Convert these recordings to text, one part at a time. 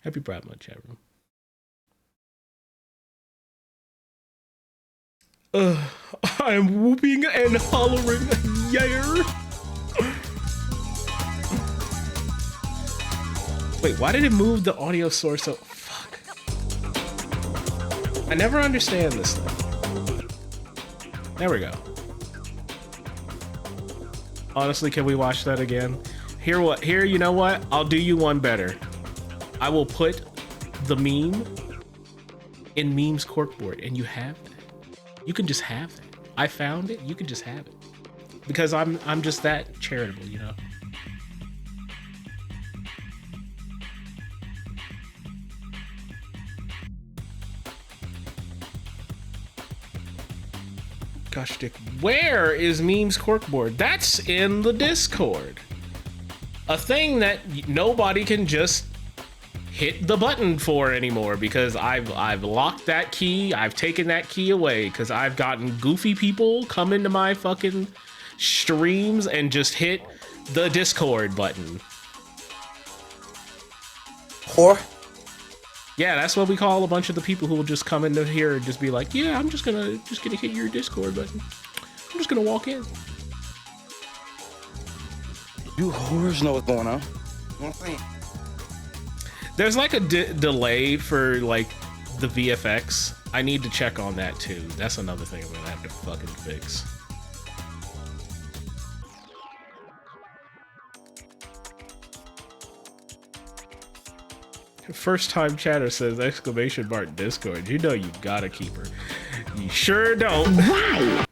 Happy Pride Month, chat room. I am whooping and hollering, yeah. Wait, why did it move the audio source so? Fuck. I never understand this thing. There we go. Honestly, can we watch that again? Here, you know what? I'll do you one better. I will put the meme in Meme's corkboard, and you have that. You can just have that. I found it. You can just have it because I'm just that charitable, you know. Gosh, Dick, where is Meme's corkboard? That's in the Discord. A thing that nobody can just hit the button for anymore because I've locked that key. I've taken that key away because I've gotten goofy people come into my fucking streams and just hit the Discord button. Whore? Yeah, that's what we call a bunch of the people who will just come into here and just be like, yeah, I'm just gonna hit your Discord button. I'm just gonna walk in. You whores know what's going on. You know what I'm saying? There's like a delay for like the VFX. I need to check on that too. That's another thing I'm gonna have to fucking fix. First time chatter says exclamation mark Discord. You know you gotta keep her. You sure don't. Why?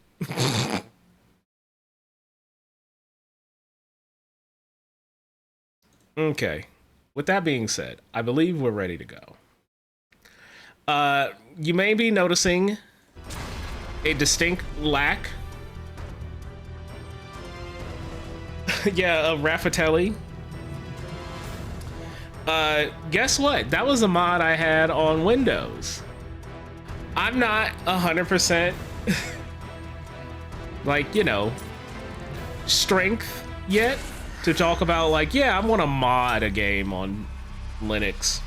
Okay. With that being said, I believe we're ready to go. You may be noticing a distinct lack. Yeah, of Raffatelli. Guess what? That was a mod I had on Windows. I'm not 100% like, you know, strength yet to talk about like, yeah, I want to mod a game on Linux.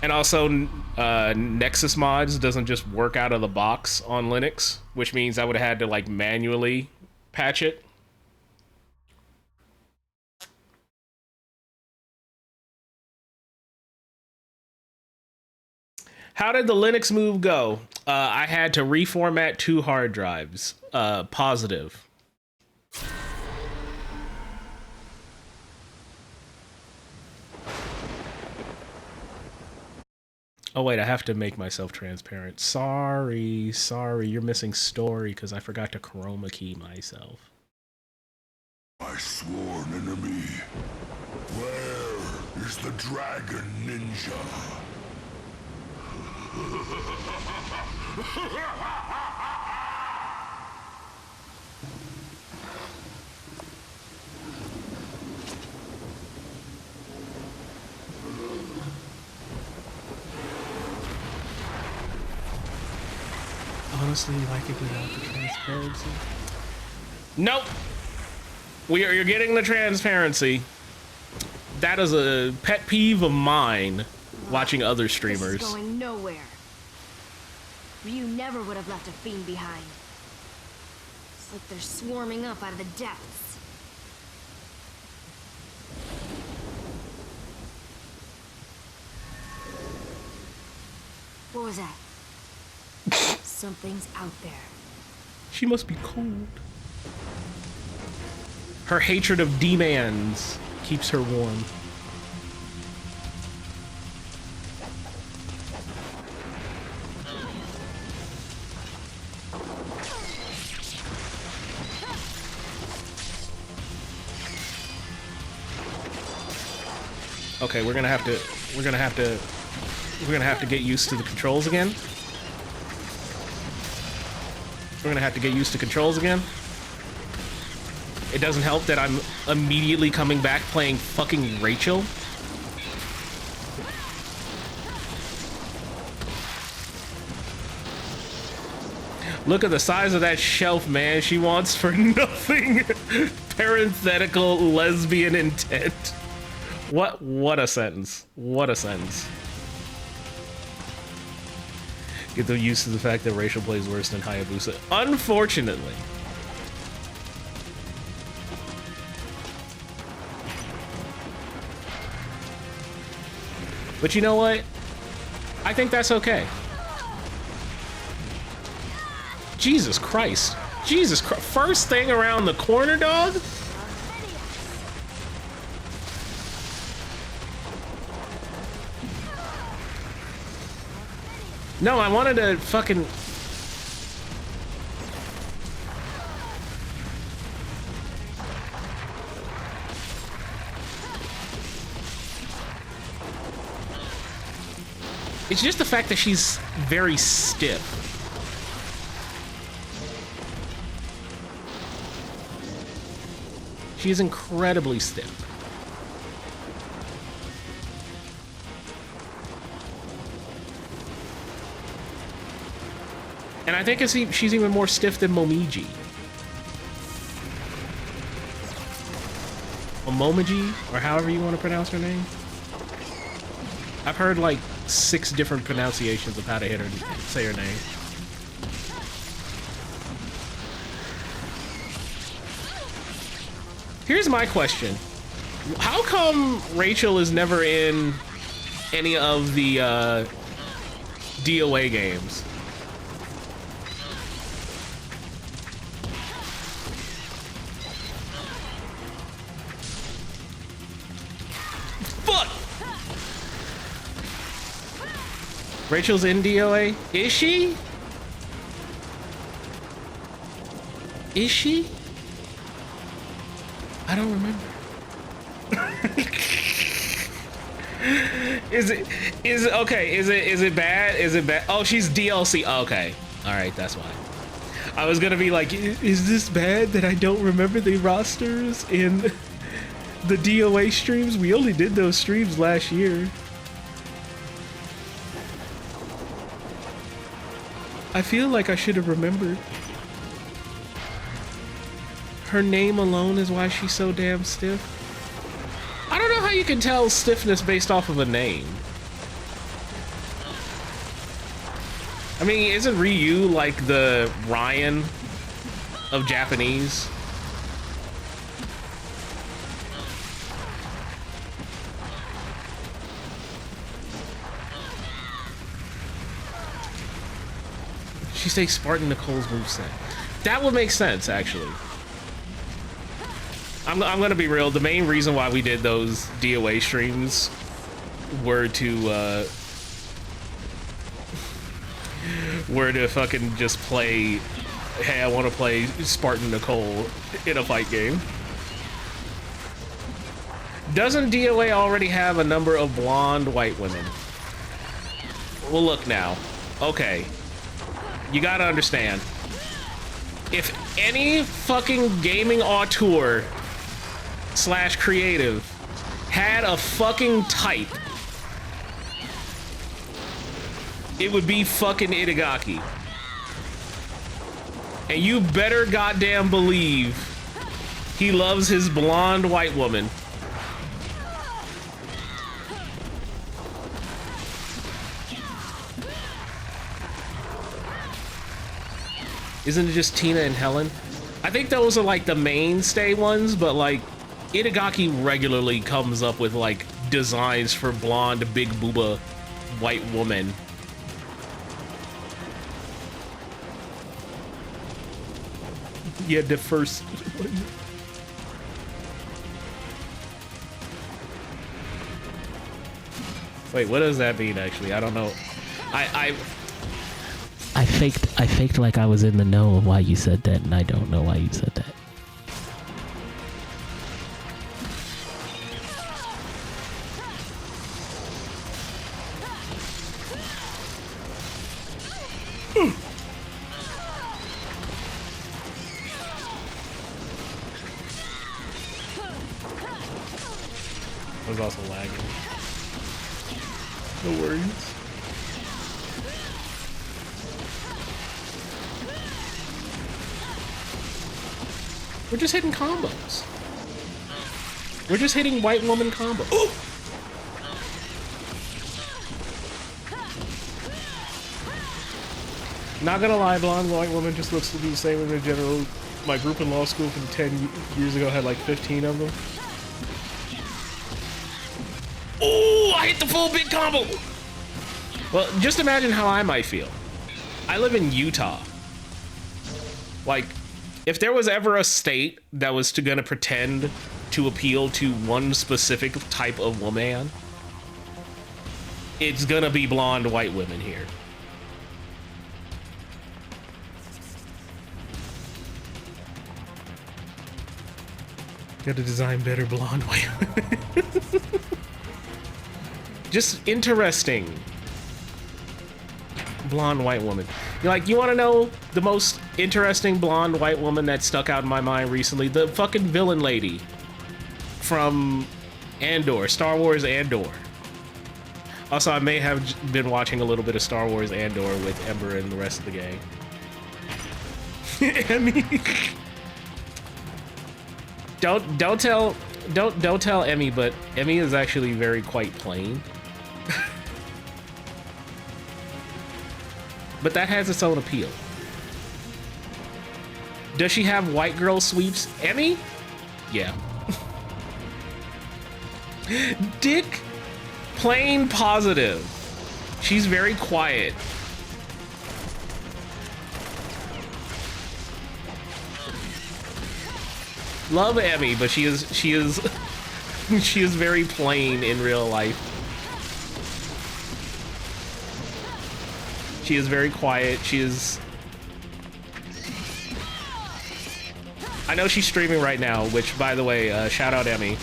And also, Nexus mods doesn't just work out of the box on Linux, which means I would have had to like manually patch it. How did the Linux move go? I had to reformat 2 hard drives. Positive. Oh wait, I have to make myself transparent. Sorry, you're missing story because I forgot to chroma key myself. My sworn enemy. Where is the dragon ninja? Honestly, like it without the transparency. Nope. You're getting the transparency. That is a pet peeve of mine. Watching other streamers. This is going nowhere. Ryu never would have left a fiend behind. It's like they're swarming up out of the depths. What was that? Something's out there. She must be cold. Her hatred of demons keeps her warm. Okay, we're gonna have to get used to the controls again. We're gonna have to get used to controls again. It doesn't help that I'm immediately coming back playing fucking Rachel. Look at the size of that shelf, man. She wants for nothing. Parenthetical lesbian intent. What a sentence. What a sentence. Get them used to the fact that Rachel plays worse than Hayabusa. Unfortunately. But you know what? I think that's okay. Jesus Christ. Jesus Christ. First thing around the corner, dog? No, I wanted to fucking... It's just the fact that she's very stiff. She is incredibly stiff. And I think she's even more stiff than Momiji. Or Momiji, or however you want to pronounce her name. I've heard like 6 different pronunciations of how to say her name. Here's my question. How come Rachel is never in any of the DOA games? Fuck! Rachel's in DOA? Is she? Is she? I don't remember. Is it bad? Is it bad? Oh, she's DLC. Okay. All right, that's why. I was gonna be like, is this bad that I don't remember the rosters in the DOA streams? We only did those streams last year. I feel like I should have remembered. Her name alone is why she's so damn stiff. I don't know how you can tell stiffness based off of a name. I mean, isn't Ryu like the Ryan of Japanese? She takes Spartan Nicole's moveset. That would make sense, actually. I'm gonna be real. The main reason why we did those DOA streams were to fucking just play. Hey, I want to play Spartan Nicole in a fight game. Doesn't DOA already have a number of blonde white women? Well, look now. Okay, you gotta understand. If any fucking gaming auteur / creative had a fucking type, it would be fucking Itagaki. And you better goddamn believe he loves his blonde white woman. Isn't it just Tina and Helen? I think those are like the mainstay ones, but like Itagaki regularly comes up with like designs for blonde, big booba white woman. Yeah, the first. Wait, what does that mean? Actually, I don't know. I faked like I was in the know of why you said that, and I don't know why you said that. I was also lagging. No worries. We're just hitting combos. We're just hitting white woman combo. Ooh! Not gonna lie, blonde white woman just looks to be the same in general. My group in law school from 10 years ago had like 15 of them. Oh, I hit the full big combo! Well, just imagine how I might feel. I live in Utah. Like, if there was ever a state that was gonna pretend to appeal to one specific type of woman, it's gonna be blonde white women here. Gotta design better blonde white women. Just interesting. Blonde white woman. You're like, you want to know the most interesting blonde white woman that stuck out in my mind recently? The fucking villain lady from Andor, Star Wars Andor. Also, I may have been watching a little bit of Star Wars Andor with Ember and the rest of the gang. Emmy. Don't tell Emmy, but Emmy is actually very quite plain. But that has its own appeal. Does she have white girl sweeps? Emmy? Yeah. Dick, plain positive. She's very quiet. Love Emmy, but she is she is very plain in real life. She is very quiet. She is... I know she's streaming right now, which, by the way, shout out Emmy.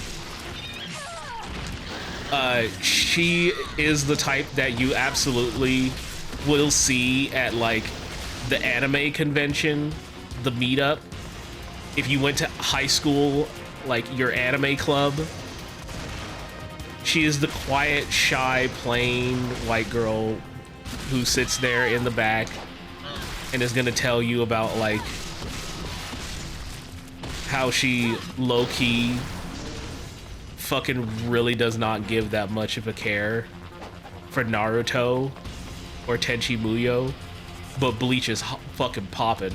She is the type that you absolutely will see at, like, the anime convention, the meetup. If you went to high school, like, your anime club. She is the quiet, shy, plain white girl who sits there in the back and is gonna tell you about, like, how she low-key fucking really does not give that much of a care for Naruto or Tenchi Muyo, but Bleach is fucking poppin'.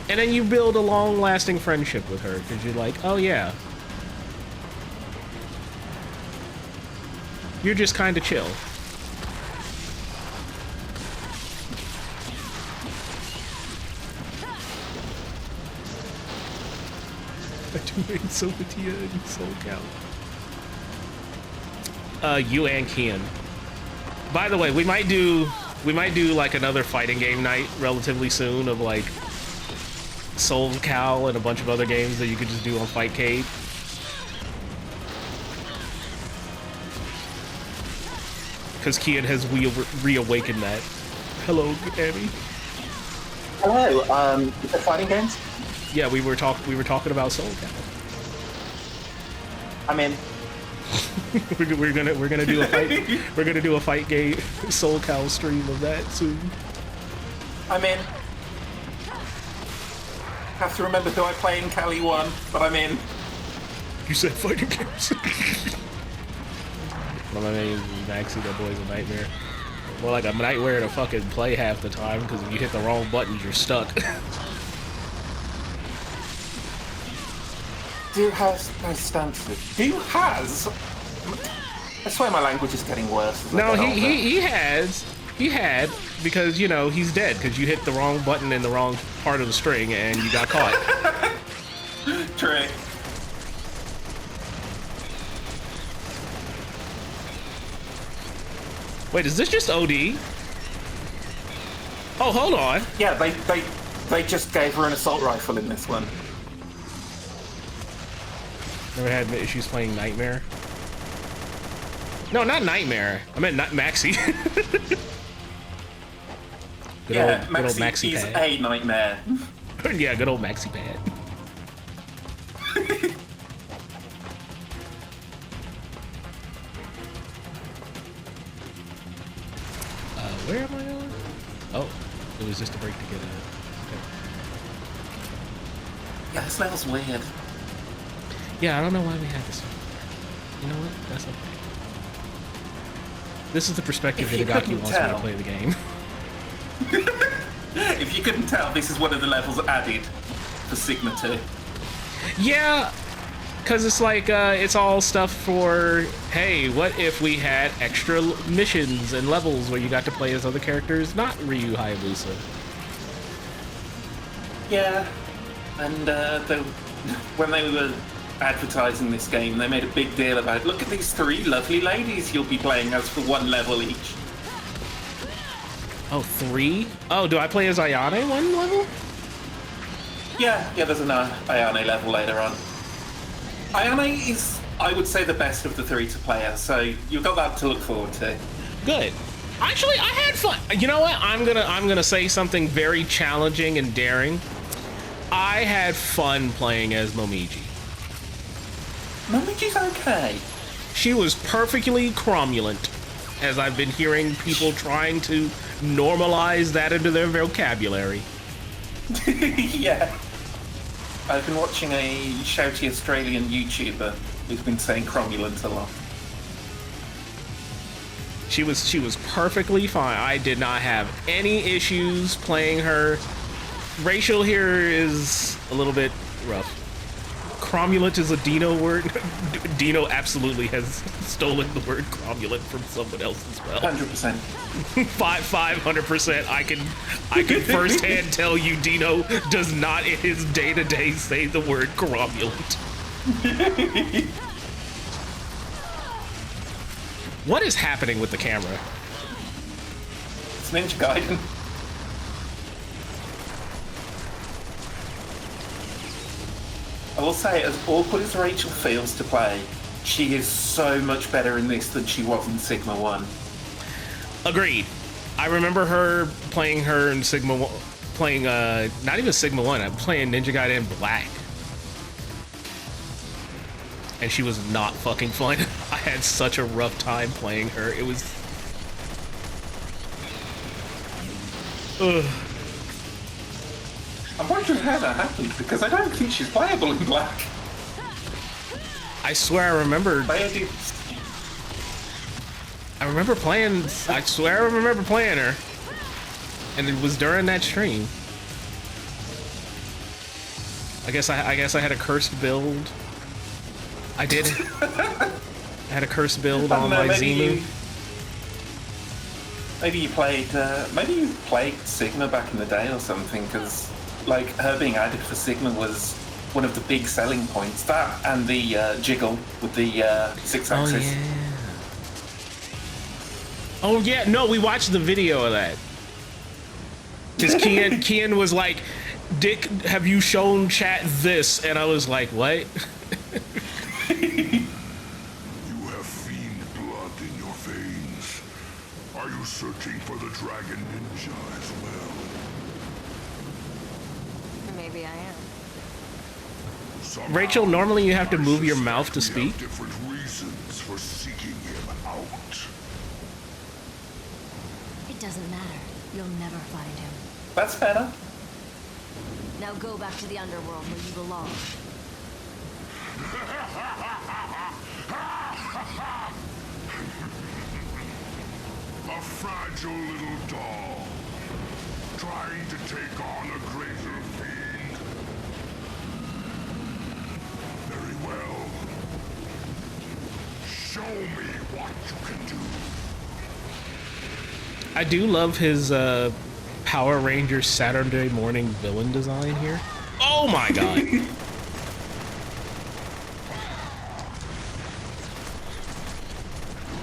And then you build a long-lasting friendship with her because you're like, oh yeah, you're just kind of chill. I do hate Sophia and SoulCal. You and Kian. By the way, we might do like another fighting game night relatively soon of like SoulCal and a bunch of other games that you could just do on Fightcade. Because Kian has reawakened that. Hello, Abby. Hello, the fighting games? Yeah, we were talking about SoulCal. I'm in. we're gonna do a fight. We're gonna do a fight game SoulCal stream of that soon. I'm in. Have to remember who I play in Cali 1, but I'm in. You said fighting games. Well, my name is Maxie, that boy's a nightmare. Well, like a nightmare to fucking play half the time, because if you hit the wrong buttons, you're stuck. Who has no standard? Who has? I swear my language is getting worse. No, he had, because, you know, he's dead, because you hit the wrong button in the wrong part of the string, and you got caught. True. Wait, is this just OD? Oh, hold on. Yeah, they just gave her an assault rifle in this one. Never had issues playing Nightmare. No, not Nightmare. I meant not Maxie. Good old Maxi is pad. a nightmare. Yeah, good old Maxi pad. Where am I on? Oh, it was just a break to get it. Yeah, this level's weird. Yeah, I don't know why we had this. You know what? That's okay. This is the perspective If you Itagaki couldn't wants me to tell. play the game. If you couldn't tell, this is one of the levels added for Sigma 2. Yeah, because it's like, it's all stuff for, hey, what if we had extra missions and levels where you got to play as other characters, not Ryu Hayabusa. Yeah, and when they were advertising this game, they made a big deal about, look at these 3 lovely ladies you'll be playing as for 1 level each. Oh, 3? Oh, do I play as Ayane 1 level? Yeah, there's an Ayane level later on. Ayane is, I would say, the best of the 3 to play as, so you've got that to look forward to. Good. Actually, I had fun. You know what? I'm gonna say something very challenging and daring. I had fun playing as Momiji. Momiji's okay. She was perfectly cromulent, as I've been hearing people trying to normalize that into their vocabulary. Yeah. I've been watching a shouty Australian YouTuber who's been saying cromulent a lot. She was perfectly fine. I did not have any issues playing her. Racial here is a little bit rough. Cromulent is a Dino word. Dino absolutely has stolen the word cromulent from someone else as well. 100%. 500%. I can firsthand tell you Dino does not in his day-to-day say the word cromulent. What is happening with the camera? It's Ninja Gaiden. I will say, as awkward as Rachel feels to play, she is so much better in this than she was in Sigma 1. Agreed. I remember her playing her in Sigma 1, playing, not even Sigma 1, I'm playing Ninja Gaiden Black. And she was not fucking fun. I had such a rough time playing her. It was... Ugh. I'm wondering how that happened, because I don't think she's playable in Black. I swear I remember... I remember playing... I swear I remember playing her. And it was during that stream. I guess I had a cursed build. I did. I had a cursed build on my Izuna. Maybe you played Sigma back in the day or something, because like her being added for Sigma was one of the big selling points. That and the jiggle with the 6-axis. Oh yeah, no, we watched the video of that. Because Kian was like, Dick, have you shown chat this? And I was like, what? You have fiend blood in your veins. Are you searching for the dragon ninja as well? Maybe I am. Somehow, Rachel, normally you have to I move your suspect mouth to we speak. have different reasons for seeking him out. It doesn't matter. You'll never find him. That's better. Now go back to the underworld where you belong. A fragile little doll, trying to take on a greater fiend. Very well. Show me what you can do. I do love his Power Rangers Saturday morning villain design here. Oh my god.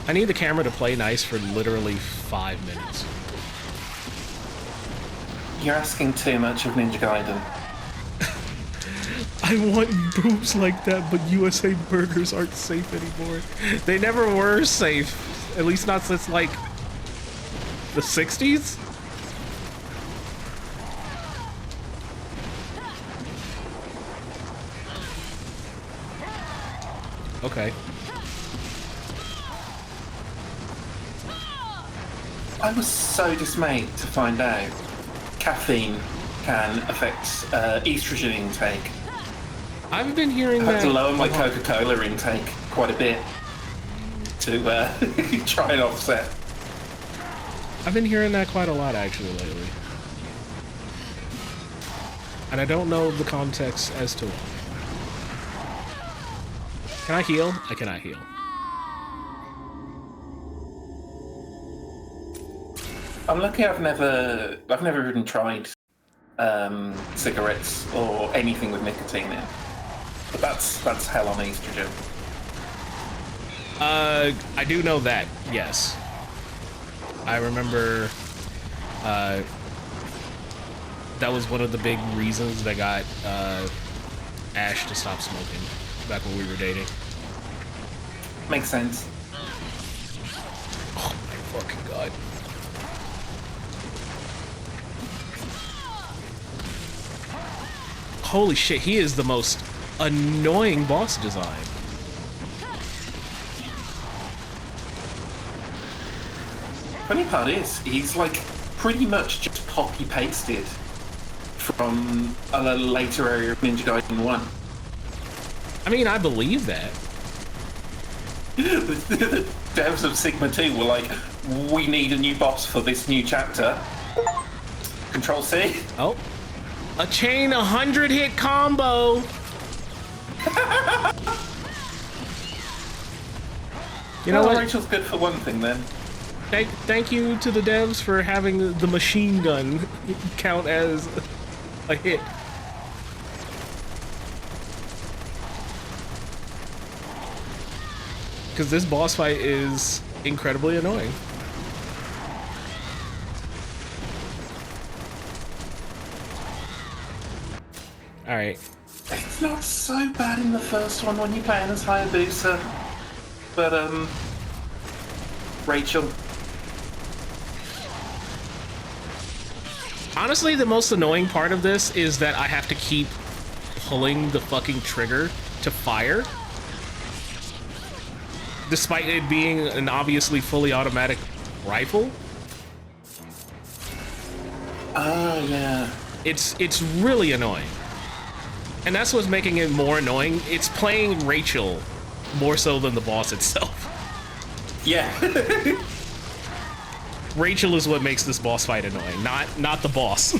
I need the camera to play nice for literally 5 minutes. You're asking too much of Ninja Gaiden. I want boobs like that, but USA burgers aren't safe anymore. They never were safe. At least not since, like, the 60s? Okay. I was so dismayed to find out caffeine can affect estrogen intake. I've been hearing I that. had to lower my Coca-Cola intake quite a bit to try and offset. I've been hearing that quite a lot actually lately. And I don't know the context as to why. Can I heal? I cannot heal. I'm lucky I've never even tried cigarettes or anything with nicotine in. But that's hell on estrogen. I do know that, yes. I remember that was one of the big reasons that got Ash to stop smoking back when we were dating. Makes sense. Oh my fucking god. Holy shit, he is the most annoying boss design. Funny part is, he's like pretty much just copy pasted from a later area of Ninja Gaiden 1. I mean, I believe that. The devs of Sigma 2 were like, we need a new boss for this new chapter. Control C. Oh. A chain 100-hit combo. You know Well, what? Rachel's good for one thing then. Thank you to the devs for having the machine gun count as a hit. Because this boss fight is incredibly annoying. Alright. It's not so bad in the first one when you're playing as Hayabusa. But, Rachel. Honestly, the most annoying part of this is that I have to keep pulling the fucking trigger to fire. Despite it being an obviously fully automatic rifle. Oh, yeah. It's really annoying. And that's what's making it more annoying. It's playing Rachel more so than the boss itself. Yeah. Rachel is what makes this boss fight annoying, not the boss.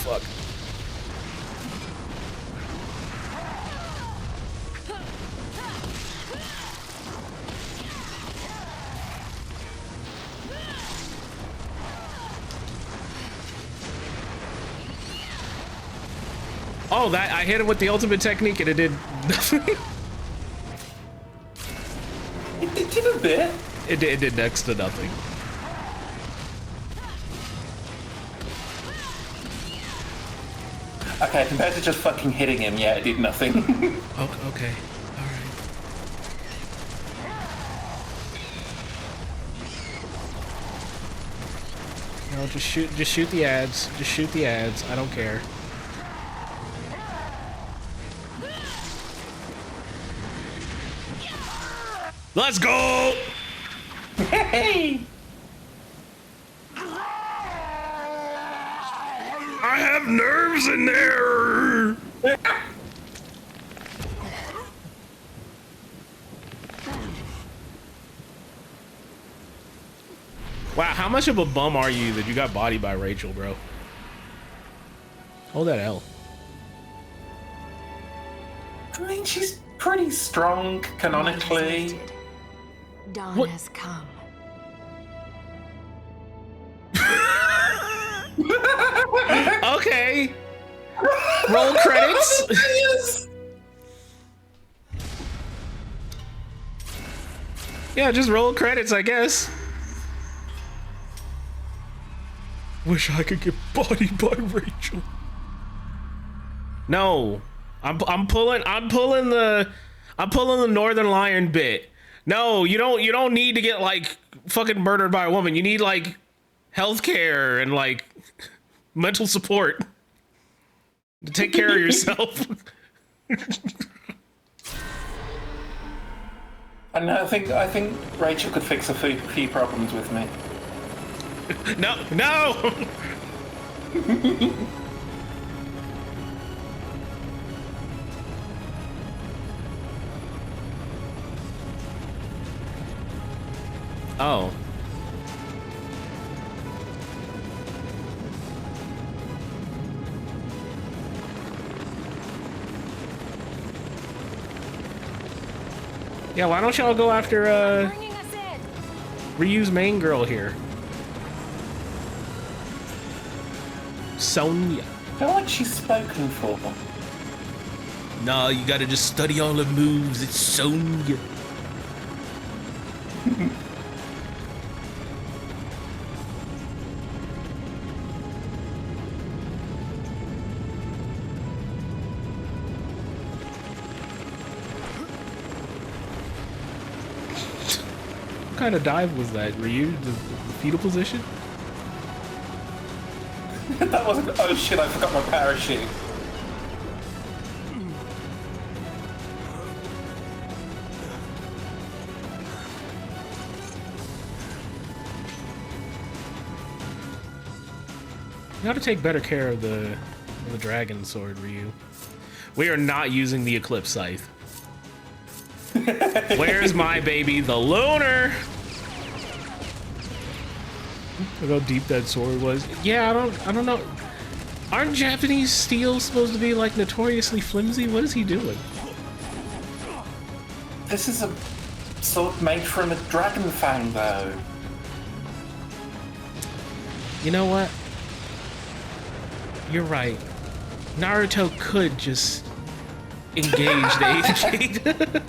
Fuck. Oh, that I hit him with the ultimate technique and it did nothing. It did a bit. It did next to nothing. Okay, compared to just fucking hitting him, yeah, it did nothing. Oh, okay. All right. No, just shoot the ads. Just shoot the ads. I don't care. Let's go! Hey! I have nerves in there! Wow, how much of a bum are you that you got bodied by Rachel, bro? Hold that L. I mean, she's pretty strong, canonically. Dawn What? has come. Okay. Roll credits. Yes! Yeah, just roll credits, I guess. Wish I could get bodied by Rachel. No, I'm pulling the Northern Lion bit. No, you don't need to get like fucking murdered by a woman. You need like healthcare and like mental support to take care of yourself. And I think Rachel could fix a few problems with me. No. Oh. Yeah, why don't y'all go after, Bringing us in. Ryu's main girl here? Sonya. I feel like she's spoken for. Nah, you gotta just study all the moves. It's Sonya. What kind of dive was that, Ryu? The fetal position? That wasn't. Oh shit! I forgot my parachute. You gotta take better care of the dragon sword, Ryu. We are not using the Eclipse Scythe. Where's my baby, the Lunar? Look how deep that sword was. Yeah, I don't know. Aren't Japanese steel supposed to be like notoriously flimsy? What is he doing? This is a sword made from a dragon fang, though. You know what? You're right. Naruto could just engage the Agent.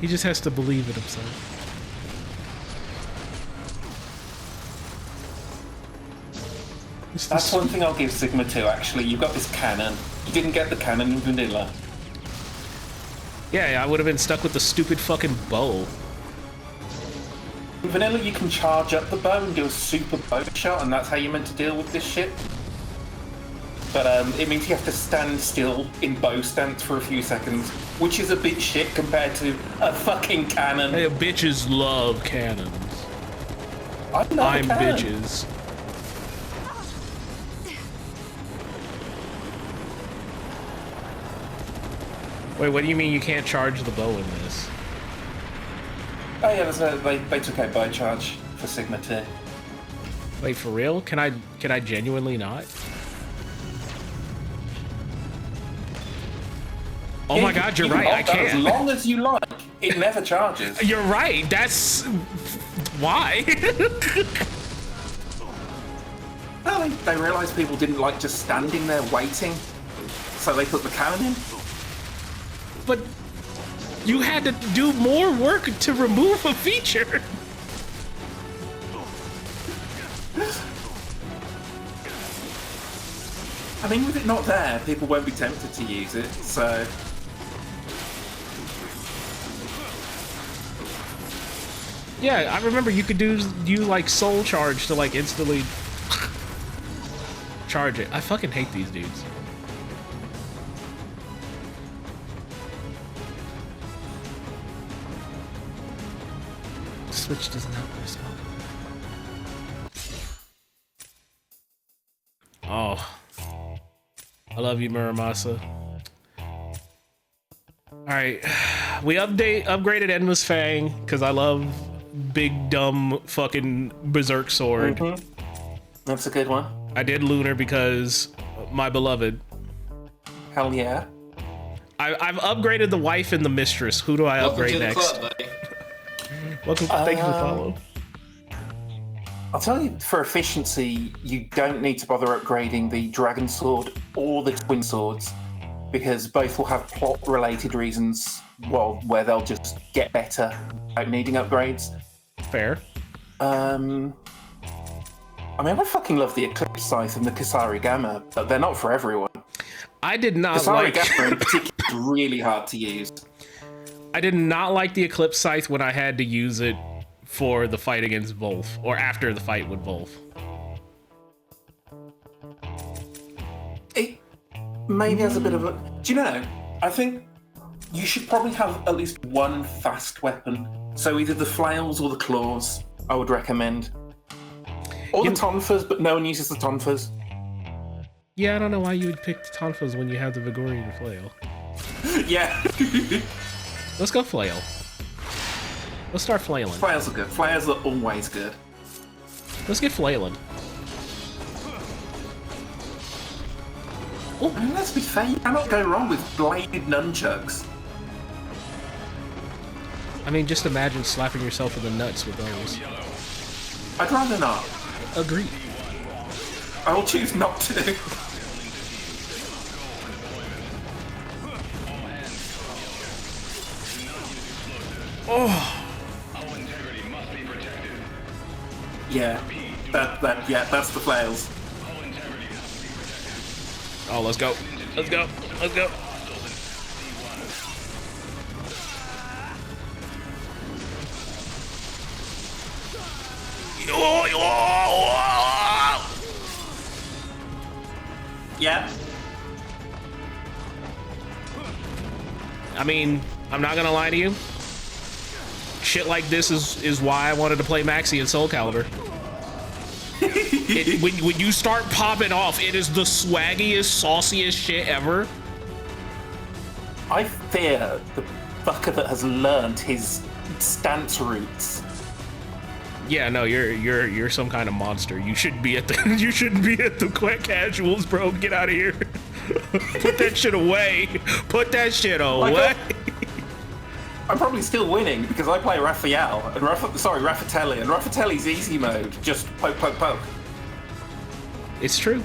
He just has to believe it himself. That's one thing I'll give Sigma to, actually. You got this cannon. You didn't get the cannon in vanilla. Yeah, I would have been stuck with the stupid fucking bow. In vanilla, you can charge up the bow and do a super bow shot, and that's how you're meant to deal with this shit. But it means you have to stand still in bow stance for a few seconds, which is a bit shit compared to a fucking cannon. Hey, bitches love cannons. I'm bitches. Wait, what do you mean you can't charge the bow in this? Oh yeah, they took out bow charge for Sigma too. Wait, for real? Can I genuinely not? Oh my god, you're right, I can't. As long as you like, it never charges. You're right, that's... why? Well, they realised people didn't like just standing there waiting, so they put the cannon in. But you had to do more work to remove a feature. I mean, with it not there, people won't be tempted to use it, so... Yeah, I remember you could do like soul charge to like instantly charge it. I fucking hate these dudes. Switch does not respond. Oh. I love you, Muramasa. Alright. We upgraded Enma's Fang, because I love big, dumb, fucking berserk sword. That's a good one. I did Lunar because my beloved. Hell yeah. I've upgraded the wife and the mistress. Who do I upgrade next? Club, buddy. Welcome, thank you for the follow. I'll tell you, for efficiency, you don't need to bother upgrading the Dragon Sword or the Twin Swords, because both will have plot-related reasons, well, where they'll just get better without needing upgrades. Fair. I mean, I fucking love the Eclipse Scythe and the Kasari Gamma, but they're not for everyone. I did not Kasari like... Gamma in particular is really hard to use. I did not like the Eclipse Scythe when I had to use it for the fight against Wolf, or after the fight with Wolf. It maybe has a bit of a... Do you know, I think You should probably have at least one fast weapon. So either the flails or the claws, I would recommend. Or the tonfas, but no one uses the tonfas. Yeah, I don't know why you would pick the tonfas when you have the Vigorian flail. Yeah. Let's go flail. Let's start flailing. Flails are good. Flails are always good. Let's get flailing. I mean, let's be fair, you cannot go wrong with bladed nunchucks. I mean, just imagine slapping yourself in the nuts with those. I'd rather not. Agreed. I will choose not to. Oh. Yeah, that's the flails. Oh, let's go. Let's go. Let's go. Yeah. I mean, I'm not gonna lie to you. Shit like this is why I wanted to play Maxi in Soul Calibur. When you start popping off, it is the swaggiest, sauciest shit ever. I fear the fucker that has learned his stance roots. Yeah, no, you're some kind of monster. You shouldn't be at the you shouldn't be at the quick casuals, bro. Get out of here. Put that shit away. Put that shit away. Like, I'm probably still winning because I play Raphael and Raffatelli, and Raffatelli's easy mode, just poke, poke, poke. It's true.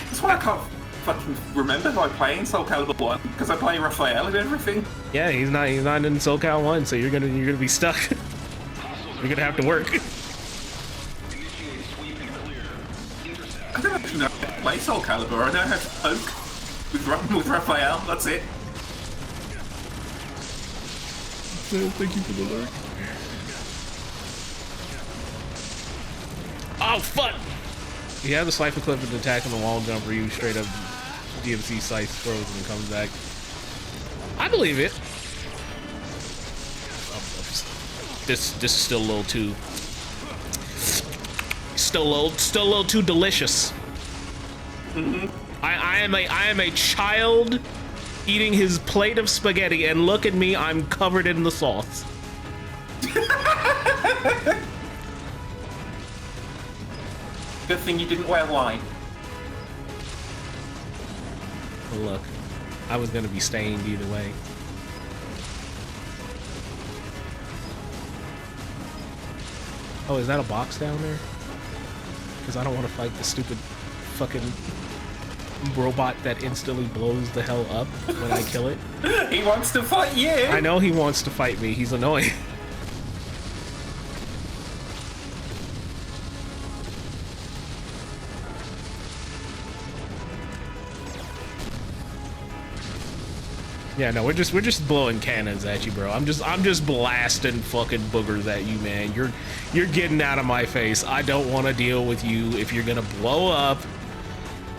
That's why I can't fucking remember if I play in Soul Calibur 1 because I play Raphael and everything. Yeah, he's not in Soul Cal 1, so you're gonna be stuck. You're gonna have to work. I don't actually know how to play Soul Calibur. I know how to poke with Raphael. That's it. Thank you for the lurk. Oh fuck! You have the Slife Equipment attack and the wall jump where you straight up DMC Scythe throws and comes back. I believe it. This is still a little too still a little too delicious. Mm-hmm. I am a child eating his plate of spaghetti, and look at me, I'm covered in the sauce. Good thing you didn't wear wine. Well, look, I was gonna be stained either way. Oh, is that a box down there? Because I don't want to fight the stupid fucking robot that instantly blows the hell up when I kill it. He wants to fight you! I know he wants to fight me, he's annoying. Yeah, no, we're just blowing cannons at you, bro. I'm just blasting fucking boogers at you, man. You're getting out of my face. I don't want to deal with you if you're gonna blow up.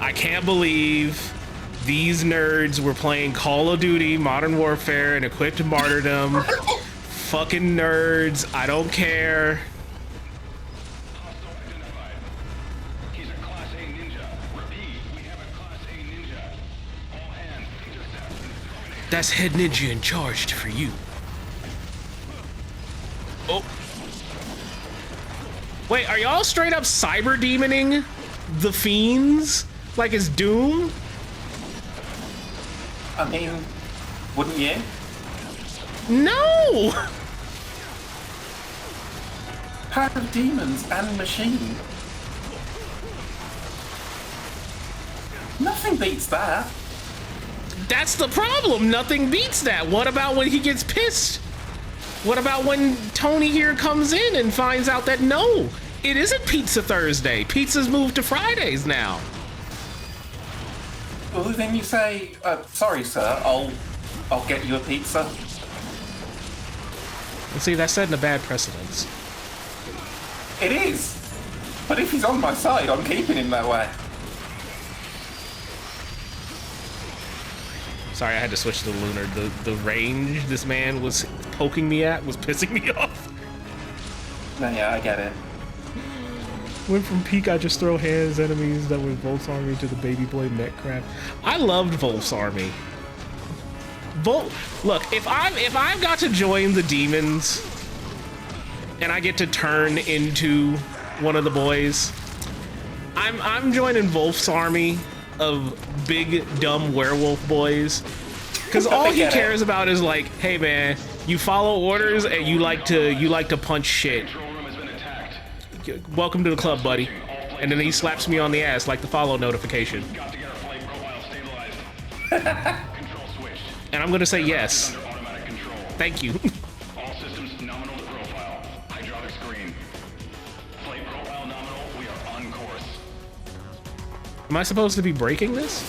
I can't believe these nerds were playing Call of Duty, Modern Warfare, and Equipped Martyrdom. Fucking nerds. I don't care. That's head ninja in charge for you. Oh. Wait, are y'all straight up cyber demoning the fiends like it's Doom? I mean, wouldn't you? No! Pack of demons and machine. Nothing beats that. That's the problem. Nothing beats that. What about when he gets pissed? What about when Tony here comes in and finds out that no, it isn't Pizza Thursday. Pizza's moved to Fridays now. Well, then you say, sorry, sir, I'll get you a pizza. And see, that's setting a bad precedence. It is. But if he's on my side, I'm keeping him that way. Sorry, I had to switch to lunar. The range this man was poking me at was pissing me off. No, yeah, I get it. Went from peak, I just throw hands enemies that was Vol's army to the baby boy mech crap. I loved Vol's army. Look, if I've got to join the demons and I get to turn into one of the boys, I'm joining Wolf's army of big dumb werewolf boys. Because all he cares about is like, hey man, you follow orders and you like to punch shit. Welcome to the club, buddy. And then he slaps me on the ass like the follow notification. And I'm gonna say yes. Thank you. All systems nominal to profile. Hydraulic screen. Flight profile nominal. We are on course. Am I supposed to be breaking this?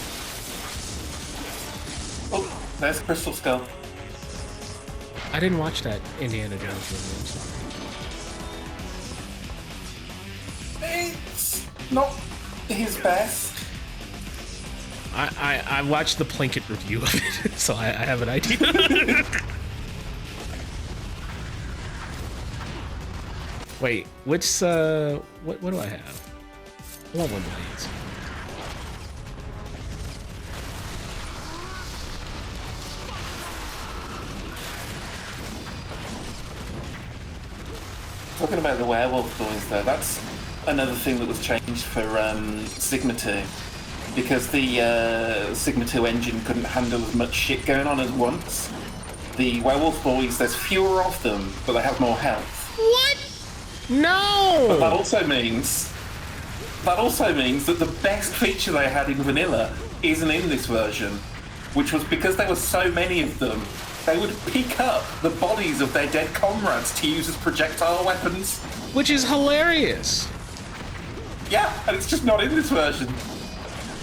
Oh, there's Crystal Skull. I didn't watch that Indiana Jones movie. I'm sorry. It's not his best. I watched the Plinkett review of it, so I have an idea. Wait, which what do I have? I want one blades. Talking about the werewolf boys though, that's another thing that was changed for Sigma 2. Because the Sigma 2 engine couldn't handle as much shit going on at once. The werewolf boys, there's fewer of them, but they have more health. What? No! But that also means that the best feature they had in vanilla isn't in this version. Which was because there were so many of them, they would pick up the bodies of their dead comrades to use as projectile weapons. Which is hilarious. Yeah, and it's just not in this version.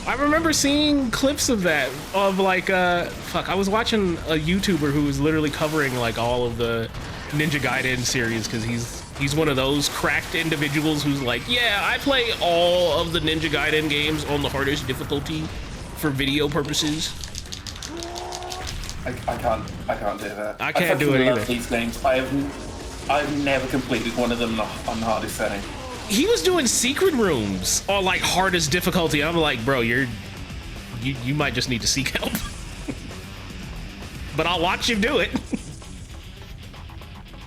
I remember seeing clips of that, of like, fuck, I was watching a YouTuber who was literally covering like all of the Ninja Gaiden series, because he's one of those cracked individuals who's like, yeah, I play all of the Ninja Gaiden games on the hardest difficulty for video purposes. I can't do that. I can't do it love either. These games. I've never completed one of them on the hardest setting. He was doing secret rooms on like hardest difficulty. I'm like, bro, you might just need to seek help. But I'll watch you do it.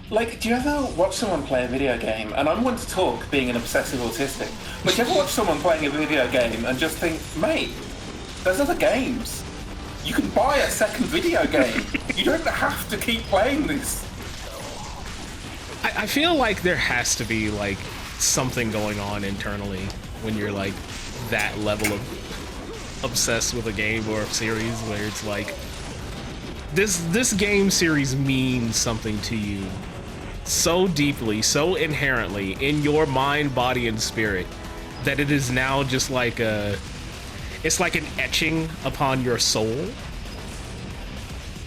Like, do you ever watch someone play a video game? And I'm one to talk, being an obsessive autistic. But do you ever watch someone playing a video game and just think, mate, there's other games. You can buy a second video game. You don't have to keep playing this. I feel like there has to be like something going on internally when you're like that level of obsessed with a game or a series, where it's like this game series means something to you so deeply, so inherently in your mind, body, and spirit that it is now just like it's like an etching upon your soul,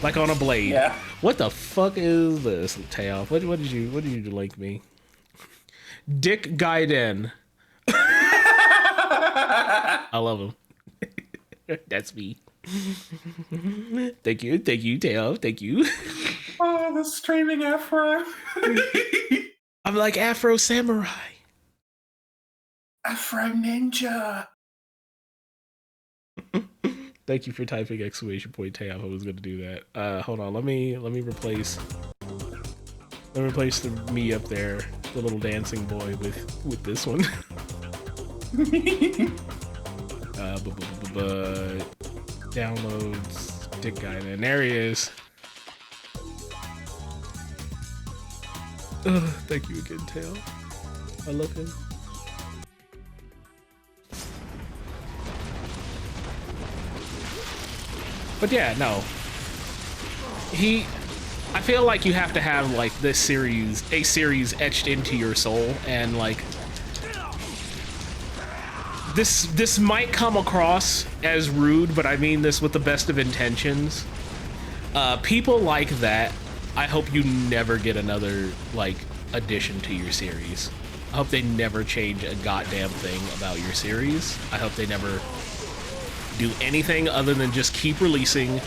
like on a blade. Yeah. What the fuck is this, Tayoff? What did you link me? Dick Gaiden. I love him. That's me. Thank you, Tayoff. Thank you. Oh, the streaming Afro. I'm like Afro Samurai. Afro Ninja. Thank you for typing exclamation point Tayoff. I was gonna do that. Hold on, let me replace the me up there, the little dancing boy with this one. Downloads Dick Gaiden. There he is. Thank you again, Tail. I love him. But yeah, no. I feel like you have to have like a series etched into your soul, and like this might come across as rude, but I mean this with the best of intentions. People like that, I hope you never get another like addition to your series. I hope they never change a goddamn thing about your series. I hope they never do anything other than just keep releasing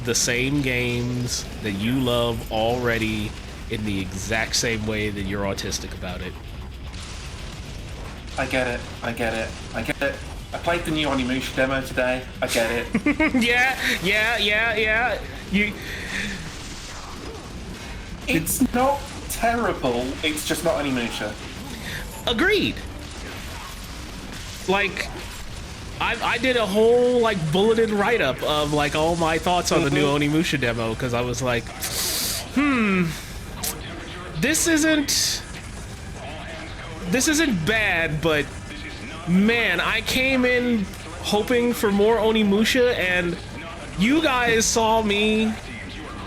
the same games that you love already in the exact same way that you're autistic about it. I get it. I get it. I get it. I played the new Onimusha demo today. I get it. Yeah. It's not terrible. It's just not Onimusha. Agreed. Like, I did a whole like bulleted write-up of like all my thoughts on the new Onimusha demo because I was like, this isn't bad, but man, I came in hoping for more Onimusha, and you guys saw me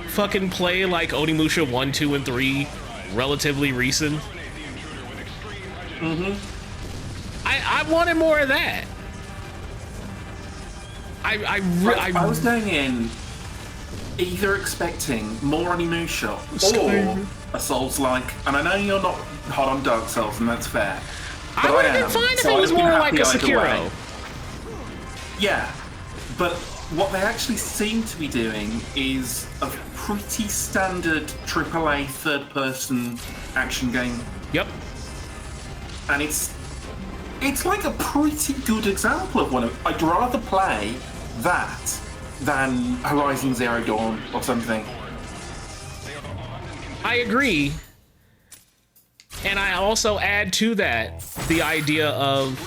fucking play like Onimusha 1, 2, and 3 relatively recent. I wanted more of that. I was going in either expecting more Onimusha or a Souls-like, and I know you're not hot on Dark Souls, and that's fair. I would have been fine if it was more like a Sekiro. Yeah, but what they actually seem to be doing is a pretty standard AAA third-person action game. Yep. And it's like a pretty good example of one of... I'd rather play that than Horizon Zero Dawn or something. I agree. And I also add to that the idea of,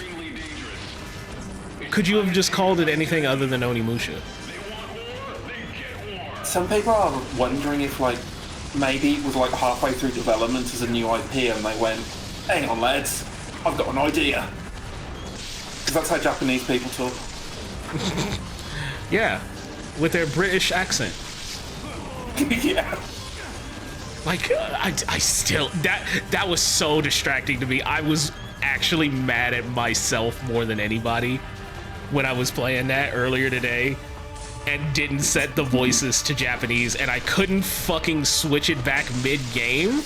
could you have just called it anything other than Onimusha? Some people are wondering if, like, maybe it was like halfway through development as a new IP and they went, hang on lads, I've got an idea. Because that's how Japanese people talk. Yeah, with their British accent. Yeah. Like, I still, that was so distracting to me. I was actually mad at myself more than anybody when I was playing that earlier today and didn't set the voices to Japanese, and I couldn't fucking switch it back mid-game.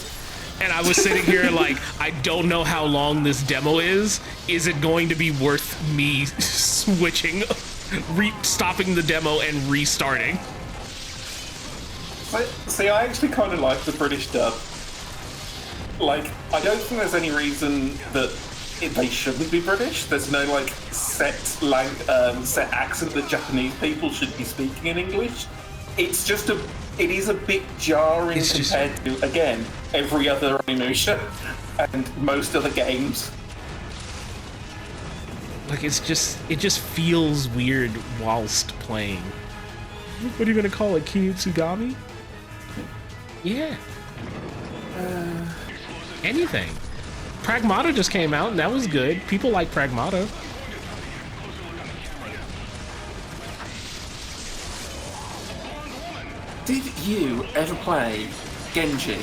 And I was sitting here like, I don't know how long this demo is. Is it going to be worth me switching, stopping the demo and restarting? See, I actually kind of like the British dub. Like, I don't think there's any reason that they shouldn't be British. There's no, like, set accent that Japanese people should be speaking in English. It's just it is a bit jarring compared to, again, every other Onimusha and most other games. Like, it just feels weird whilst playing. What are you gonna call it, Kiyotsugami? Yeah. Anything. Pragmata just came out, and that was good. People like Pragmata. Did you ever play Genji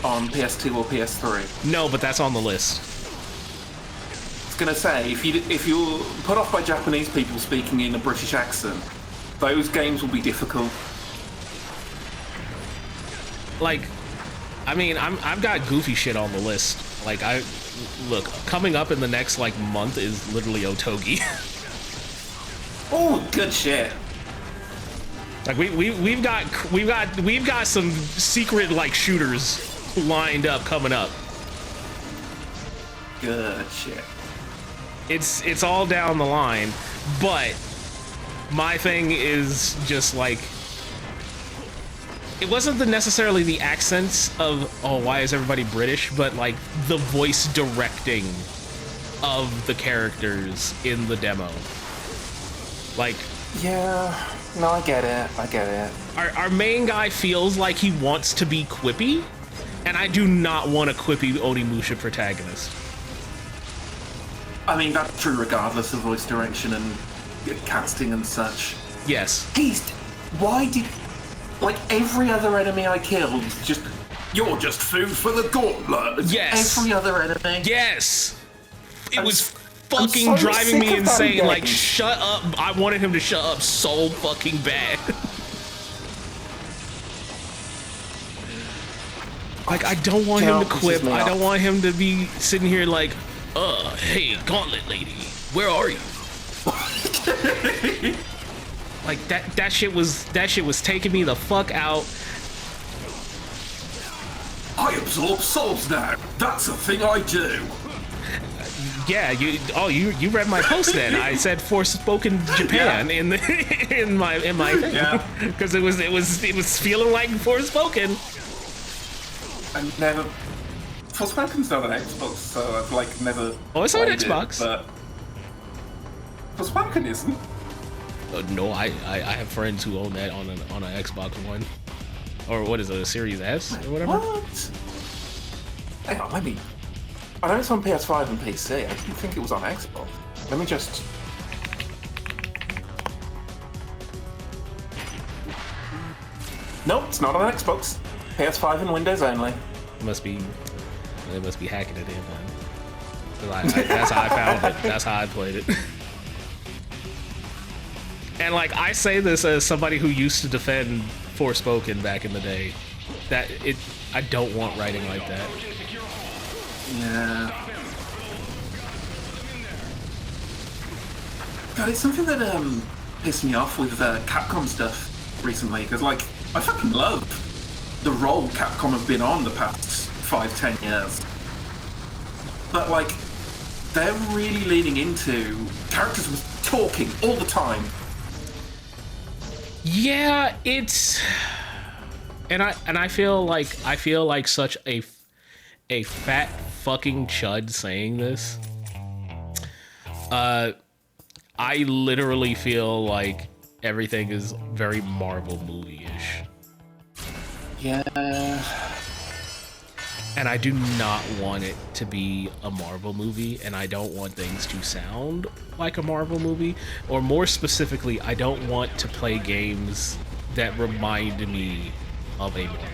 on PS2 or PS3? No, but that's on the list. I was gonna say, if you're put off by Japanese people speaking in a British accent, those games will be difficult. Like, I mean, I've got goofy shit on the list. Like, look, coming up in the next like month is literally Otogi. Oh, good shit. Like we've got some secret like shooters lined up coming up. Good shit. It's all down the line, but my thing is just like, it wasn't necessarily the accents of, oh, why is everybody British, but like the voice directing of the characters in the demo. Like, yeah, no, I get it. Our main guy feels like he wants to be quippy, and I do not want a quippy Onimusha protagonist. I mean, that's true regardless of voice direction and casting and such. Yes. Why did... Like, every other enemy I killed, just... You're just food for the gauntlet. Yes. Every other enemy. Yes. It was fucking driving me insane. Like, shut up. I wanted him to shut up so fucking bad. Like, I don't want him to quip. I don't want him to be sitting here like, hey, Gauntlet Lady, where are you? Like that shit was taking me the fuck out. I absorb souls now. That's a thing I do. Yeah, you read my post then. I said Forspoken Japan in my thing. Yeah. Because it was feeling like Forspoken. I never. Forspoken's not an Xbox, so I've like never. Oh, it's on played Xbox. It, but Forspoken isn't. No, I have friends who own that on an Xbox One, or what is it, a Series S or whatever. What? Hang on, let me. I know it's on PS5 and PC. I didn't think it was on Xbox. Let me just. Nope, it's not on Xbox. PS5 and Windows only. They must be hacking it in, man. That's how I found it. That's how I played it. And like I say this as somebody who used to defend Forspoken back in the day, I don't want writing like that. Yeah. God, it's something that pissed me off with Capcom stuff recently, because like I fucking love the role Capcom have been on the past 5-10 years, but like they're really leaning into characters with talking all the time. Yeah, it's and I feel like such a fat fucking chud saying this. I literally feel like everything is very Marvel movie-ish. Yeah. And I do not want it to be a Marvel movie, and I don't want things to sound like a Marvel movie, or more specifically, I don't want to play games that remind me of a Marvel.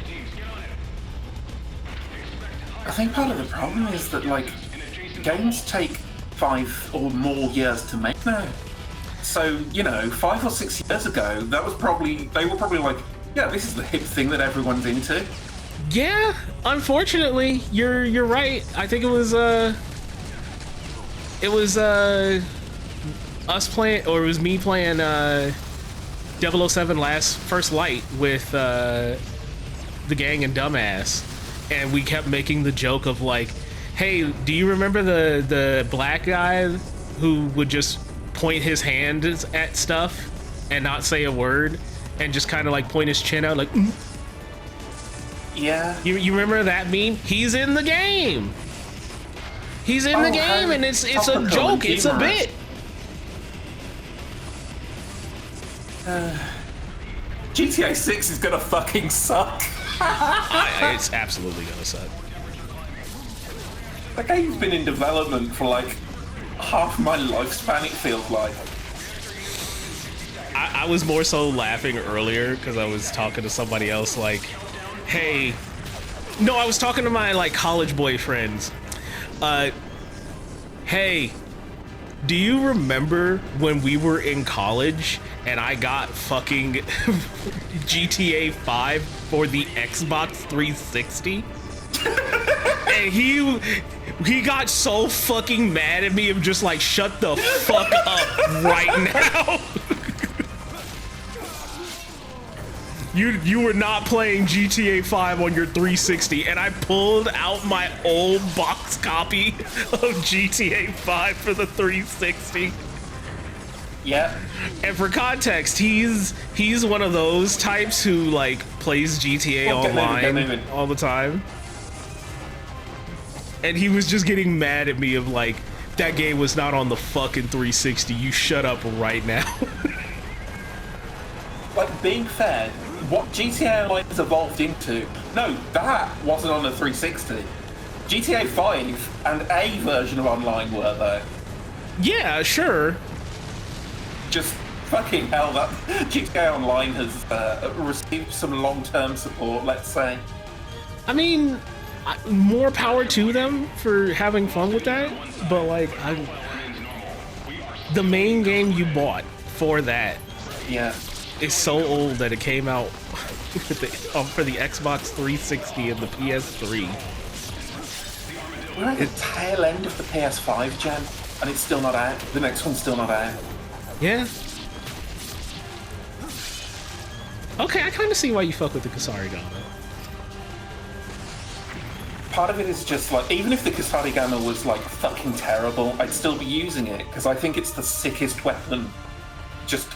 I think part of the problem is that like games take 5 or more years to make now. So, 5 or 6 years ago, they were probably like, yeah, this is the hip thing that everyone's into. Yeah, unfortunately, you're right. I think it was us playing, or it was me playing 007 First Light with the gang and Dumbass, and we kept making the joke of like, hey, do you remember the black guy who would just point his hand at stuff and not say a word and just kind of like point his chin out like, mm. Yeah. You remember that meme? He's in the game. He's in the game, and it's a joke. It's a bit. GTA 6 is gonna fucking suck. It's absolutely gonna suck. That game's been in development for like half my lifespan, it feels like. I was more so laughing earlier because I was talking to somebody else like, hey, no, I was talking to my like college boyfriends. Hey, do you remember when we were in college and I got fucking GTA 5 for the Xbox 360? And he got so fucking mad at me of just like, shut the fuck up right now. You were not playing GTA 5 on your 360, and I pulled out my old box copy of GTA 5 for the 360. Yeah. And for context, he's one of those types who like plays GTA online all the time. And he was just getting mad at me of like, that game was not on the fucking 360. You shut up right now. Like, being fair, what GTA Online has evolved into, no, that wasn't on the 360. GTA 5 and a version of Online were, though. Yeah, sure. Just fucking hell, that GTA Online has received some long-term support, let's say. I mean, more power to them for having fun with that, but like, the main game you bought for that, yeah, is so old that it came out for the Xbox 360 and the PS3. We're at the tail end of the PS5 gen, and it's still not out. The next one's still not out. Yeah. Okay, I kind of see why you fuck with the Kusarigama. Part of it is just like, even if the Kusarigama was like fucking terrible, I'd still be using it because I think it's the sickest weapon. Just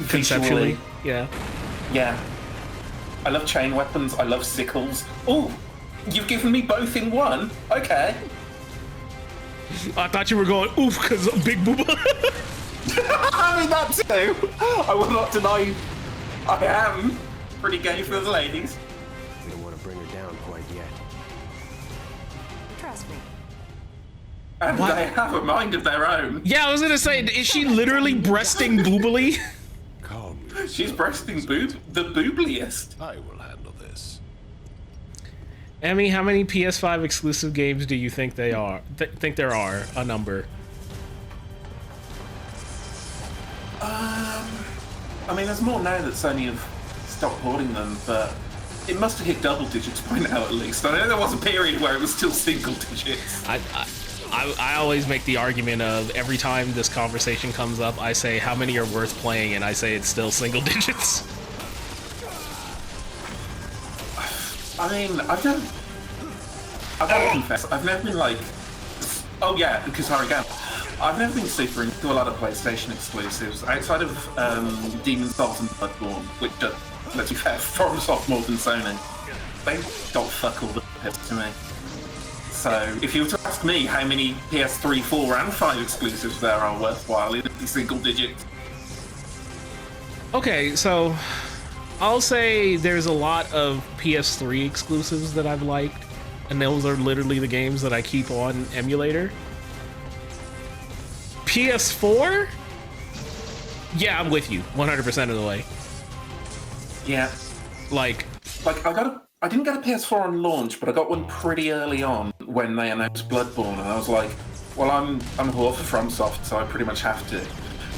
Conceptually, visually. yeah. Yeah. I love chain weapons. I love sickles. Ooh, you've given me both in one. Okay. I thought you were going oof because of Big Booba. I mean that too. I will not deny I am pretty gay for the ladies. We don't want to bring her down quite yet. Trust me. And What? they have a mind of their own. Yeah, I was gonna say, is she literally breasting boobily? Calm yourself. She's breasting the boobliest. I will handle this. Emmy, how many PS5 exclusive games do you think they are? Think there are a number? I mean, there's more now that Sony have stopped hoarding them, but it must have hit double digits by now at least. I know there was a period where it was still single digits. I always make the argument of every time this conversation comes up, I say how many are worth playing, and I say it's still single digits. I mean, I've got to confess, I've never been like, oh yeah, because I've never been super into a lot of PlayStation exclusives outside of Demon's Souls and Bloodborne, which, let's be fair, FromSoft more than Sony. They don't fuck all the piss to me. So, if you were to ask me how many PS3, 4, and 5 exclusives there are worthwhile, it'd be single digits. Okay, so I'll say there's a lot of PS3 exclusives that I've liked, and those are literally the games that I keep on emulator. PS4? Yeah, I'm with you 100% of the way. Yeah. Like, I didn't get a PS4 on launch, but I got one pretty early on when they announced Bloodborne, and I was like, well, I'm a whore for FromSoft, so I pretty much have to.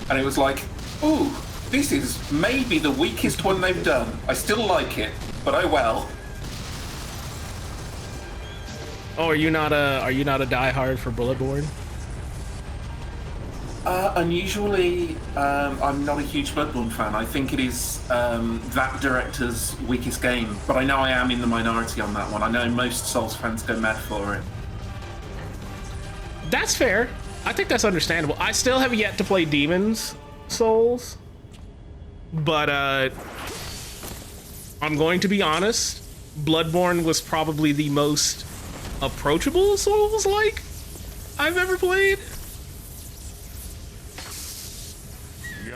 And it was like, ooh, this is maybe the weakest one they've done. I still like it, but oh well. oh, are you not a diehard for Bloodborne? Unusually, I'm not a huge Bloodborne fan. I think it is that director's weakest game, but I know I am in the minority on that one. I know most Souls fans go mad for it. That's fair. I think that's understandable. I still have yet to play Demon's Souls, but I'm going to be honest. Bloodborne was probably the most approachable Souls-like I've ever played.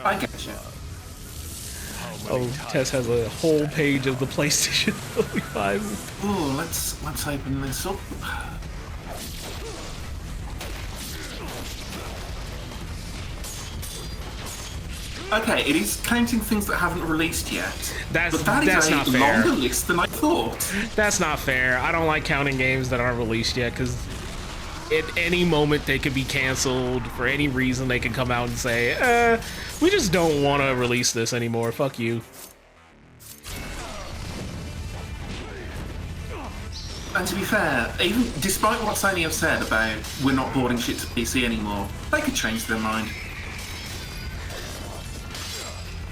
I get you. Oh, Tess has a whole page of the PlayStation 5. Oh, let's open this up. Okay, it is counting things that haven't released yet. That's a not fair. longer list than I thought. That's not fair. I don't like counting games that aren't released yet, because at any moment they could be canceled. For any reason, they can come out and say, we just don't want to release this anymore. Fuck you. And to be fair, even despite what Sony have said about we're not boarding shit to PC anymore, they could change their mind.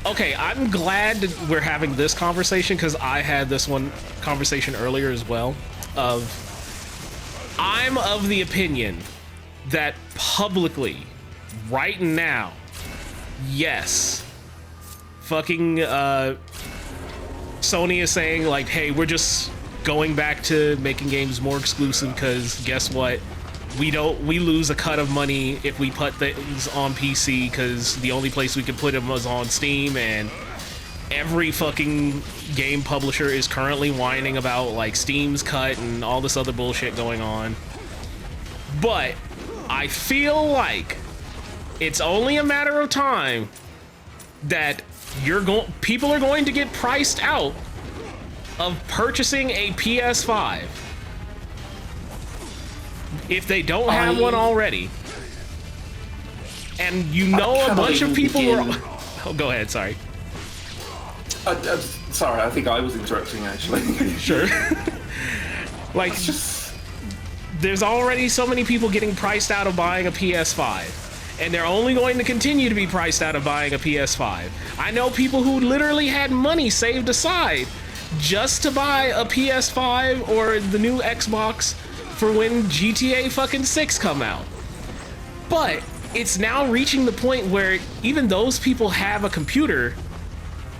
Okay, I'm glad that we're having this conversation, because I had this one conversation earlier as well. I'm of the opinion that publicly, right now, yes, fucking Sony is saying like, hey, we're just going back to making games more exclusive because guess what? We lose a cut of money if we put things on PC because the only place we could put them was on Steam, and every fucking game publisher is currently whining about like Steam's cut and all this other bullshit going on. But I feel like it's only a matter of time that people are going to get priced out of purchasing a PS5 if they don't have one already. And you know a bunch of people were... Oh, go ahead, sorry. Sorry, I think I was interrupting actually. Sure. Like, there's already so many people getting priced out of buying a PS5. and they're only going to continue to be priced out of buying a PS5. I know people who literally had money saved aside just to buy a PS5 or the new Xbox for when GTA fucking 6 come out. But it's now reaching the point where even those people have a computer,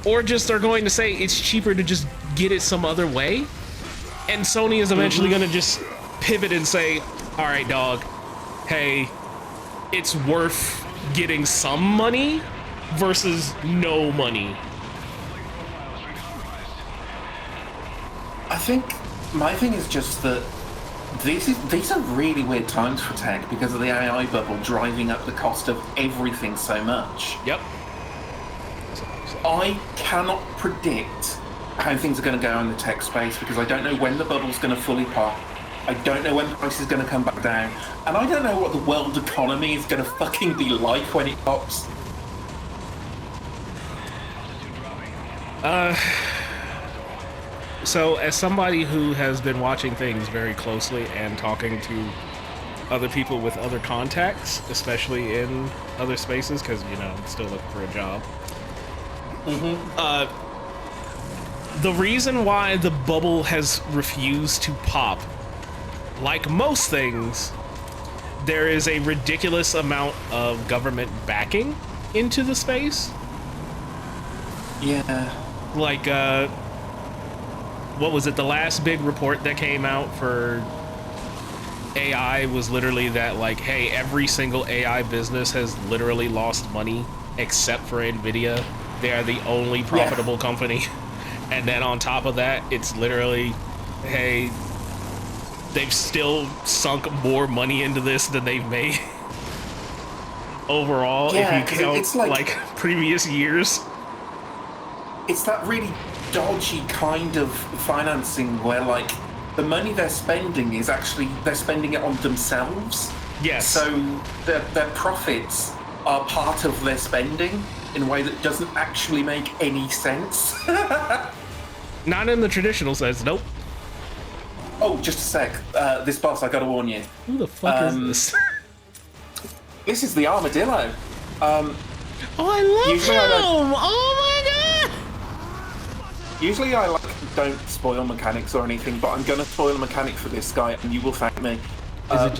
or just are going to say it's cheaper to just get it some other way. And Sony is eventually going to just pivot and say, all right, dog, hey, it's worth getting some money versus no money. I think my thing is just that these are really weird times for tech because of the AI bubble driving up the cost of everything so much. Yep. I cannot predict how things are going to go in the tech space because I don't know when the bubble's going to fully pop. I don't know when price is going to come back down. And I don't know what the world economy is going to fucking be like when it pops. So as somebody who has been watching things very closely and talking to other people with other contacts, especially in other spaces, because, you know, I'm still looking for a job. The reason why the bubble has refused to pop, like most things, there is a ridiculous amount of government backing into the space. Yeah. Like, what was it? The last big report that came out for AI was literally that, like, hey, every single AI business has literally lost money except for NVIDIA. They are the only profitable company. And then on top of that, it's literally, hey, they've still sunk more money into this than they've made overall, Yeah, if you count it's like previous years. It's that really dodgy kind of financing where, like, the money they're spending is actually, they're spending it on themselves. Yes. So their profits are part of their spending in a way that doesn't actually make any sense. Not in the traditional sense, nope. Oh, just a sec. This boss, I gotta warn you. Who the fuck is this? This is the armadillo. Oh, I love usually him! Oh my god! Usually I don't spoil mechanics or anything, but I'm gonna spoil a mechanic for this guy, and you will thank me. When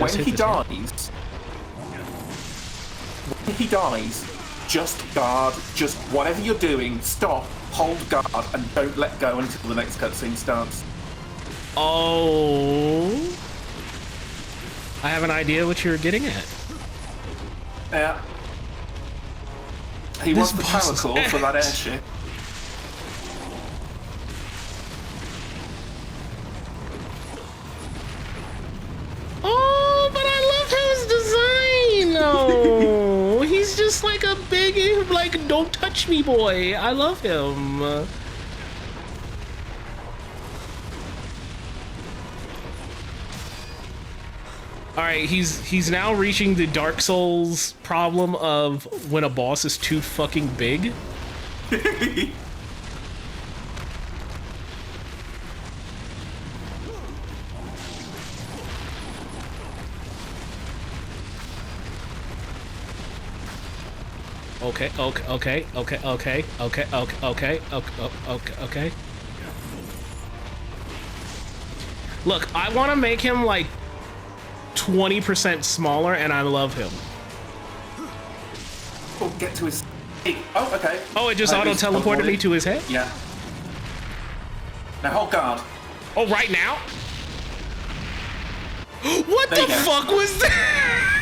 he dies, just guard, just whatever you're doing, stop, hold guard, and don't let go until the next cutscene starts. Oh, I have an idea what you're getting at. Yeah. He wants the power core for that airship. Oh, but I love his design. Oh, he's just like a big, like, don't touch me boy. I love him. All right, he's now reaching the Dark Souls problem of when a boss is too fucking big. Okay. Look, I want to make him like 20% smaller, and I love him. Oh, get to his... Oh, okay. Oh, it just auto-teleported me to his head? Yeah. Now hold guard. Oh, right now? What the fuck was that?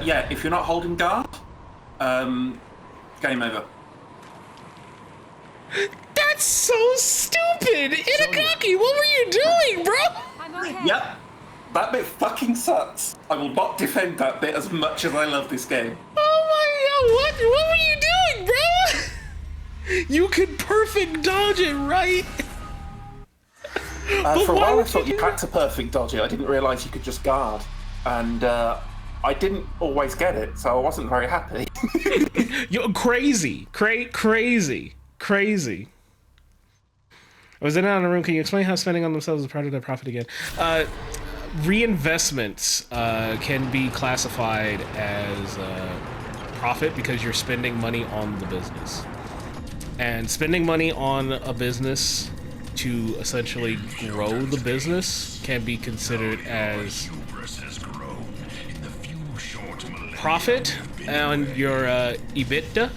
Yeah, if you're not holding guard, game over. That's so stupid! Inagaki, what were you doing, bro? I'm okay. Yep. That bit fucking sucks. I will not defend that bit as much as I love this game. Oh my god, what were you doing, bro? You could perfect dodge it, right? For a while I thought you had to perfect dodge it. I didn't realise you could just guard. And I didn't always get it, so I wasn't very happy. You're crazy. Crazy. I was in and out of the room. Can you explain how spending on themselves is part of their profit again? reinvestments can be classified as profit because you're spending money on the business. And spending money on a business to essentially grow the business can be considered as profit on your EBITDA,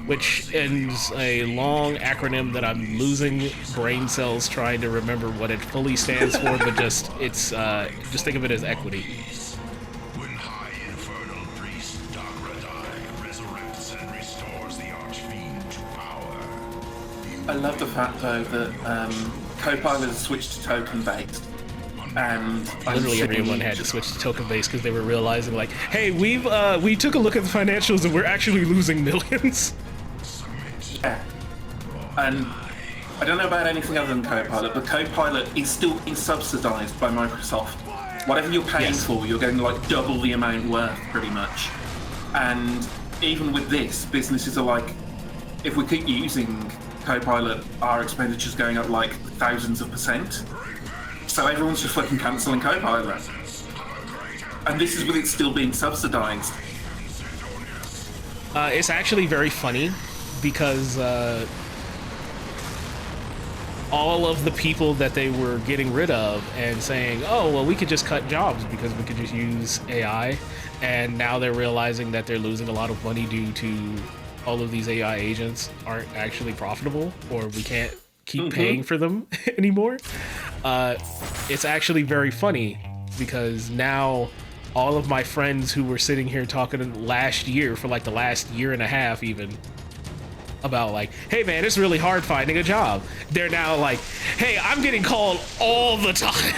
which is a long acronym that I'm losing brain cells trying to remember what it fully stands for, but just think of it as equity. When High Infernal Priest Dagradai resurrects and restores the Archfiend to power. I love the fact though that Copilot has switched to token based, and Literally everyone had to switch to token based because they were realizing like, hey, we took a look at the financials and we're actually losing millions. Yeah. And I don't know about anything other than Copilot, but Copilot is still being subsidized by Microsoft. Whatever you're paying for, you're getting like double the amount worth, pretty much. And even with this, businesses are like, if we keep using Copilot, our expenditure's going up like thousands of %. So everyone's just fucking cancelling Copilot. And this is with it still being subsidized. It's actually very funny because all of the people that they were getting rid of and saying, oh, well, we could just cut jobs because we could just use AI. And now they're realizing that they're losing a lot of money due to all of these AI agents aren't actually profitable, or we can't keep paying for them anymore. It's actually very funny because now all of my friends who were sitting here talking last year for like the last year and a half even about like, hey man, it's really hard finding a job. They're now like, hey, I'm getting called all the time.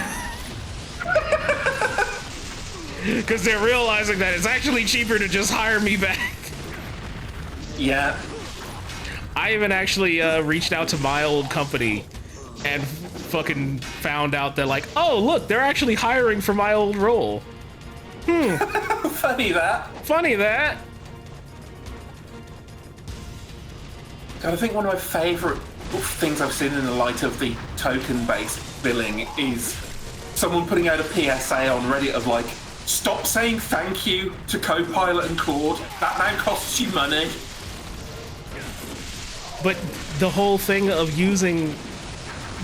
Because they're realizing that it's actually cheaper to just hire me back. Yeah. I even actually reached out to my old company and fucking found out that like, oh look, they're actually hiring for my old role. Funny that. Funny that. God, I think one of my favourite things I've seen in the light of the token-based billing is someone putting out a PSA on Reddit of like, stop saying thank you to Copilot and Claude. That now costs you money. But the whole thing of using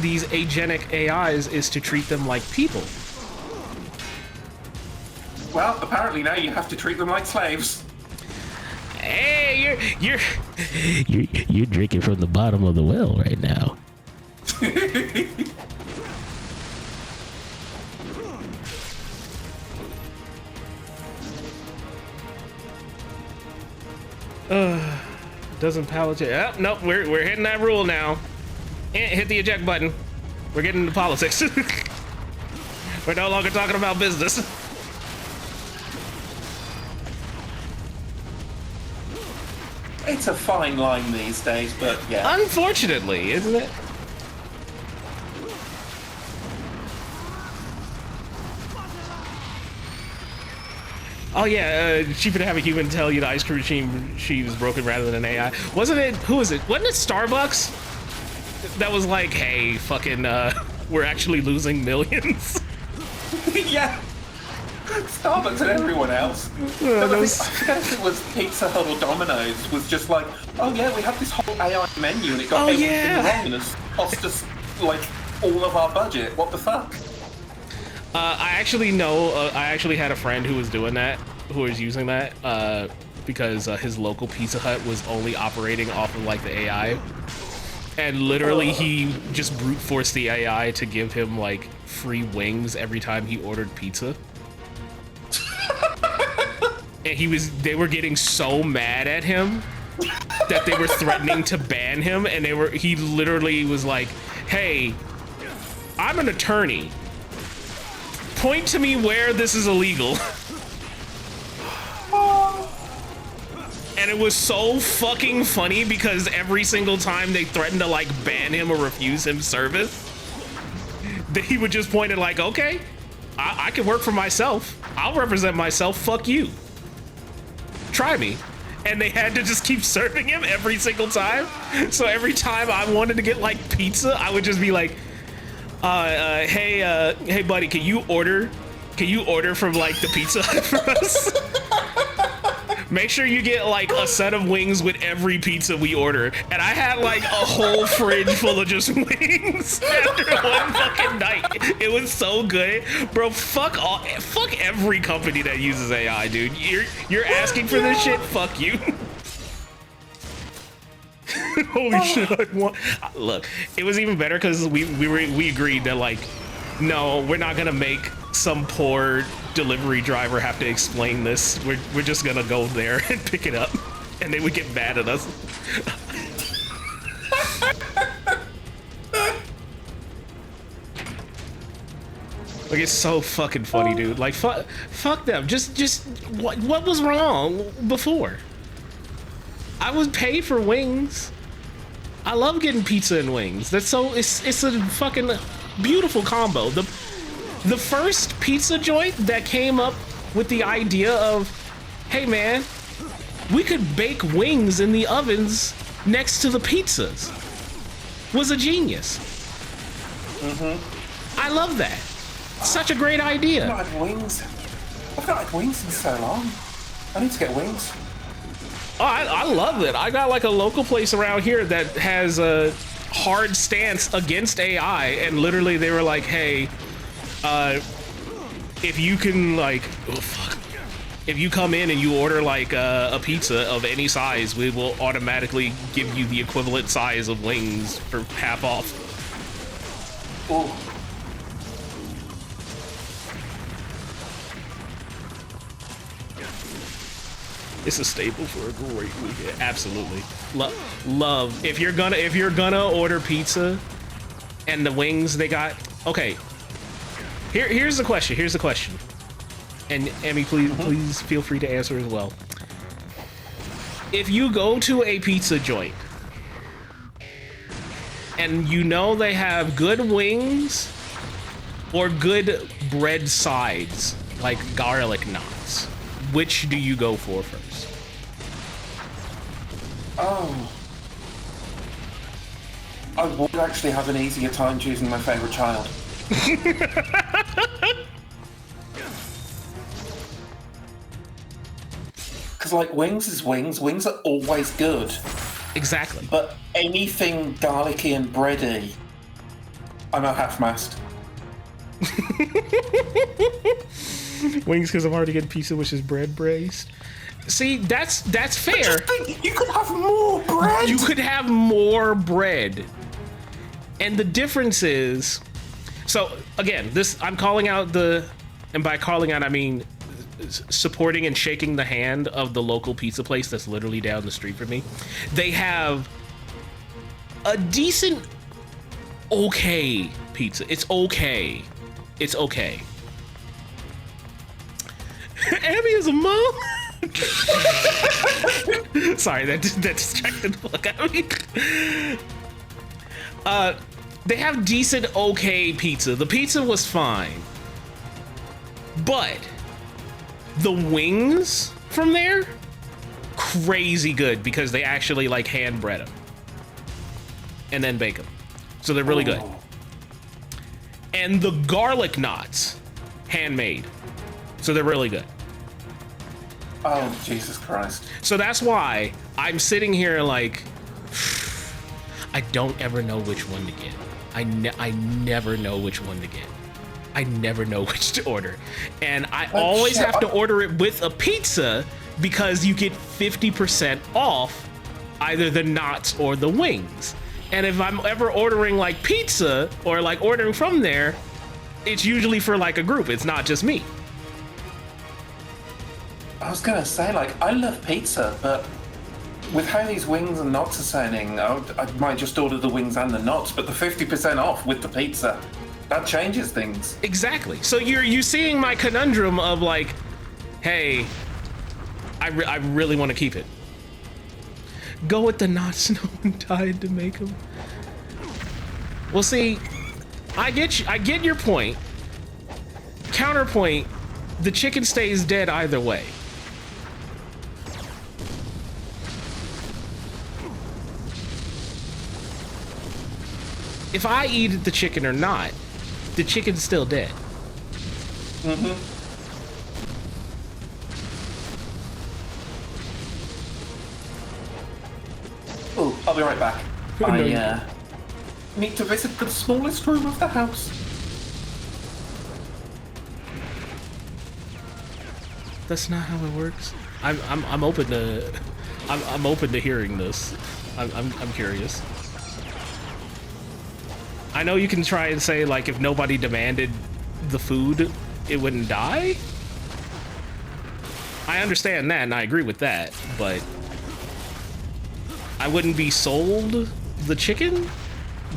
these agenic AIs is to treat them like people. Well, apparently now you have to treat them like slaves. Hey, you're drinking from the bottom of the well right now. Doesn't pallet it. Oh, nope, we're hitting that rule now. Hit the eject button. We're getting into politics. We're no longer talking about business. It's a fine line these days, but yeah. Unfortunately, isn't it? Oh yeah, cheaper to have a human tell you the ice cream machine is broken rather than an AI. Wasn't it? Who was it? Wasn't it Starbucks? That was like, hey, fucking, we're actually losing millions. Yeah. Starbucks and everyone else. I forget if it was Pizza Hut or Domino's was just like, oh yeah, we have this whole AI menu and it got everything wrong and it's cost us like all of our budget. What the fuck? I actually know, I actually had a friend who was doing that, who was using that, because his local Pizza Hut was only operating off of like the AI. And literally he just brute forced the AI to give him like free wings every time he ordered pizza. And they were getting so mad at him that they were threatening to ban him, and he literally was like, hey, I'm an attorney. Point to me where this is illegal. And it was so fucking funny because every single time they threatened to like ban him or refuse him service, that he would just point at like, okay, I can work for myself. I'll represent myself. Fuck you. Try me. and they had to just keep serving him every single time. So every time I wanted to get like pizza, I would just be like, hey buddy, can you order from like the Pizza Hut for us? Make sure you get like a set of wings with every pizza we order. And I had like a whole fridge full of just wings after one fucking night. It was so good. Bro, fuck every company that uses AI, dude. You're asking for this shit? Fuck you. Holy shit, I want... Look, it was even better because we agreed that like, no, we're not gonna make some poor delivery driver have to explain this. We're just gonna go there and pick it up, and they would get mad at us. Like, it's so fucking funny, dude. Like, fuck them. Just what was wrong before? I would pay for wings. I love getting pizza and wings. That's so it's a fucking beautiful combo. The first pizza joint that came up with the idea of, hey man, we could bake wings in the ovens next to the pizzas was a genius. I love that. Such a great idea. I've not had wings. I've not had wings in so long. I need to get wings. Oh, I love it. I got like a local place around here that has a hard stance against AI, and literally they were like, hey, if you can like, oh fuck, if you come in and you order like a pizza of any size, we will automatically give you the equivalent size of wings for half off. Oh. It's a staple for a great weekend. Absolutely. Love. If you're gonna order pizza and the wings they got, okay. Here's the question. And Emmy, please feel free to answer as well. If you go to a pizza joint and you know they have good wings or good bread sides, like garlic knots, which do you go for first? Oh. I would actually have an easier time choosing my favourite child. Because, like, wings is wings. Wings are always good. Exactly. But anything garlicky and bready, I'm a half-mast. Wings because I'm already getting pizza, which is bread braised. See, that's fair. You could have more bread. You could have more bread. And the difference is, so again, this, I'm calling out and by calling out, I mean supporting and shaking the hand of the local pizza place that's literally down the street from me. They have a decent, okay pizza. It's okay. It's okay. Abby is a mom. Sorry, that distracted the fuck out of me. They have decent, okay pizza. The pizza was fine, but the wings from there, crazy good because they actually like hand bread them and then bake them, so they're really good. And the garlic knots, handmade, so they're really good. Oh, Jesus Christ. So that's why I'm sitting here like, I don't ever know which one to get. I never know which one to get. I never know which to order. And I always have to order it with a pizza because you get 50% off either the knots or the wings. And if I'm ever ordering like pizza or like ordering from there, it's usually for like a group. It's not just me. I was gonna say, like, I love pizza, but with how these wings and knots are sounding, I might just order the wings and the knots, but the 50% off with the pizza, that changes things. Exactly. So you're seeing my conundrum of like, hey, I really want to keep it. Go with the knots no one died to make them. Well, see, I get your point. Counterpoint, the chicken stays dead either way. if I eat the chicken or not, the chicken's still dead. Mm-hmm. Oh, I'll be right back. I need to visit the smallest room of the house. That's not how it works. I'm open to I'm open to hearing this. I'm curious. I know you can try and say like if nobody demanded the food, it wouldn't die. I understand that and I agree with that, but I wouldn't be sold the chicken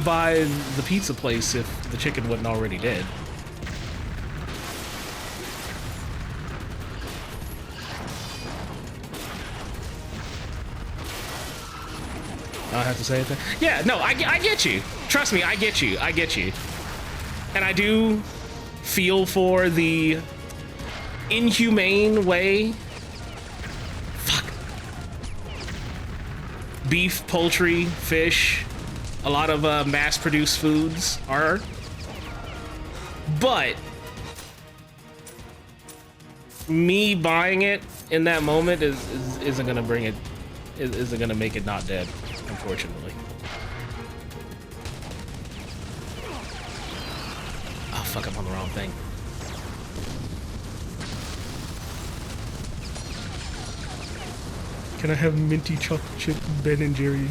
by the pizza place if the chicken wasn't already dead. I don't have to say it. Yeah, no, I get you. Trust me, I get you. I get you. And I do feel for the inhumane way. Fuck. Beef, poultry, fish, a lot of mass-produced foods are. But me buying it in that moment isn't gonna bring it. Isn't gonna make it not dead, unfortunately. Oh fuck! I'm on the wrong thing. Can I have minty chocolate chip Ben and Jerry's?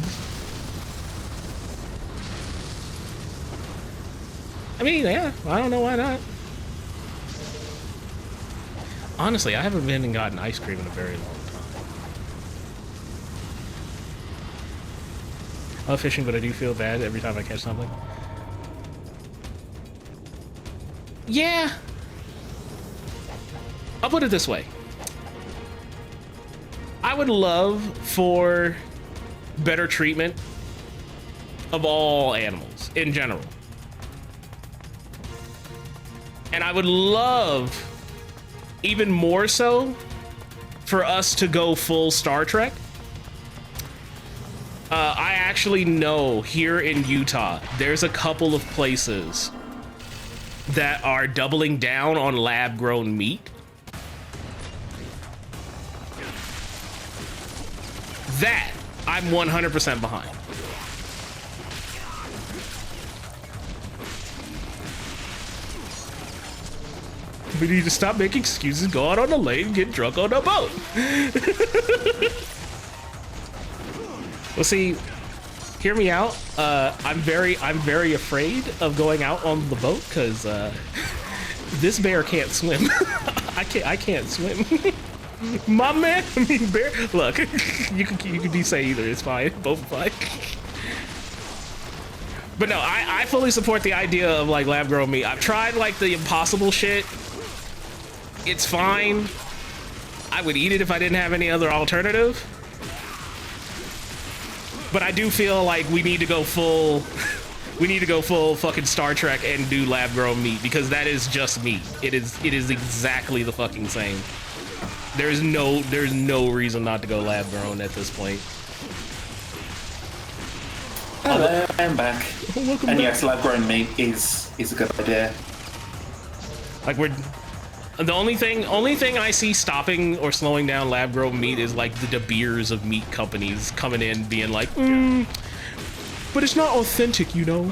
I mean, yeah, I don't know why not. Honestly, I haven't been and gotten ice cream in a very long time. I love fishing, but I do feel bad every time I catch something. Yeah. I'll put it this way. I would love for better treatment of all animals in general. And I would love, even more so, for us to go full Star Trek. I actually know here in Utah, there's a couple of places that are doubling down on lab-grown meat. That I'm 100% behind. We need to stop making excuses, go out on a lane, get drunk on a boat. Well, see, hear me out. I'm very afraid of going out on the boat because this bear can't swim. I can't swim. My man, I mean bear. Look, you can be say either. It's fine. Both fine. But no, I fully support the idea of like lab grown meat. I've tried like the impossible shit. It's fine. I would eat it if I didn't have any other alternative. But I do feel like we need to go full. We need to go full fucking Star Trek and do lab grown meat because that is just meat. It is exactly the fucking same. There's no reason not to go lab grown at this point. Hello, I'm back. Welcome and back. yes, lab grown meat is a good idea. Like the only thing I see stopping or slowing down lab grown meat is like the De Beers of meat companies coming in being like, but it's not authentic, you know.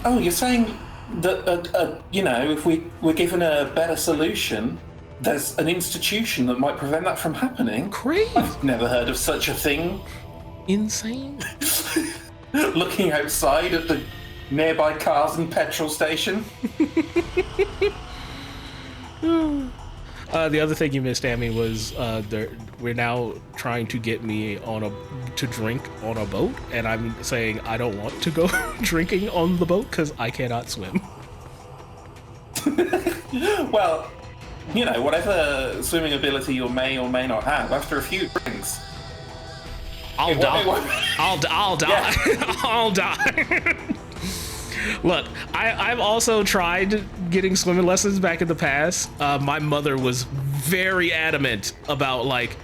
Oh, you're saying that you know, if we're given a better solution, there's an institution that might prevent that from happening? Crazy. I've never heard of such a thing. Insane. Looking outside at the nearby cars and petrol station. The other thing you missed, Amy, was we're now trying to get me to drink on a boat, and I'm saying I don't want to go drinking on the boat because I cannot swim. Well, you know, whatever swimming ability you may or may not have, after a few drinks, I'll die. I'll die. Yeah. I'll die. Look, I've also tried getting swimming lessons back in the past. My mother was very adamant about like,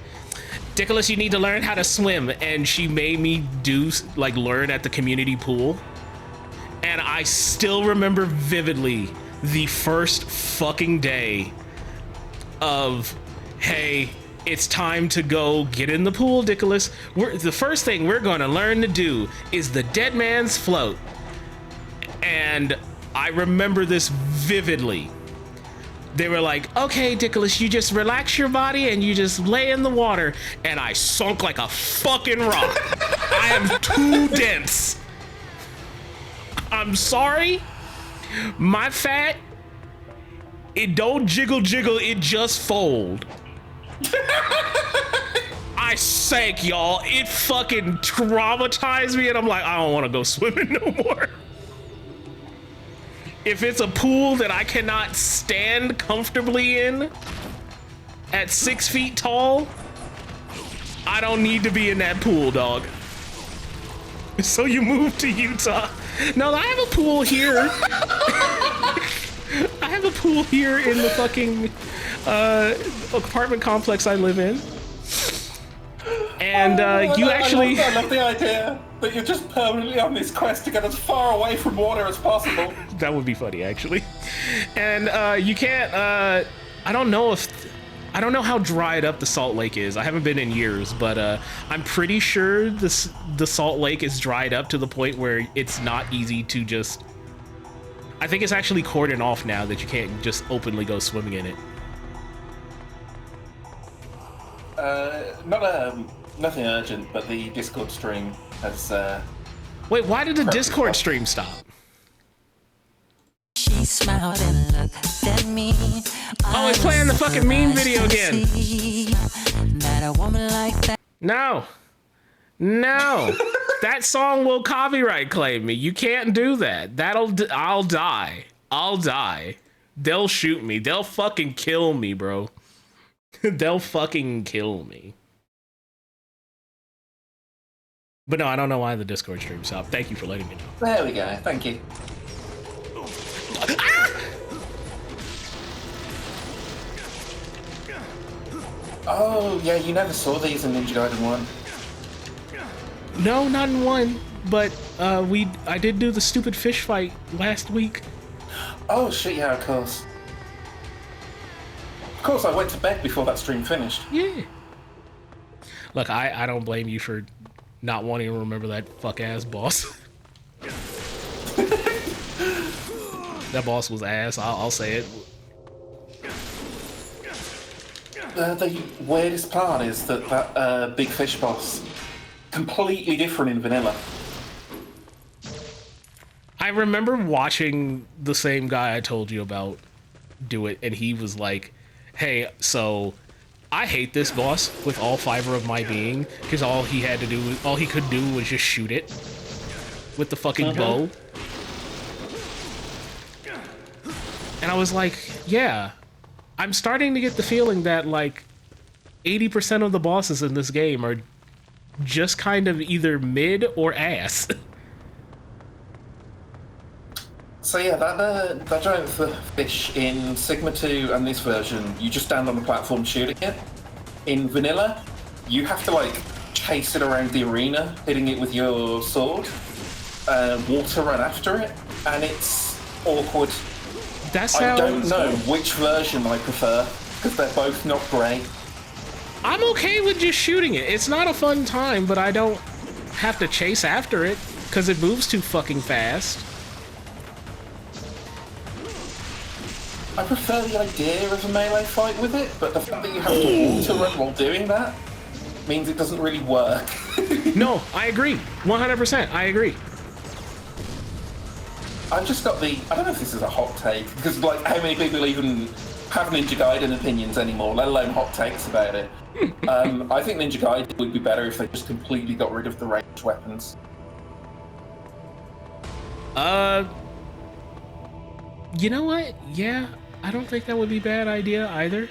Dickolas, you need to learn how to swim. And she made me do, like, learn at the community pool. And I still remember vividly the first fucking day of, hey, it's time to go get in the pool, Dickolas. The first thing we're going to learn to do is the dead man's float. And I remember this vividly. They were like, okay, Dickolas, you just relax your body and you just lay in the water. And I sunk like a fucking rock. I am too dense. I'm sorry. My fat, it don't jiggle, it just fold. I sank, y'all. It fucking traumatized me, and I'm like, I don't want to go swimming no more. If it's a pool that I cannot stand comfortably in at 6 feet tall, I don't need to be in that pool, dog. So you moved to Utah. No, I have a pool here. I have a pool here in the fucking apartment complex I live in. And you actually... I love the idea that you're just permanently on this quest to get as far away from water as possible. That would be funny, actually. And you can't... I don't know how dried up the Salt Lake is. I haven't been in years, but I'm pretty sure the Salt Lake is dried up to the point where it's not easy to just... I think it's actually cordoned off now that you can't just openly go swimming in it. Nothing urgent, but the Discord stream has... Wait, why did the Discord stream stop? She smiled and looked at me. Oh, it's playing the fucking meme video again. That a woman like that. No. That song will copyright claim me. You can't do that. I'll die. They'll shoot me. They'll fucking kill me, bro. They'll fucking kill me. But no, I don't know why the Discord stream stopped. Thank you for letting me know. There we go. Thank you. Ah! Oh, yeah, you never saw these in Ninja Gaiden 1. No, not in 1. But I did do the stupid fish fight last week. Oh, shit, yeah, of course. Of course, I went to bed before that stream finished. Yeah. Look, I don't blame you for not wanting to remember that fuck-ass boss. That boss was ass, I'll say it. The weirdest part is that big fish boss, completely different in vanilla. I remember watching the same guy I told you about do it, and he was like, hey, so I hate this boss with all fiber of my being, because all he could do was just shoot it with the fucking bow. And I was like, yeah, I'm starting to get the feeling that like 80% of the bosses in this game are just kind of either mid or ass. So yeah, that giant fish in Sigma 2 and this version, you just stand on the platform shooting it. In vanilla, you have to like chase it around the arena, hitting it with your sword, water run after it, and it's awkward. That I don't sounds... know which version I prefer, because they're both not great. I'm okay with just shooting it. It's not a fun time, but I don't have to chase after it, because it moves too fucking fast. I prefer the idea of a melee fight with it, but the fact that you have to water run while doing that means it doesn't really work. No, I agree. 100%, I agree. I've just got I don't know if this is a hot take, because like how many people even have Ninja Gaiden opinions anymore, let alone hot takes about it. I think Ninja Gaiden would be better if they just completely got rid of the ranged weapons. You know what? Yeah, I don't think that would be a bad idea either.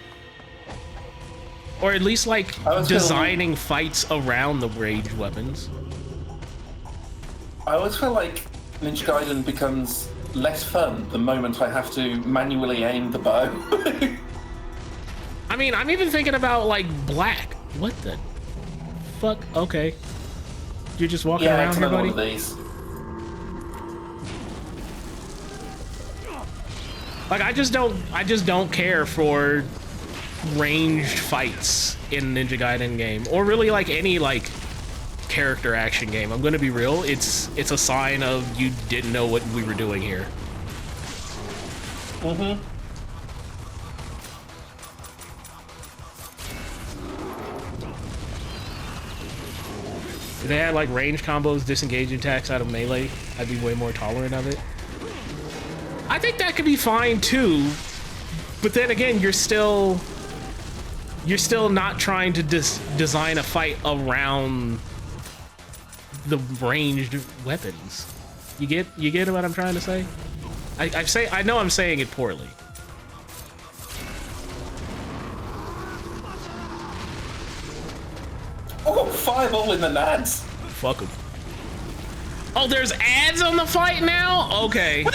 Or at least like designing fights around the ranged weapons. I always feel like Ninja Gaiden becomes less fun the moment I have to manually aim the bow. I mean, I'm even thinking about like Black. What the? fuck? Okay. You're just walking Yeah, around it's here, another buddy? one of these. Like, I just don't care for ranged fights in Ninja Gaiden game, or really like any like character action game. I'm gonna be real. It's a sign of you didn't know what we were doing here. Mm-hmm. If they had like range combos, disengage attacks out of melee, I'd be way more tolerant of it. I think that could be fine too, but then again, you're still not trying to design a fight around the ranged weapons. You get what I'm trying to say? I know I'm saying it poorly. Oh, fireball in the nads. Fuck 'em. Oh, there's ads on the fight now? Okay.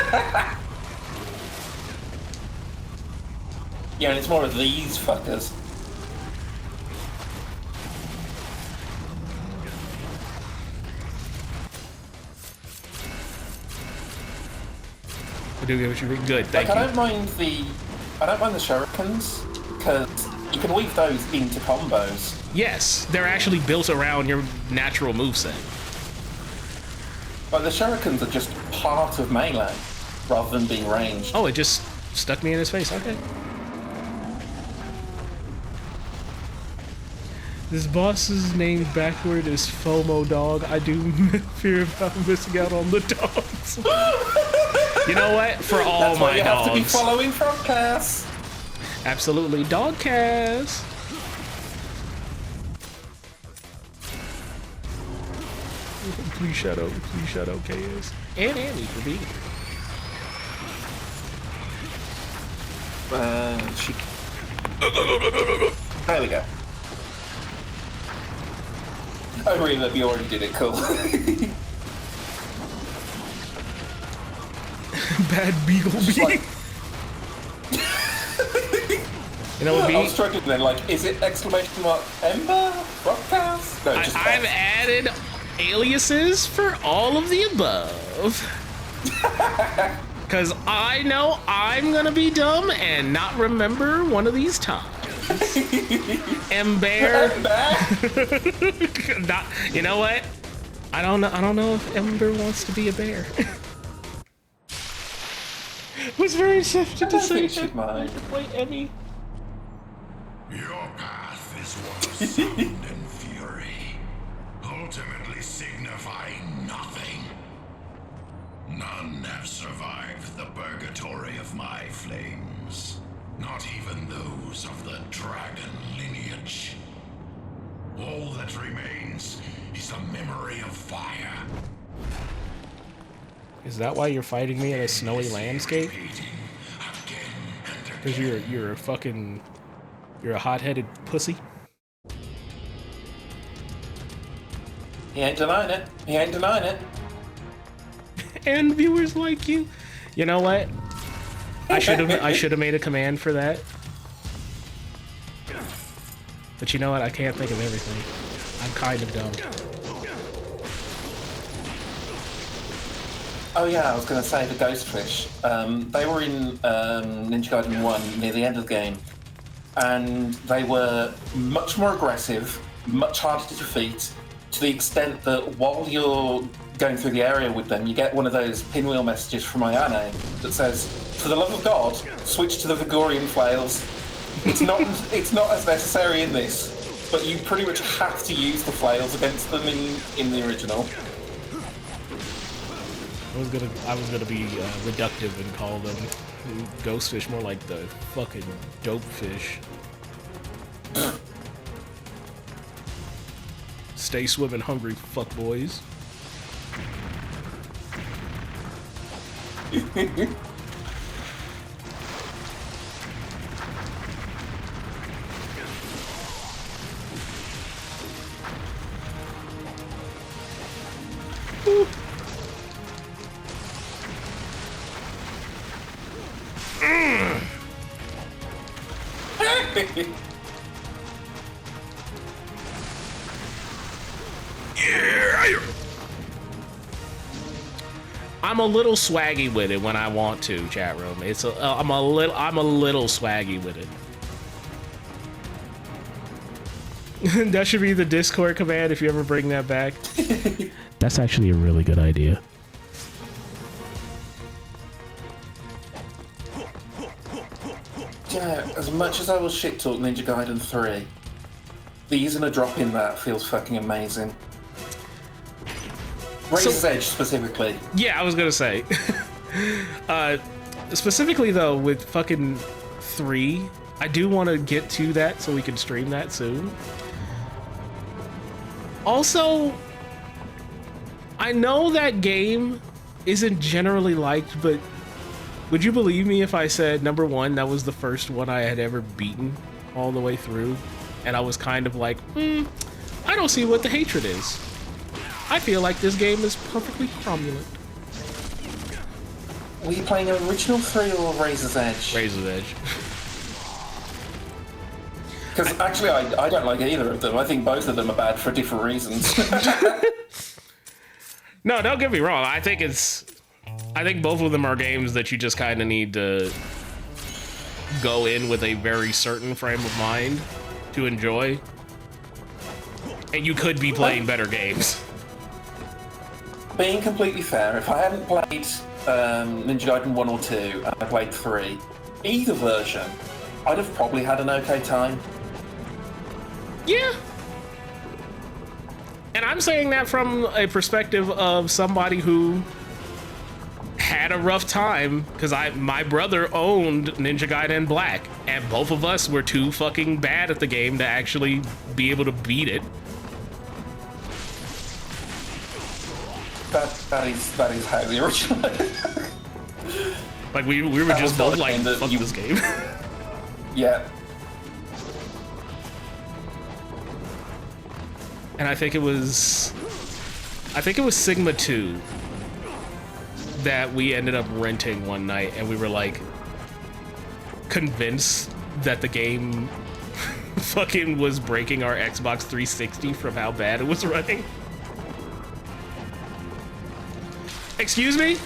Yeah, and it's more of these fuckers. I do get what you're good. Thank Like, you. I don't mind the shurikens because you can weave those into combos. Yes, they're actually built around your natural moveset. But the shurikens are just part of melee rather than being ranged. Oh, it just stuck me in his face. Okay. This boss's name backward is FOMO dog. I do fear about missing out on the dogs. You know what? For all That's my why you dogs. have to be following Frogcast. Absolutely, Dogcast. Please shadow KS. And Annie for being here. There we go. Oh, really? You already did it. Cool. Bad Beagle Bee. Like- You know what, I B? was struggling then, like, is it exclamation mark Ember? Frogcast? No, just I've Beth. added aliases for all of the above. Because I know I'm going to be dumb and not remember one of these times. Ember. Not, you know what? I don't know if Ember wants to be a bear. Was very tempted to say she'd mind. Wait, Emmy. Your path is one of sound and fury, ultimately signifying nothing. None have survived the purgatory of my flames, not even those of the dragon lineage. All that remains is a memory of fire. Is that why you're fighting me in a snowy landscape? Because you're a fucking... You're a hot-headed pussy? He ain't denying it. He ain't denying it. And viewers like you. You know what? I should have made a command for that. But you know what? I can't think of everything. I'm kind of dumb. Oh yeah, I was going to say the Ghostfish. They were in Ninja Gaiden 1 near the end of the game, and they were much more aggressive, much harder to defeat, to the extent that while you're going through the area with them, you get one of those pinwheel messages from Ayane that says, "For the love of God, switch to the Vigorian flails." It's not as necessary in this, but you pretty much have to use the flails against them in the original. I was gonna be reductive and call them Ghostfish, more like the fucking dope fish. Stay swimming hungry, fuckboys. I'm a little swaggy with it when I want to, chat room. I'm a little swaggy with it. That should be the Discord command if you ever bring that back. That's actually a really good idea. Yeah, as much as I will shit talk Ninja Gaiden 3, the Izuna drop in that feels fucking amazing. Razor's Edge specifically. Yeah, I was gonna say. Specifically though, with fucking 3, I do want to get to that so we can stream that soon. Also, I know that game isn't generally liked, but would you believe me if I said, number one, that was the first one I had ever beaten all the way through, and I was kind of like, I don't see what the hatred is. I feel like this game is perfectly cromulent. Were you playing original 3 or Razor's Edge? Razor's Edge. Because actually, I don't like either of them. I think both of them are bad for different reasons. No, don't get me wrong. I think both of them are games that you just kind of need to go in with a very certain frame of mind to enjoy. And you could be playing better games. Being completely fair, if I hadn't played Ninja Gaiden 1 or 2 and I played 3, either version, I'd have probably had an okay time. Yeah. And I'm saying that from a perspective of somebody who had a rough time, because my brother owned Ninja Gaiden Black, and both of us were too fucking bad at the game to actually be able to beat it. That is highly original. Like we were That just was both like, that fuck you- this game. Yeah. And I think it was Sigma 2 that we ended up renting one night, and we were like convinced that the game fucking was breaking our Xbox 360 from how bad it was running. Excuse me?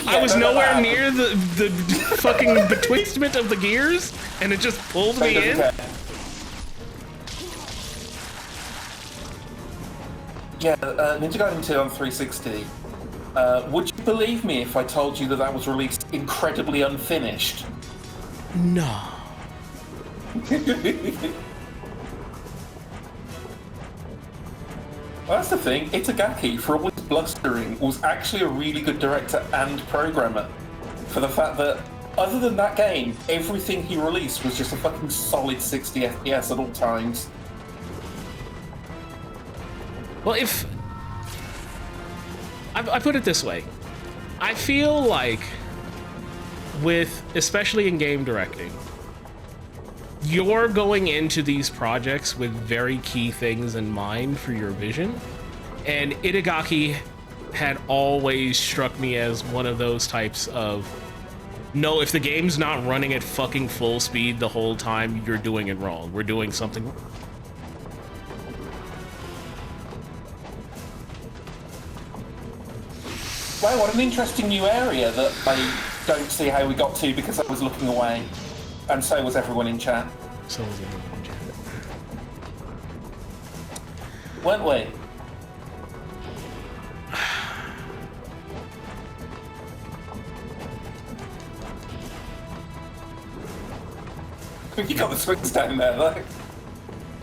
I was nowhere near the fucking betwistment of the gears, and it just pulled me in. Yeah, Ninja Gaiden 2 on 360. Would you believe me if I told you that was released incredibly unfinished? No. Well, that's the thing. Itagaki, for all his blustering, was actually a really good director and programmer. For the fact that, other than that game, everything he released was just a fucking solid 60 FPS at all times. Well, if I put it this way, I feel like especially in game directing, you're going into these projects with very key things in mind for your vision, and Itagaki had always struck me as one of those types of, no, if the game's not running at fucking full speed the whole time, you're doing it wrong. We're doing something. Wow, what an interesting new area that I don't see how we got to because I was looking away. And so was everyone in chat. So was everyone in chat. Weren't we? You got the swings down there, though.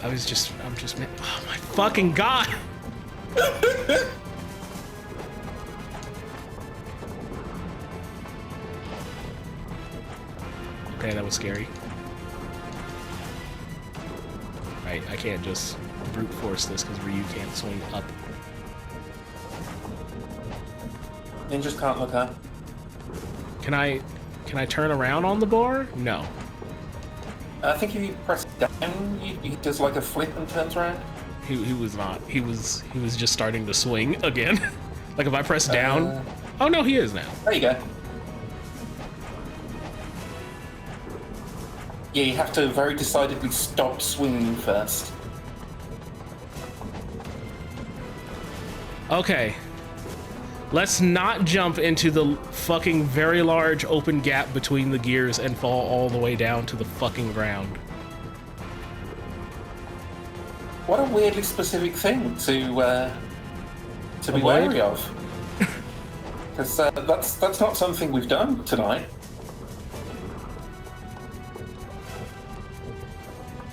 I'm just, oh my fucking god! Okay, that was scary. Right, I can't just brute force this because Ryu can't swing up. Ninjas can't look up. Can I turn around on the bar? No. I think if you press down, he does like a flip and turns around. He was not. He was just starting to swing again. Like if I press down. Oh no, he is now. There you go. Yeah, you have to very decidedly stop swinging first. Okay. Let's not jump into the fucking very large open gap between the gears and fall all the way down to the fucking ground. What a weirdly specific thing to be wary of. Because that's not something we've done tonight.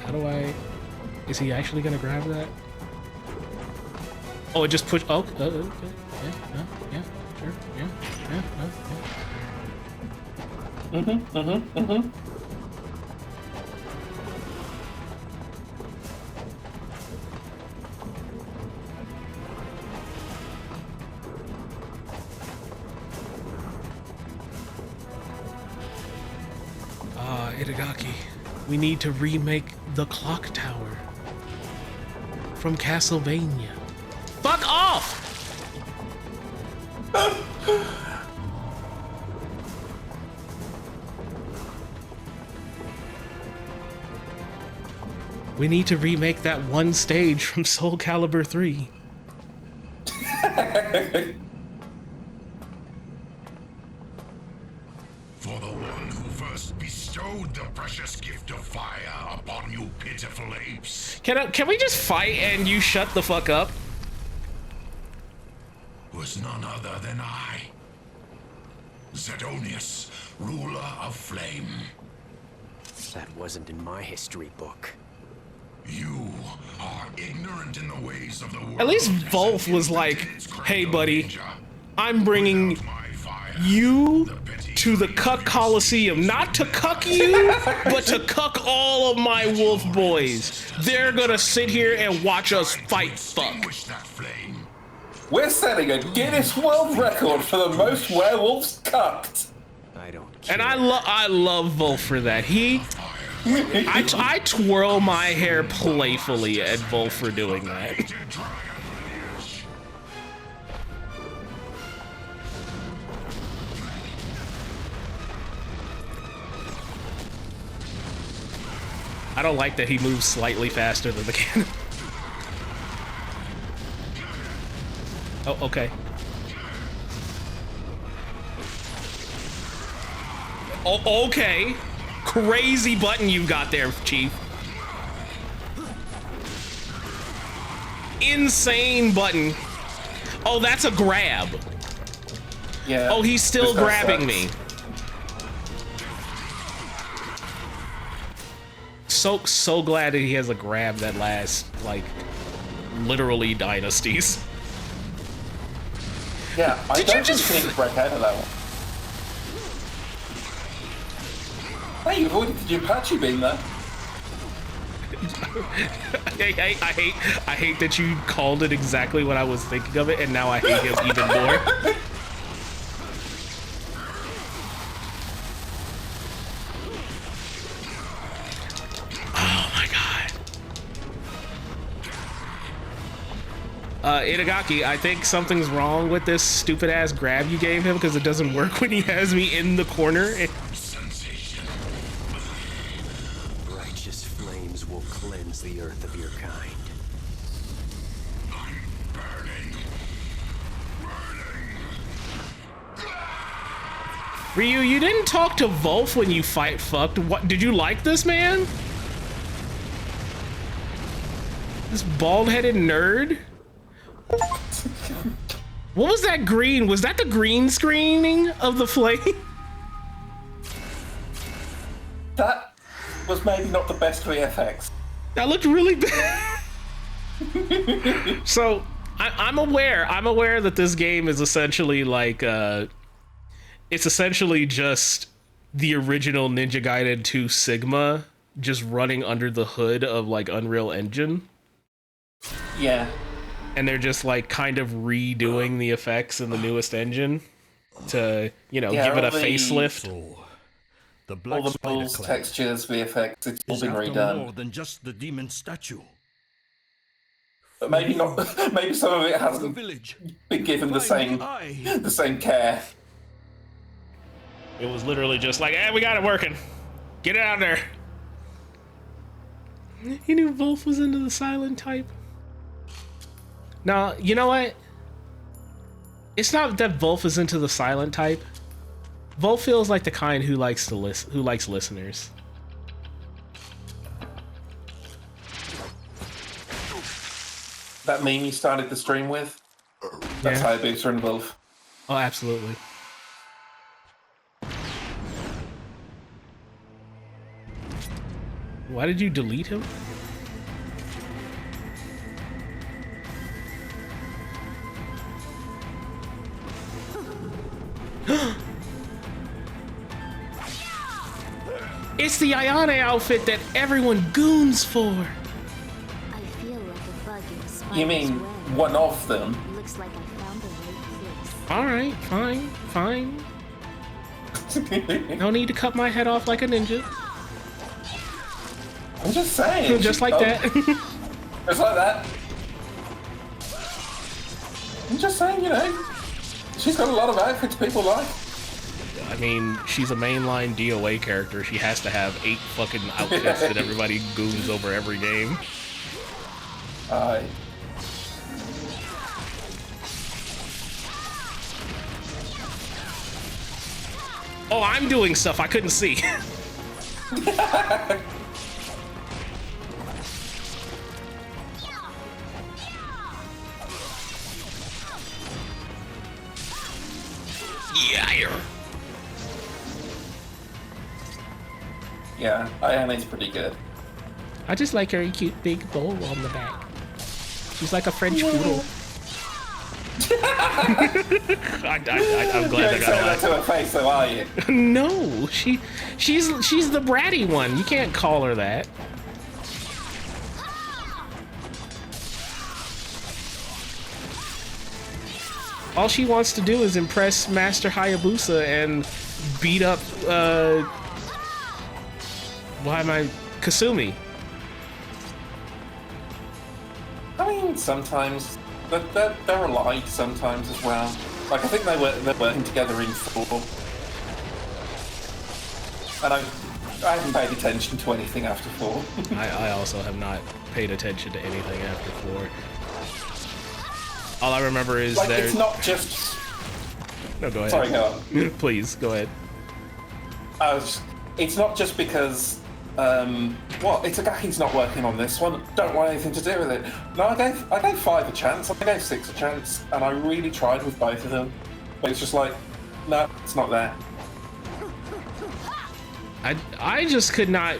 How do I... Is he actually gonna grab that? Oh, it just pushed... Oh, okay. Yeah, sure, yeah. Itagaki, we need to remake the clock tower from Castlevania. Fuck off! We need to remake that one stage from Soul Calibur 3. For the one who first bestowed the precious gift of fire upon you pitiful apes. Can we just fight and you shut the fuck up? Was none other than I, Zedonius, ruler of flame. That wasn't in my history book. You are ignorant in the ways of the world. At least Volf was like, hey buddy, I'm bringing you to the Cuck Coliseum. Not to cuck you, but to cuck all of my wolf boys. They're gonna sit here and watch us fight fuck. We're setting a Guinness World Record for the most werewolves cucked. I don't care. And I love Volf for that. I twirl my hair playfully at Volf for doing that. I don't like that he moves slightly faster than the cannon. Oh, okay. Oh, okay. Crazy button you got there, Chief. Insane button. Oh, that's a grab. Yeah. Oh, he's still grabbing me. So glad that he has a grab that lasts, like, literally dynasties. Yeah, I don't think you can break out of that one. Hey, you've already did your Apache beam there. I hate that you called it exactly what I was thinking of it, and now I hate him even more. Oh my god. Itagaki, I think something's wrong with this stupid ass grab you gave him because it doesn't work when he has me in the corner. Righteous flames will cleanse the earth of your kind. I'm burning. Ryu, you didn't talk to Volf when you fight fucked. What, did you like this man? This bald-headed nerd? What was that green? Was that the green screening of the flame? That was maybe not the best VFX. That looked really bad. So, I'm aware that this game is essentially like, it's essentially just the original Ninja Gaiden 2 Sigma just running under the hood of like Unreal Engine. Yeah. And they're just like kind of redoing the effects in the newest engine to, you know, give it a facelift. The black all the balls, textures, VFX, it's all been redone. More than just the demon statue. But maybe not. Maybe some of it hasn't been given the same care. It was literally just like, we got it working. Get it out there. He knew Volf was into the silent type. Now, you know what? It's not that Volf is into the silent type. Volf feels like the kind who likes to who likes listeners. That meme you started the stream with? That's Yeah. Hayabusa and Wolf. Oh, absolutely. Why did you delete him? It's the Ayane outfit that everyone goons for. I feel like a bug in a spider's You mean web. one of them? Looks like I found the right place. All right, fine. No need to cut my head off like a ninja. I'm just saying. Just like that. Just like that. I'm just saying, you know, she's got a lot of outfits people like. I mean, she's a mainline DOA character. She has to have 8 fucking outfits that everybody goons over every game. Aye. Oh, I'm doing stuff I couldn't see. Yeah. Yeah, Ayane's pretty good. I just like her cute big bowl on the back. She's like a French poodle. I'm glad You I don't got say that to her face, though, are you? No, she's the bratty one. You can't call her that. All she wants to do is impress Master Hayabusa and beat up Kasumi. I mean, sometimes they're alike sometimes as well. Like I think they're working together in 4. And I haven't paid attention to anything after 4. I also have not paid attention to anything after 4. All I remember is like there. it's not just. No, go ahead. Sorry, go on. Please go ahead. It's not just because. Itagaki's not working on this one. Don't want anything to do with it. No, I gave 5 a chance. I gave 6 a chance, and I really tried with both of them. But it's just like, no, it's not there. I just could not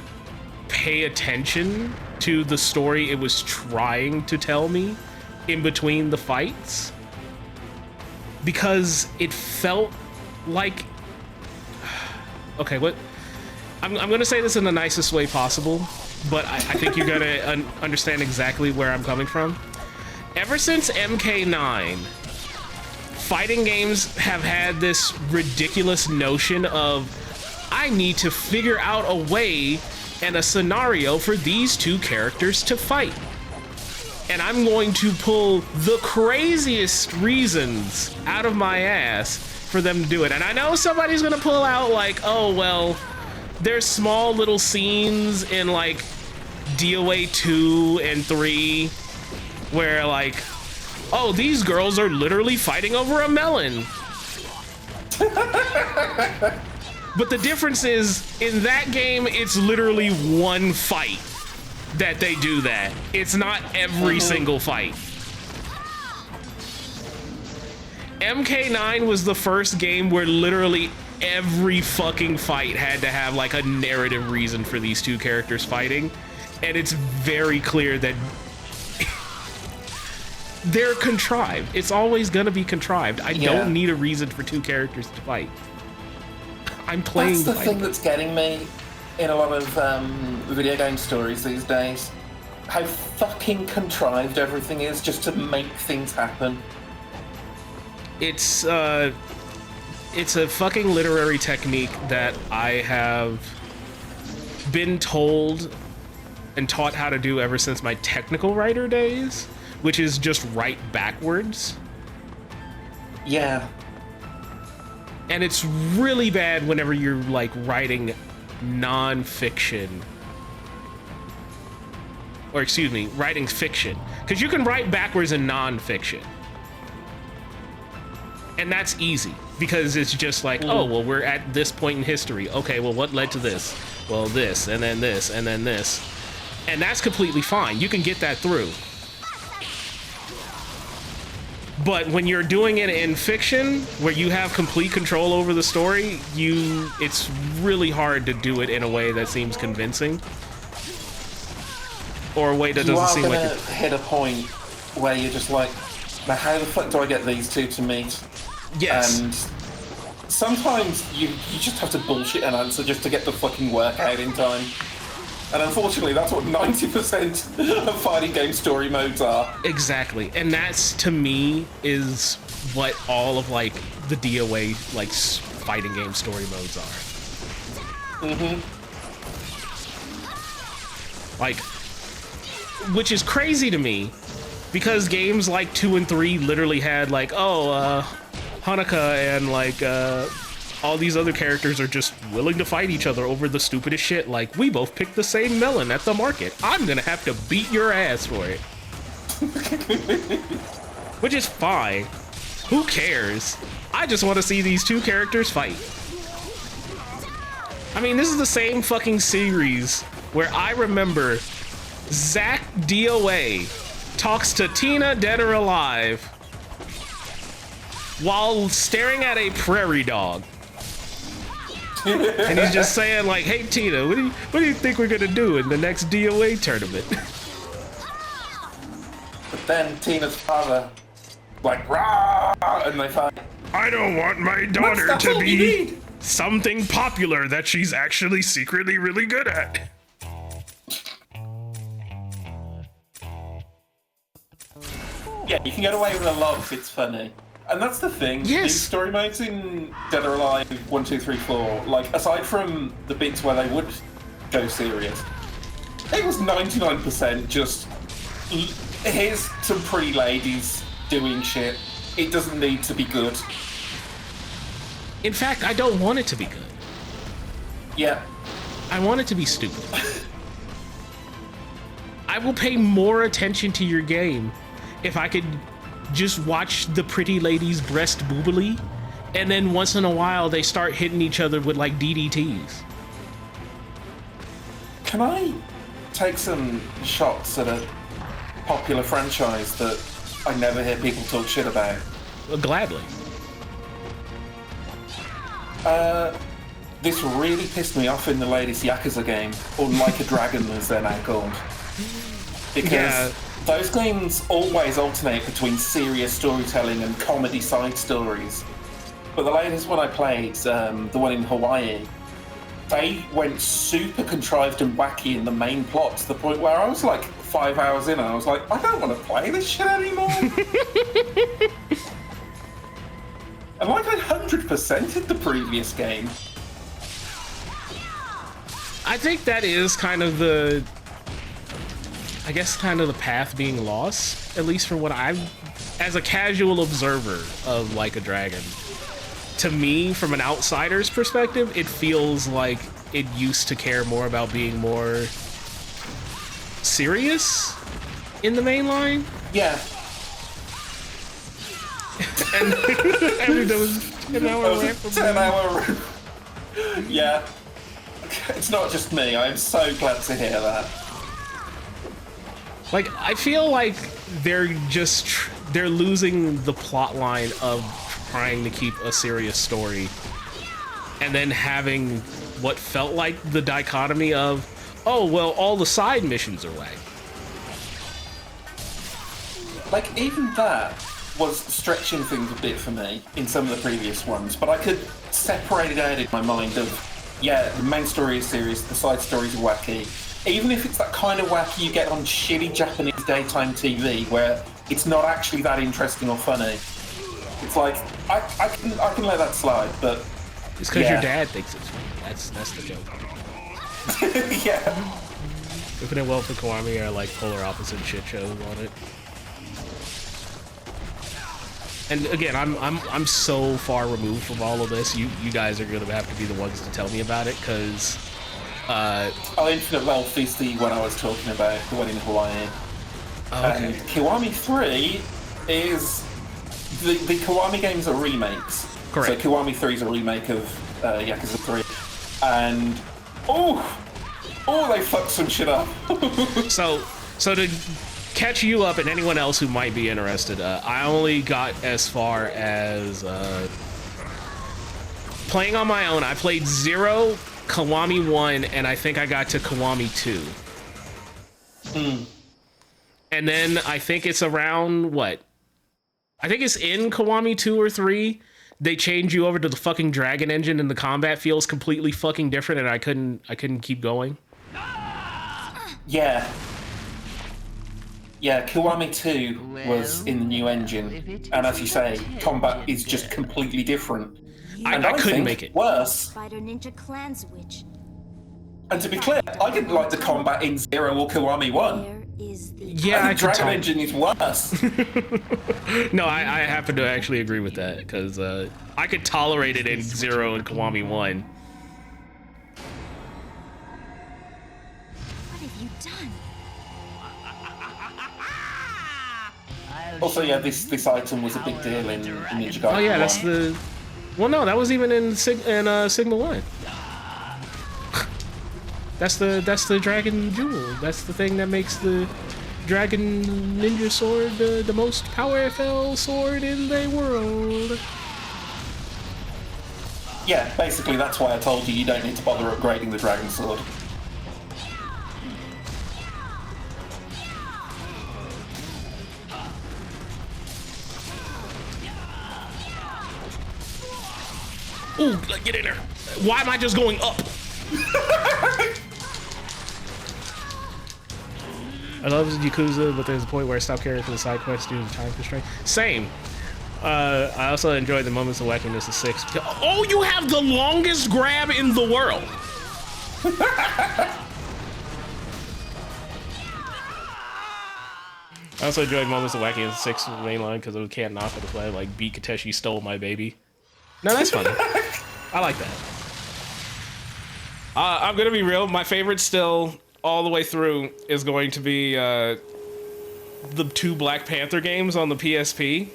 pay attention to the story it was trying to tell me in between the fights because it felt like okay, what I'm gonna say this in the nicest way possible, but I think you're gonna understand exactly where I'm coming from. Ever since MK9, fighting games have had this ridiculous notion of I need to figure out a way and a scenario for these 2 characters to fight. And I'm going to pull the craziest reasons out of my ass for them to do it. And I know somebody's gonna pull out like, oh, well, there's small little scenes in like DOA 2 and 3 where like, oh, these girls are literally fighting over a melon. But the difference is, in that game, it's literally one fight that they do that. It's not every single fight. MK9 was the first game where literally every fucking fight had to have like a narrative reason for these 2 characters fighting. And it's very clear that they're contrived. It's always gonna be contrived. I don't need a reason for 2 characters to fight. I'm playing. That's the thing that's getting me in a lot of video game stories these days. How fucking contrived everything is just to make things happen. It's a fucking literary technique that I have been told and taught how to do ever since my technical writer days, which is just write backwards. Yeah. And it's really bad whenever you're like writing non-fiction, or excuse me, writing fiction, because you can write backwards in non-fiction. And that's easy because it's just like, oh, well, we're at this point in history. Okay, well, what led to this? Well, this, and then this, and then this. And that's completely fine. You can get that through. But when you're doing it in fiction, where you have complete control over the story, it's really hard to do it in a way that seems convincing. Or a way that doesn't seem like you're hit a point where you're just like, now how the fuck do I get these two to meet? Yes. And sometimes you just have to bullshit an answer just to get the fucking work out in time. And unfortunately, that's what 90% of fighting game story modes are. Exactly. And that's, to me, is what all of, like, the DOA, like, fighting game story modes are. Like, which is crazy to me, because games like 2 and 3 literally had, like, Hanukkah and, like, all these other characters are just willing to fight each other over the stupidest shit. Like, we both picked the same melon at the market. I'm gonna have to beat your ass for it. Which is fine. Who cares? I just want to see these two characters fight. I mean, this is the same fucking series where I remember Zach DOA talks to Tina, dead or alive, while staring at a prairie dog. And he's just saying, like, hey, Tina, what do you think we're gonna do in the next DOA tournament? But then Tina's father, like, rah, and they fight. I don't want my daughter to be something popular that she's actually secretly really good at. Yeah, you can get away with a lot if it's funny. And that's the thing. Yes. These story modes in Dead or Alive 1, 2, 3, 4, like, aside from the bits where they would go serious, it was 99% just, here's some pretty ladies doing shit. It doesn't need to be good. In fact, I don't want it to be good. Yeah. I want it to be stupid. I will pay more attention to your game if I could just watch the pretty ladies breast boobily, and then once in a while they start hitting each other with, like, DDTs. Can I take some shots at a popular franchise that I never hear people talk shit about? Well, gladly. This really pissed me off in the latest Yakuza game, or Like a Dragon as they're now called. Because those games always alternate between serious storytelling and comedy side stories. But the latest one I played, the one in Hawaii, they went super contrived and wacky in the main plot to the point where I was like 5 hours in and I was like, I don't want to play this shit anymore. And like I 100%ed the previous game. I think that is kind of the, I guess, kind of the path being lost, at least for what I'm, as a casual observer of Like a Dragon. To me, from an outsider's perspective, it feels like it used to care more about being more serious in the main line. Yeah. And every day was an hour rant for 10 hour. Yeah. It's not just me. I'm so glad to hear that. Like, I feel like they're just they're losing the plot line of trying to keep a serious story, and then having what felt like the dichotomy of, oh well, all the side missions are whack. Like, even that was stretching things a bit for me in some of the previous ones, but I could separate it out in my mind of, yeah, the main story is serious, the side stories are wacky. Even if it's that kind of wacky you get on shitty Japanese daytime TV, where it's not actually that interesting or funny. It's like, I can let that slide, but it's because your dad thinks it's funny. That's the joke. Yeah. Infinite Wealth and Kiwami are like polar opposite shit shows on it. And again, I'm so far removed from all of this. You guys are gonna have to be the ones to tell me about it, because Infinite Wealth is the one I was talking about, the one in Hawaii. Oh, okay. And Kiwami 3 is The Kiwami games are remakes. Correct. So Kiwami 3 is a remake of Yakuza 3. And, they fucked some shit up. So to catch you up and anyone else who might be interested, I only got as far as playing on my own. I played 0, Kiwami 1, and I think I got to Kiwami 2. And then I think it's around, what? I think it's in Kiwami 2 or 3. They change you over to the fucking Dragon engine and the combat feels completely fucking different and I couldn't keep going. Yeah. Yeah, Kiwami 2 was in the new engine. And as you say, combat is just completely different. And I couldn't make it. Worse. Spider Ninja Clan Switch. And to be clear, I didn't like the combat in 0 or Kiwami 1. Yeah, the Dragon engine is worse. No, I happen to actually agree with that because I could tolerate it in 0 and Kiwami 1. What have you done? Also, yeah, this item was a big deal in Ninja Gaiden. Oh yeah, that's the. Well, no, that was even in Sigma 1. That's the Dragon Jewel. That's the thing that makes the Dragon Ninja Sword the most power FL sword in the world. Yeah, basically that's why I told you don't need to bother upgrading the Dragon Sword. Ooh, get in there. Why am I just going up? I love Yakuza, but there's a point where I stop caring for the side quests due to time constraint. Same. I also enjoyed the moments of wackiness of 6. Oh, you have the longest grab in the world. I also enjoyed moments of wackiness of 6 mainline because it can't knock on the play like beat Kateshi stole my baby. No, that's funny. I like that. I'm gonna be real. My favorite still, all the way through, is going to be the 2 Black Panther games on the PSP.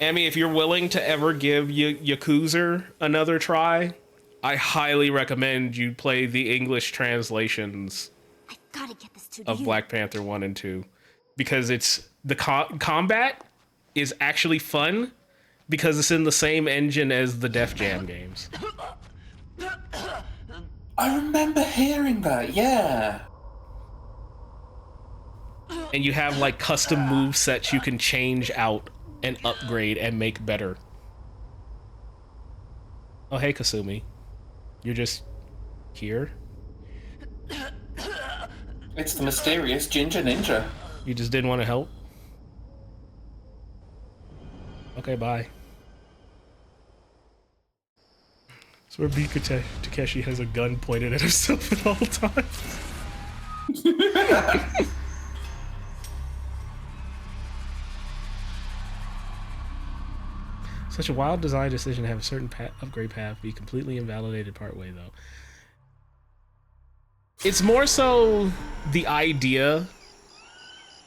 Amy, if you're willing to ever give Yakuza another try, I highly recommend you play the English translations of Black Panther 1 and 2. Because it's the combat is actually fun because it's in the same engine as the Def Jam games. I remember hearing that, yeah. And you have like custom move sets you can change out and upgrade and make better. Oh, hey, Kasumi. You're just here? It's the mysterious Ginger Ninja. You just didn't want to help? Okay, bye. So where Takeshi has a gun pointed at himself at all times. Such a wild design decision to have a certain upgrade path be completely invalidated partway, though. It's more so the idea,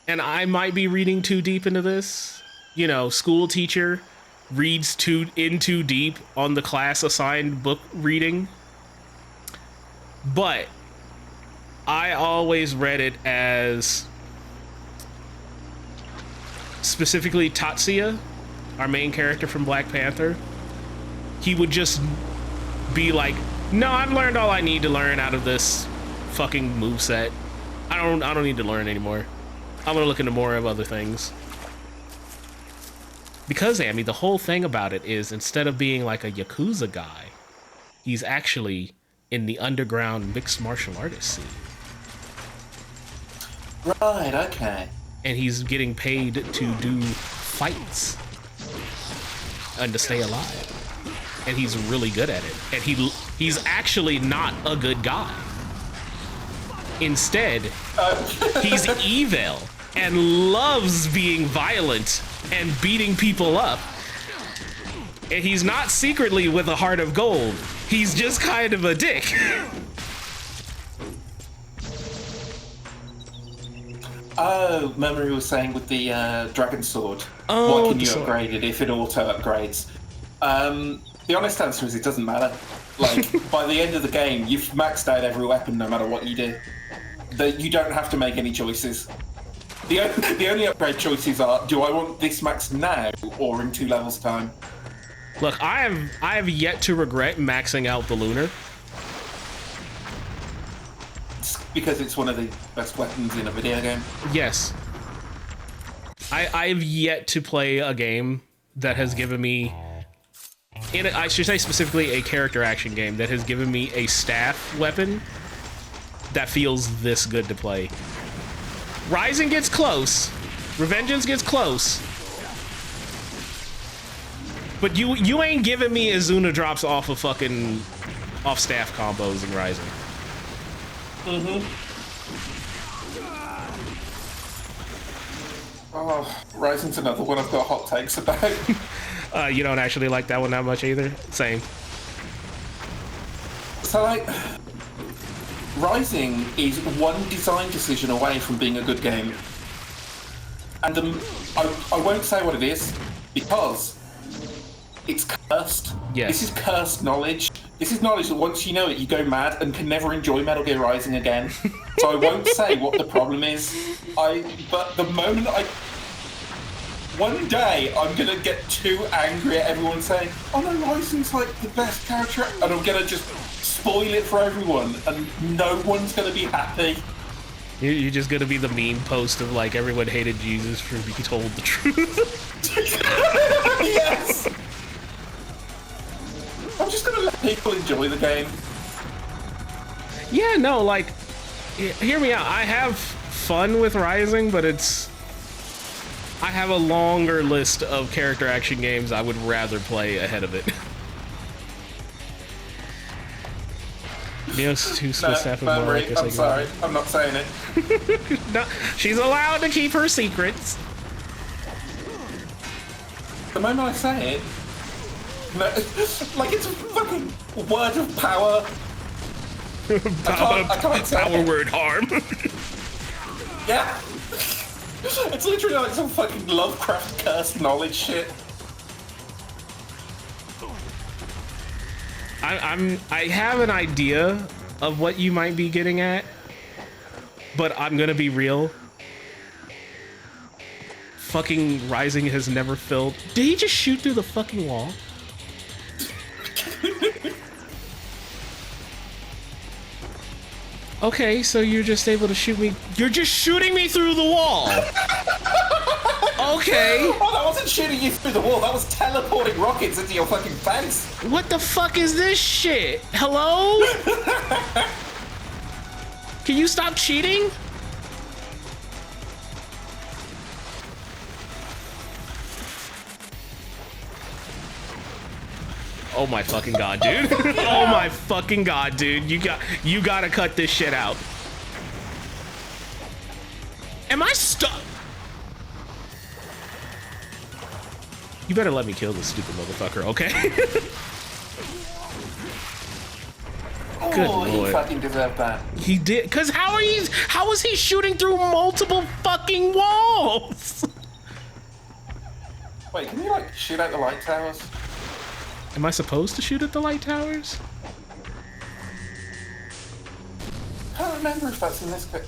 and I might be reading too deep into this. You know, school teacher reads too deep on the class assigned book reading. But I always read it as specifically Tatsuya, our main character from Black Panther. He would just be like, no, I've learned all I need to learn out of this fucking moveset. I don't need to learn anymore. I'm gonna look into more of other things. Because, Amy, the whole thing about it is instead of being like a Yakuza guy, he's actually in the underground mixed martial artist scene. Right, okay. And he's getting paid to do fights and to stay alive. And he's really good at it. And he's actually not a good guy. Instead, he's evil and loves being violent and beating people up. And he's not secretly with a heart of gold. He's just kind of a dick. Oh, Memory was saying with the dragon sword. Oh, what can the you sword. upgrade it if it auto upgrades? The honest answer is it doesn't matter. Like by the end of the game, you've maxed out every weapon, no matter what you do. You don't have to make any choices. The only upgrade choices are: do I want this max now or in 2 levels time? Look, I have yet to regret maxing out the Lunar. Because it's one of the best weapons in a video game. Yes. I've yet to play a game that has given me, I should say specifically a character action game that has given me a staff weapon that feels this good to play. Rising gets close. Revengeance gets close. But you ain't giving me Izuna drops off of fucking off staff combos in Rising. Oh, Rising's another one I've got hot takes about. You don't actually like that one that much either? Same. So, like, Rising is one design decision away from being a good game. And I won't say what it is, because it's cursed. Yes. This is cursed knowledge. This is knowledge that once you know it, you go mad and can never enjoy Metal Gear Rising again. So I won't say what the problem is. But the moment one day I'm gonna get too angry at everyone saying, "Oh no, Rising's like the best character," and I'm gonna just spoil it for everyone, and no one's gonna be happy. You're just gonna be the meme post of like everyone hated Jesus for being told the truth. Yes. I'm just gonna let people enjoy the game. Yeah, no, like, hear me out. I have fun with Rising, but I have a longer list of character action games I would rather play ahead of it. Neo's too split staff and more. Marie, I'm sorry, I'm not saying it. No, she's allowed to keep her secrets. The moment I say it, no, like it's a fucking word of power. I can't say Power it. word harm. Yeah. It's literally like some fucking Lovecraft cursed knowledge shit. I have an idea of what you might be getting at, but I'm gonna be real. Fucking Rising has never filled. Did he just shoot through the fucking wall? Okay, so you're just able to shoot me. You're just shooting me through the wall. Okay. Oh, that wasn't shooting you through the wall. That was teleporting rockets into your fucking face. What the fuck is this shit? Hello? Can you stop cheating? Oh my fucking god, dude. Oh my fucking god, dude. You gotta cut this shit out. Am I stuck? You better let me kill this stupid motherfucker, okay? Good Oh, he lord. fucking deserved that. He did, cause how is he shooting through multiple fucking walls? Wait, can you like shoot out the light towers? Am I supposed to shoot at the light towers? I can't remember if that's in this clip.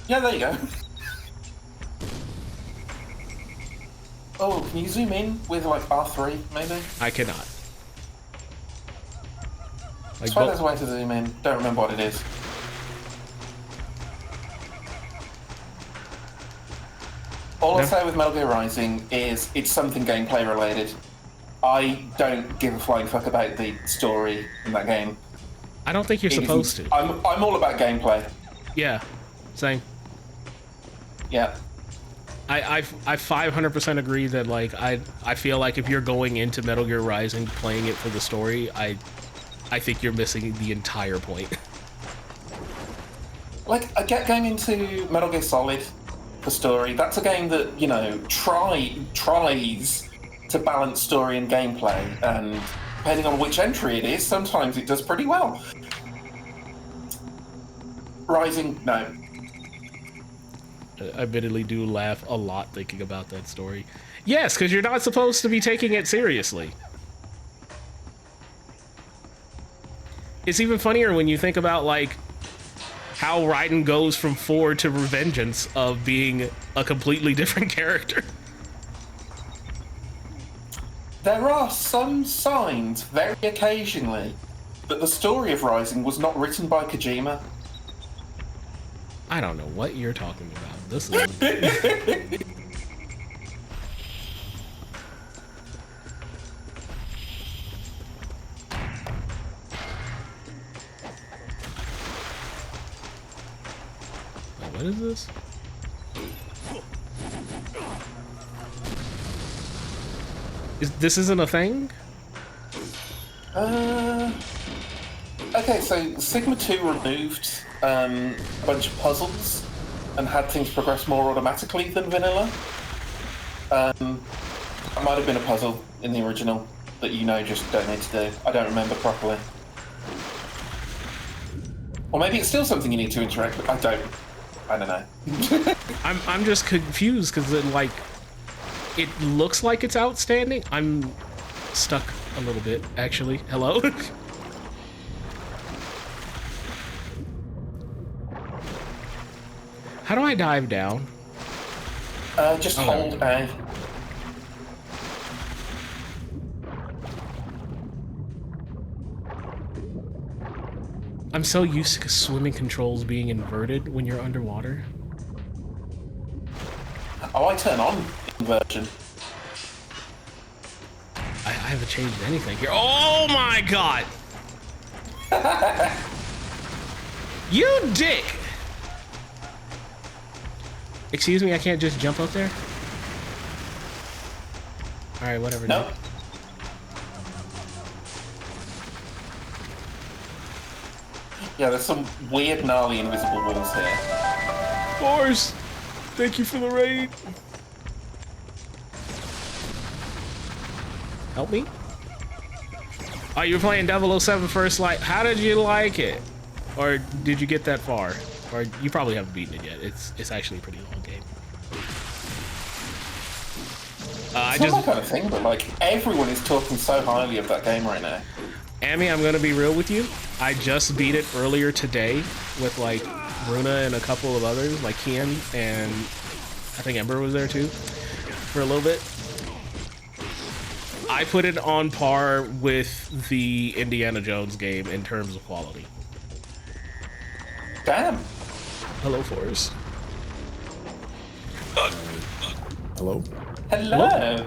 Yeah, there you go. Oh, can you zoom in with like R3 maybe? I cannot. I Like, swear there's a way to zoom in. Don't remember what it is. All I'll say with Metal Gear Rising is it's something gameplay related. I don't give a flying fuck about the story in that game. I don't think you're supposed to. I'm all about gameplay. Yeah, same. Yeah. I 500% agree that like I feel like if you're going into Metal Gear Rising playing it for the story, I think you're missing the entire point. Like I get going into Metal Gear Solid for story. That's a game that, you know, tries to balance story and gameplay, and depending on which entry it is, sometimes it does pretty well. Rising, no. admittedly do laugh a lot thinking about that story. Yes, because you're not supposed to be taking it seriously. It's even funnier when you think about, like, how Raiden goes from 4 to Revengeance of being a completely different character. There are some signs, very occasionally, that the story of Rising was not written by Kojima. I don't know what you're talking about. This is... What is this? This isn't a thing? Okay, so Sigma 2 removed a bunch of puzzles and had things progress more automatically than vanilla. That might have been a puzzle in the original that just don't need to do. I don't remember properly. Or maybe it's still something you need to interact with. I don't know. I'm just confused because it looks like it's outstanding. I'm stuck a little bit, actually. Hello? How do I dive down? Just hold A. I'm so used to swimming controls being inverted when you're underwater. Oh, I turn on inversion. I haven't changed anything here. Oh my god! You dick! Excuse me, I can't just jump up there? Alright, whatever. No. Yeah, there's some weird, gnarly, invisible walls here. Force! Thank you for the raid. Help me? Oh, you were playing 007 First Light. How did you like it? Or did you get that far? Or you probably haven't beaten it yet. It's actually a pretty long game. It's not my kind of thing, but like everyone is talking so highly of that game right now. Amy, I'm gonna be real with you. I just beat it earlier today with like Runa and a couple of others, like Kian and I think Ember was there too for a little bit. I put it on par with the Indiana Jones game in terms of quality. Damn. Hello, Forrest. Hello? Hello.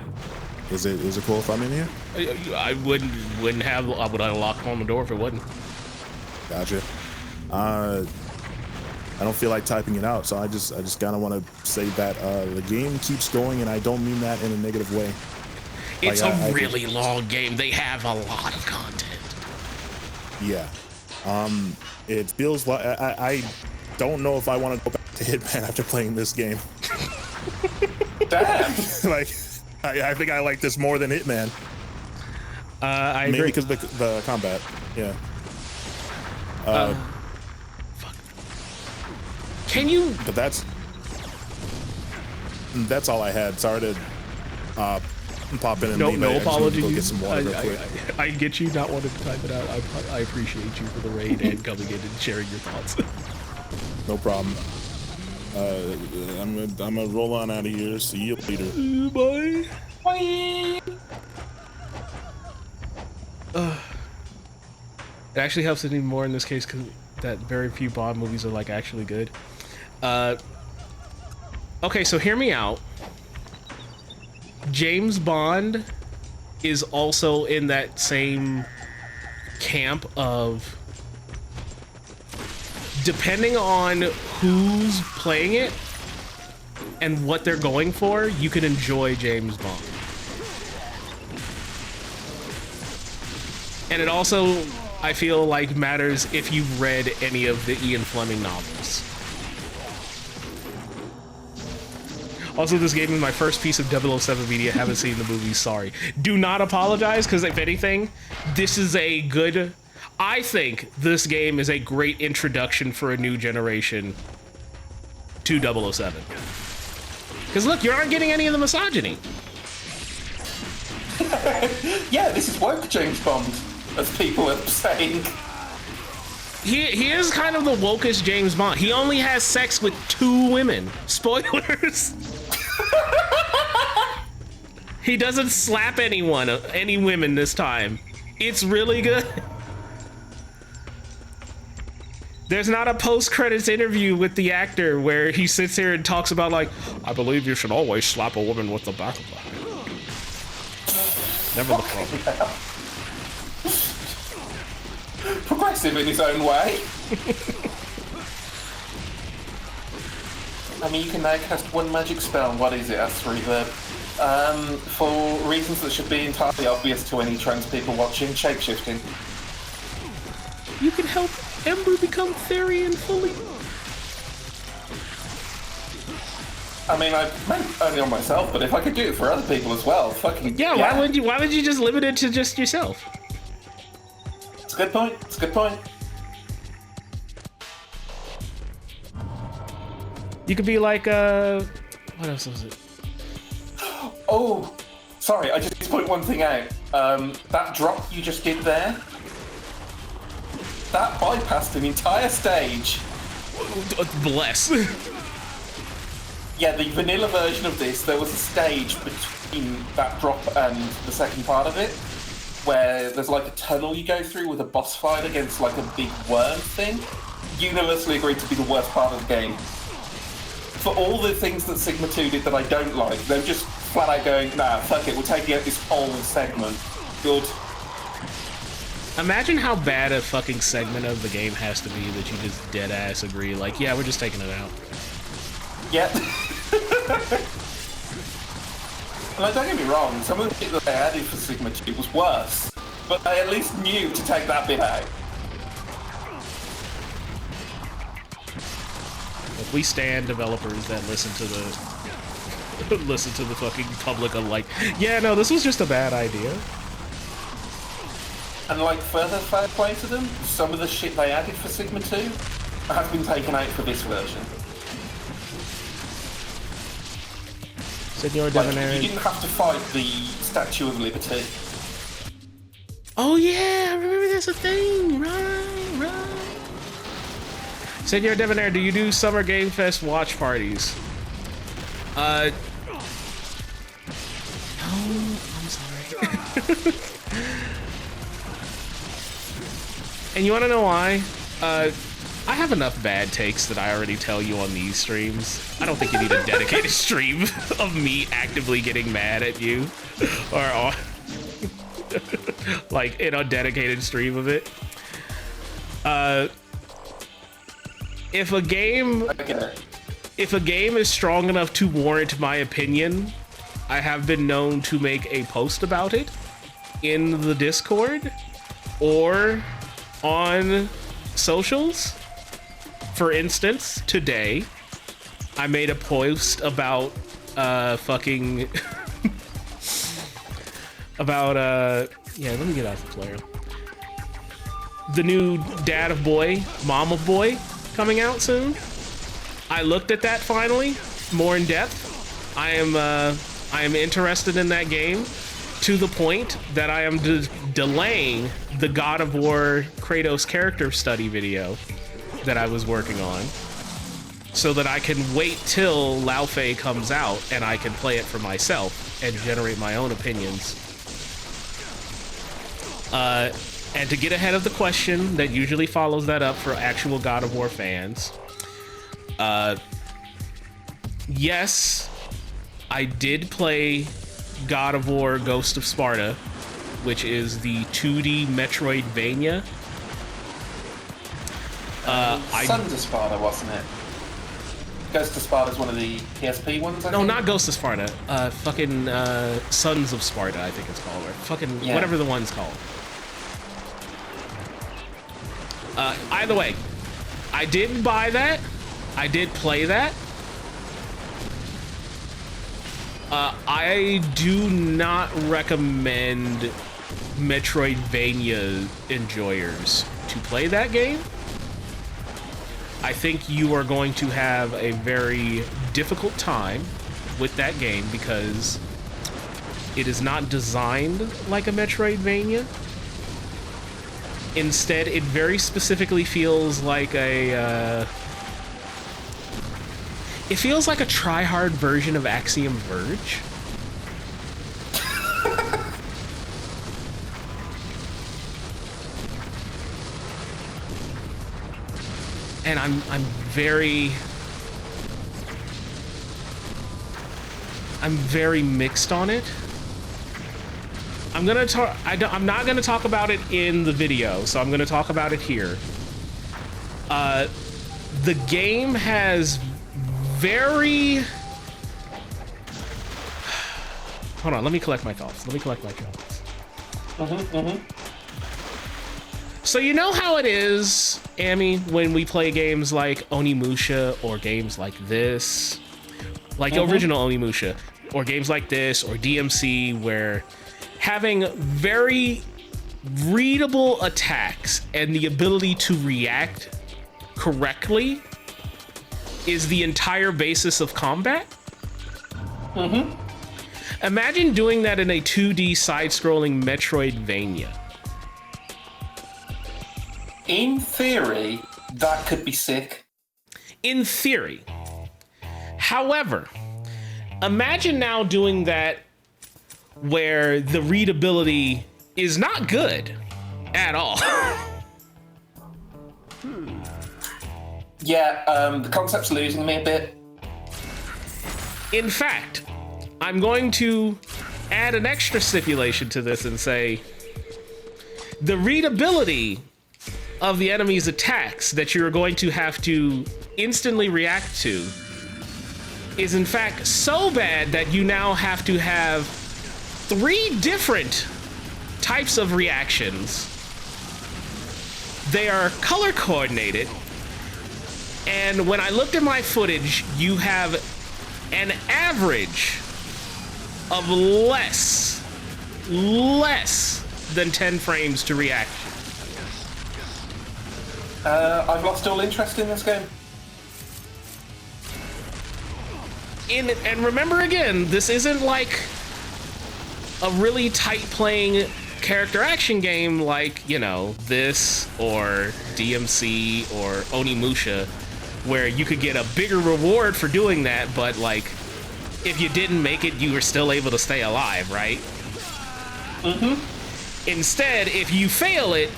Is it cool if I'm in here? I wouldn't have. I would have locked on the door if it wasn't. Gotcha. I don't feel like typing it out, so I just kind of want to say that the game keeps going, and I don't mean that in a negative way. It's a really long game. They have a lot of content. Yeah. It feels like I don't know if I want to go back to Hitman after playing this game. Damn. Like, I think I like this more than Hitman. I Maybe agree. because the combat. Yeah. Fuck. Can you? But that's all I had. Sorry to pop in and leave. No I just wanted to go apologies. get some water real quick. I get you not wanting to type it out. I appreciate you for the raid and coming in and sharing your thoughts. No problem. I'm gonna roll on out of here. See you later. Bye. Bye. It actually helps it even more in this case because that very few Bond movies are like actually good. Okay, so hear me out. James Bond is also in that same camp of, depending on who's playing it and what they're going for, you can enjoy James Bond. And it also, I feel like, matters if you've read any of the Ian Fleming novels. Also, this game is my first piece of 007 media. Haven't seen the movie, sorry. Do not apologize, because if anything, this is a good... I think this game is a great introduction for a new generation to 007. Because look, you aren't getting any of the misogyny. Yeah, this is woke James Bond, as people are saying. He is kind of the wokest James Bond. He only has sex with 2 women. Spoilers. He doesn't slap any women this time. It's really good. There's not a post-credits interview with the actor where he sits here and talks about like, I believe you should always slap a woman with the back of the head. Never the problem. Progressive in his own way. I mean, you can now cast 1 magic spell. What is it? That's 3 verb. For reasons that should be entirely obvious to any trans people watching, shapeshifting. You can help Ember become fairy and fully. I mean, I meant only on myself, but if I could do it for other people as well, fucking yeah. Why would you just limit it to just yourself? It's a good point. It's a good point. You could be like, what else was it? Oh, sorry, I just need to point one thing out. That drop you just did there, that bypassed an entire stage. Bless. Yeah, the vanilla version of this, there was a stage between that drop and the second part of it, where there's like a tunnel you go through with a boss fight against like a big worm thing. Universally agreed to be the worst part of the game. For all the things that Sigma 2 did that I don't like, they're just flat out going, nah, fuck it, we're taking out this whole segment. Good. Imagine how bad a fucking segment of the game has to be that you just dead ass agree, like, yeah, we're just taking it out. Yeah. Like, don't get me wrong, some of the shit that they added for Sigma 2 was worse, but they at least knew to take that bit out. If we stand developers that listen to the fucking public of like, yeah, no, this was just a bad idea. And like, further fair play to them, some of the shit they added for Sigma 2 has been taken out for this version. Senor Like, Debonair. you didn't have to fight the Statue of Liberty. Oh yeah, I remember that's a thing. Right. Senor Debonair, do you do Summer Game Fest watch parties? No, I'm sorry. And you want to know why? I have enough bad takes that I already tell you on these streams. I don't think you need a dedicated stream of me actively getting mad at you, or like in a dedicated stream of it. If a game is strong enough to warrant my opinion, I have been known to make a post about it in the Discord or on socials. For instance, today I made a post about fucking about yeah, let me get out the player. The new Dad of Boy, Mom of Boy coming out soon. I looked at that finally, more in depth. I am interested in that game to the point that I am delaying the God of War Kratos character study video that I was working on, so that I can wait till Lao Fei comes out and I can play it for myself and generate my own opinions. And to get ahead of the question that usually follows that up for actual God of War fans, yes, I did play God of War Ghost of Sparta, which is the 2D Metroidvania. Sons of Sparta, wasn't it? Ghost of Sparta is one of the PSP ones, I think? Not Ghost of Sparta. Fucking Sons of Sparta, I think it's called, or fucking whatever the one's called. Either way, I did buy that. I did play that. I do not recommend Metroidvania enjoyers to play that game. I think you are going to have a very difficult time with that game because it is not designed like a Metroidvania. Instead, it very specifically feels like a it feels like a try-hard version of Axiom Verge. And I'm very mixed on it. I'm not gonna talk about it in the video, so I'm gonna talk about it here. The game has very... Hold on, let me collect my thoughts. So you know how it is, Amy, when we play games like Onimusha or games like this, like the original Onimusha, or games like this, or DMC, where having very readable attacks and the ability to react correctly is the entire basis of combat? Imagine doing that in a 2D side-scrolling Metroidvania. In theory, that could be sick. In theory. However, imagine now doing that where the readability is not good at all. Yeah, the concept's losing me a bit. In fact, I'm going to add an extra stipulation to this and say the readability of the enemy's attacks that you're going to have to instantly react to is in fact so bad that you now have to have 3 different types of reactions. They are color coordinated, and when I looked at my footage, you have an average of less than 10 frames to react. I've lost all interest in this game. And remember again, this isn't like a really tight playing character action game like, you know, this or DMC or Onimusha, where you could get a bigger reward for doing that, but like, if you didn't make it, you were still able to stay alive, right? Instead, if you fail it,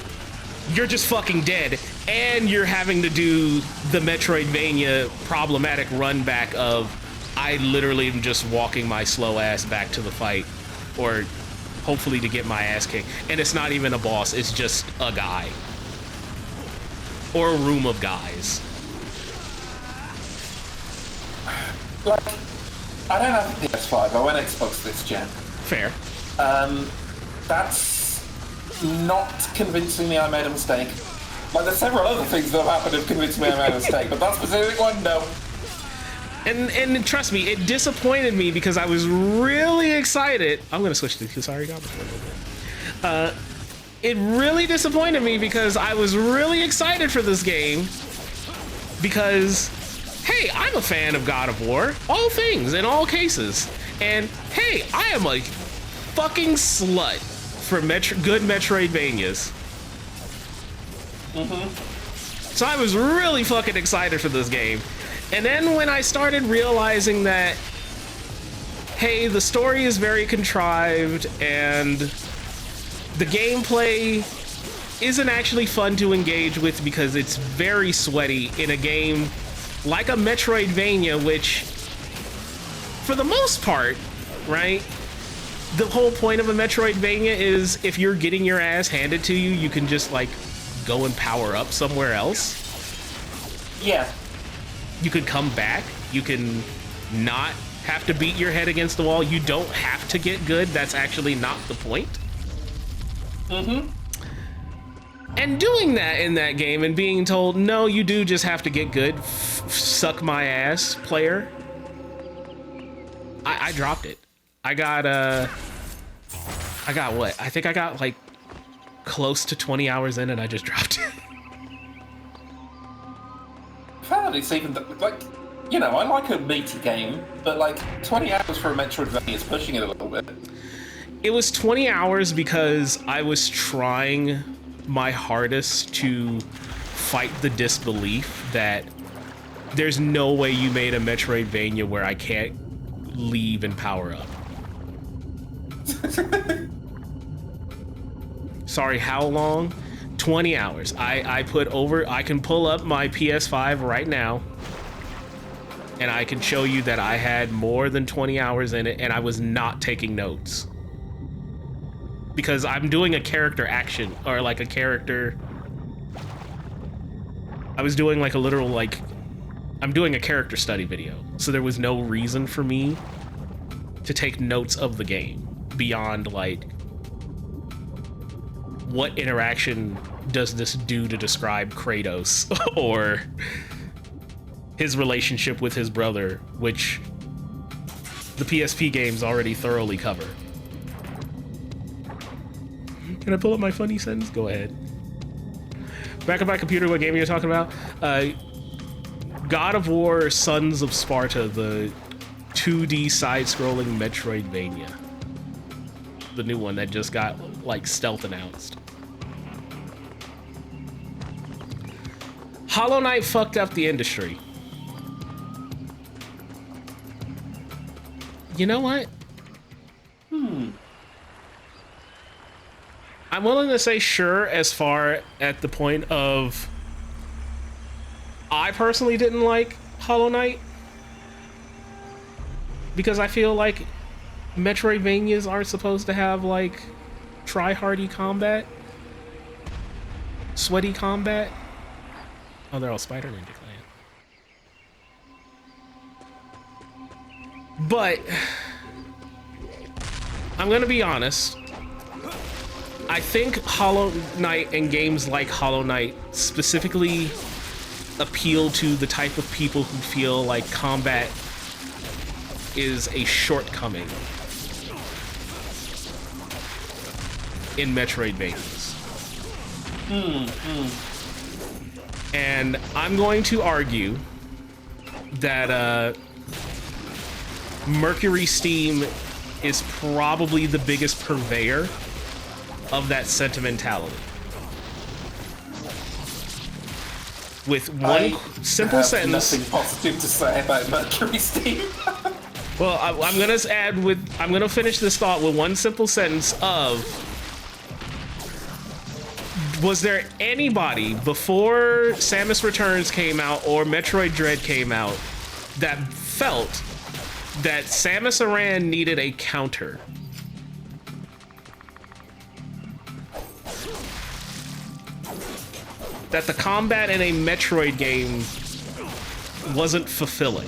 you're just fucking dead, and you're having to do the Metroidvania problematic run back of, I literally am just walking my slow ass back to the fight, or hopefully to get my ass kicked. And it's not even a boss, it's just a guy. Or a room of guys. Like, I don't have a PS5, I went Xbox this gen. Fair. That's not convincing me I made a mistake. Like, there's several other things that have happened that have convinced me I made a mistake, but that specific one, no. And trust me, it disappointed me because I was really excited. I'm gonna switch to Kusari Goblet for a little bit. It really disappointed me because I was really excited for this game because, hey, I'm a fan of God of War, all things, in all cases. And hey, I am a fucking slut for good Metroidvanias. So I was really fucking excited for this game. And then when I started realizing that, hey, the story is very contrived and the gameplay isn't actually fun to engage with because it's very sweaty in a game like a Metroidvania, which, for the most part, right, the whole point of a Metroidvania is if you're getting your ass handed to you, you can just, like, go and power up somewhere else. Yeah. You could come back. You can not have to beat your head against the wall. You don't have to get good. That's actually not the point. And doing that in that game and being told, no, you do just have to get good. Suck my ass, player. I dropped it. I got what? I think I got like close to 20 hours in and I just dropped it. bad. It's even like, you know, I like a meaty game, but like 20 hours for a Metroidvania is pushing it a little bit. It was 20 hours because I was trying my hardest to fight the disbelief that there's no way you made a Metroidvania where I can't leave and power up. Sorry, how long? 20 hours. I can pull up my PS5 right now and I can show you that I had more than 20 hours in it and I was not taking notes. Because I'm doing a character action, or like a character... I was doing like a literal, like... I'm doing a character study video, so there was no reason for me to take notes of the game beyond, like, what interaction does this do to describe Kratos, or his relationship with his brother, which the PSP games already thoroughly cover. Can I pull up my funny sentence? Go ahead. Back on my computer, what game are you talking about? God of War Sons of Sparta, the 2D side-scrolling Metroidvania. The new one that just got, like, stealth announced. Hollow Knight fucked up the industry. You know what? I'm willing to say sure as far at the point of I personally didn't like Hollow Knight because I feel like Metroidvanias aren't supposed to have like try-hardy combat, sweaty combat. Oh, they're all Spider Ninja Clan. But I'm gonna be honest. I think Hollow Knight and games like Hollow Knight specifically appeal to the type of people who feel like combat is a shortcoming in Metroidvanias. And I'm going to argue that Mercury Steam is probably the biggest purveyor of that sentimentality. With one simple sentence. Nothing positive to say about Mercury Steam. Well, I'm gonna finish this thought with one simple sentence of: was there anybody before Samus Returns came out or Metroid Dread came out that felt that Samus Aran needed a counter? That the combat in a Metroid game wasn't fulfilling?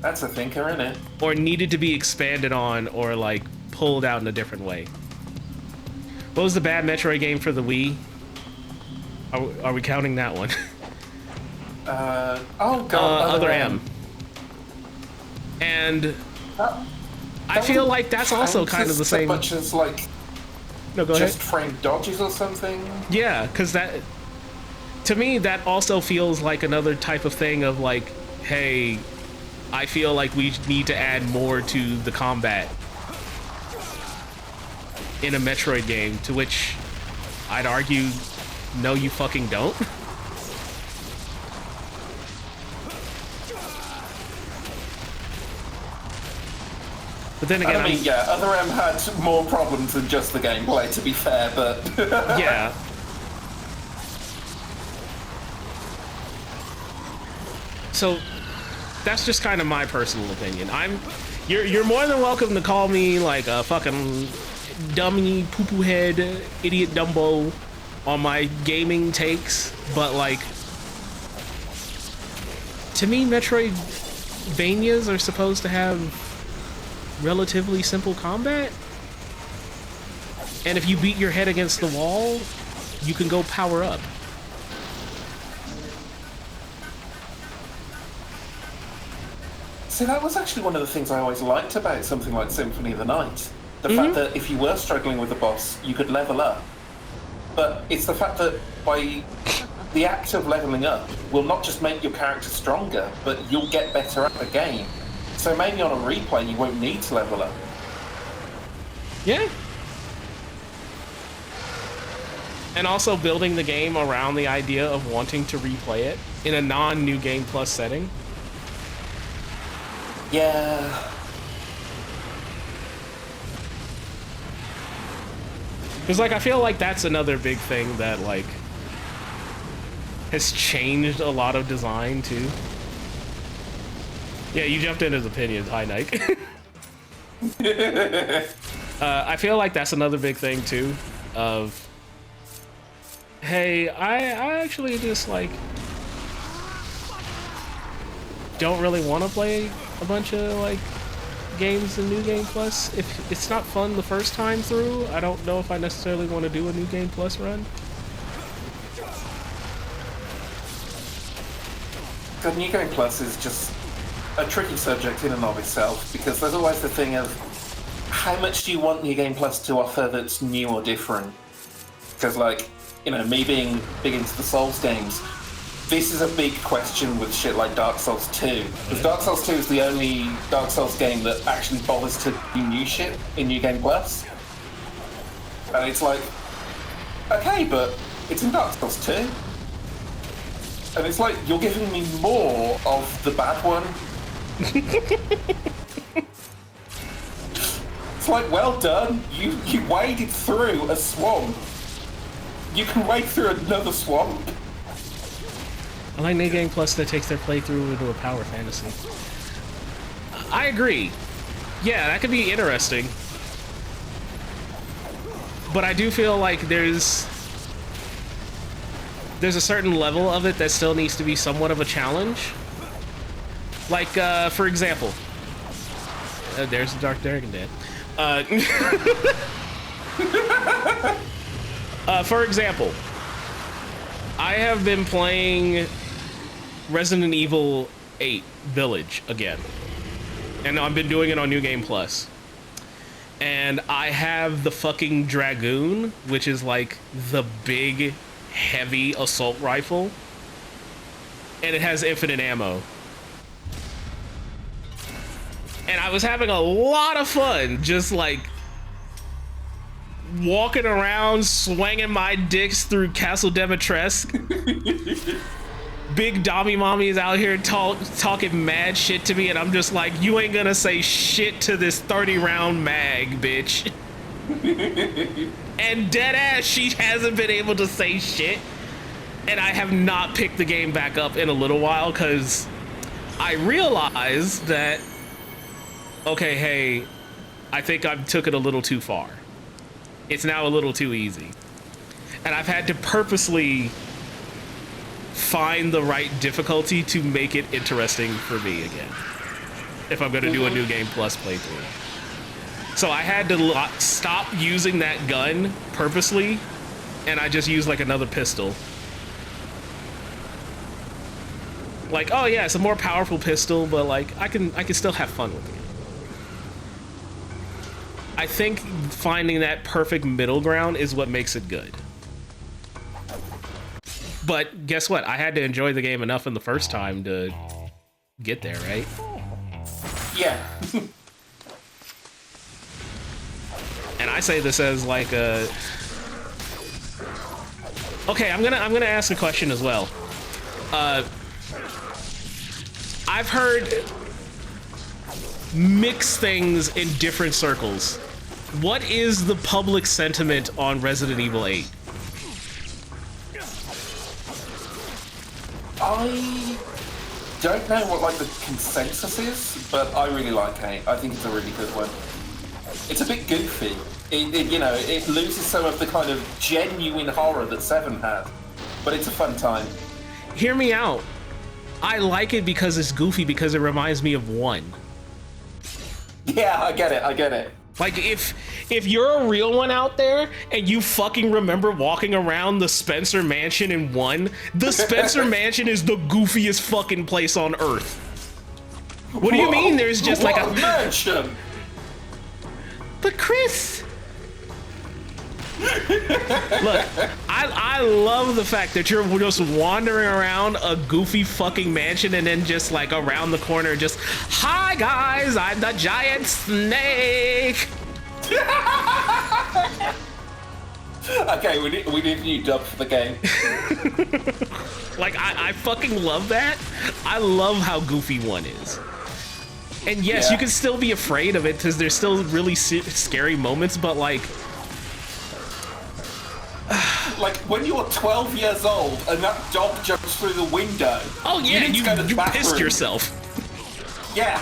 That's a thinker, isn't it? Or needed to be expanded on or like pulled out in a different way. What was the bad Metroid game for the Wii? Are we counting that one? Oh god, Other M. And I feel like that's also kind of the same. Much as like no, go just ahead. frame dodges or something. Yeah, because that, to me, that also feels like another type of thing of like, hey, I feel like we need to add more to the combat in a Metroid game, to which I'd argue, no, you fucking don't. But then again, I mean, yeah, Other M had more problems than just the gameplay, to be fair, but... yeah. So, that's just kind of my personal opinion. You're more than welcome to call me like a fucking dummy, poo-poo head, idiot Dumbo on my gaming takes, but like, to me, Metroidvanias are supposed to have relatively simple combat, and if you beat your head against the wall, you can go power up. See, that was actually one of the things I always liked about something like Symphony of the Night. The fact that if you were struggling with the boss, you could level up. But it's the fact that by the act of leveling up will not just make your character stronger, but you'll get better at the game. So maybe on a replay you won't need to level up. Yeah. And also building the game around the idea of wanting to replay it in a non-New Game Plus setting. Yeah. Because, like, I feel like that's another big thing that, like, has changed a lot of design, too. Yeah, you jumped in his opinions. Hi, Nike. I feel like that's another big thing, too, of... Hey, I actually just, like, don't really want to play a bunch of, like, games in New Game Plus. If it's not fun the first time through, I don't know if I necessarily want to do a New Game Plus run. The New Game Plus is just a tricky subject in and of itself, because there's always the thing of how much do you want New Game Plus to offer that's new or different? Because, like, you know, me being big into the Souls games, this is a big question with shit like Dark Souls 2. Because Dark Souls 2 is the only Dark Souls game that actually bothers to do new shit in New Game Plus. And it's like, okay, but it's in Dark Souls 2. And it's like, you're giving me more of the bad one. It's like, well done, you waded through a swamp. You can wade through another swamp. I like New Game Plus that takes their playthrough into a power fantasy. I agree. Yeah, that could be interesting. But I do feel like there's a certain level of it that still needs to be somewhat of a challenge. Like, for example, there's the Dark Dragon Dan. For example, I have been playing Resident Evil 8 Village again, and I've been doing it on New Game Plus. And I have the fucking Dragoon, which is like the big, heavy assault rifle, and it has infinite ammo. And I was having a lot of fun just like walking around swinging my dicks through Castle Demetresque. Big Dommy Mommy is out here talking mad shit to me, and I'm just like, you ain't gonna say shit to this 30-round mag, bitch. And deadass, she hasn't been able to say shit. And I have not picked the game back up in a little while, because I realized that, okay, hey, I think I took it a little too far. It's now a little too easy. And I've had to purposely find the right difficulty to make it interesting for me again, if I'm gonna do a New Game Plus playthrough. So I had to stop using that gun purposely, and I just used like another pistol. Like, oh yeah, it's a more powerful pistol, but like I can still have fun with it. I think finding that perfect middle ground is what makes it good. But guess what? I had to enjoy the game enough in the first time to get there, right? Yeah. And I say this as like a... Okay, I'm gonna ask a question as well. I've heard mixed things in different circles. What is the public sentiment on Resident Evil 8? I don't know what like the consensus is, but I really like 8. I think it's a really good one. It's a bit goofy. You know, it loses some of the kind of genuine horror that 7 had, but it's a fun time. Hear me out. I like it because it's goofy, because it reminds me of 1. Yeah, I get it. Like, if you're a real one out there and you fucking remember walking around the Spencer Mansion in 1, the Spencer Mansion is the goofiest fucking place on Earth. What do you mean there's just like a... mansion? But Chris... Look, I love the fact that you're just wandering around a goofy fucking mansion and then just like around the corner just, hi guys, I'm the giant snake. Okay, we need a new dub for the game. Like, I fucking love that. I love how goofy one is. And yes, you can still be afraid of it because there's still really scary moments, but like... Like, when you're 12 years old and that dog jumps through the window... Oh yeah, you pissed yourself. Yeah.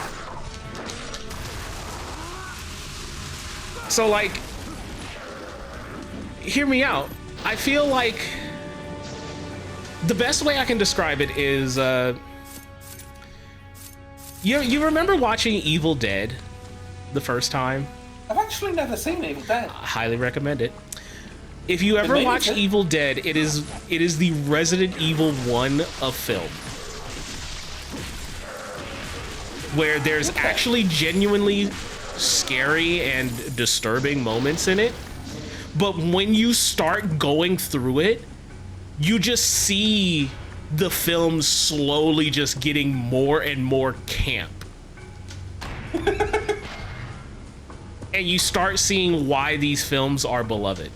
So like... Hear me out. I feel like... The best way I can describe it is... You remember watching Evil Dead the first time? I've actually never seen Evil Dead. I highly recommend it. If you ever watch Evil Dead, it is the Resident Evil 1 of film. Where there's actually genuinely scary and disturbing moments in it. But when you start going through it, you just see the film slowly just getting more and more camp. And you start seeing why these films are beloved.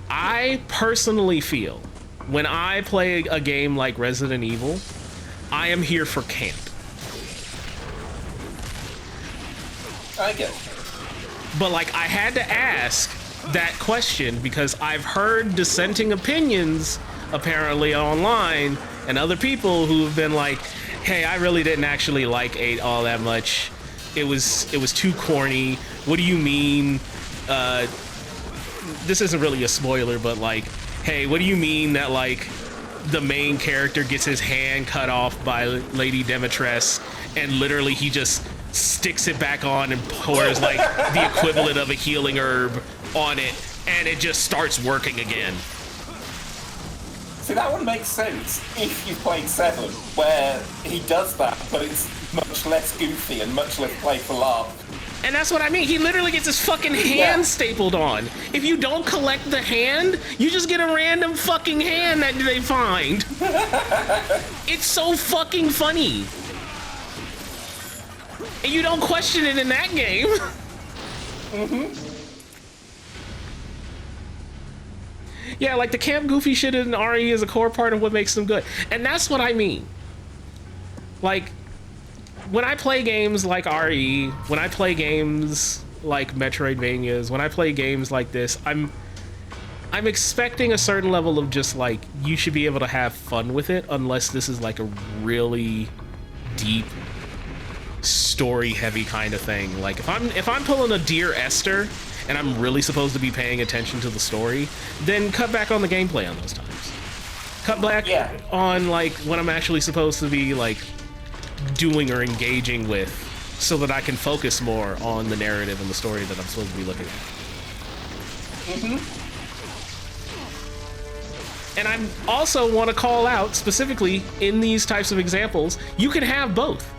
I personally feel when I play a game like Resident Evil, I am here for camp. I get it. But like, I had to ask that question because I've heard dissenting opinions apparently online and other people who have been like, hey, I really didn't actually like 8 all that much. It was too corny. What do you mean? This isn't really a spoiler, but like, hey, what do you mean that like the main character gets his hand cut off by Lady Demetress and literally he just sticks it back on and pours like the equivalent of a healing herb on it and it just starts working again? See, that one makes sense if you've played 7, where he does that, but it's much less goofy and much less play for laugh. And that's what I mean. He literally gets his fucking hand stapled on. If you don't collect the hand, you just get a random fucking hand that they find. It's so fucking funny. And you don't question it in that game. Mm-hmm. Yeah, like the camp goofy shit in RE is a core part of what makes them good. And that's what I mean. Like, when I play games like RE, when I play games like Metroidvanias, when I play games like this, I'm expecting a certain level of just like, you should be able to have fun with it unless this is like a really deep story heavy kind of thing. Like if I'm pulling a Dear Esther and I'm really supposed to be paying attention to the story, then cut back on the gameplay on those times. Cut back on like what I'm actually supposed to be like doing or engaging with so that I can focus more on the narrative and the story that I'm supposed to be looking at. And I also want to call out specifically in these types of examples, you can have both.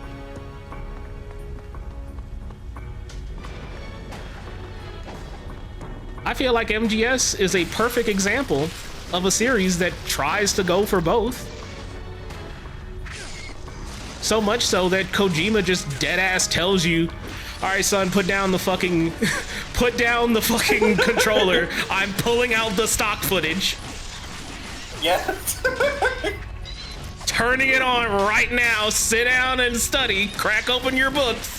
I feel like MGS is a perfect example of a series that tries to go for both. So much so that Kojima just deadass tells you, all right, son, put down the fucking controller. I'm pulling out the stock footage. Yeah. Turning it on right now. Sit down and study. Crack open your books.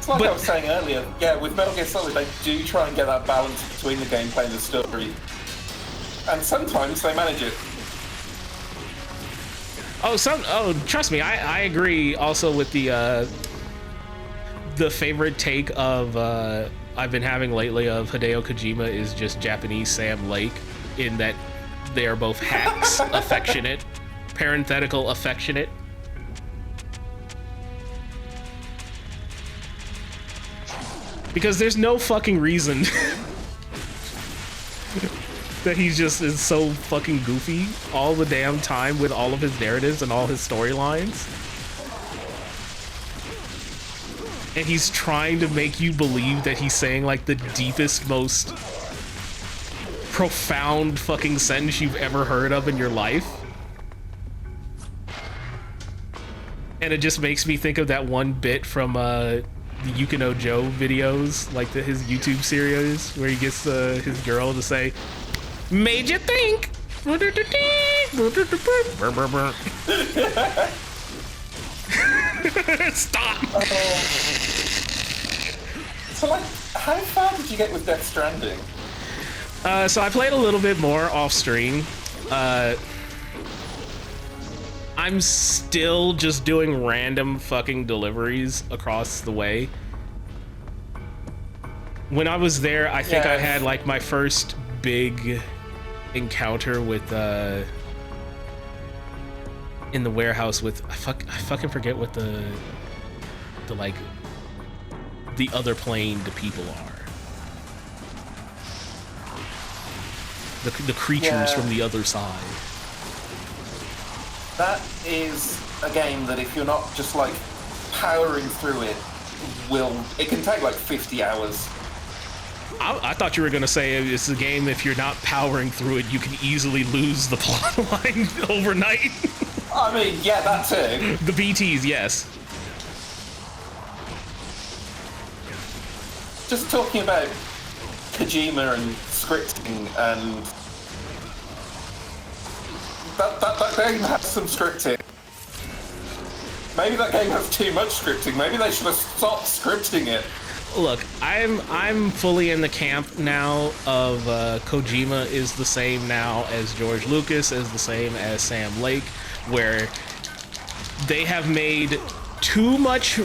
Like I was saying earlier, yeah, with Metal Gear Solid, they do try and get that balance between the gameplay and the story. And sometimes they manage it. Trust me, I agree also with the favorite take of I've been having lately of Hideo Kojima is just Japanese Sam Lake, in that they are both hacks, affectionate, parenthetical affectionate. Because there's no fucking reason that he just is so fucking goofy all the damn time with all of his narratives and all his storylines. and he's trying to make you believe that he's saying like the deepest, most profound fucking sentence you've ever heard of in your life. And it just makes me think of that one bit from the Yukino Joe videos, like his YouTube series, where he gets his girl to say, "Made you think." Stop. So, like, how far did you get with Death Stranding? So I played a little bit more off stream. I'm still just doing random fucking deliveries across the way. When I was there, I think I had like my first big encounter with in the warehouse with I fucking forget what the like the other planed people are. The creatures from the other side. That is a game that if you're not just like powering through it, it can take like 50 hours. I thought you were gonna say it's a game if you're not powering through it, you can easily lose the plot line overnight. I mean, yeah, that too. The BTs, yes. Just talking about Kojima and scripting, and that game has some scripting. Maybe that game has too much scripting. Maybe they should have stopped scripting it. Look, I'm fully in the camp now of Kojima is the same now as George Lucas, is the same as Sam Lake, where they have made too much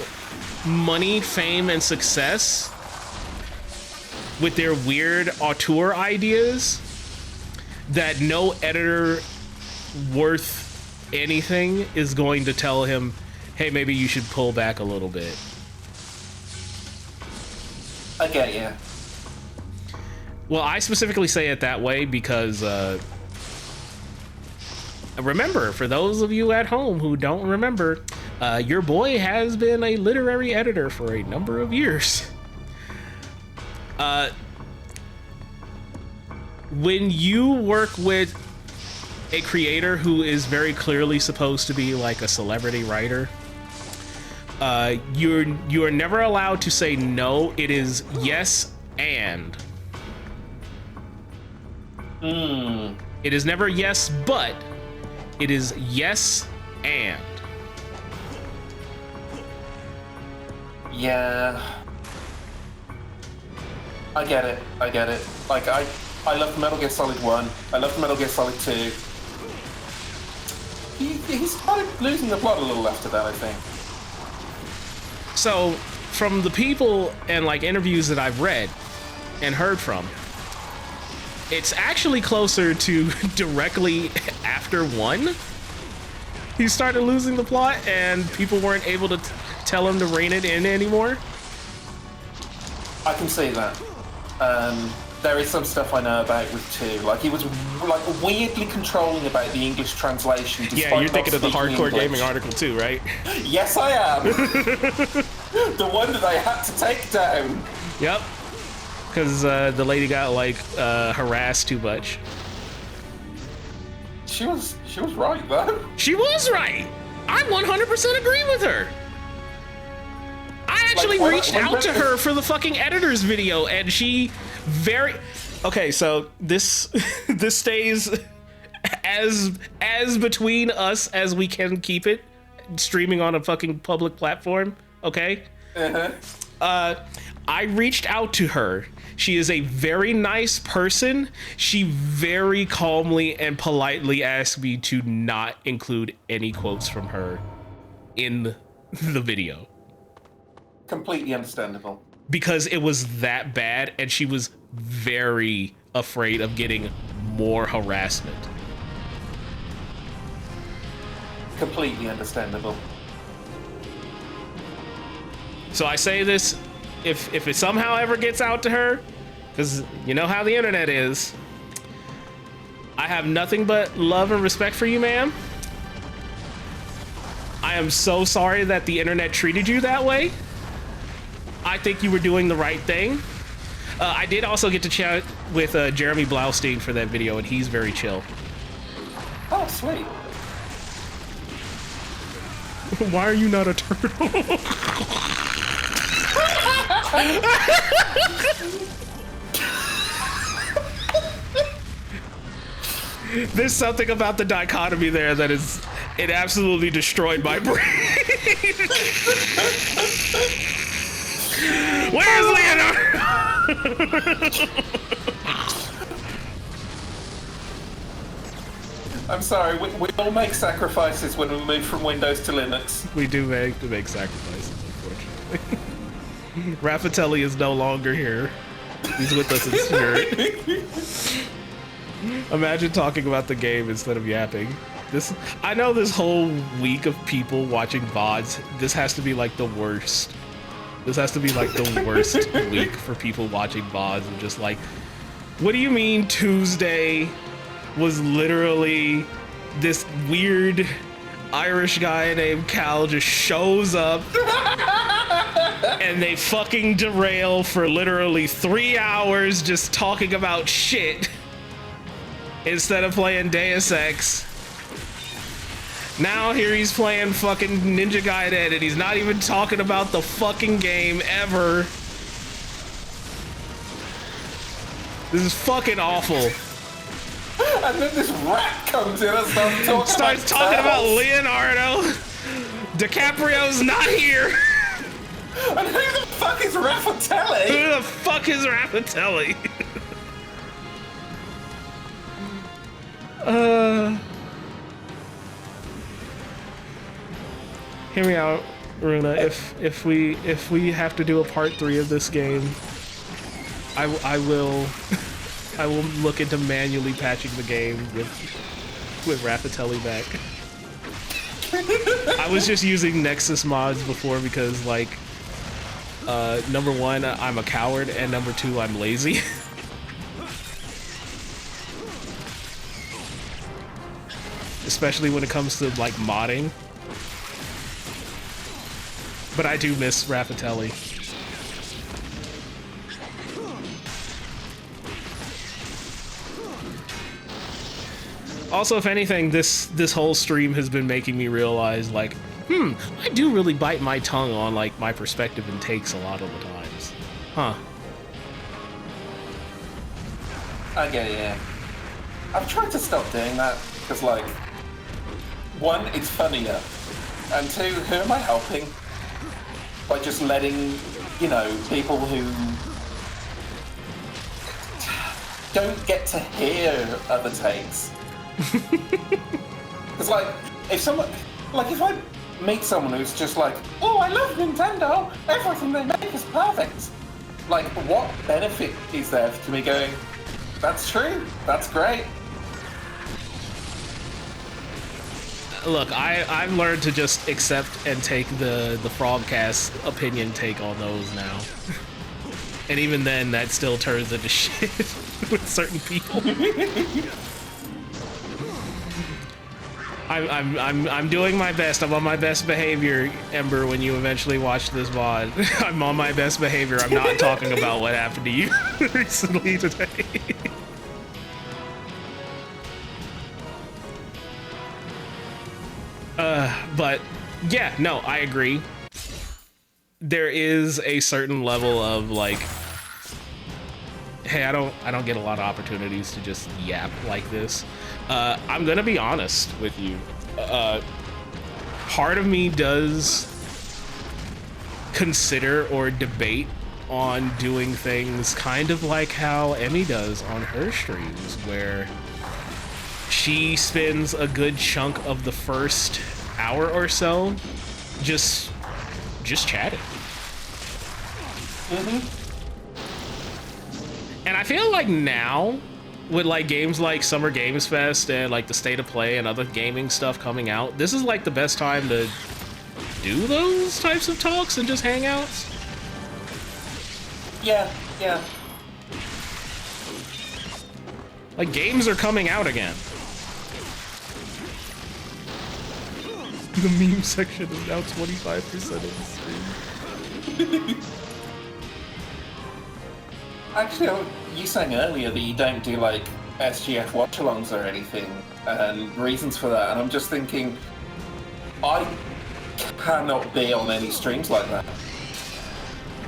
money, fame, and success with their weird auteur ideas that no editor worth anything is going to tell him, hey, maybe you should pull back a little bit. I get you. Well, I specifically say it that way because remember, for those of you at home who don't remember, your boy has been a literary editor for a number of years. When you work with a creator who is very clearly supposed to be like a celebrity writer, you are never allowed to say no. It is yes and. It is never yes but. It is yes and. Yeah. I get it. Like, I love Metal Gear Solid 1. I love Metal Gear Solid 2. He started losing the plot a little after that, I think. So, from the people and like interviews that I've read and heard from, it's actually closer to directly after 1. He started losing the plot and people weren't able to tell him to rein it in anymore. I can see that. There is some stuff I know about with 2. Like, he was like weirdly controlling about the English translation. Yeah, you're thinking of the Hardcore English. Gaming article too, right? Yes, I am. The one that I had to take down. Yep. Because the lady got like harassed too much. She was right though. She was right. I 100% agree with her. I actually reached out to her for the fucking editor's video, and she okay. So this stays as between us as we can keep it, streaming on a fucking public platform. Okay. I reached out to her. She is a very nice person. She very calmly and politely asked me to not include any quotes from her in the video. Completely understandable. Because it was that bad, and she was very afraid of getting more harassment. Completely understandable. So I say this, if it somehow ever gets out to her, because you know how the internet is, I have nothing but love and respect for you, ma'am. I am so sorry that the internet treated you that way. I think you were doing the right thing. I did also get to chat with Jeremy Blaustein for that video, and he's very chill. Oh, sweet. Why are you not a turtle? There's something about the dichotomy there that it absolutely destroyed my brain. Where's Leonardo? I'm sorry, we all make sacrifices when we move from Windows to Linux. We do make sacrifices, unfortunately. Raffatelli is no longer here. He's with us in spirit. Imagine talking about the game instead of yapping. I know this whole week of people watching VODs, this has to be like the worst. This has to be like the worst week for people watching VODs and just like, what do you mean Tuesday was literally this weird Irish guy named Cal just shows up and they fucking derail for literally 3 hours just talking about shit instead of playing Deus Ex. Now here he's playing fucking Ninja Gaiden and he's not even talking about the fucking game ever. This is fucking awful. And then this rat comes in and starts talking about Leonardo. DiCaprio's not here. And who the fuck is Raffatelli? Who the fuck is Raffatelli? Hear me out, Runa. If we have to do a part 3 of this game, I will look into manually patching the game with Raffatelli back. I was just using Nexus mods before because, like, number 1, I'm a coward, and number 2, I'm lazy. Especially when it comes to, like, modding. But I do miss Raffatelli. Also, if anything, this whole stream has been making me realize, like, I do really bite my tongue on, like, my perspective and takes a lot of the times. Huh. I get it, yeah. I've tried to stop doing that, because, like, 1, it's funnier, and 2, who am I helping? By just letting, you know, people who don't get to hear other takes. It's like, if I meet someone who's just like, oh, I love Nintendo, everything they make is perfect. Like, what benefit is there to me going, that's true, that's great? Look, I've learned to just accept and take the Frogcast opinion take on those now. And even then, that still turns into shit with certain people. I'm doing my best. I'm on my best behavior, Ember, when you eventually watch this VOD. I'm on my best behavior. I'm not talking about what happened to you recently today. But yeah, no, I agree. There is a certain level of like, hey, I don't get a lot of opportunities to just yap like this. I'm gonna be honest with you. Part of me does consider or debate on doing things kind of like how Emmy does on her streams, where she spends a good chunk of the first hour or so just chatting. And I feel like now, with like games like Summer Games Fest and like the State of Play and other gaming stuff coming out, this is like the best time to do those types of talks and just hangouts. Yeah. Like, games are coming out again. The meme section is now 25% of the stream. Actually, you saying earlier that you don't do like SGF watch-alongs or anything, and reasons for that, and I'm just thinking, I cannot be on any streams like that.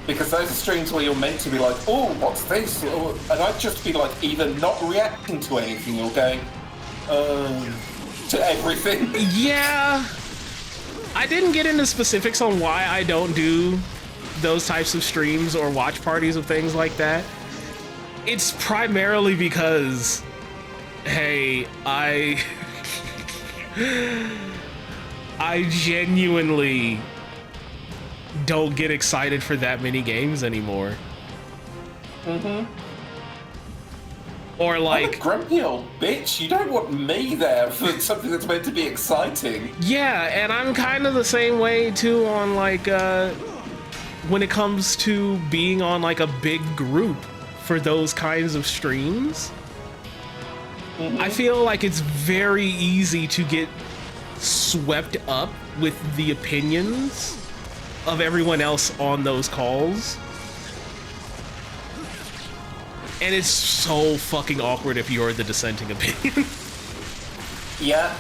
Because those are streams where you're meant to be like, oh, what's this? And I'd just be like either not reacting to anything or going, to everything. Yeah. I didn't get into specifics on why I don't do those types of streams or watch parties of things like that. It's primarily because, hey, I genuinely don't get excited for that many games anymore. Or like, I'm a grumpy old bitch. You don't want me there for something that's meant to be exciting. Yeah, and I'm kind of the same way too on like when it comes to being on like a big group for those kinds of streams. I feel like it's very easy to get swept up with the opinions of everyone else on those calls. And it's so fucking awkward if you're the dissenting opinion. Yeah.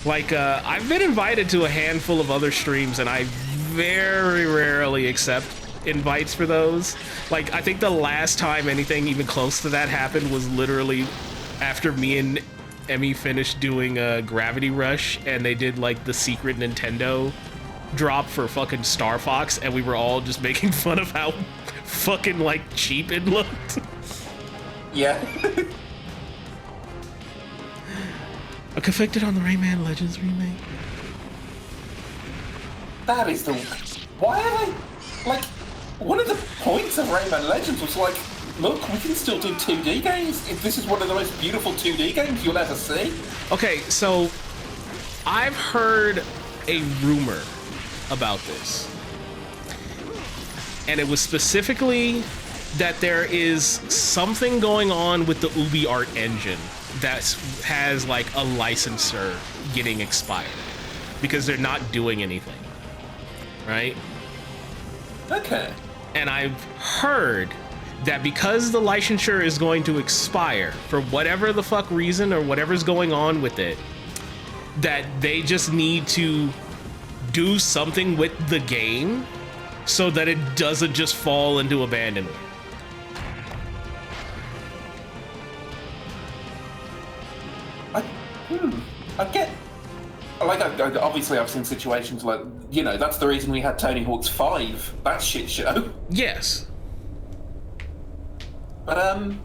Like, I've been invited to a handful of other streams, and I very rarely accept invites for those. Like, I think the last time anything even close to that happened was literally after me and Emmy finished doing Gravity Rush, and they did, like, the secret Nintendo drop for fucking Star Fox, and we were all just making fun of how fucking, like, cheap it looked. Yeah. A conflicted on the Rayman Legends remake. That is the... Why are they... Like, one of the points of Rayman Legends was like, look, we can still do 2D games. If this is one of the most beautiful 2D games you'll ever see. Okay, so I've heard a rumor about this. And it was specifically that there is something going on with the UbiArt engine that has like a licensor getting expired because they're not doing anything, right? Okay. And I've heard that because the licensure is going to expire for whatever the fuck reason or whatever's going on with it, that they just need to do something with the game so that it doesn't just fall into abandonment. I get... Like, obviously I've seen situations like, you know, that's the reason we had Tony Hawk's 5, that shit show. Yes. But,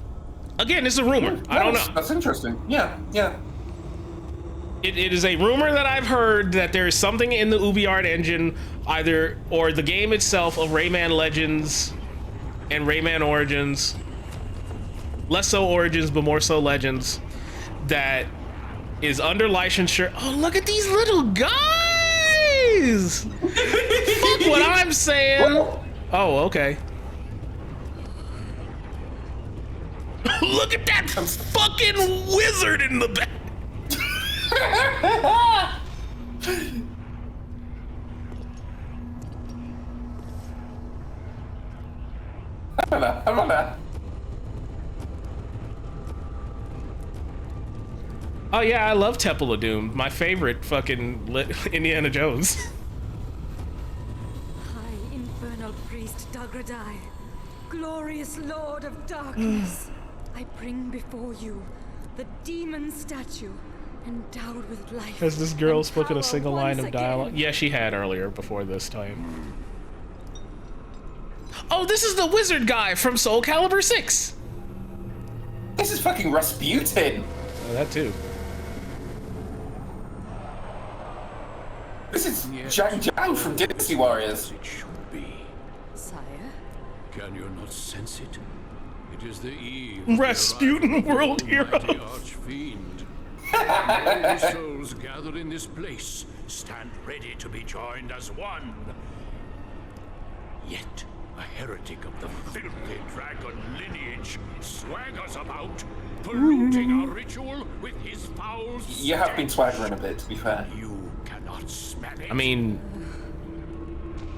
again, it's a rumor. I don't know. That's interesting. Yeah, yeah. It is a rumor that I've heard that there is something in the UbiArt engine, either, or the game itself of Rayman Legends and Rayman Origins, less so Origins, but more so Legends, that is under licensure. Oh, look at these little guys! Fuck what I'm saying. Oh, okay. Look at that fucking wizard in the back. I'm on that. Oh yeah, I love Temple of Doom. My favorite fucking Indiana Jones. High infernal priest Dagradai, glorious lord of darkness, I bring before you the demon statue endowed with life. Has this girl spoken a single line of again. dialogue? Yeah, she had earlier before this time. Oh, this is the wizard guy from Soul Calibur 6. This is fucking Rasputin. Oh, that too. This is Zhang Jiao from Dynasty Warriors. It should be. Sire? Can you not sense it? It is the eve. Rasputin World Hero. Archfiend. All the souls gathered in this place stand ready to be joined as one. Yet a heretic of the filthy dragon lineage swaggers about, polluting our ritual with his foul. You have been swaggering a bit, to be fair. You cannot smell it. I mean,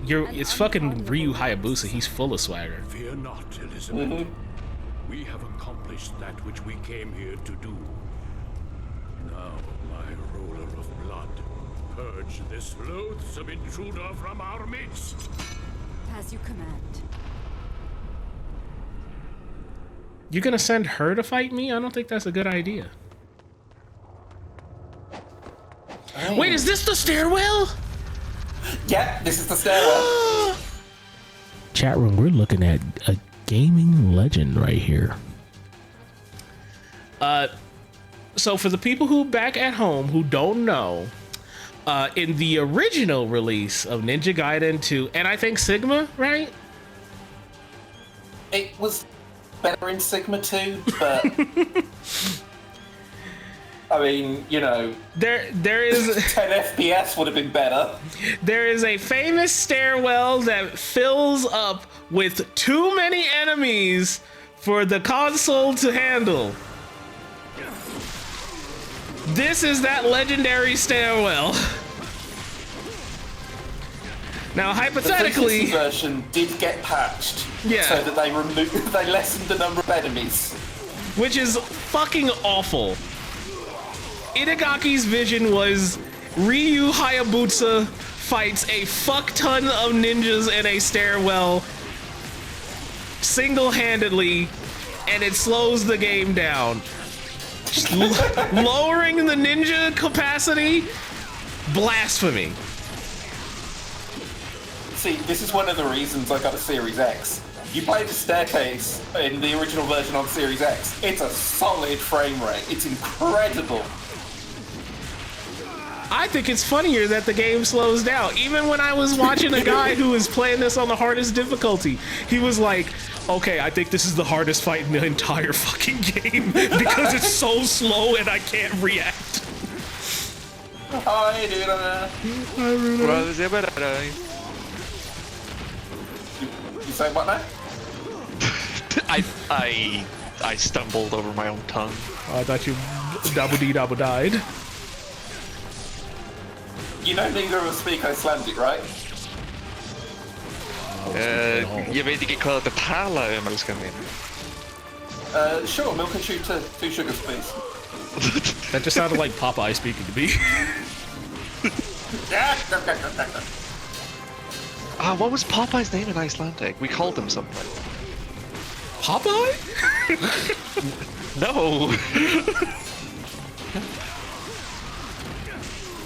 It's fucking Ryu Hayabusa. He's full of swagger. Fear not, Elizabeth. We have accomplished that which we came here to do. Now, my ruler of blood, purge this loathsome intruder from our midst. As you command. You're gonna send her to fight me? I don't think that's a good idea. Wait, is this the stairwell? Yeah, this is the stairwell. Chat room, we're looking at a gaming legend right here. So for the people who back at home who don't know, in the original release of Ninja Gaiden 2, and I think Sigma, right? It was better in Sigma 2, but I mean, you know, there is 10 FPS would have been better. There is a famous stairwell that fills up with too many enemies for the console to handle. This is that legendary stairwell. Now, hypothetically, the version did get patched, yeah, so that they lessened the number of enemies, which is fucking awful. Itagaki's vision was Ryu Hayabusa fights a fuck ton of ninjas in a stairwell single-handedly, and it slows the game down. Just lowering the ninja capacity, blasphemy. See, this is one of the reasons I got a Series X. You play the staircase in the original version on Series X. It's a solid frame rate. It's incredible. I think it's funnier that the game slows down. Even when I was watching a guy who was playing this on the hardest difficulty, he was like, okay, I think this is the hardest fight in the entire fucking game because it's so slow and I can't react. Hi, dude. You say what now? I stumbled over my own tongue. I thought you double died. You know neither of us speak Icelandic, right? Jag vet inte vad det talar engelska med. Sure, milk and shooter, 2 sugars, please. That just sounded like Popeye speaking to me. What was Popeye's name in Icelandic? We called him something. Popeye? No.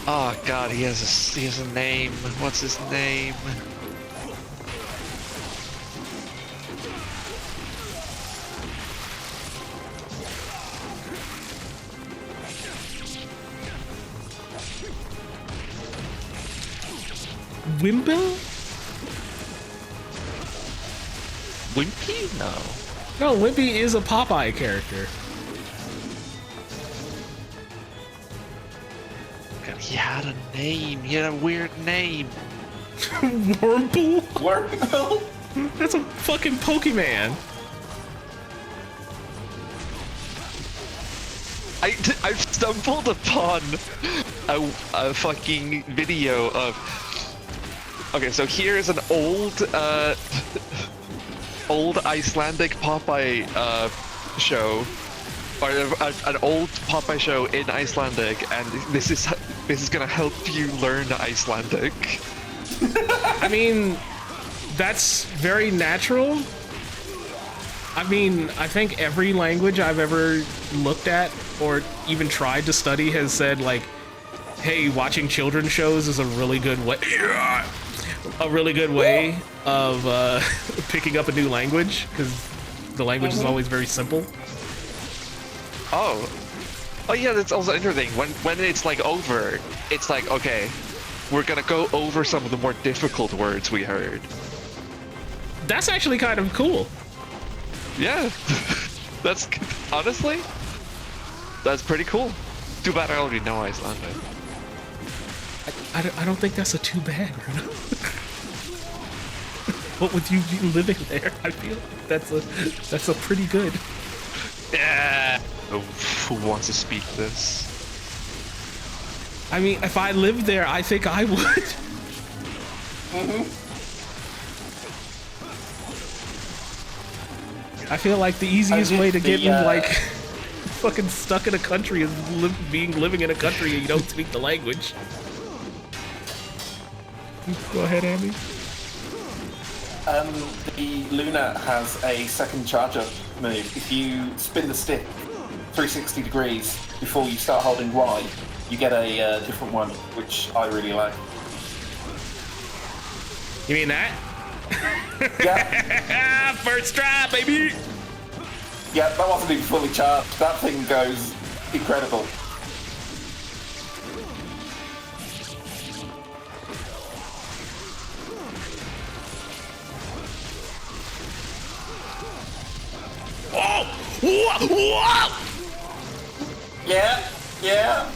Oh God, he has a name. What's his name? Wimble? Wimpy? No. No, Wimpy is a Popeye character. He had a name. He had a weird name. Wurmple? Wurmple? That's a fucking Pokemon. I've stumbled upon a fucking video of. Okay, so here's an old Icelandic Popeye show. Or an old Popeye show in Icelandic, and this is gonna help you learn Icelandic. I mean, that's very natural. I mean, I think every language I've ever looked at or even tried to study has said, like, hey, watching children's shows is a really good way. A really good way of picking up a new language, because the language is always very simple. Oh yeah, that's also interesting. When it's like over, it's like, okay, we're gonna go over some of the more difficult words we heard. That's actually kind of cool. Yeah, that's honestly, that's pretty cool. Too bad I already know Icelandic. I don't think that's a too bad. What with you living there, I feel like that's a pretty good. Yeah. Who wants to speak this? I mean, if I lived there, I think I would. I feel like the easiest way to get the, like fucking stuck in a country is living in a country and you don't speak the language. Go ahead, Andy. The Luna has a second charge-up move. If you spin the stick 360 degrees before you start holding Y, you get a different one, which I really like. You mean that? Yeah. First try, baby! Yeah, that wasn't even fully charged. That thing goes incredible. Oh! Whoa! Whoa! Yeah, yeah.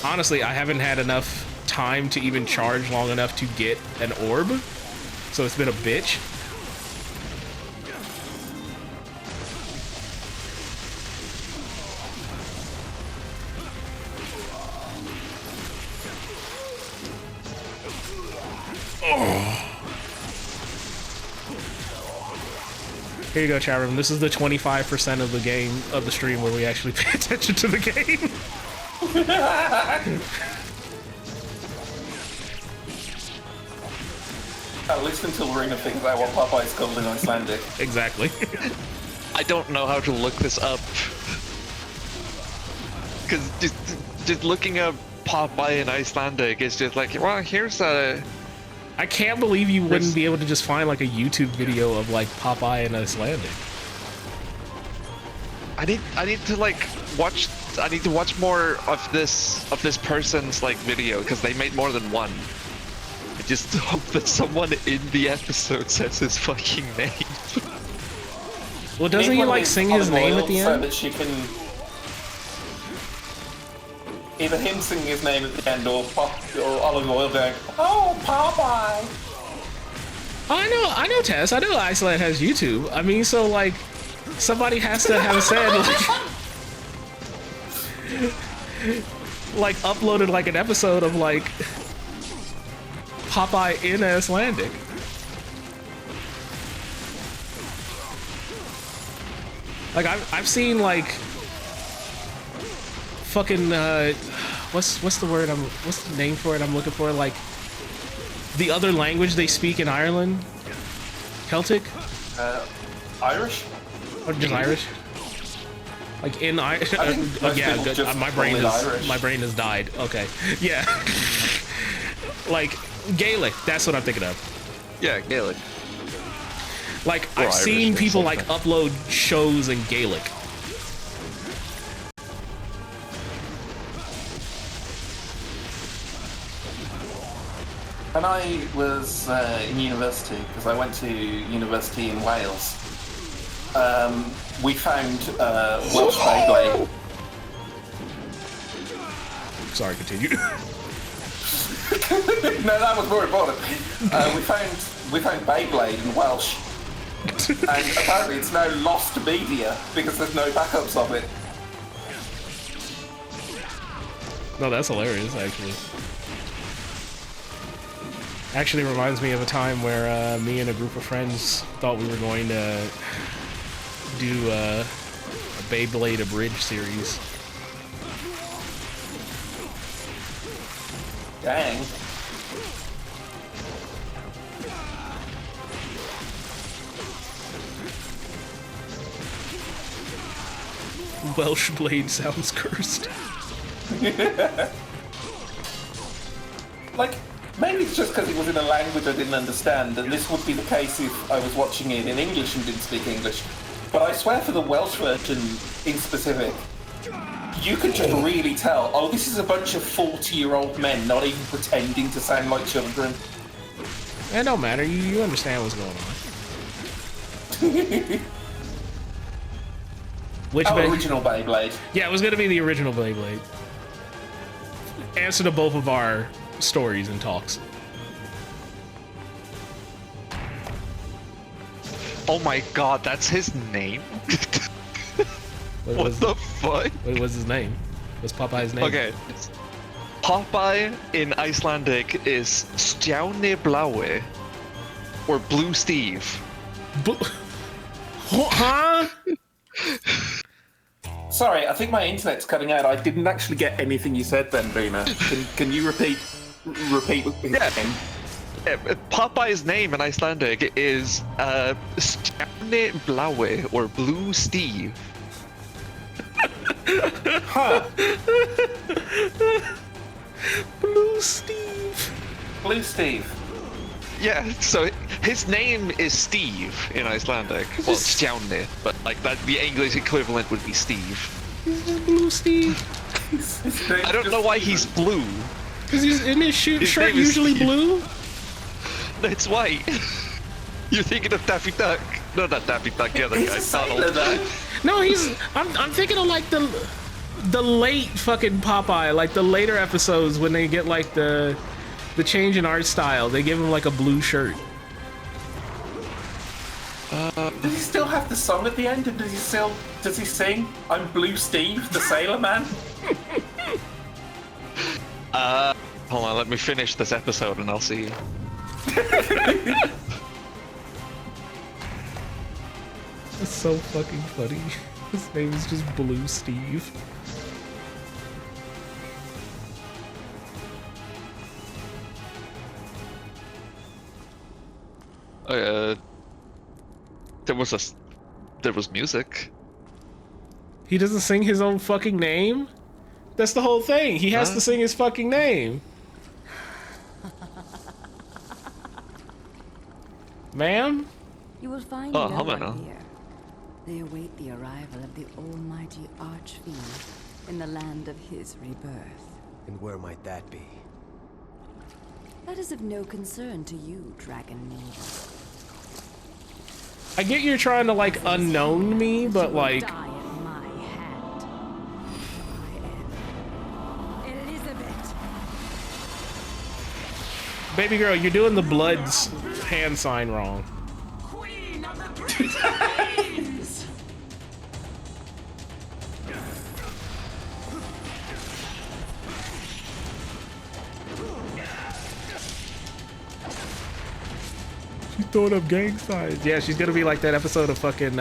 Honestly, I haven't had enough time to even charge long enough to get an orb, so it's been a bitch. Oh. Here you go, chat room. This is the 25% of the game, of the stream, where we actually pay attention to the game. At least until Runa figures out what Popeye's called in Icelandic. Exactly. I don't know how to look this up. Because just looking up Popeye in Icelandic is just like, well, here's a... I can't believe you wouldn't be able to just find like a YouTube video of like Popeye in Icelandic. I need to like watch. I need to watch more of this person's like video because they made more than one. I just hope that someone in the episode says his fucking name. Well, doesn't he like sing his name at the so end? that she can either him singing his name at the end or olive oil going, "Oh, Popeye." I know, Tess. I know Iceland has YouTube. I mean, so like, somebody has to have said like uploaded like an episode of like Popeye in Icelandic. Like I've seen like fucking what's the word what's the name for it I'm looking for, like the other language they speak in Ireland? Celtic? Irish? Or just Irish? Like in Irish? Yeah, good. My brain has died. Okay. Yeah. Like Gaelic, that's what I'm thinking of. Yeah, Gaelic. Like Or I've seen Irish, people like upload shows in Gaelic. When I was in university, because I went to university in Wales, we found Welsh Beyblade. Sorry, continue. No, that was more important. We found Beyblade in Welsh, and apparently it's now lost media because there's no backups of it. No, that's hilarious, actually. Actually reminds me of a time where me and a group of friends thought we were going to do a Beyblade Abridged series. Dang. Welsh Blade sounds cursed. Like, maybe it's just because it was in a language I didn't understand, and this would be the case if I was watching it in English and didn't speak English. But I swear for the Welsh version in specific, you could just really tell, oh, this is a bunch of 40-year-old men not even pretending to sound like children. It don't matter, you understand what's going on. Which original Beyblade. Yeah, it was gonna be the original Beyblade. Answer to both of our stories and talks. Oh my god, that's his name? What the fuck? What was his name? What's Popeye's name? Okay. Popeye in Icelandic is Stjáni Blái, or Blue Steve. Huh? Sorry, I think my internet's cutting out. I didn't actually get anything you said then, Bina. Can you repeat his name? Yeah, Popeye's name in Icelandic is Stjáni Blái, or Blue Steve. Huh. Blue Steve. Blue Steve. Yeah, so his name is Steve in Icelandic. Well, Stjáni, but like that, the English equivalent would be Steve. He's just Blue Steve. I don't know why he's blue. Because he's in his shirt name is usually Steve. blue? That's white. You're thinking of Daffy Duck. No, not Daffy Duck, the other guy, Donald. No, I'm thinking of like the late fucking Popeye, like the later episodes when they get like the change in art style. They give him like a blue shirt. Does he still have the song at the end? And does he sing "I'm Blue Steve, the Sailor Man"? Hold on, let me finish this episode and I'll see. It's so fucking funny. His name is just Blue Steve. There was music. He doesn't sing his own fucking name? That's the whole thing. He has to sing his fucking name. Ma'am? You will find Oh, no one hello. here. They await the arrival of the almighty Archfiend in the land of his rebirth. And where might that be? That is of no concern to you, Dragon Maiden. I get you're trying to like unknown me, but like Die at my hand. I am Elizabeth. baby girl, you're doing the Blood's hand sign wrong. Queen of the Three Queens! She's throwing up gang signs. Yeah, she's gonna be like that episode of fucking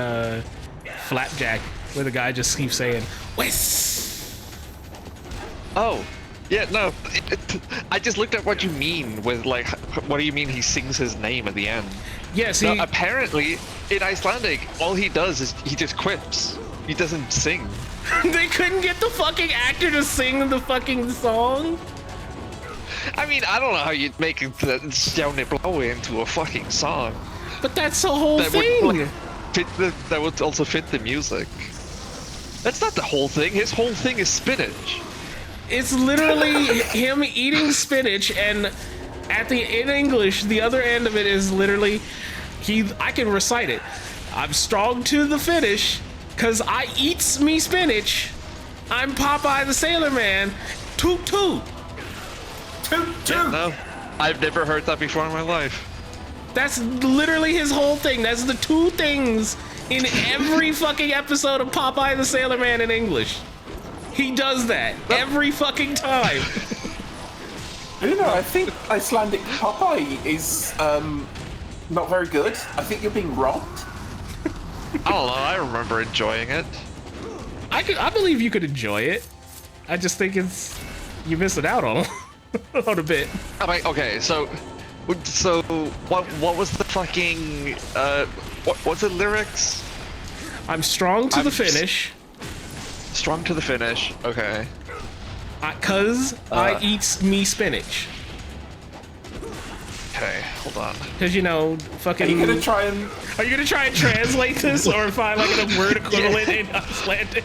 Flapjack, where the guy just keeps saying, "Whis." Oh, yeah, no. I just looked at what you mean with like, what do you mean he sings his name at the end? Yes, no, apparently in Icelandic, all he does is he just quips. He doesn't sing. They couldn't get the fucking actor to sing the fucking song? I mean, I don't know how you'd make the Stjáni Blái into a fucking song. But that's the whole That thing. would, like, that would also fit the music. That's not the whole thing. His whole thing is spinach. It's literally him eating spinach, and in English, the other end of it is literally I can recite it. I'm strong to the finish, cause I eats me spinach. I'm Popeye the Sailor Man. Toot toot. Toot toot. Yeah, no, I've never heard that before in my life. That's literally his whole thing. That's the two things in every fucking episode of Popeye the Sailor Man in English. He does that every fucking time. I don't know, I think Icelandic Popeye is not very good. I think you're being robbed. I don't know, I remember enjoying it. I believe you could enjoy it. I just think you're missing out on a bit. I mean, okay, so what was the fucking what's the lyrics? I'm strong to the finish. Strong to the finish. Okay. Cause I eats me spinach. Okay, hold on. Cause you know, fucking. Are you gonna try and translate this, or find like a word equivalent in Icelandic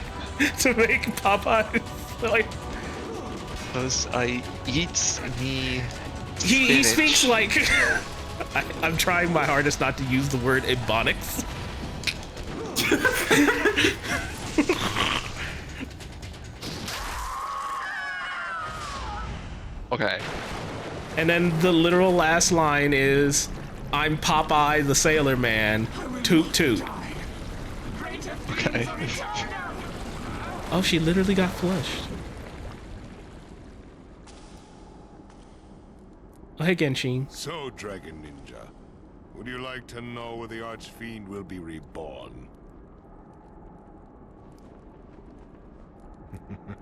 to make Popeye like? Cause I eats me. He speaks like. I'm trying my hardest not to use the word ebonics. Okay. And then the literal last line is, I'm Popeye the Sailor Man, toot toot. Okay. Oh, she literally got flushed. Oh, hey, Genshin. So, Dragon Ninja, would you like to know where the Archfiend will be reborn?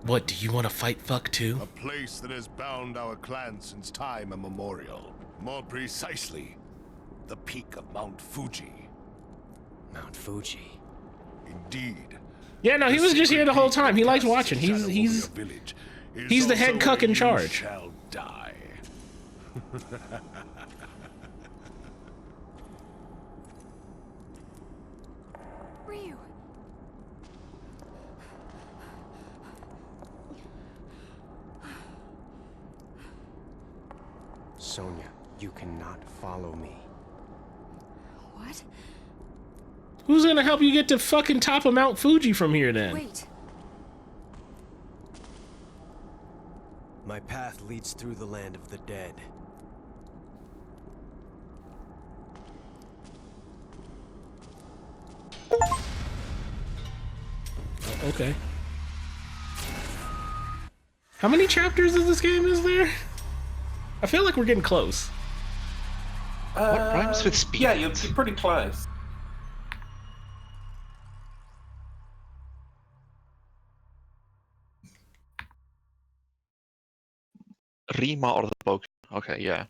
What, do you want to fight fuck too? A place that has bound our clan since time immemorial. More precisely, the peak of Mount Fuji. Mount Fuji. Indeed. Yeah, no, he was just here the whole time. He likes watching. He's the head cuck in charge. Shall die. Ryu. Sonia, you cannot follow me. What? Who's gonna help you get to fucking top of Mount Fuji from here then? Wait. My path leads through the land of the dead. Okay. How many chapters of this game is there? I feel like we're getting close. What rhymes with speed? Yeah, you're pretty close. Rima or the Pokemon. Okay, yeah.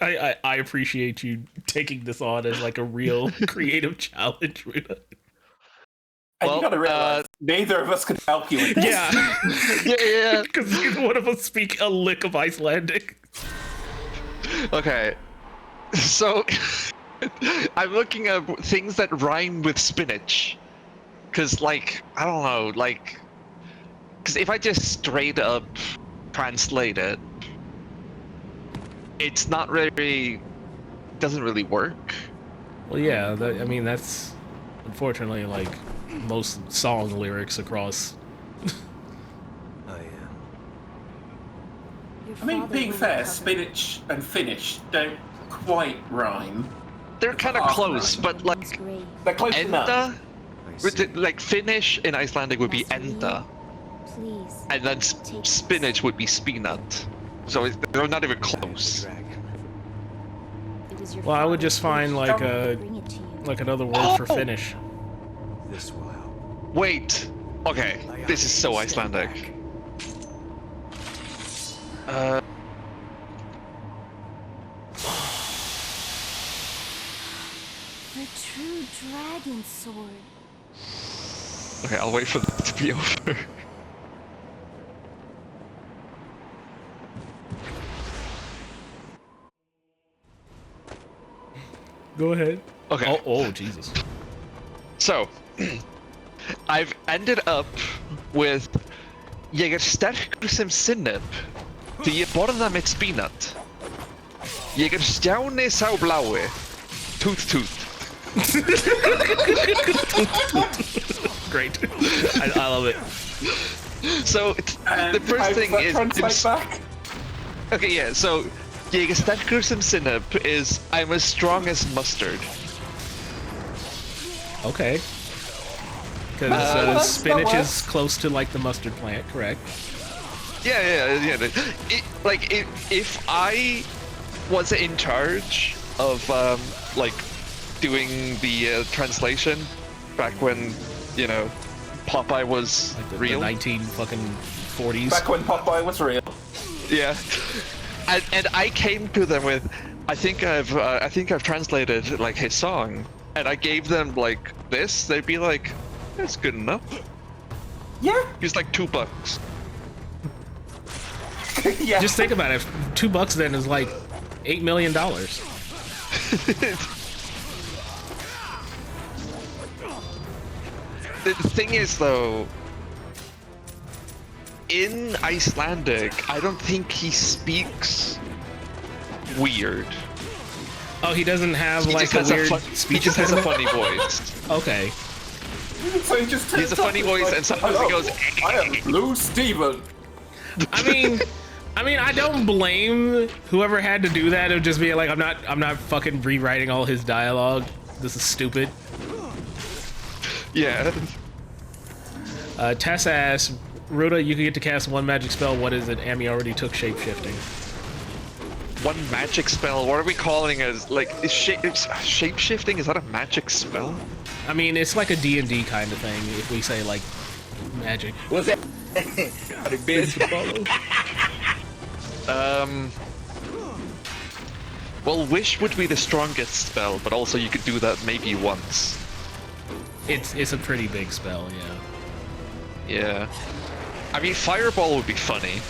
I appreciate you taking this on as like a real creative challenge. And you gotta realize, neither of us can help you with this. Yeah. Yeah. Because neither one of us speak a lick of Icelandic. Okay. So, I'm looking at things that rhyme with spinach. Because, like, I don't know, like... Because if I just straight up translate it, it's not really... doesn't really work. Well, yeah, I mean, that's unfortunately like most song lyrics across. I mean, being fair, spinach and finish don't quite rhyme. They're kind of close, but like... They're close enough. Like, finish in Icelandic would be enta. And then spinach would be spinat. So they're not even close. Well, I would just find like another word for finish. This will help. Wait. Okay, this is so Icelandic. The true dragon sword. Okay, I'll wait for that to be over. Go ahead. Okay. Oh, Jesus. So, I've ended up with Ég sterkur sem sinnep því ég borða með spínat. Ég Stjáni sá blái. Toot toot. Great. I love it. So, the first thing is... Okay, yeah, so... Ég sterkur sem sinnep is I'm as strong as mustard. Okay. Because spinach is close to like the mustard plant, correct? Yeah. If I was in charge of like doing the translation back when Popeye was like real, the 1940s. Back when Popeye was real. Yeah. And I came to them with, I think I've translated like his song, and I gave them like this. They'd be like, "That's good enough." Yeah. He's like $2. Yeah. Just think about it. $2 then is like $8 million. The thing is, though, in Icelandic, I don't think he speaks weird. Oh, he doesn't have He like just a has weird he speech just has a impediment? funny voice. Okay. So he just He's a funny voice, and sometimes he goes. I am Blue Steven. I mean, I don't blame whoever had to do that of just being like, I'm not fucking rewriting all his dialogue. This is stupid. Yeah. Tess asks, Ruda, you can get to cast one magic spell. What is it? Amy already took shapeshifting. One magic spell? What are we calling it? Like, is shape-shifting? Is that a magic spell? I mean, it's like a D&D kind of thing, if we say, like, magic. What's that? Well, Wish would be the strongest spell, but also you could do that maybe once. It's a pretty big spell, yeah. Yeah. I mean, Fireball would be funny.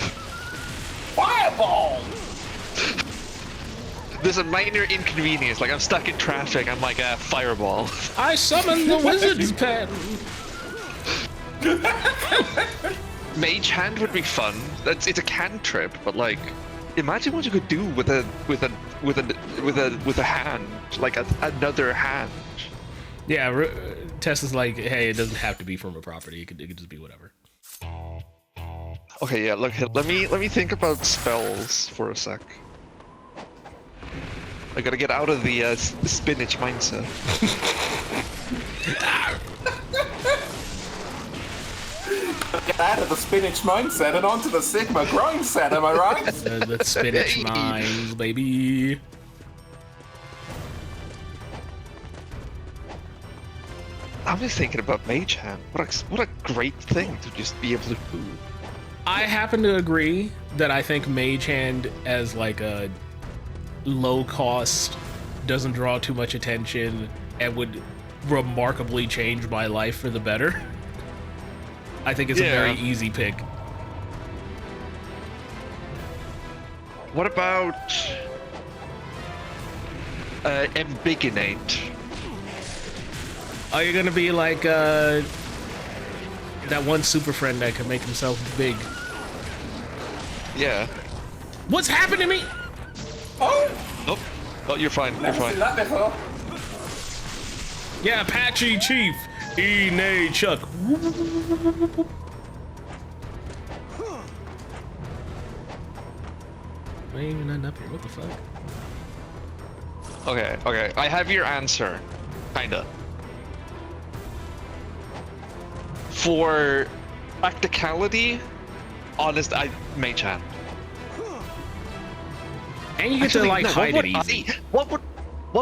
Fireball! There's a minor inconvenience, like I'm stuck in traffic, I'm like, Fireball. I summon the wizard's pen! Mage Hand would be fun. It's a cantrip, but like, imagine what you could do with a hand, like another hand. Yeah, Tessa's like, hey, it doesn't have to be from a property. It could just be whatever. Okay, yeah. Look, let me think about spells for a sec. I gotta get out of the spinach mindset. Get out of the spinach mindset and onto the Sigma grind set, am I right? The spinach minds, baby. I'm just thinking about Mage Hand. What a great thing to just be able to do. I happen to agree that I think Mage Hand as like a low cost, doesn't draw too much attention, and would remarkably change my life for the better. I think it's a very easy pick. What about Ambiginate? Are you gonna be like that one super friend that can make himself big? Yeah. What's happened to me? Oh! Nope. Oh, you're fine. Never seen that before. Yeah, Apache Chief. Nay, Chuck. I ain't even nothing up here. What the fuck? Okay. I have your answer. Kinda. For practicality, honest, Mage Hand. And you get to like hide it easy. What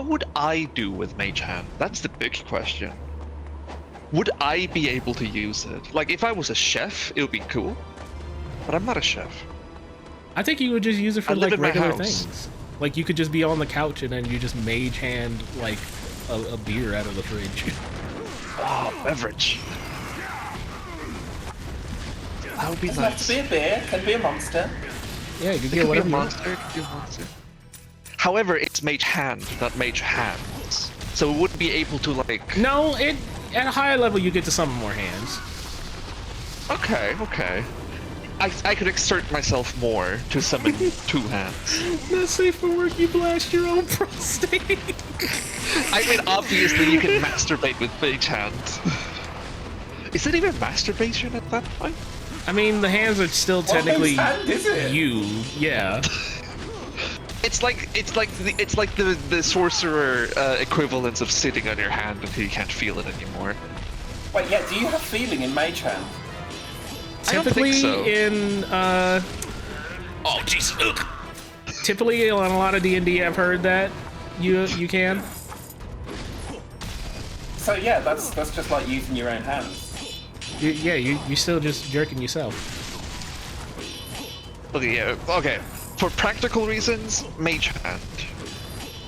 would I do with Mage Hand? That's the big question. Would I be able to use it? Like, if I was a chef, it would be cool. But I'm not a chef. I think you would just use it for I live like in my regular house. things. Like you could just be on the couch and then you just Mage Hand like a beer out of the fridge. Oh, beverage. That would be Doesn't nice. have to be a beer, can be a monster. Yeah, you could It get could whatever be you a want. monster. It could be a monster. However, it's Mage Hand, not Mage Hands. So it wouldn't be able to like. No, it at a higher level you get to summon more hands. Okay. I could exert myself more to summon 2 hands. Not safe for work. You blast your own prostate. I mean, obviously you can masturbate with Mage Hand. Is it even masturbation at that point? I mean, the hands are still technically you. Yeah. It's like the sorcerer equivalence of sitting on your hand until you can't feel it anymore. Wait, yeah, do you have feeling in Mage Hand? Typically so. in oh jeez. Typically on a lot of D&D, I've heard that you can. So yeah, that's just like using your own hands. You still just jerking yourself. Okay, yeah, okay. For practical reasons, Mage Hand.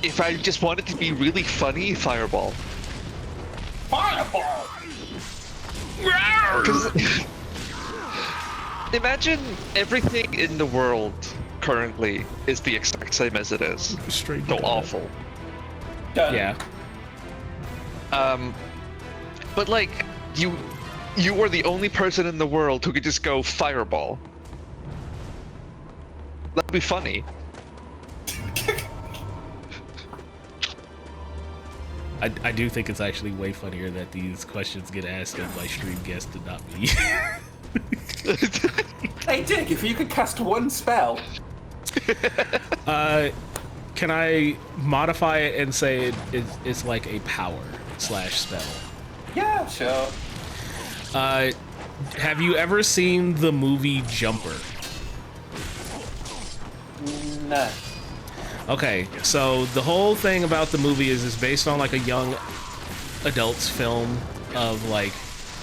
If I just wanted to be really funny, Fireball. Fireball! 'Cause imagine everything in the world currently is the exact same as it is. Straight so awful. Yeah. But like, you were the only person in the world who could just go Fireball. That'd be funny. I do think it's actually way funnier that these questions get asked of my stream guest and not me. Hey Dick, if you could cast one spell. Can I modify it and say it's like a power / spell? Yeah, sure. Have you ever seen the movie Jumper? No. Okay, so the whole thing about the movie is it's based on like a young adult's film of like,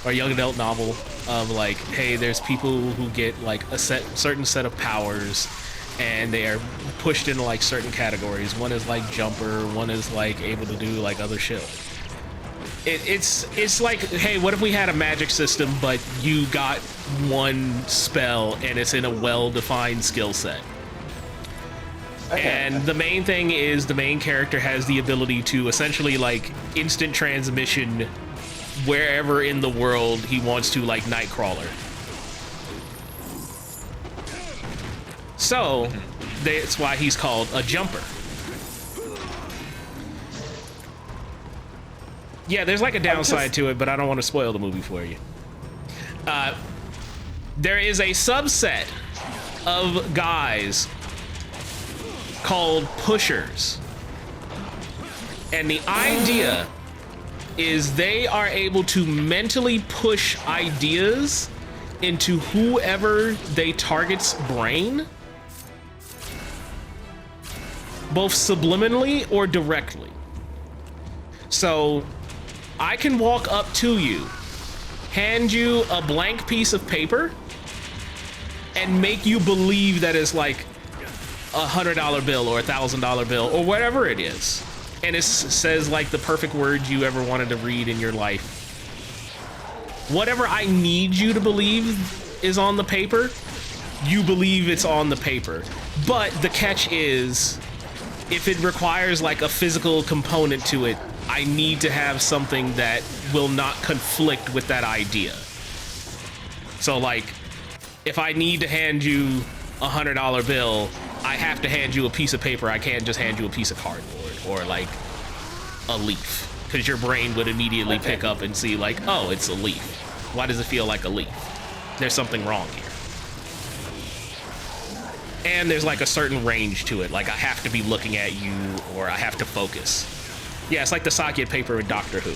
or a young adult novel of like, hey, there's people who get like a certain set of powers and they are pushed into like certain categories. One is like jumper, one is like able to do like other shit. It's like, hey, what if we had a magic system but you got one spell and it's in a well-defined skill set? And the main thing is the main character has the ability to essentially like instant transmission wherever in the world he wants to, like Nightcrawler. So that's why he's called a jumper. Yeah, there's like a downside to it, but I don't want to spoil the movie for you. There is a subset of guys called pushers, and the idea is they are able to mentally push ideas into whoever they target's brain, both subliminally or directly. So I can walk up to you, hand you a blank piece of paper, and make you believe that it's like $100 bill or $1,000 bill or whatever it is, and it says like the perfect words you ever wanted to read in your life. Whatever I need you to believe is on the paper, you believe it's on the paper. But the catch is, if it requires like a physical component to it, I need to have something that will not conflict with that idea. So like, if I need to hand you $100 bill, I have to hand you a piece of paper. I can't just hand you a piece of cardboard or like a leaf, because your brain would immediately pick up and see like, oh, it's a leaf. Why does it feel like a leaf? There's something wrong here. And there's like a certain range to it. Like I have to be looking at you or I have to focus. Yeah, it's like the Socket paper in Doctor Who.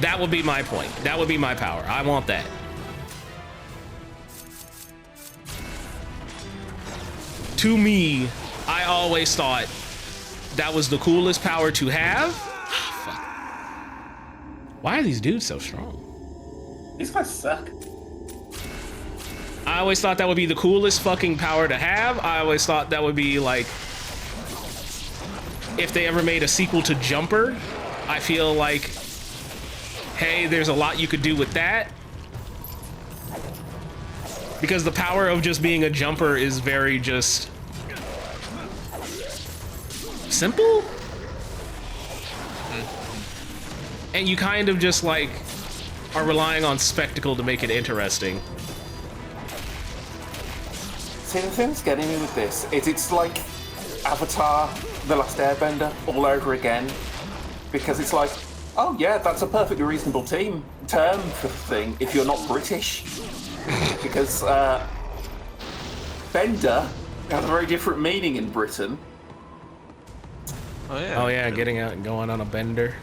That would be my point. That would be my power. I want that. To me, I always thought that was the coolest power to have. Fuck. Why are these dudes so strong? These guys suck. I always thought that would be the coolest fucking power to have. I always thought that would be like, if they ever made a sequel to Jumper, I feel like, hey, there's a lot you could do with that. Because the power of just being a jumper is very just simple. And you kind of just like are relying on spectacle to make it interesting. See, the thing that's getting me with this is it's like Avatar, The Last Airbender, all over again. Because it's like, oh yeah, that's a perfectly reasonable term for the thing if you're not British. Because bender has a very different meaning in Britain. Oh yeah. Oh yeah, getting out and going on a bender.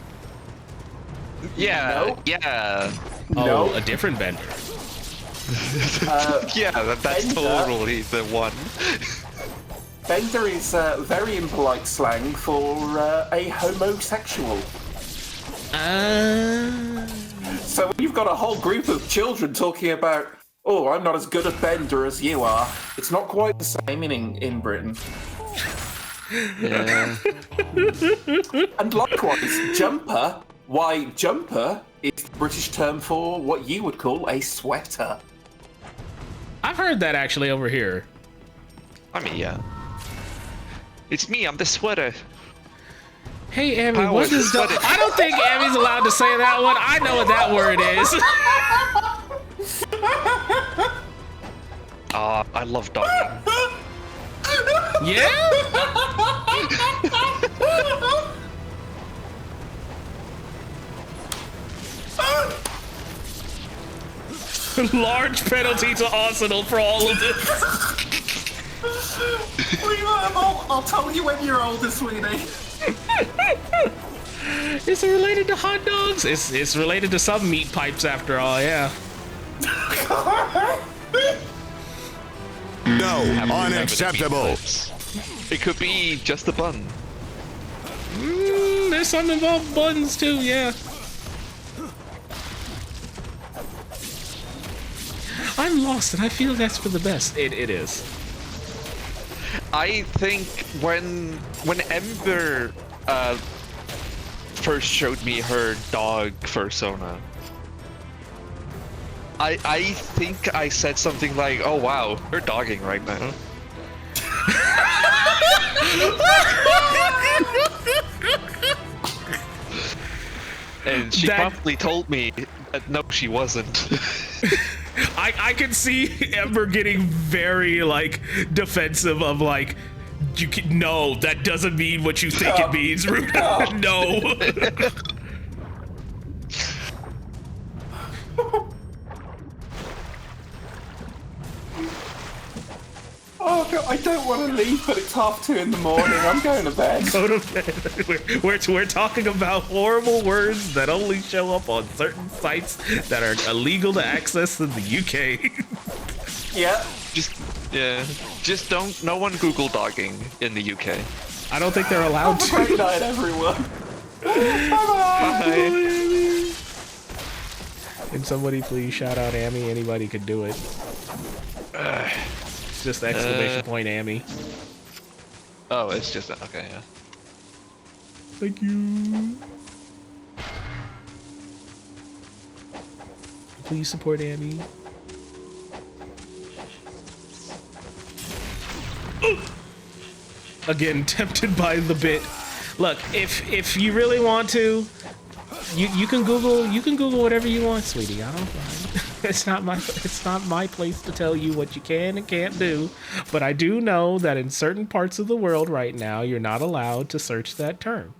Yeah, No. yeah. Oh, No. a different bender. Yeah, that's bender. totally the one. Bender is very impolite slang for a homosexual. So when you've got a whole group of children talking about, oh, I'm not as good at Bender as you are, it's not quite the same in Britain. Yeah. And likewise, jumper, why jumper is the British term for what you would call a sweater. I've heard that actually over here. I mean, yeah. It's me, I'm the sweater. Hey, Amy, what is the... I don't think Amy's allowed to say that one. I know what that word is. I love dogging. Yeah? Large penalty to Arsenal for all of this. I'll tell you when you're older, sweetie. Is it related to hot dogs? It's related to some meat pipes after all, yeah. No, unacceptable. It could be just a bun. There's some involved buttons too, yeah. I'm lost and I feel that's for the best. It is. I think when Ember first showed me her dog persona, I think I said something like, "Oh wow, you're dogging right now." And she promptly told me that no, she wasn't. I can see Ember getting very like defensive of like, no, that doesn't mean what you think it means. No. Oh God, I don't want to leave, but it's 2:30 in the morning. I'm going to bed. Go to bed. We're talking about horrible words that only show up on certain sites that are illegal to access in the UK. Yeah. Just don't. No one Google dogging in the UK. I don't think they're allowed to. Have a great night, everyone. Bye. Can somebody please shout out Amy? Anybody could do it. Just exclamation point Amy. Oh, it's just okay. Yeah. Thank you. Please support Amy. Again, tempted by the bit. Look, if you really want to, you can Google whatever you want, sweetie. I don't mind. It's not my place to tell you what you can and can't do, but I do know that in certain parts of the world right now, you're not allowed to search that term.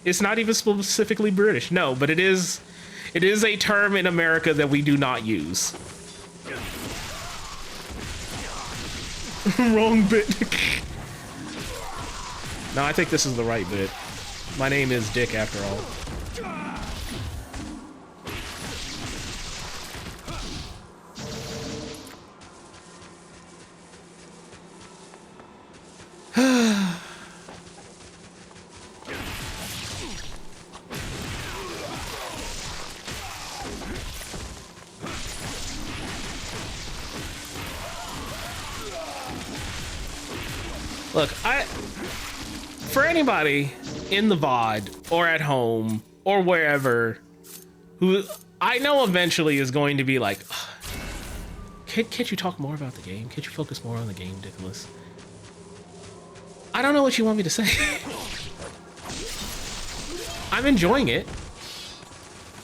It's not even specifically British, no, but it is a term in America that we do not use. Wrong bit. No, I think this is the right bit. My name is Dick after all. Look, for anybody in the VOD or at home or wherever who I know eventually is going to be like, can't you talk more about the game? Can't you focus more on the game, Nicholas? I don't know what you want me to say. I'm enjoying it.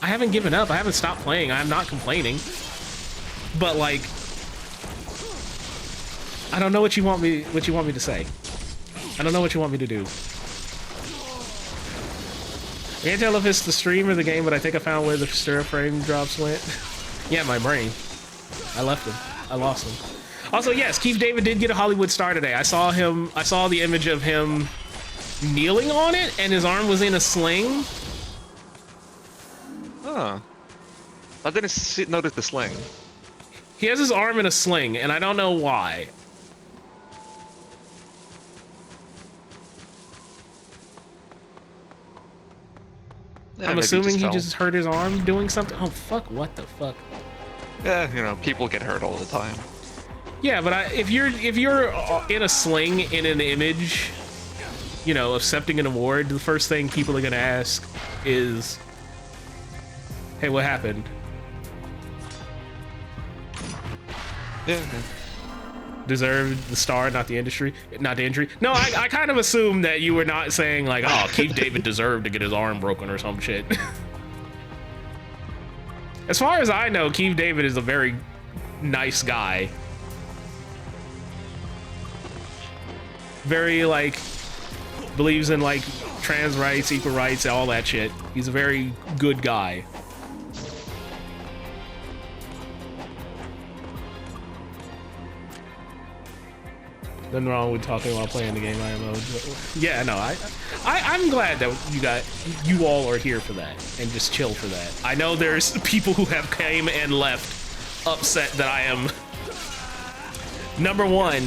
I haven't given up. I haven't stopped playing. I'm not complaining. But like, I don't know what you want me to say. I don't know what you want me to do. I can't tell if it's the stream or the game, but I think I found where the stir frame drops went. Yeah, my brain. I left him. I lost him. Also, yes, Keith David did get a Hollywood star today. I saw the image of him kneeling on it, and his arm was in a sling. Huh. I didn't notice the sling. He has his arm in a sling, and I don't know why. Yeah, I'm assuming he just hurt his arm doing something. Oh, fuck, what the fuck? Yeah, you know, people get hurt all the time. Yeah, but if you're in a sling in an image, you know, accepting an award, the first thing people are gonna ask is, hey, what happened? Yeah. Deserved the star, not the injury. No, I kind of assumed that you were not saying like, oh, Keith David deserved to get his arm broken or some shit. As far as I know, Keith David is a very nice guy. Very like believes in like trans rights, equal rights, all that shit. He's a very good guy. Nothing wrong with talking while playing the game IMO. Yeah, no, I'm glad that you all are here for that and just chill for that. I know there's people who have came and left upset that I am number one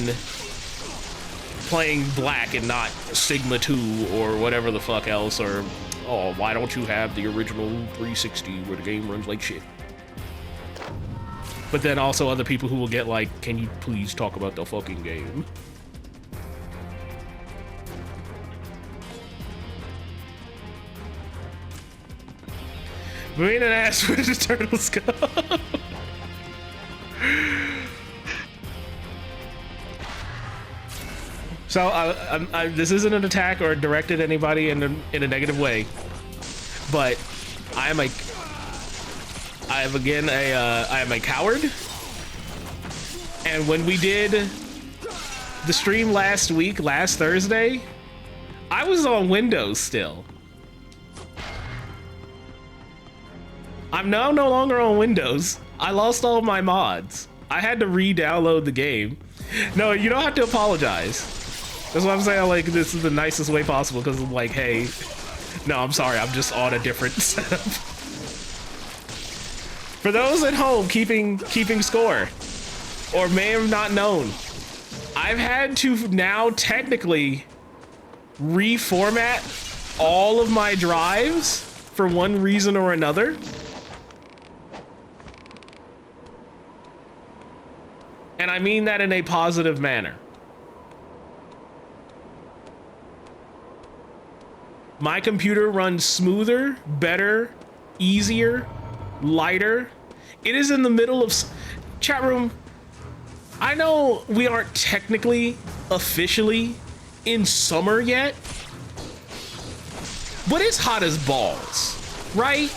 playing Black and not Sigma 2 or whatever the fuck else, or oh, why don't you have the original 360 where the game runs like shit? But then also other people who will get like, can you please talk about the fucking game? Marina asked where the turtles go. So this isn't an attack or directed at anybody in a negative way, but I am a coward. And when we did the stream last Thursday, I was on Windows still. I'm now no longer on Windows. I lost all my mods. I had to re-download the game. No, you don't have to apologize. That's what I'm saying, like, this is the nicest way possible, because I'm like, hey, no, I'm sorry, I'm just on a different setup. For those at home keeping score, or may have not known, I've had to now technically reformat all of my drives for one reason or another. And I mean that in a positive manner. My computer runs smoother, better, easier, lighter. It is in the middle of chat room. I know we aren't technically officially in summer yet, but it's hot as balls, right?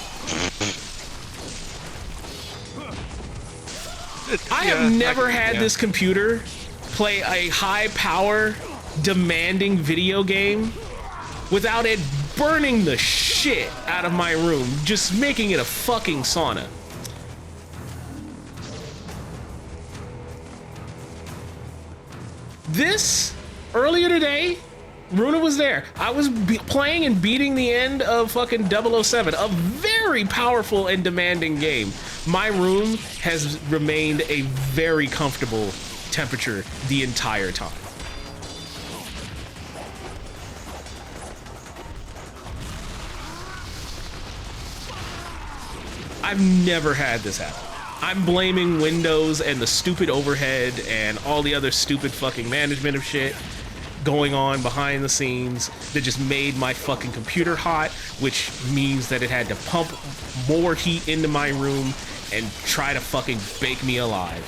I have never had this computer play a high power demanding video game without it burning the shit out of my room, just making it a fucking sauna. This, earlier today, Runa was there. I was playing and beating the end of fucking 007, a very powerful and demanding game. My room has remained a very comfortable temperature the entire time. I've never had this happen. I'm blaming Windows and the stupid overhead and all the other stupid fucking management of shit going on behind the scenes that just made my fucking computer hot, which means that it had to pump more heat into my room and try to fucking bake me alive.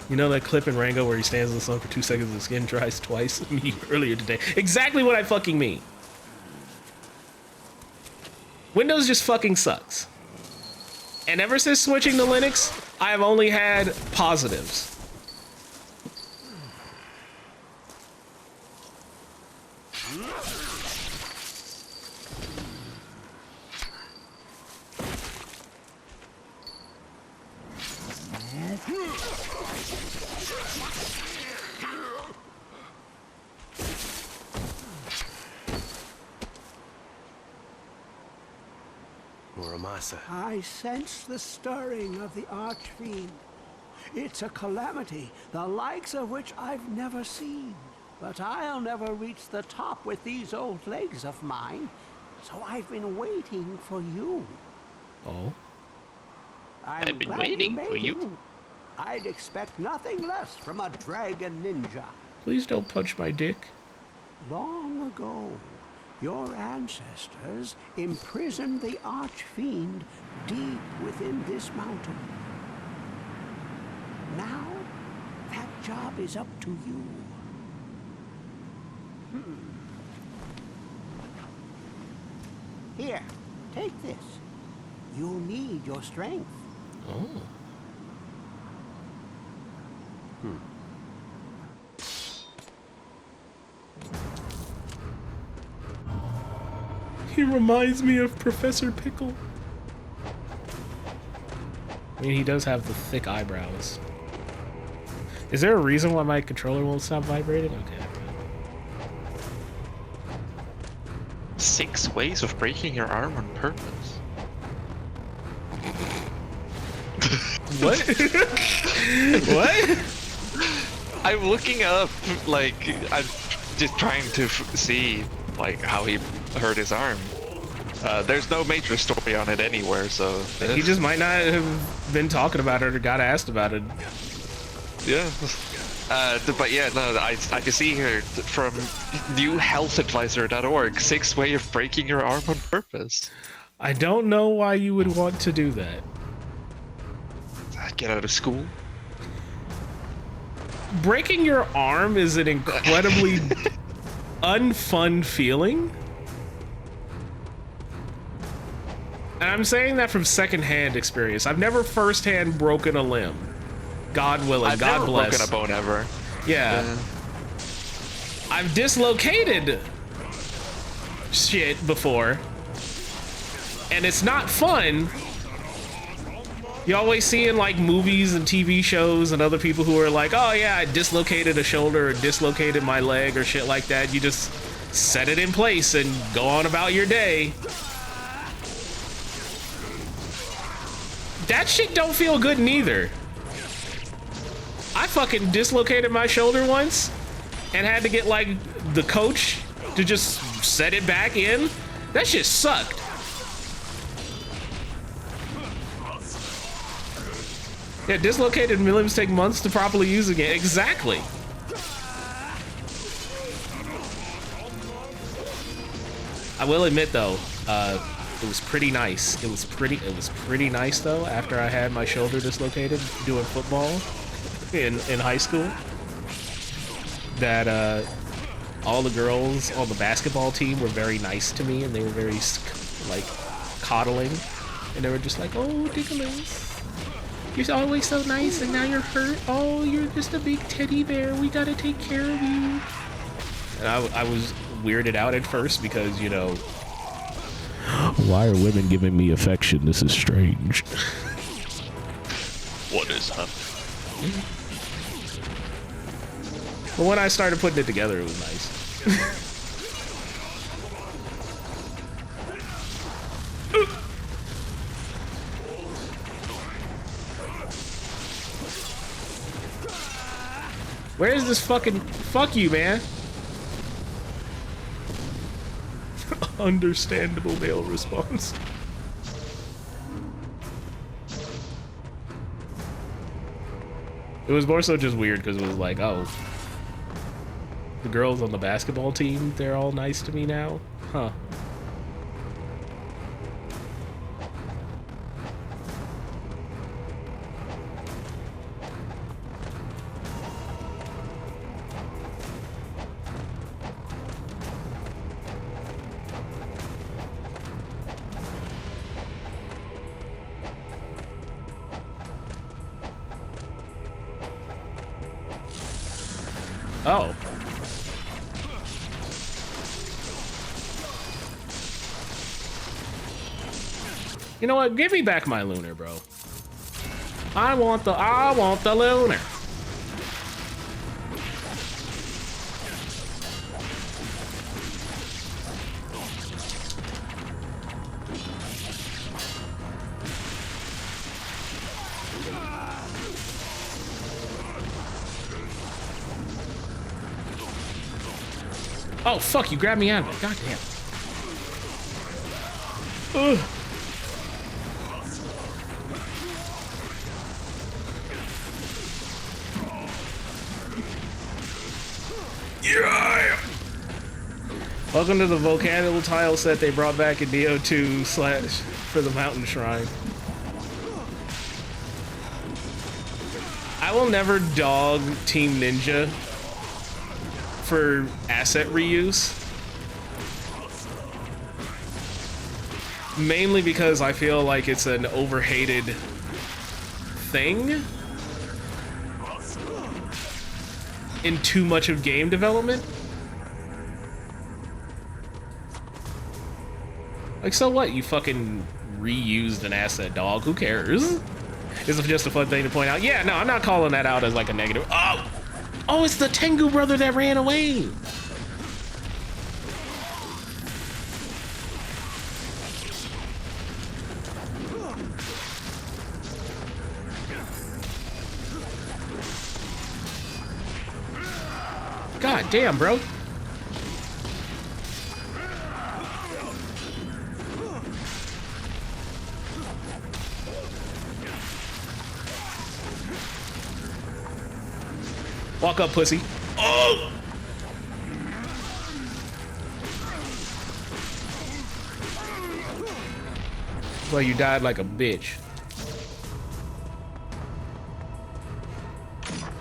You know that clip in Rango where he stands in the sun for 2 seconds and the skin dries twice? Me earlier today. Exactly what I fucking mean. Windows just fucking sucks. And ever since switching to Linux, I've only had positives. I sense the stirring of the Archfiend. It's a calamity, the likes of which I've never seen. But I'll never reach the top with these old legs of mine, so I've been waiting for you. Oh? I've been waiting for you. I'd expect nothing less from a dragon ninja. Please don't punch my dick. Long ago, your ancestors imprisoned the Archfiend deep within this mountain. Now, that job is up to you. Here, take this. You'll need your strength. Oh. He reminds me of Professor Pickle. I mean, he does have the thick eyebrows. Is there a reason why my controller won't stop vibrating? Okay. 6 ways of breaking your arm on purpose. What? What? I'm looking up, like, I'm just trying to see, like, how he hurt his arm. There's no major story on it anywhere, so... He just might not have been talking about it or got asked about it. Yeah. But yeah, no, I can see here from newhealthadvisor.org, 6 way of breaking your arm on purpose. I don't know why you would want to do that. Get out of school. Breaking your arm is an incredibly unfun feeling. And I'm saying that from secondhand experience. I've never firsthand broken a limb. God willing, I've God never bless. broken a bone ever. Yeah. I've dislocated shit before. And it's not fun. You always see in like movies and TV shows and other people who are like, oh yeah, I dislocated a shoulder or dislocated my leg or shit like that. You just set it in place and go on about your day. That shit don't feel good neither. I fucking dislocated my shoulder once and had to get like the coach to just set it back in. That shit sucked. Yeah, dislocated limbs take months to properly use again. Exactly. I will admit though, it was pretty nice. It was pretty nice though after I had my shoulder dislocated doing football in high school. That all the girls on the basketball team were very nice to me and they were very like coddling, and they were just like, "Oh, Nicholas, you're always so nice, and now you're hurt. Oh, you're just a big teddy bear. We gotta take care of you." And I was weirded out at first because, you know, why are women giving me affection? This is strange. What is up? But when I started putting it together, it was nice. Where is this fucking... Fuck you, man. Understandable male response. It was more so just weird because it was like, oh, the girls on the basketball team, they're all nice to me now? Huh. Oh. You know what? Give me back my lunar, bro. I want the lunar. Oh, fuck, you grabbed me out of it. God damn. Ugh. Yeah. Welcome to the volcano tile set they brought back in Neo 2 / for the mountain shrine. I will never dog Team Ninja for asset reuse. Mainly because I feel like it's an overhated thing in too much of game development. Like, so what? You fucking reused an asset, dog. Who cares? It's just a fun thing to point out. Yeah, no, I'm not calling that out as like a negative. Oh! Oh, it's the Tengu brother that ran away. God damn, bro. Walk up, pussy. Oh! Well, you died like a bitch.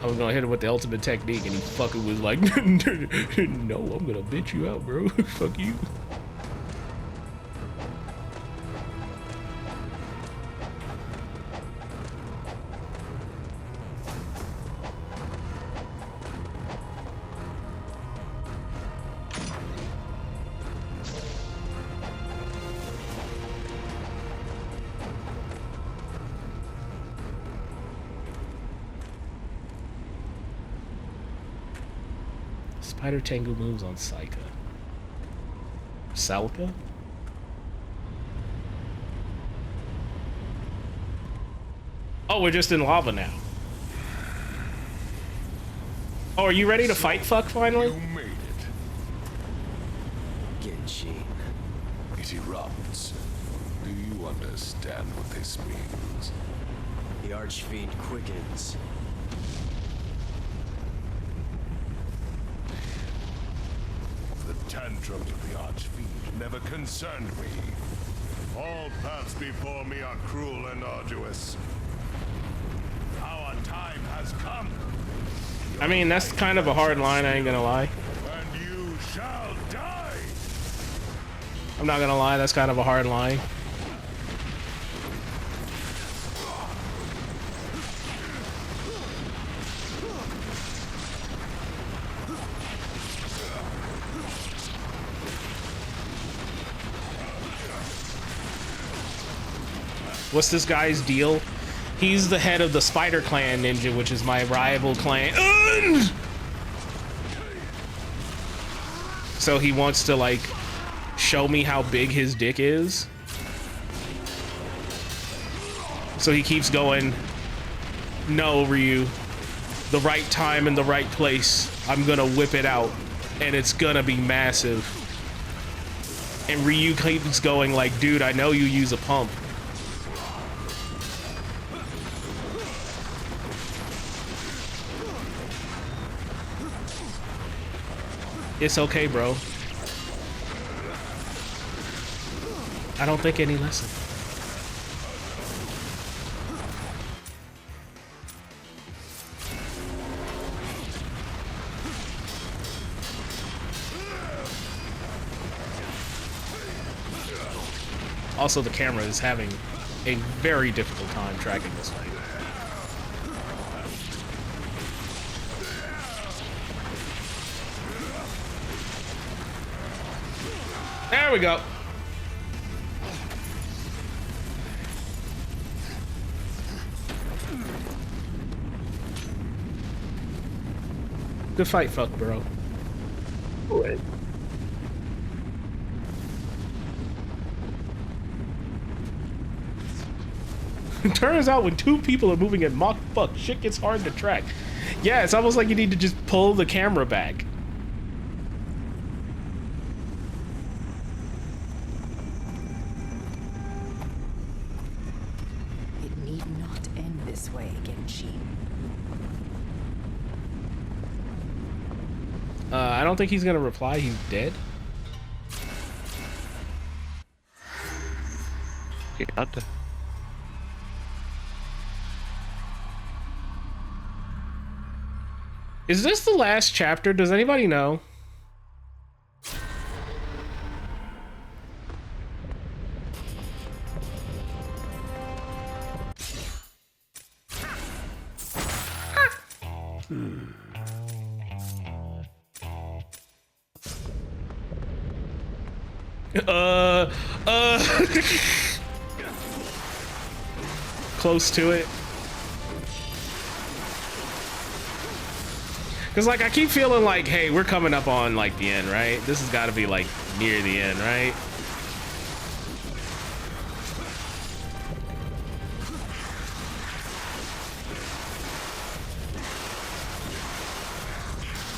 I was gonna hit him with the ultimate technique, and he fucking was like, "No, I'm gonna bitch you out, bro. Fuck you." Spider Tengu moves on Saika. Salka? Oh, we're just in lava now. Oh, are you ready to fight fuck finally? You made it. Genshin. It erupts. Do you understand what this means? The Archfiend quickens. The tantrums of the Archfiend never concerned me. All paths before me are cruel and arduous. Our time has come. I mean, that's kind of a hard line, I ain't gonna lie. And you shall die. I'm not gonna lie, that's kind of a hard line. What's this guy's deal? He's the head of the Spider Clan Ninja, which is my rival clan. So he wants to, like, show me how big his dick is. So he keeps going, "No, Ryu, the right time and the right place. I'm gonna whip it out, and it's gonna be massive." And Ryu keeps going like, "Dude, I know you use a pump." It's okay, bro. I don't think any lesson. Also, the camera is having a very difficult time tracking this fight. There we go. Good fight, fuck, bro. Wait. Turns out when two people are moving at Mach fuck, shit gets hard to track. Yeah, it's almost like you need to just pull the camera back. It need not end this way, Genshin. I don't think he's gonna reply. He's dead. God. Is this the last chapter? Does anybody know? Close to it. Because, like, I keep feeling like, hey, we're coming up on, like, the end, right? This has got to be, like, near the end, right?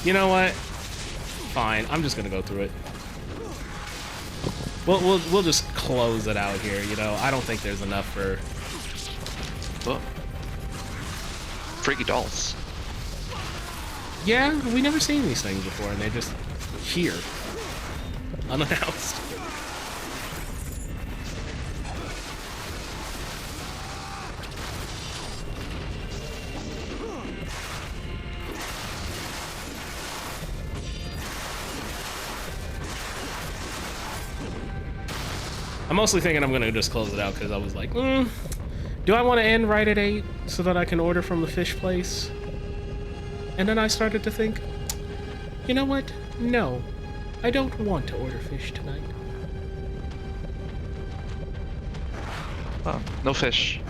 You know what? Fine, I'm just gonna go through it. We'll just close it out here, you know? I don't think there's enough for... Oh. Freaky dolls. Yeah, we never seen these things before, and they're just here. Unannounced. I'm mostly thinking I'm gonna just close it out because I was like, do I want to end right at 8 so that I can order from the fish place? And then I started to think, you know what? No, I don't want to order fish tonight. Oh, no fish.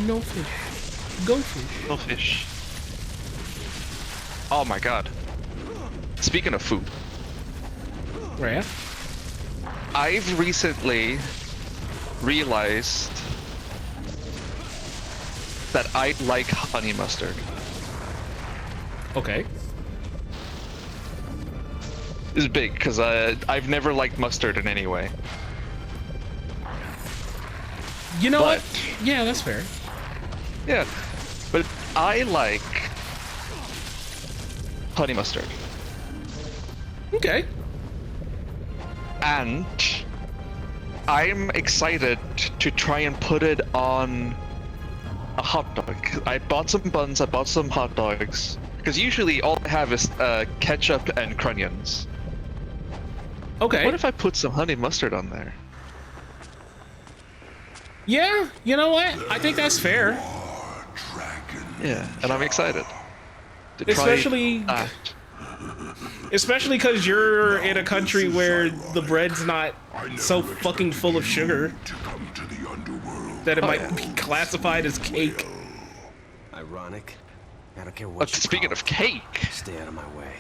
No fish. Go fish. No fish. Oh my god. Speaking of food. Where? I've recently realized that I like honey mustard. Okay. It's big because I've never liked mustard in any way. You know what? Yeah, that's fair. Yeah, but I like honey mustard. Okay. And I'm excited to try and put it on a hot dog. I bought some buns, I bought some hot dogs. Because usually all I have is ketchup and Crunions. Okay. What if I put some honey mustard on there? Yeah, you know what? I think that's fair. Yeah, and I'm excited. To Especially... try Especially because you're in a country where the bread's not so fucking full of sugar that it might be classified as cake. Ironic. I don't care what. Speaking of cake, stay out of my way.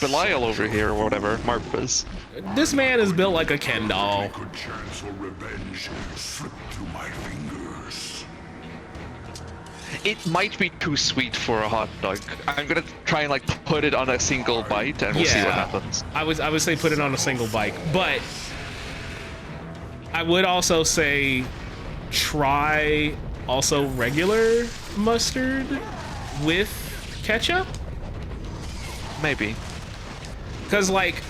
Belial over here or whatever, Marcus. This man is built like a Ken doll. Chance or revenge slip through my fingers. It might be too sweet for a hot dog. I'm gonna try and like put it on a single bite and we'll see what happens. I would say put it on a single bite, but I would also say try also regular mustard with ketchup. Maybe. Cause like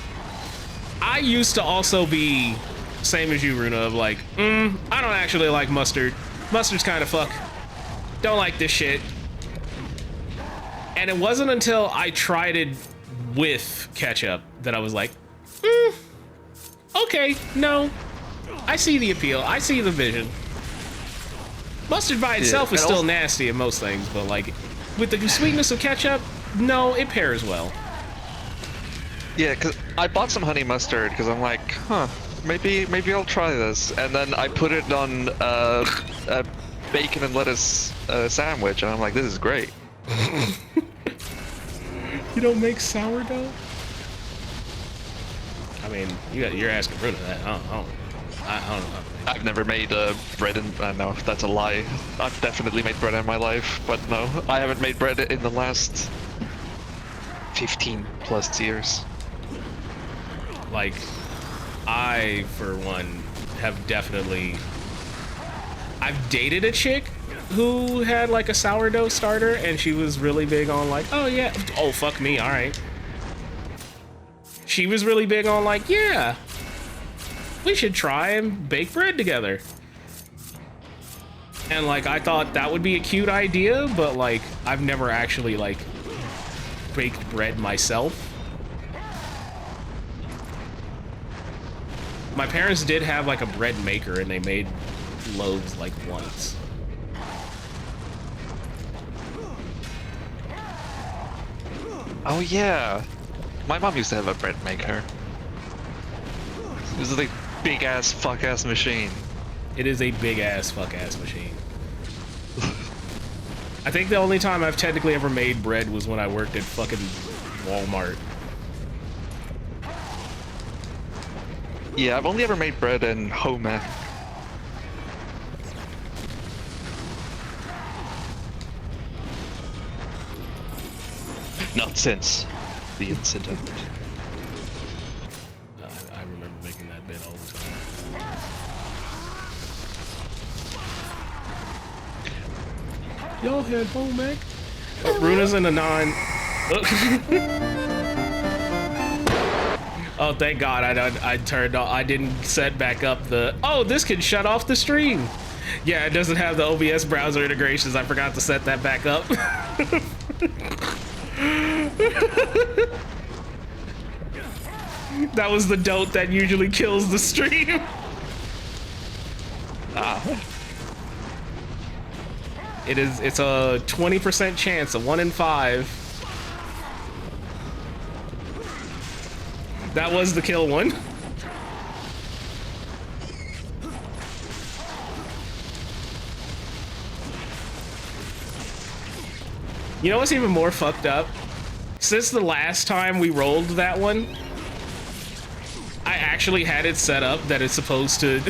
I used to also be same as you, Runa, of like, I don't actually like mustard. Mustard's kind of fuck. Don't like this shit. And it wasn't until I tried it with ketchup that I was like, okay, no. I see the appeal. I see the vision. Mustard by itself is still nasty in most things, but like with the sweetness of ketchup, no, it pairs well. Yeah, because I bought some honey mustard because I'm like, maybe I'll try this. And then I put it on a bacon and lettuce sandwich, and I'm like, this is great. You don't make sourdough? I mean, you're asking Runa that. I don't know. I've never made bread in... no, that's a lie. I've definitely made bread in my life, but no, I haven't made bread in the last 15 plus years. Like, I, for one, have definitely... I've dated a chick who had like a sourdough starter, and she was really big on like, oh yeah, oh fuck me, all right. She was really big on like, yeah, we should try and bake bread together. And like, I thought that would be a cute idea, but like, I've never actually like baked bread myself. My parents did have like a bread maker, and they made loaves like once. Oh yeah, my mom used to have a bread maker. It was a big ass fuck ass machine. It is a big ass fuck ass machine. I think the only time I've technically ever made bread was when I worked at fucking Walmart. Yeah, I've only ever made bread in home ec. Not since the incident. I remember making that bit all the time. Y'all had home ec? Runa's in a 9. Oh, thank God I turned off. I didn't set back up the. Oh, this can shut off the stream. Yeah, it doesn't have the OBS browser integrations. I forgot to set that back up. That was the dote that usually kills the stream. It's a 20% chance, a 1 in 5. That was the kill one. You know what's even more fucked up? Since the last time we rolled that one, I actually had it set up that it's supposed to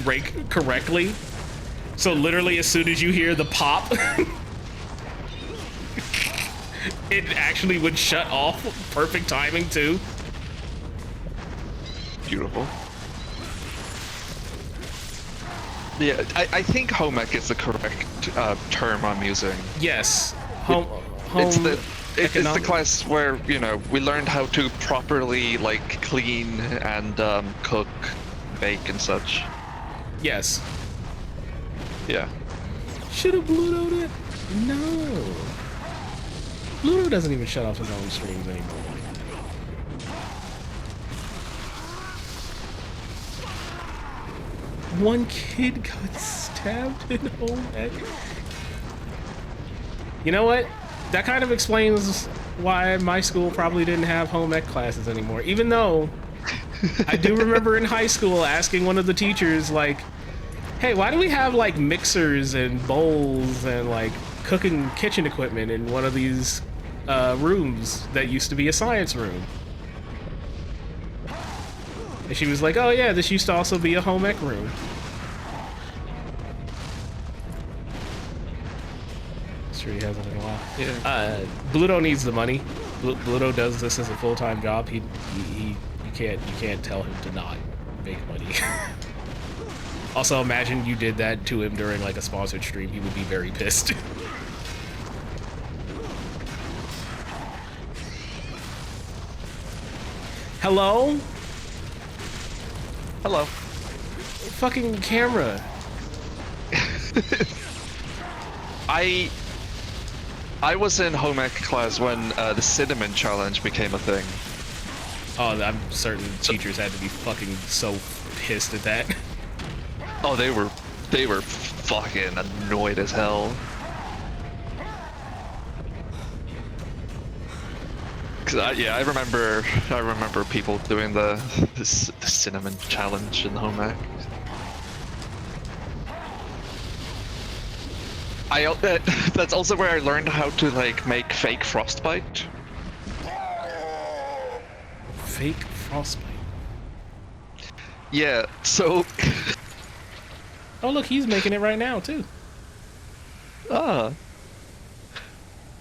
break correctly. So literally as soon as you hear the pop, it actually would shut off. Perfect timing too. Beautiful. Yeah, I think home ec is the correct term I'm using. Yes. It's the class where, you know, we learned how to properly, like, clean and cook, bake, and such. Yes. Yeah. Should have Blutoed it? No. Bluto doesn't even shut off his own streams anymore. One kid got stabbed in home ec. You know what? That kind of explains why my school probably didn't have home ec classes anymore. Even though I do remember in high school asking one of the teachers, like, hey, why do we have like mixers and bowls and like cooking kitchen equipment in one of these rooms that used to be a science room? And she was like, oh yeah, this used to also be a home ec room. Sure he hasn't in a while. Yeah. Bluto needs the money. Bluto does this as a full-time job. You can't tell him to not make money. Also, imagine you did that to him during like a sponsored stream. He would be very pissed. Hello? Hello. Fucking camera. I was in home ec class when the cinnamon challenge became a thing. Oh, I'm certain teachers had to be fucking so pissed at that. Oh, they were fucking annoyed as hell. Cause I remember people doing the cinnamon challenge in home ec. That's also where I learned how to like make fake frostbite. Fake frostbite? Yeah, so... Oh look, he's making it right now too.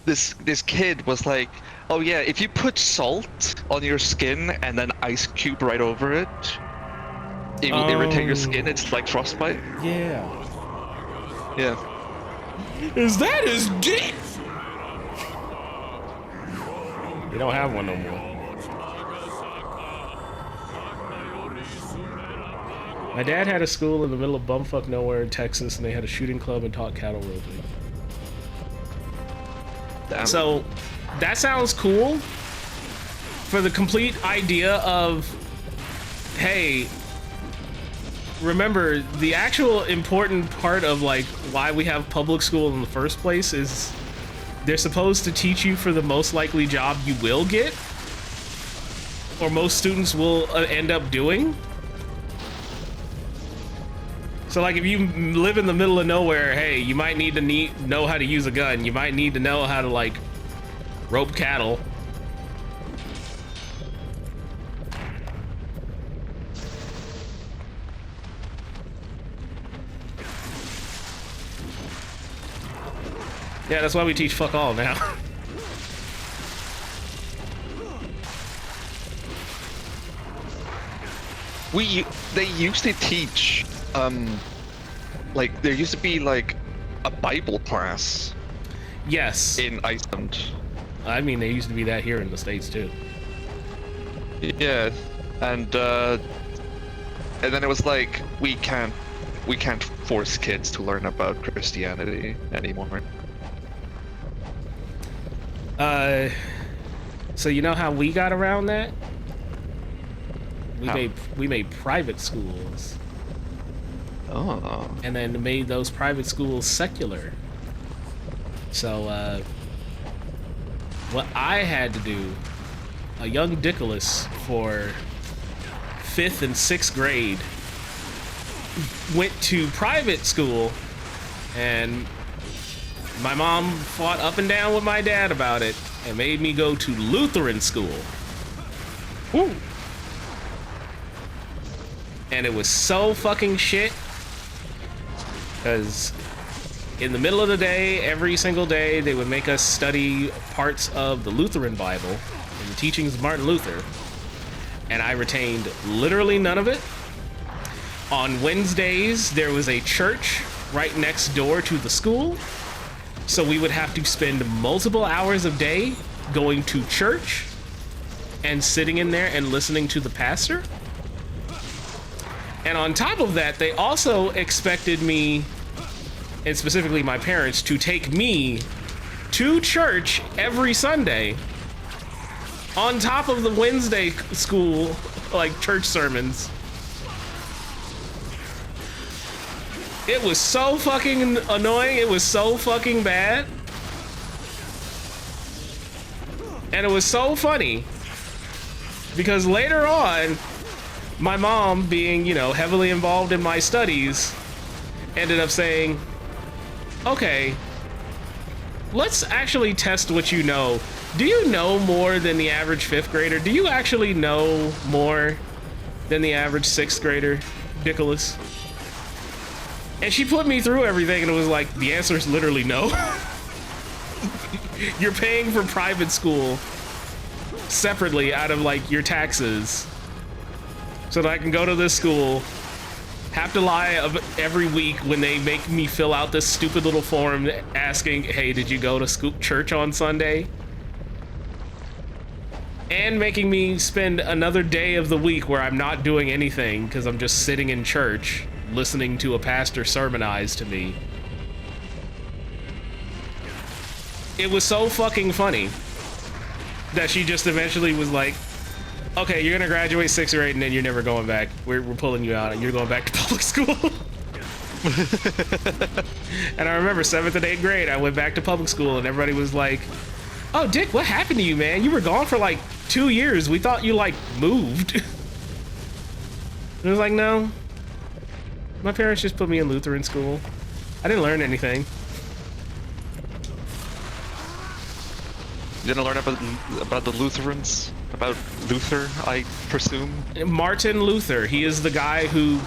This kid was like, oh yeah, if you put salt on your skin and then ice cube right over it, it will irritate your skin. It's like frostbite. Yeah. Yeah. Is that his dick? We don't have one no more. My dad had a school in the middle of bumfuck nowhere in Texas, and they had a shooting club and taught cattle roping. Damn. So, that sounds cool for the complete idea of, hey, remember, the actual important part of like why we have public school in the first place is they're supposed to teach you for the most likely job you will get, or most students will end up doing. So like if you live in the middle of nowhere, hey, you might need to know how to use a gun. You might need to know how to like rope cattle. Yeah, that's why we teach fuck all now. They used to teach, like there used to be like a Bible class. Yes. In Iceland. I mean, they used to be that here in the States too. Yeah, and then it was like we can't force kids to learn about Christianity anymore. So you know how we got around that? How? We made private schools. Oh. And then made those private schools secular. So what I had to do, a young Dickolas for 5th and 6th grade, went to private school, and my mom fought up and down with my dad about it and made me go to Lutheran school. Woo! And it was so fucking shit, because in the middle of the day, every single day, they would make us study parts of the Lutheran Bible and the teachings of Martin Luther, and I retained literally none of it. On Wednesdays, there was a church right next door to the school, so we would have to spend multiple hours a day going to church and sitting in there and listening to the pastor. And on top of that, they also expected me, and specifically my parents, to take me to church every Sunday on top of the Wednesday school, like church sermons. It was so fucking annoying. It was so fucking bad. And it was so funny because later on, my mom, being, you know, heavily involved in my studies, ended up saying, okay, let's actually test what you know. Do you know more than the average 5th grader? Do you actually know more than the average 6th grader, Dickolas? And she put me through everything, and it was like, the answer is literally no. You're paying for private school separately out of like your taxes so that I can go to this school, have to lie every week when they make me fill out this stupid little form asking, hey, did you go to church on Sunday? And making me spend another day of the week where I'm not doing anything because I'm just sitting in church listening to a pastor sermonize to me. It was so fucking funny that she just eventually was like, okay, you're gonna graduate 6th grade and then you're never going back. We're pulling you out and you're going back to public school. And I remember 7th and 8th grade, I went back to public school and everybody was like, oh, Dick, what happened to you, man? You were gone for like 2 years. We thought you like moved. And I was like, no. My parents just put me in Lutheran school. I didn't learn anything. You didn't learn about the Lutherans? About Luther, I presume? Martin Luther. He is the guy who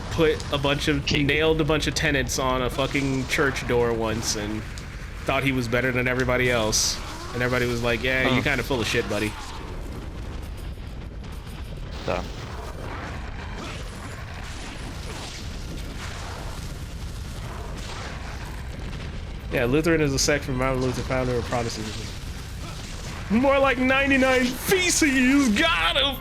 nailed a bunch of tenets on a fucking church door once and thought he was better than everybody else. And everybody was like, yeah, you're kind of full of shit, buddy. Dumb. Yeah, Lutheran is a sect from Martin Luther, founder of Protestantism. More like 99 feces, got him!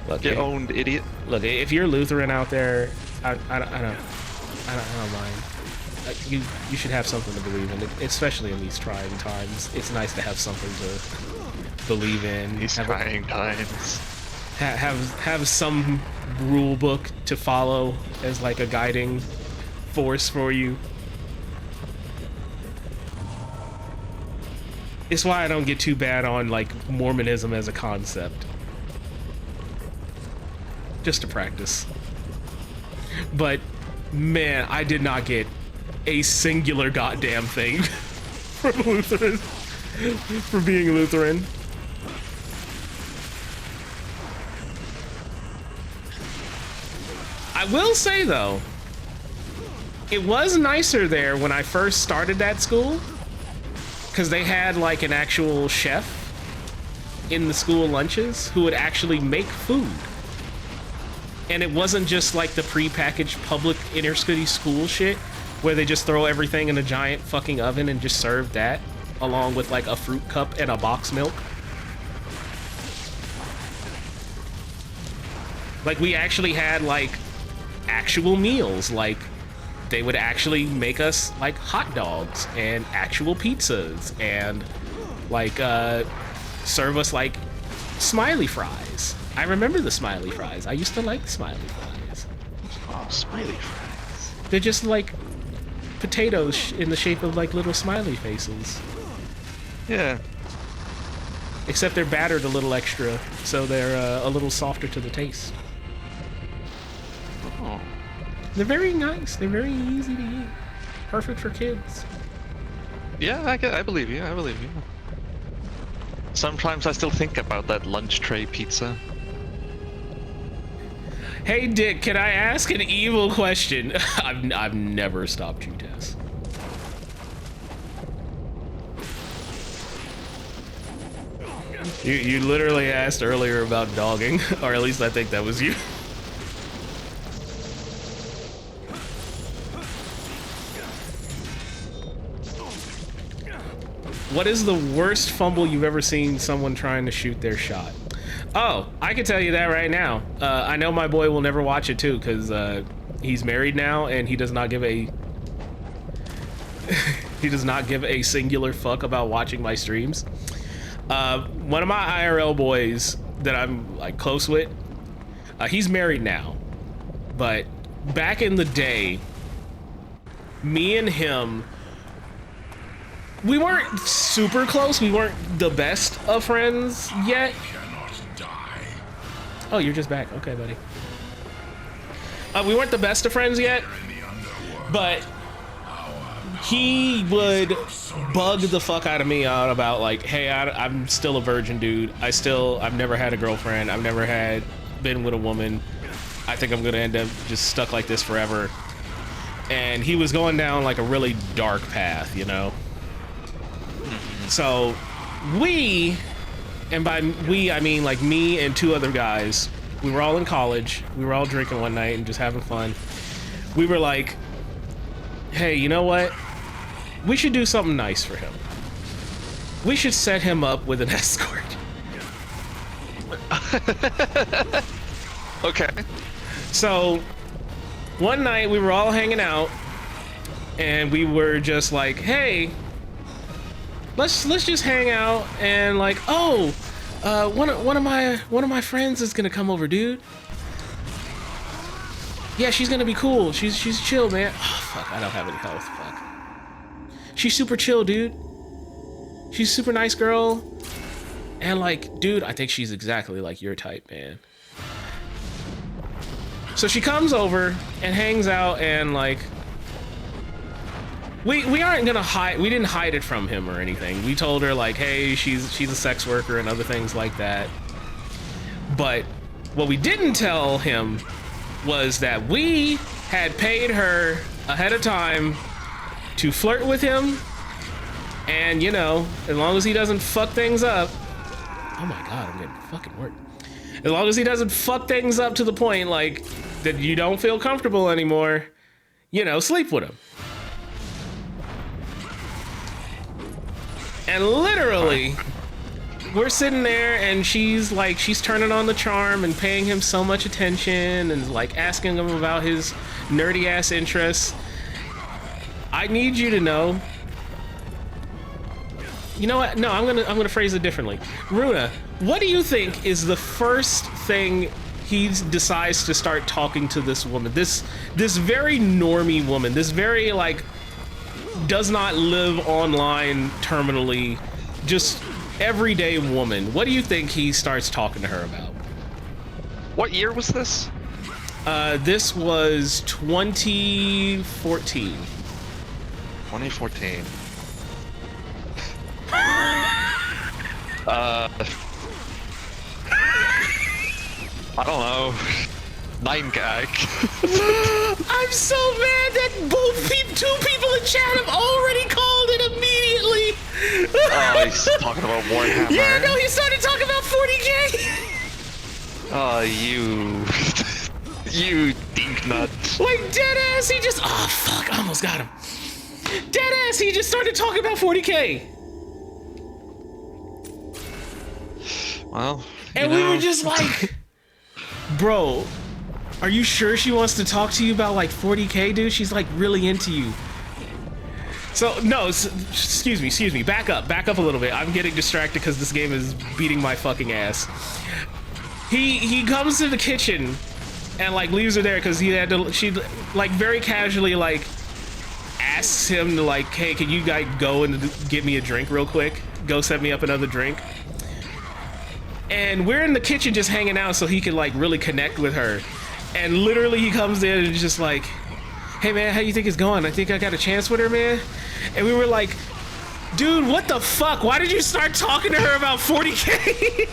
Look, Get owned, idiot. Look, if you're Lutheran out there, I don't mind. You should have something to believe in, especially in these trying times. It's nice to have something to believe in. These trying times. Have some rule book to follow as like a guiding force for you. It's why I don't get too bad on like Mormonism as a concept. Just to practice. But man, I did not get a singular goddamn thing from Lutheran for being Lutheran. I will say though, it was nicer there when I first started that school, because they had like an actual chef in the school lunches who would actually make food. And it wasn't just like the pre-packaged public inner-city school shit where they just throw everything in a giant fucking oven and just serve that along with like a fruit cup and a box milk. Like we actually had like actual meals, like they would actually make us like hot dogs and actual pizzas and like serve us like smiley fries. I remember the smiley fries. I used to like smiley fries. Oh, smiley fries. They're just like potatoes in the shape of like little smiley faces. Yeah. Except they're battered a little extra, so they're a little softer to the taste. Oh. They're very nice. They're very easy to eat. Perfect for kids. Yeah, I believe you. I believe you. Sometimes I still think about that lunch tray pizza. Hey Dick, can I ask an evil question? I've never stopped you, Tess. You literally asked earlier about dogging, or at least I think that was you. What is the worst fumble you've ever seen someone trying to shoot their shot? Oh, I can tell you that right now. I know my boy will never watch it too, because he's married now and he does not give a he does not give a singular fuck about watching my streams. One of my IRL boys that I'm like close with, he's married now, but back in the day, me and him, we weren't super close. We weren't the best of friends yet. Oh, you're just back. Okay, buddy. We weren't the best of friends yet, but he would bug the fuck out of me out about like, hey, I'm still a virgin, dude. I've never had a girlfriend. I've never been with a woman. I think I'm gonna end up just stuck like this forever. And he was going down like a really dark path, you know? So we, and by we I mean like me and two other guys, we were all in college, we were all drinking one night and just having fun. We were like, hey, you know what? We should do something nice for him. We should set him up with an escort. Okay. So one night we were all hanging out and we were just like, hey, let's just hang out and like, oh, one of my friends is gonna come over, dude. Yeah, she's gonna be cool. She's chill, man. Oh, fuck, I don't have any health. Fuck. She's super chill, dude. She's a super nice girl. And like, dude, I think she's exactly like your type, man. So she comes over and hangs out and like, we aren't gonna hide, we didn't hide it from him or anything. We told her like, hey, she's a sex worker and other things like that. But what we didn't tell him was that we had paid her ahead of time to flirt with him. And you know, as long as he doesn't fuck things up. Oh my God, I'm getting fucking worked. As long as he doesn't fuck things up to the point like that you don't feel comfortable anymore, you know, sleep with him. And literally, we're sitting there and she's turning on the charm and paying him so much attention and like asking him about his nerdy ass interests. I need you to know. You know what? No, I'm gonna phrase it differently. Runa, what do you think is the first thing he decides to start talking to this woman? This very normie woman, this very like does not live online terminally, just everyday woman. What do you think he starts talking to her about? What year was this? This was 2014. 2014. I don't know. 9gag. I'm so mad that two people in chat have already called it immediately. Oh, he's talking about Warhammer. Yeah, no, he started talking about 40K. Oh, you dink nut. Like dead ass, he just. Oh fuck, I almost got him. Dead ass, he just started talking about 40K. Well, and we were just like, bro, are you sure she wants to talk to you about like 40K, dude? She's like really into you. So no, excuse me, back up a little bit. I'm getting distracted because this game is beating my fucking ass. He comes to the kitchen and like leaves her there because he had to. She like very casually like asks him to like, hey, can you guys go and get me a drink real quick? Go set me up another drink. And we're in the kitchen just hanging out so he can like really connect with her. And literally he comes in and just like, hey man, how you think it's going? I think I got a chance with her, man. And we were like, dude, what the fuck? Why did you start talking to her about 40K?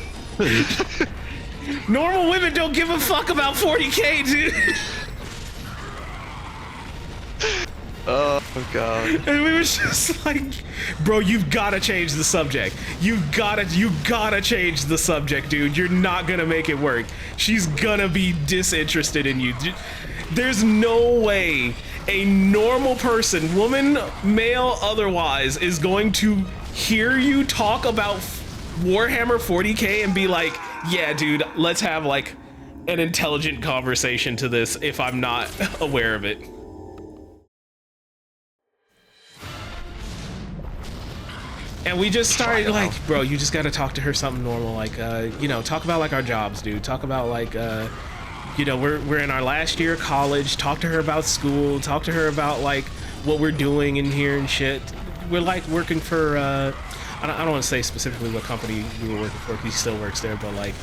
Normal women don't give a fuck about 40K, dude. Oh god. And we were just like, bro, you've gotta change the subject. You gotta change the subject, dude. You're not gonna make it work. She's gonna be disinterested in you. There's no way a normal person, woman, male, otherwise, is going to hear you talk about Warhammer 40K and be like, yeah, dude, let's have like an intelligent conversation to this if I'm not aware of it. And we just started like, bro, you just gotta talk to her something normal, like, you know, talk about like our jobs, dude. Talk about like, you know, we're in our last year of college. Talk to her about school. Talk to her about like what we're doing in here and shit. We're like working for, I don't want to say specifically what company we were working for. He still works there, but like,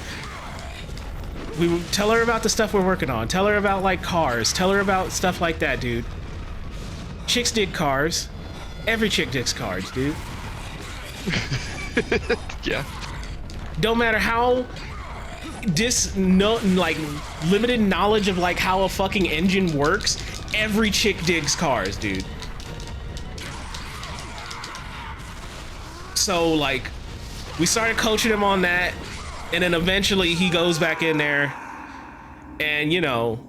we would tell her about the stuff we're working on. Tell her about like cars. Tell her about stuff like that, dude. Chicks dig cars. Every chick digs cars, dude. Yeah. Don't matter how like limited knowledge of like how a fucking engine works, every chick digs cars, dude. So like we started coaching him on that, and then eventually he goes back in there and you know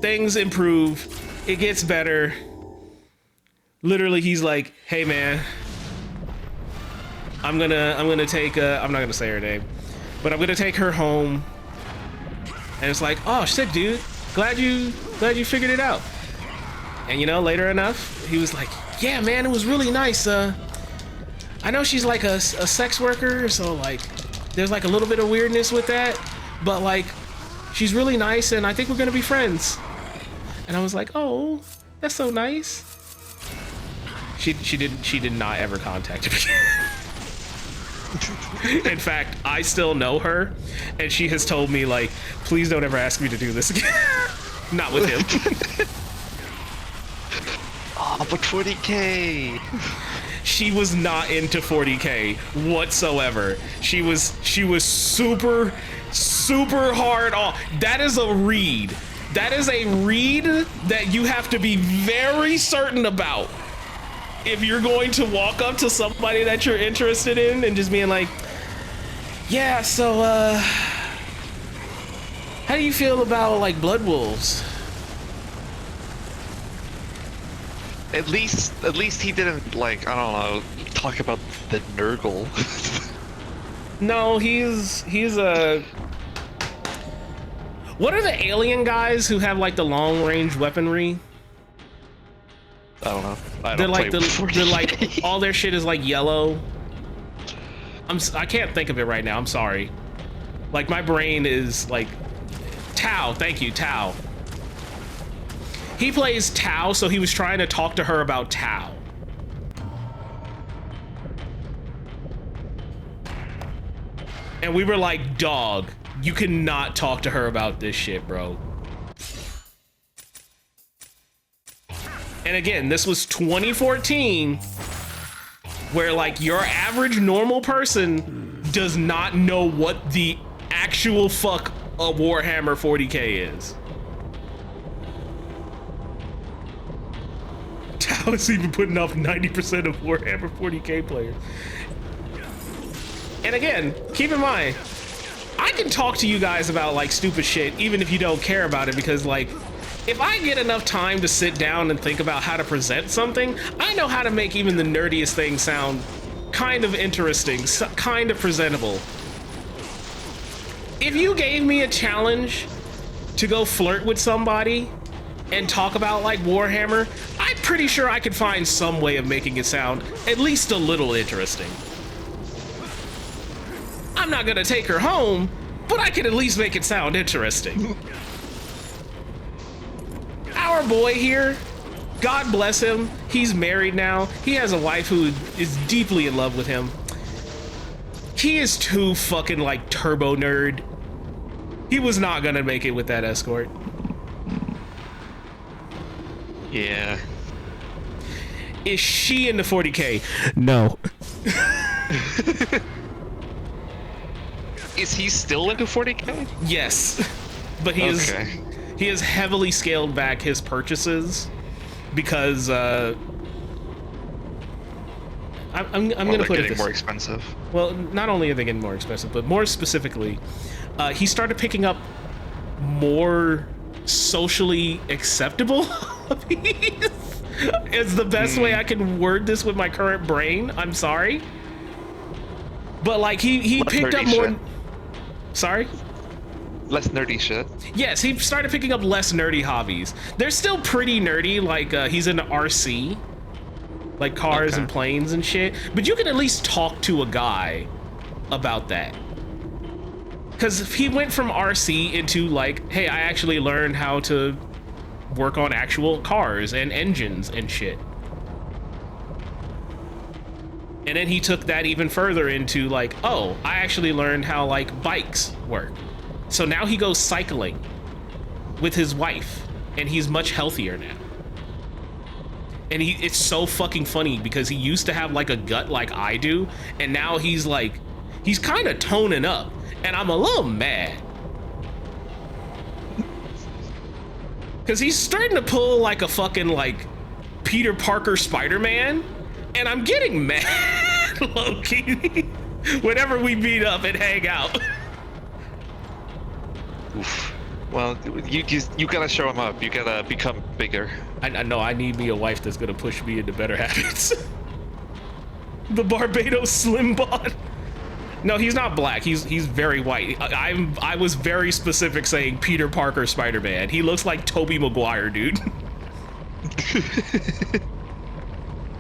things improve, it gets better. Literally he's like, hey man, I'm gonna take I'm not gonna say her name, but I'm gonna take her home. And it's like, oh shit, dude, glad you figured it out. And you know, later enough, he was like, yeah man, it was really nice. I know she's like a sex worker, so like there's like a little bit of weirdness with that, but like she's really nice and I think we're gonna be friends. And I was like, oh, that's so nice. She did not ever contact me. In fact, I still know her, and she has told me like, please don't ever ask me to do this again. Not with him. Oh, but 40K. She was not into 40K whatsoever. She was super hard off. That is a read. That is a read that you have to be very certain about if you're going to walk up to somebody that you're interested in and just being like, yeah, so how do you feel about like Blood Wolves? At least he didn't like, I don't know, talk about the Nurgle. No, he's a. What are the alien guys who have like the long range weaponry? I don't know. They're like all their shit is like yellow. I can't think of it right now. I'm sorry. Like my brain is like Tau. Thank you, Tau. He plays Tau, so he was trying to talk to her about Tau. And we were like, dog, you cannot talk to her about this shit, bro. And again, this was 2014, where like your average normal person does not know what the actual fuck a Warhammer 40k is. Tao is even putting off 90% of Warhammer 40k players. And again, keep in mind, I can talk to you guys about like stupid shit even if you don't care about it, because like if I get enough time to sit down and think about how to present something, I know how to make even the nerdiest thing sound kind of interesting, kind of presentable. If you gave me a challenge to go flirt with somebody and talk about like Warhammer, I'm pretty sure I could find some way of making it sound at least a little interesting. I'm not gonna take her home, but I can at least make it sound interesting. Our boy here, God bless him, he's married now. He has a wife who is deeply in love with him. He is too fucking like turbo nerd. He was not gonna make it with that escort. Yeah. Is she into 40k? No. Is he still into 40k? Yes, but he has heavily scaled back his purchases because I'm gonna put it this more expensive. Well, not only are they getting more expensive, but more specifically, he started picking up more socially accepable hobbies. Is the best way I can word this with my current brain. I'm sorry, but like he picked up more. Shit. Sorry? Less nerdy shit. Yes, he started picking up less nerdy hobbies. They're still pretty nerdy, like he's into RC, like cars and planes and shit, but you can at least talk to a guy about that. Because he went from RC into like, hey, I actually learned how to work on actual cars and engines and shit. And then he took that even further into like, oh, I actually learned how like bikes work. So now he goes cycling with his wife and he's much healthier now. And it's so fucking funny because he used to have like a gut like I do, and now he's kind of toning up, and I'm a little mad. Cause he's starting to pull like a fucking like Peter Parker Spider-Man, and I'm getting mad, low-key, whenever we meet up and hang out. Oof. Well, you gotta show him up. You gotta become bigger. I know I need me a wife that's gonna push me into better habits. The Barbados Slim Bod. No, he's not black. He's very white. I was very specific saying Peter Parker Spider-Man. He looks like Tobey Maguire, dude.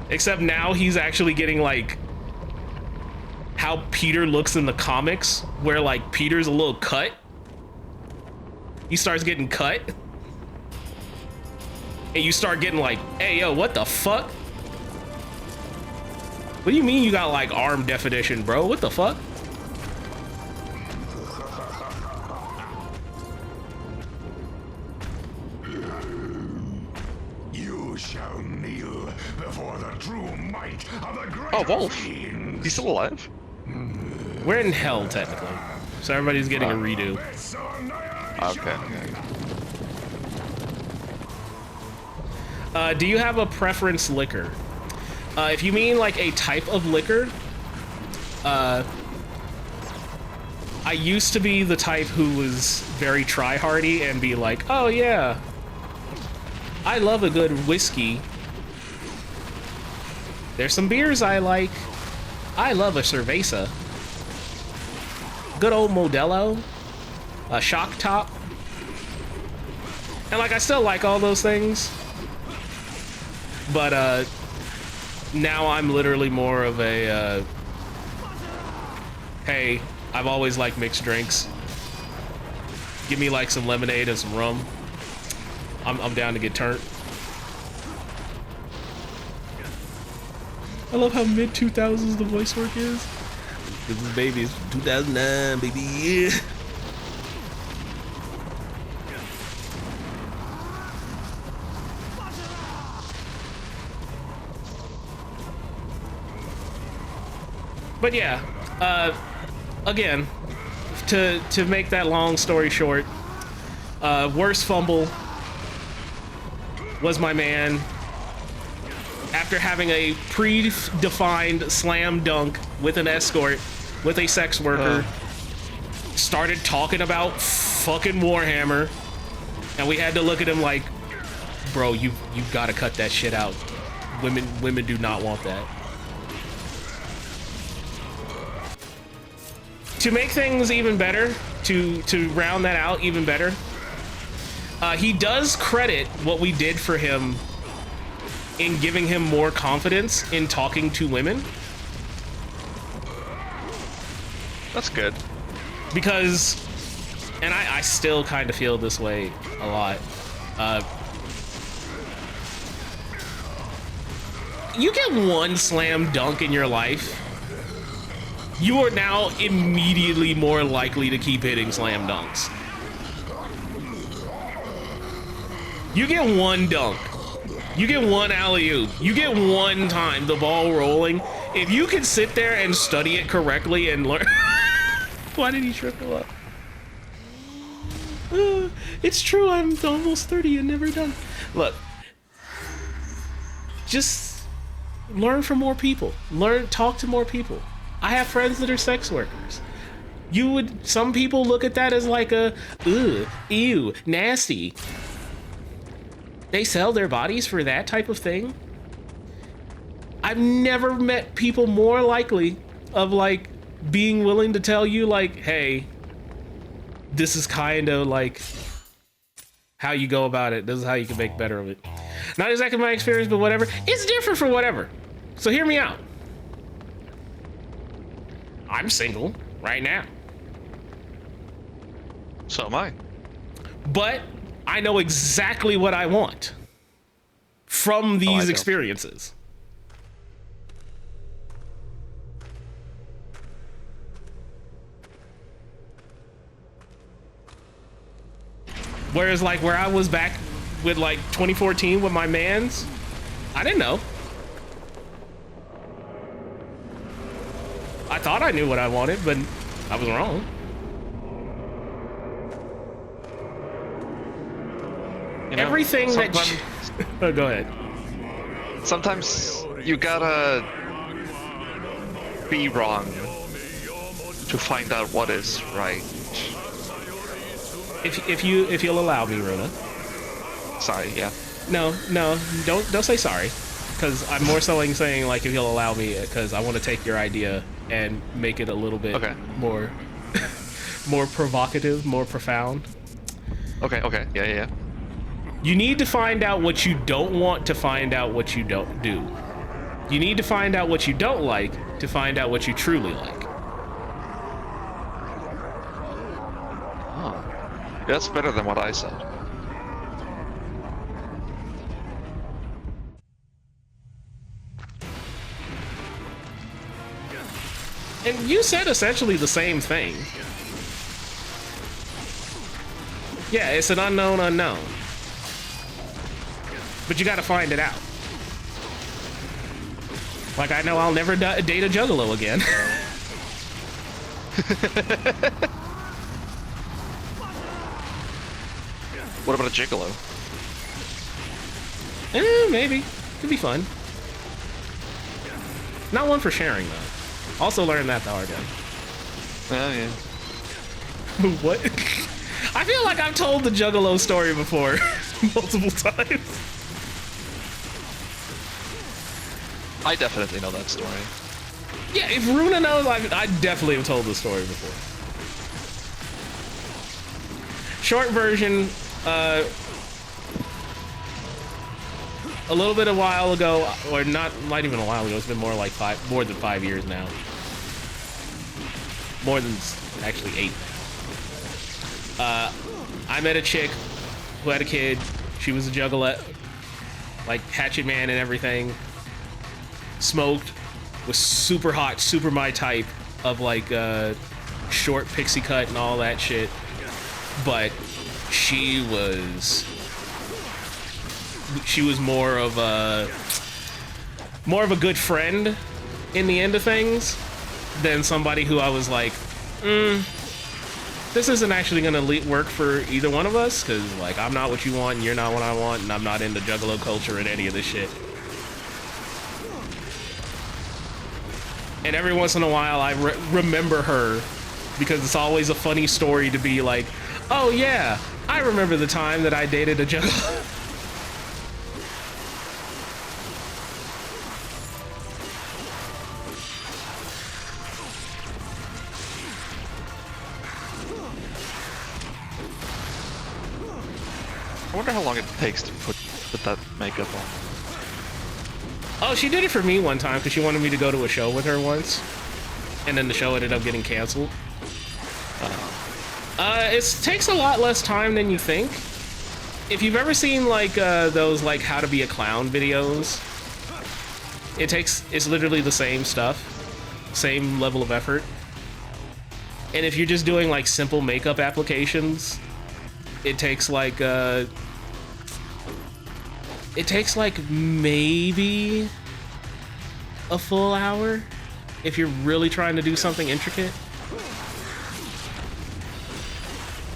Except now he's actually getting like how Peter looks in the comics, where like Peter's a little cut. He starts getting cut. And you start getting like, hey, yo, what the fuck? What do you mean you got like arm definition, bro? What the fuck? You shall kneel before the true might of the great. Oh, Wolf. He's still alive? We're in hell, technically. So everybody's getting a redo. Okay. Do you have a preference liquor? If you mean like a type of liquor, I used to be the type who was very try-hardy and be like, oh yeah, I love a good whiskey. There's some beers I like. I love a cerveza. Good old Modelo. A Shock Top. And like, I still like all those things. But now I'm literally more of a hey, I've always liked mixed drinks. Give me like some lemonade and some rum. I'm down to get turned. I love how mid 2000s the voice work is. This is baby, it's 2009, baby. Yeah. But yeah, again, to make that long story short, worst fumble was my man. After having a predefined slam dunk with an escort, with a sex worker, started talking about fucking Warhammer, and we had to look at him like, bro, you've got to cut that shit out. Women do not want that. To make things even better, to round that out even better, he does credit what we did for him in giving him more confidence in talking to women. That's good. Because, and I still kind of feel this way a lot. You get one slam dunk in your life, you are now immediately more likely to keep hitting slam dunks. You get one dunk. You get one alley-oop. You get one time the ball rolling. If you can sit there and study it correctly and learn... Why did he triple up? It's true, I'm almost 30 and never done. Look, just learn from more people. Talk to more people. I have friends that are sex workers. Some people look at that as like a, ugh, ew, nasty. They sell their bodies for that type of thing. I've never met people more likely of like being willing to tell you like, hey, this is kind of like how you go about it. This is how you can make better of it. Not exactly my experience, but whatever. It's different for whatever. So hear me out. I'm single right now. So am I. But I know exactly what I want from these experiences. Whereas like where I was back with like 2014 with my mans, I didn't know. I thought I knew what I wanted, but I was wrong. You know, everything that oh, go ahead. Sometimes you gotta be wrong to find out what is right. If you'll allow me, Runa. Sorry, yeah. No, don't say sorry, because I'm more so saying like if you'll allow me, because I want to take your idea and make it a little bit more more provocative, more profound. Okay, yeah. You need to find out what you don't want to find out what you don't do. You need to find out what you don't like to find out what you truly like. Oh, that's better than what I said. And you said essentially the same thing. Yeah, it's an unknown unknown. But you gotta find it out. Like, I know I'll never date a juggalo again. What about a gigolo? Maybe. Could be fun. Not one for sharing, though. Also learned that the hard way. Oh, yeah. What? I feel like I've told the juggalo story before. Multiple times. I definitely know that story. Yeah, if Runa knows, I definitely have told the story before. Short version, a little bit a while ago, or not even a while ago, it's been more than 5 years now. More than, actually 8. I met a chick who had a kid. She was a juggalo, like hatchet man and everything. Smoked, was super hot, super my type of like short pixie cut and all that shit. But she was more of a good friend in the end of things. than somebody who I was like, this isn't actually gonna work for either one of us, because like I'm not what you want and you're not what I want, and I'm not into juggalo culture and any of this shit. And every once in a while I remember her, because it's always a funny story to be like, oh yeah, I remember the time that I dated a juggalo. I wonder how long it takes to put that makeup on. Oh, she did it for me one time because she wanted me to go to a show with her once, and then the show ended up getting canceled. It takes a lot less time than you think. If you've ever seen like those like how to be a clown videos, it's literally the same stuff, same level of effort. And if you're just doing like simple makeup applications, it takes like maybe a full hour if you're really trying to do something intricate.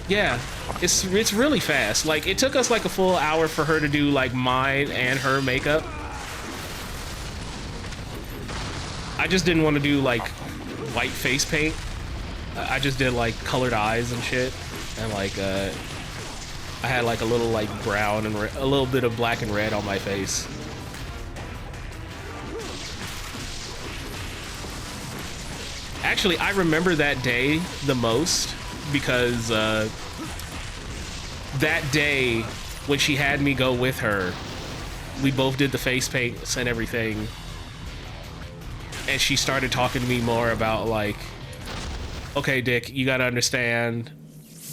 Yeah, it's really fast. Like it took us like a full hour for her to do like mine and her makeup. I just didn't want to do like white face paint. I just did like colored eyes and shit, and like I had like a little like brown and a little bit of black and red on my face. Actually, I remember that day the most because that day when she had me go with her, we both did the face paints and everything, and she started talking to me more about like, okay, Dick, you gotta understand,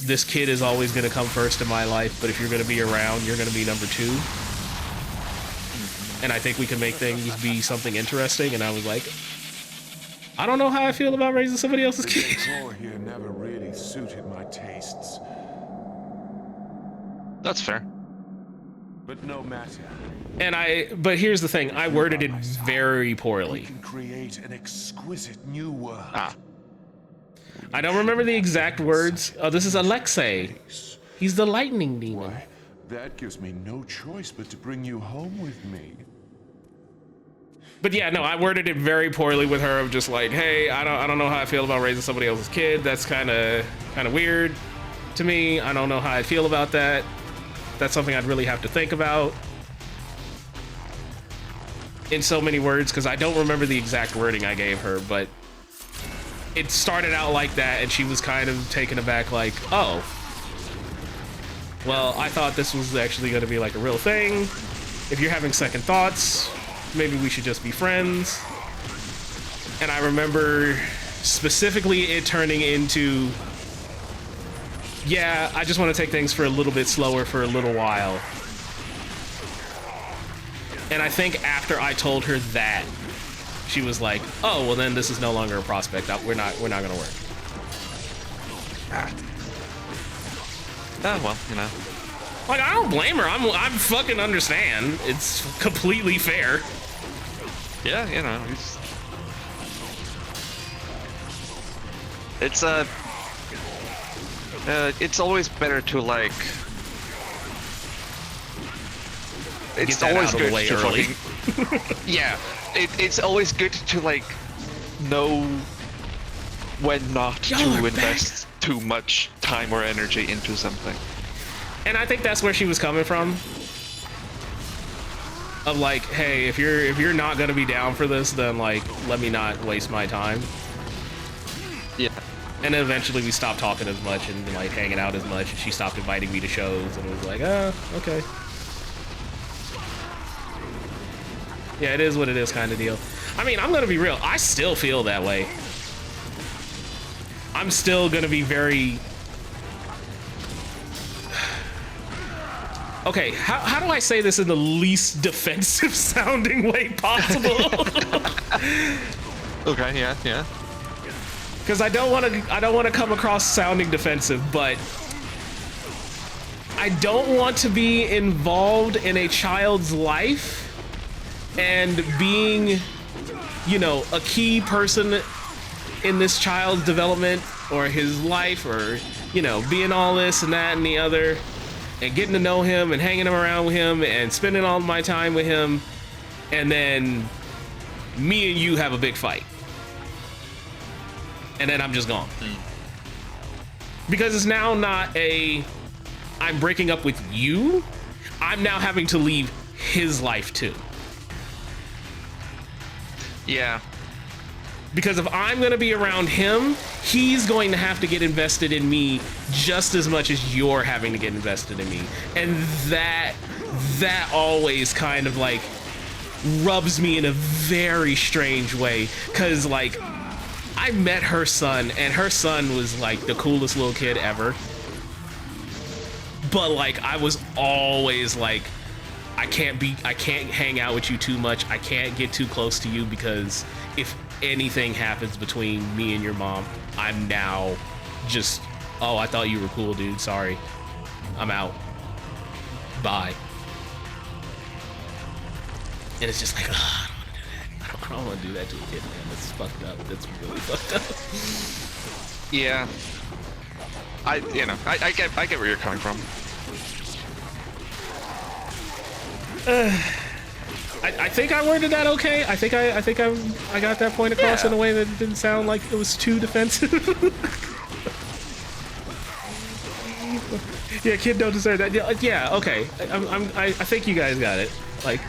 this kid is always gonna come first in my life, but if you're gonna be around, you're gonna be number 2. And I think we can make things be something interesting. And I was like, I don't know how I feel about raising somebody else's kid. The decor here never really suited my tastes. That's fair. But no matter. But here's the thing, I worded it very poorly. We can create an exquisite new world. I don't remember the exact words. Oh, this is Alexei. He's the lightning demon. Why, that gives me no choice but to bring you home with me. But yeah, no, I worded it very poorly with her of just like, hey, I don't know how I feel about raising somebody else's kid. That's kind of weird to me. I don't know how I feel about that. That's something I'd really have to think about. In so many words, because I don't remember the exact wording I gave her, but it started out like that, and she was kind of taken aback, like, oh, well, I thought this was actually going to be like a real thing. If you're having second thoughts, maybe we should just be friends. And I remember specifically it turning into, yeah, I just want to take things for a little bit slower for a little while. And I think after I told her that, she was like, oh, well then this is no longer a prospect. We're not gonna work. Well, you know. Like, I don't blame her. I fucking understand. It's completely fair. Yeah, you know, it's always better to like. It's always good to early. Yeah, it's always good to like know when not to invest too much time or energy into something. And I think that's where she was coming from. Of like, hey, if you're not gonna be down for this, then like let me not waste my time. Yeah. And then eventually we stopped talking as much and like hanging out as much, and she stopped inviting me to shows, and it was like, oh, okay. Yeah, it is what it is kind of deal. I mean, I'm gonna be real, I still feel that way. I'm still gonna be very... Okay, how do I say this in the least defensive sounding way possible? Okay, yeah. Because I don't want to come across sounding defensive, but I don't want to be involved in a child's life and being, you know, a key person in this child's development or his life, or, you know, being all this and that and the other, and getting to know him and hanging around with him and spending all my time with him, and then me and you have a big fight. And then I'm just gone. Because it's now not a, I'm breaking up with you, I'm now having to leave his life too. Yeah. Because if I'm gonna be around him, he's going to have to get invested in me just as much as you're having to get invested in me. And that always kind of like rubs me in a very strange way. Cause like, I met her son, and her son was like the coolest little kid ever. But like, I was always like, I can't hang out with you too much. I can't get too close to you, because if anything happens between me and your mom, I'm now just, oh, I thought you were cool, dude. Sorry. I'm out. Bye. And it's just like, oh, I don't want to do that to a kid, man. That's fucked up. That's really fucked up. Yeah. I get where you're coming from. I think I worded that okay. I think I got that point across in a way that didn't sound like it was too defensive. Yeah, kid don't deserve that. Yeah, okay. I think you guys got it. Like,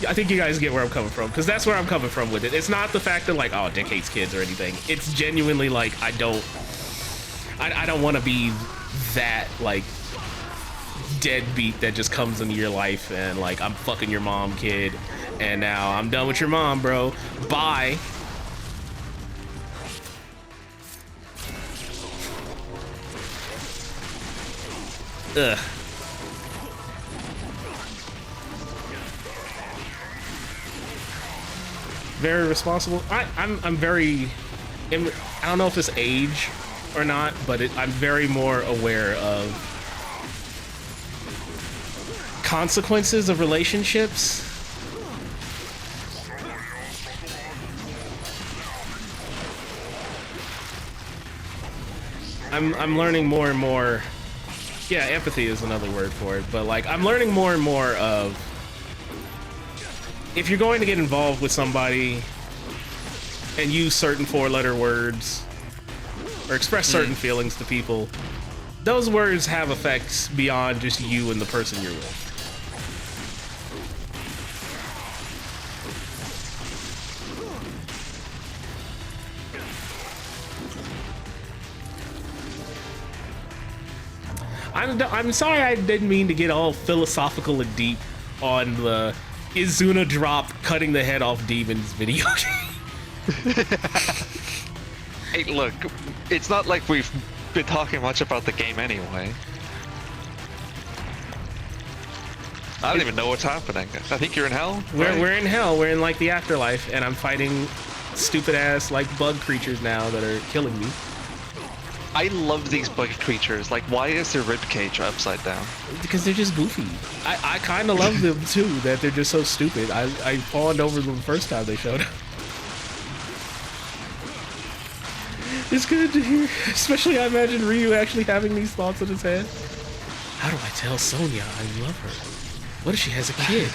I think you guys get where I'm coming from, because that's where I'm coming from with it. It's not the fact that like, oh, Dick hates kids or anything. It's genuinely like, I don't want to be that like deadbeat that just comes into your life and like, I'm fucking your mom, kid, and now I'm done with your mom, bro. Bye. Ugh. Very responsible. I'm very, I don't know if it's age or not, but I'm very more aware of consequences of relationships. I'm learning more and more. Yeah, empathy is another word for it, but like, I'm learning more and more of, if you're going to get involved with somebody and use certain four-letter words or express certain feelings to people, those words have effects beyond just you and the person you're with. I'm sorry, I didn't mean to get all philosophical and deep on the Izuna drop cutting the head off demons video. Hey, look, it's not like we've been talking much about the game anyway. I don't even know what's happening. I think you're in hell? We're in hell. We're in like the afterlife, and I'm fighting stupid ass like bug creatures now that are killing me. I love these bug creatures. Like, why is their ribcage upside down? Because they're just goofy. I kind of love them too, that they're just so stupid. I fawned over them the first time they showed up. It's good to hear, especially I imagine Ryu actually having these thoughts in his head. How do I tell Sonya I love her? What if she has a kid?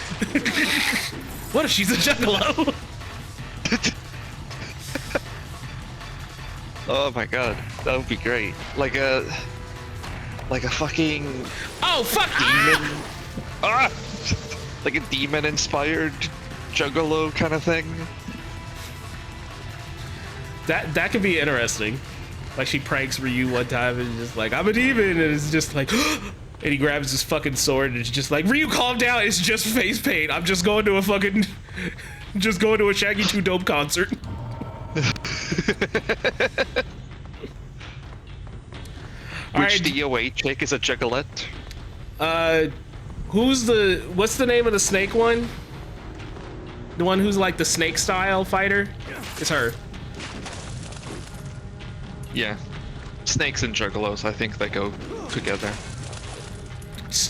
What if she's a juggalo? Oh my god, that would be great. Like a fucking... Oh, fuck! Demon... Ah! Like a demon-inspired juggalo kind of thing. That could be interesting. Like, she pranks Ryu one time and just like, I'm a demon, and it's just like, and he grabs his fucking sword and it's just like, Ryu, calm down, it's just face paint. I'm just going to a fucking, just going to a Shaggy 2 Dope concert. Which DOA chick is a juggalette? What's the name of the snake one? The one who's like the snake style fighter? It's her. Yeah. Snakes and juggalos, I think they go together.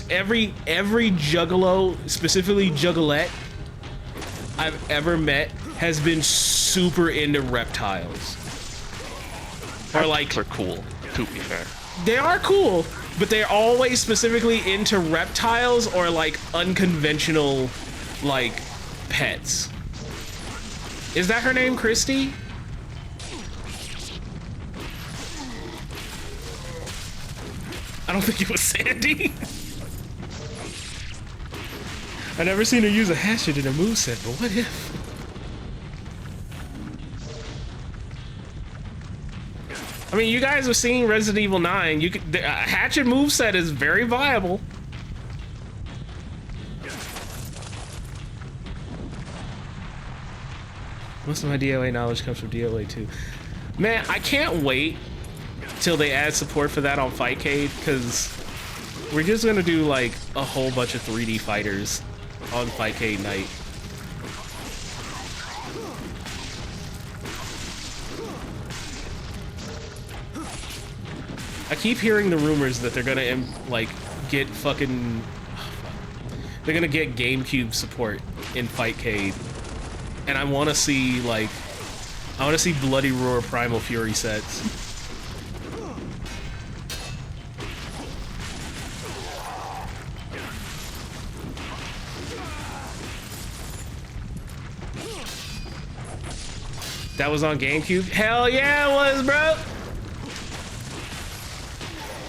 Every juggalo, specifically juggalette, I've ever met has been super into reptiles. Or like they're cool, to be fair. they are cool, but they're always specifically into reptiles or like unconventional like pets. Is that her name, Christy? I don't think it was Sandy. I never seen her use a hatchet in a moveset, but what if? I mean, you guys have seen Resident Evil 9. You could, the hatchet moveset is very viable. Most of my DOA knowledge comes from DOA 2. Man, I can't wait till they add support for that on Fightcade, because we're just gonna do like a whole bunch of 3D fighters on Fightcade night. I keep hearing the rumors that they're gonna like get fucking, they're gonna get GameCube support in Fightcade, and I want to see like, I want to see Bloody Roar Primal Fury sets. That was on GameCube? Hell yeah, it was, bro!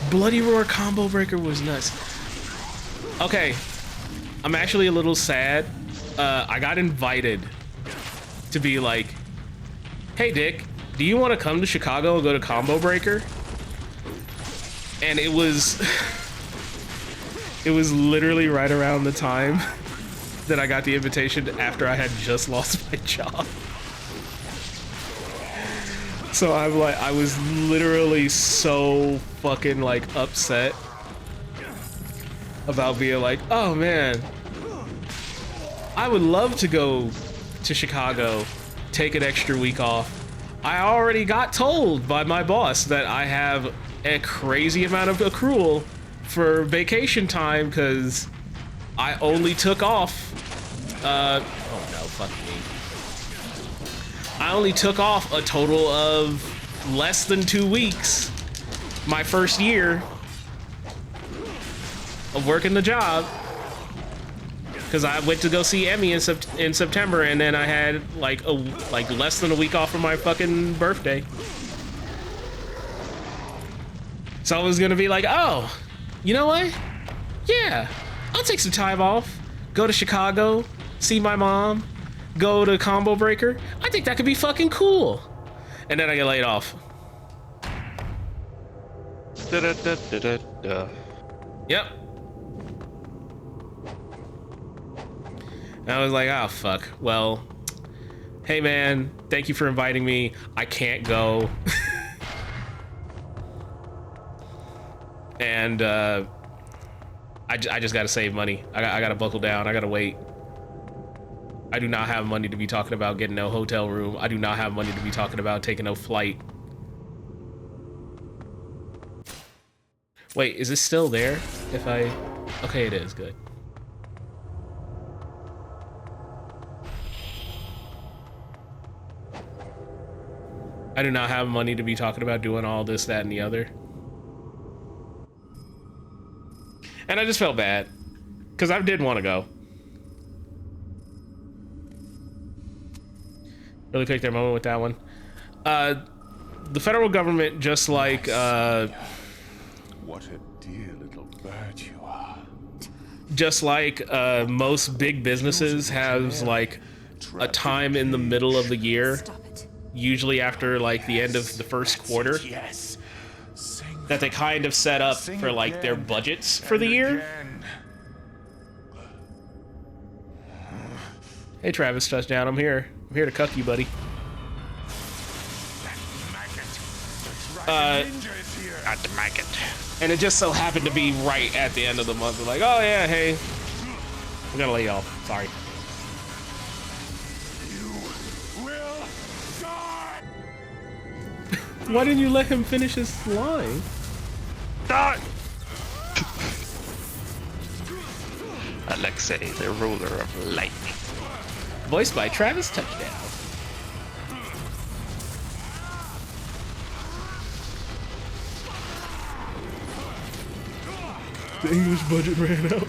Bloody Roar Combo Breaker was nuts. Okay, I'm actually a little sad. I got invited to be like, hey Dick, do you want to come to Chicago and go to Combo Breaker? And it was literally right around the time that I got the invitation after I had just lost my job. So I'm like, I was literally so fucking like upset about being like, oh man, I would love to go to Chicago, take an extra week off. I already got told by my boss that I have a crazy amount of accrual for vacation time because I only took off, oh no, fuck me. I only took off a total of less than 2 weeks my first year of working the job, because I went to go see Emmy in September, and then I had like less than a week off for my fucking birthday. So I was gonna be like, oh, you know what? Yeah, I'll take some time off, go to Chicago, see my mom, go to Combo Breaker. I think that could be fucking cool. And then I get laid off. Yep. And I was like, oh fuck. Well, hey man, thank you for inviting me. I can't go. And I just gotta save money. I gotta buckle down. I gotta wait. I do not have money to be talking about getting no hotel room. I do not have money to be talking about taking no flight. Wait, is this still there? If I... Okay, it is. Good. I do not have money to be talking about doing all this, that, and the other. And I just felt bad, because I did want to go. Really quick their moment with that one. The federal government, just like What a dear little bird you are. Just like most big businesses has like a time in the middle of the year, usually after like the end of the first quarter, that they kind of set up for like their budgets for the year. Hey Travis, touchdown, I'm here. I'm here to cuck you, buddy. Not the maggot. And it just so happened to be right at the end of the month. We're like, oh yeah, hey, we're gonna lay you off. Sorry. Why didn't you let him finish his line? Die! Alexei, the ruler of lightning. Voiced by Travis Touchdown. The English budget ran out.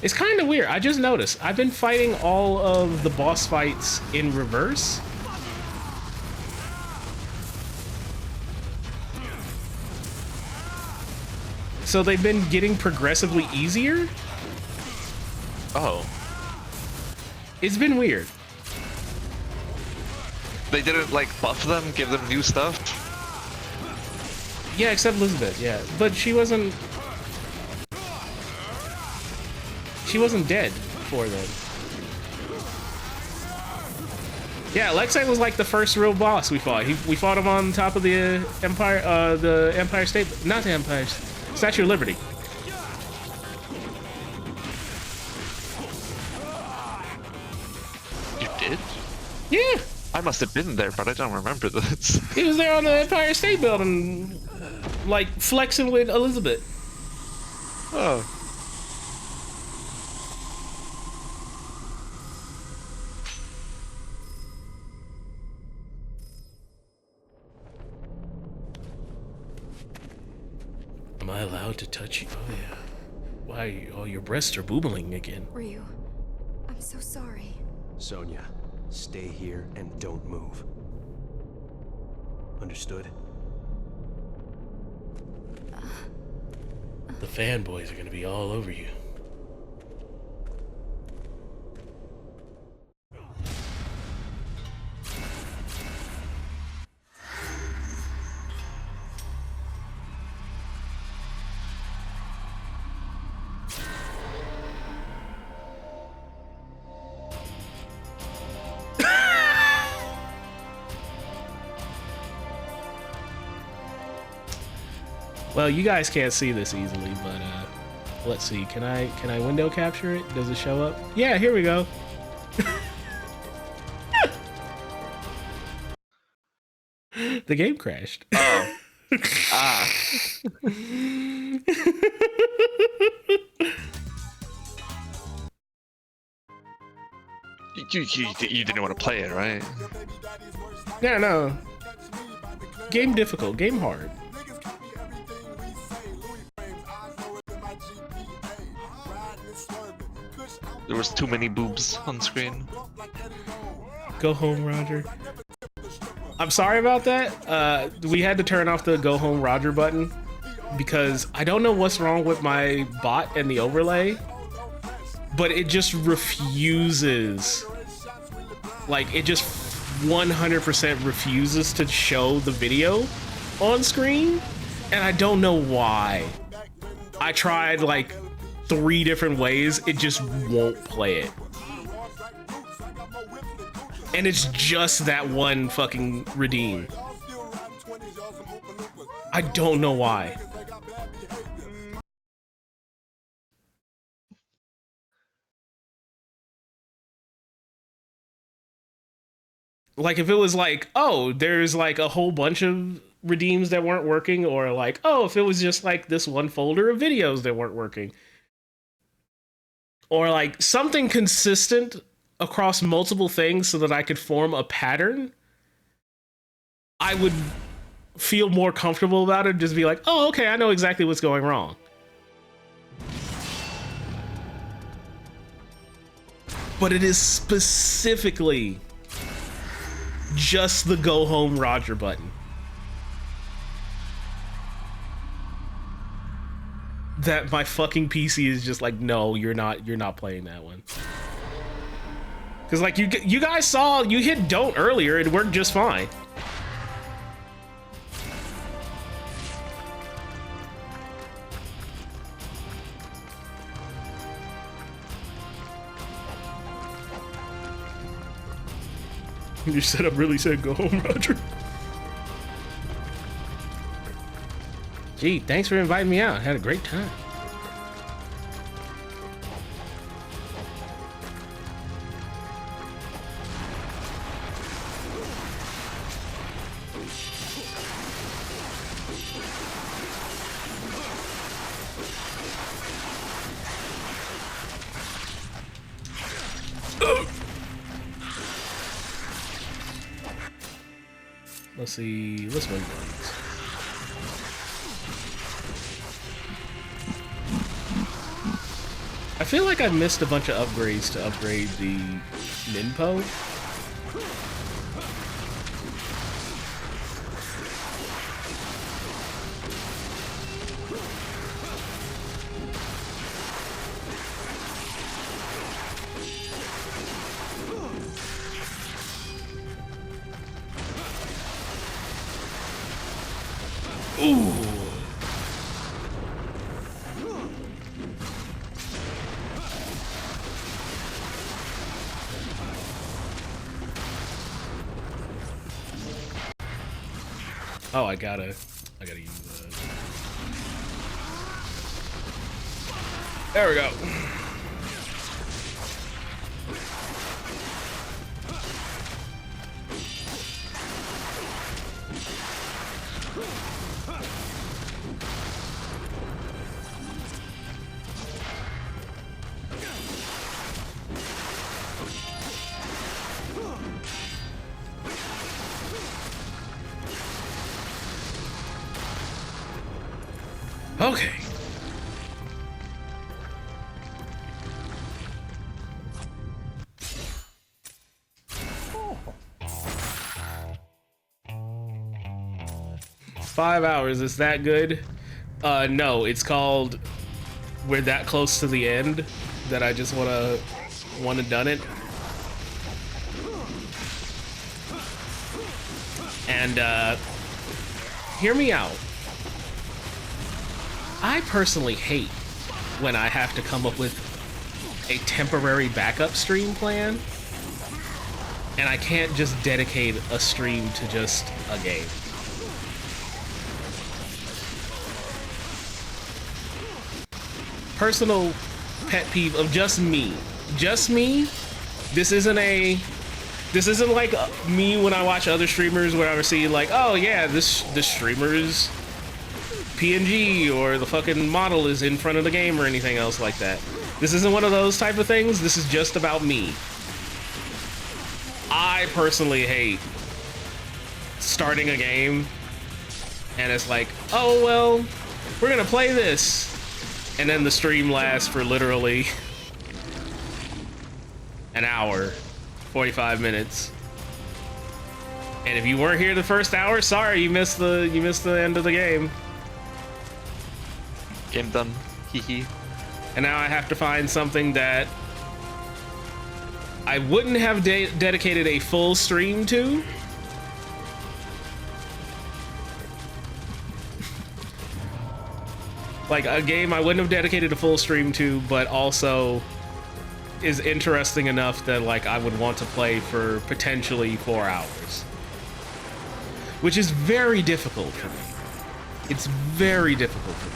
It's kind of weird. I just noticed. I've been fighting all of the boss fights in reverse. So they've been getting progressively easier. Oh. It's been weird. They didn't like buff them, give them new stuff? Yeah, except Elizabeth, yeah. But she wasn't dead for them. Yeah, Alexei was like the first real boss we fought. We fought him on top of the Empire State, not the Empire, Statue of Liberty. You did? Yeah. I must have been there, but I don't remember this. He was there on the Empire State Building, like flexing with Elizabeth. Oh. Am I allowed to touch you? Oh yeah. Why? Oh, your breasts are boobling again. Ryu, I'm so sorry. Sonya, stay here and don't move. Understood? The fanboys are gonna be all over you. Well, you guys can't see this easily, but let's see. Can I window capture it? Does it show up? Yeah, here we go. The game crashed. Oh. Ah. You didn't want to play it, right? Yeah, no. Game difficult, game hard. There was too many boobs on screen. Go home, Roger. I'm sorry about that. We had to turn off the go home, Roger button because I don't know what's wrong with my bot and the overlay, but it just refuses. Like, it just 100% refuses to show the video on screen, and I don't know why. I tried like 3 different ways, it just won't play it. And it's just that one fucking redeem. I don't know why. Like, if it was like, oh, there's like a whole bunch of redeems that weren't working, or like, oh, if it was just like this one folder of videos that weren't working, or like something consistent across multiple things so that I could form a pattern, I would feel more comfortable about it. Just be like, oh, okay, I know exactly what's going wrong. But it is specifically just the go home Roger button that my fucking PC is just like, no, you're not playing that one. Because like you guys saw, you hit don't earlier, it worked just fine. Your setup really said go home, Roger. Gee, thanks for inviting me out. I had a great time. let's see. Let's win ones. I feel like I missed a bunch of upgrades to upgrade the Ninpo. Ooh. Oh, I gotta use that. There we go. Okay. Oh. 5 hours, is that good? No, it's called we're that close to the end that I just wanna done it. And hear me out. I personally hate when I have to come up with a temporary backup stream plan and I can't just dedicate a stream to just a game. Personal pet peeve of just me. Just me. This isn't like me when I watch other streamers where I see like, oh yeah, this streamer is PNG or the fucking model is in front of the game or anything else like that. This isn't one of those type of things. This is just about me. I personally hate starting a game and it's like, oh well, we're gonna play this, and then the stream lasts for literally an hour, 45 minutes. And if you weren't here the first hour, sorry, you missed the end of the game. Game done. Hee. And now I have to find something that I wouldn't have dedicated a full stream to. Like a game I wouldn't have dedicated a full stream to, but also is interesting enough that like I would want to play for potentially 4 hours. Which is very difficult for me. It's very difficult for me.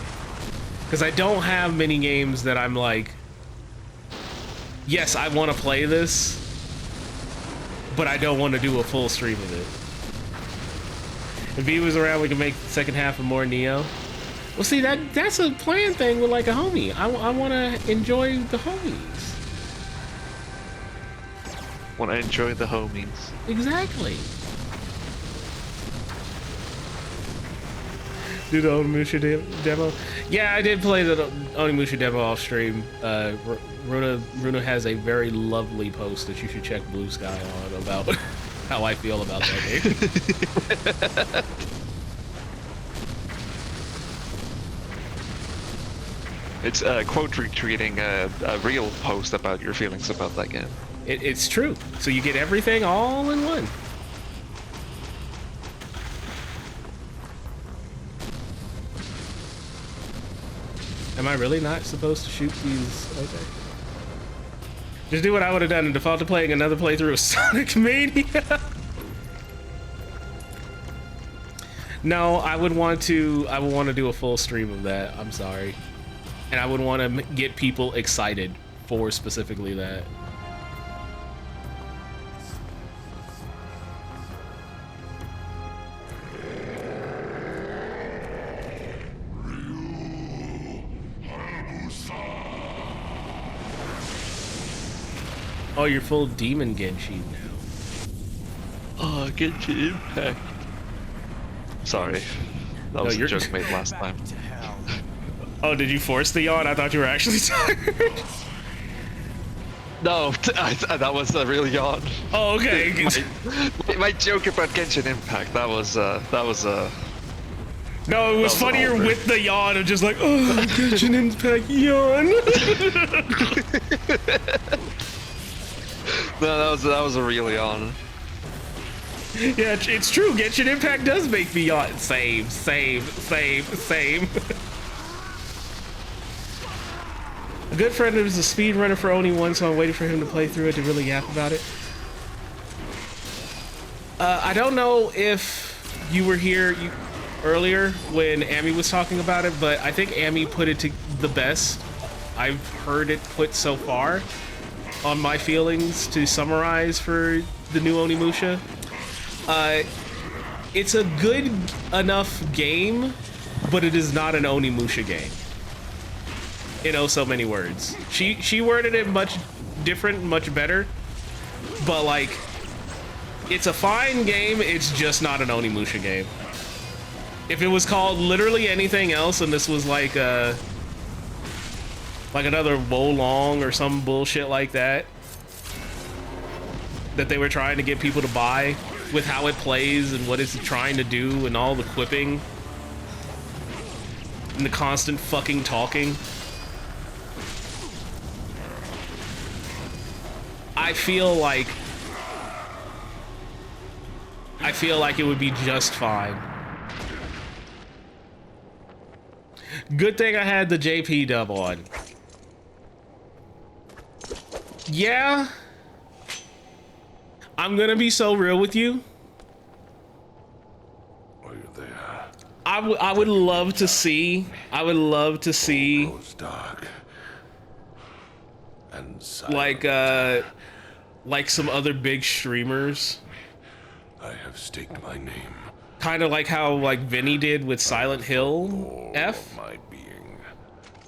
Because I don't have many games that I'm like, yes, I want to play this, but I don't want to do a full stream of it. If he was around, we could make the second half of more Neo. Well, see, that's a plan thing with like a homie. I want to enjoy the homies. Want to enjoy the homies. Exactly. Do the Onimusha demo? Yeah, I did play the Onimusha demo off stream. Runa has a very lovely post that you should check Blue Sky on about how I feel about that game. It's quote retweeting a real post about your feelings about that game. It's true. So you get everything all in one. Am I really not supposed to shoot these? Okay. Just do what I would have done and default to playing another playthrough of Sonic Mania. No, I would want to do a full stream of that. I'm sorry. And I would want to get people excited for specifically that. Oh, you're full Demon Genshin now. Oh, Genshin Impact. Sorry. That was a joke made last time. Oh, did you force the yawn? I thought you were actually tired. No, that was a real yawn. Oh, okay. my joke about Genshin Impact, that was No, it was funnier with the yawn of just like, oh, Genshin Impact yawn. No, that was a real yawn. Yeah, it's true. Genshin Impact does make me yawn. Same. A good friend who's a speedrunner for only one, so I'm waiting for him to play through it to really yap about it. I don't know if you were here earlier when Amy was talking about it, but I think Amy put it to the best I've heard it put so far on my feelings to summarize for the new Onimusha. It's a good enough game, but it is not an Onimusha game. In oh so many words. She worded it much different, much better, but like, it's a fine game, it's just not an Onimusha game. If it was called literally anything else and this was like another Wolong or some bullshit like that they were trying to get people to buy with how it plays and what it's trying to do and all the quipping and the constant fucking talking, I feel like it would be just fine. Good thing I had the JP dub on. Yeah, I'm gonna be so real with you. Are you there? I would love to see. Grows dark and silent. Like some other big streamers. I have staked my name. Kind of like how Vinny did with Silent Hill F. My being.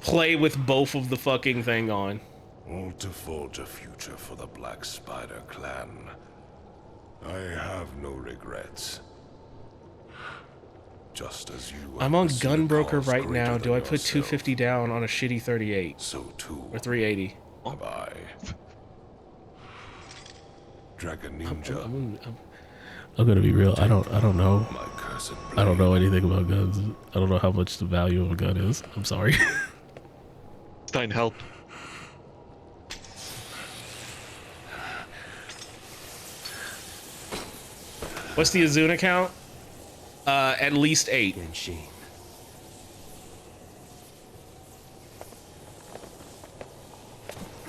Play with both of the fucking thing on. All to forge a future for the Black Spider clan. I have no regrets. Just as you. I'm on Gunbroker right now. Do I put 250 down on a shitty 38? So too. Or 380? Have I. Dragon Ninja. I'm gonna be real. I don't know. I don't know anything about guns. I don't know how much the value of a gun is. I'm sorry. Stein, help. What's the Izuna count? At least 8.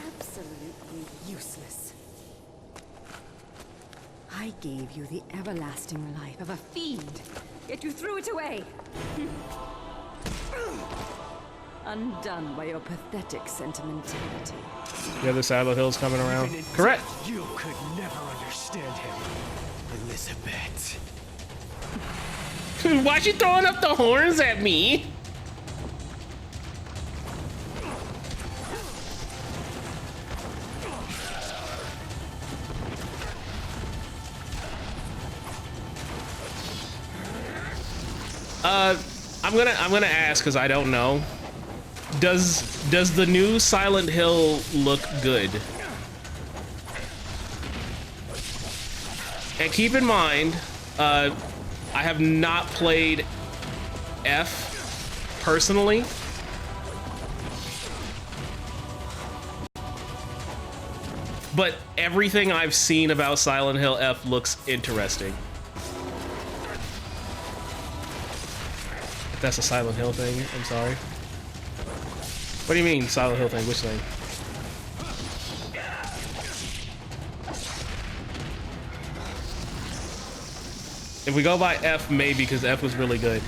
Absolutely useless. I gave you the everlasting life of a fiend, yet you threw it away. Undone by your pathetic sentimentality. The other Silent Hill's coming around. Correct. You could never understand him, Elizabeth. Why you throwing up the horns at me? I'm gonna ask because I don't know. Does the new Silent Hill look good? And keep in mind, I have not played F personally. But everything I've seen about Silent Hill F looks interesting. If that's a Silent Hill thing, I'm sorry. What do you mean, Silent Hill thing? Which thing? If we go by F, maybe, because F was really good.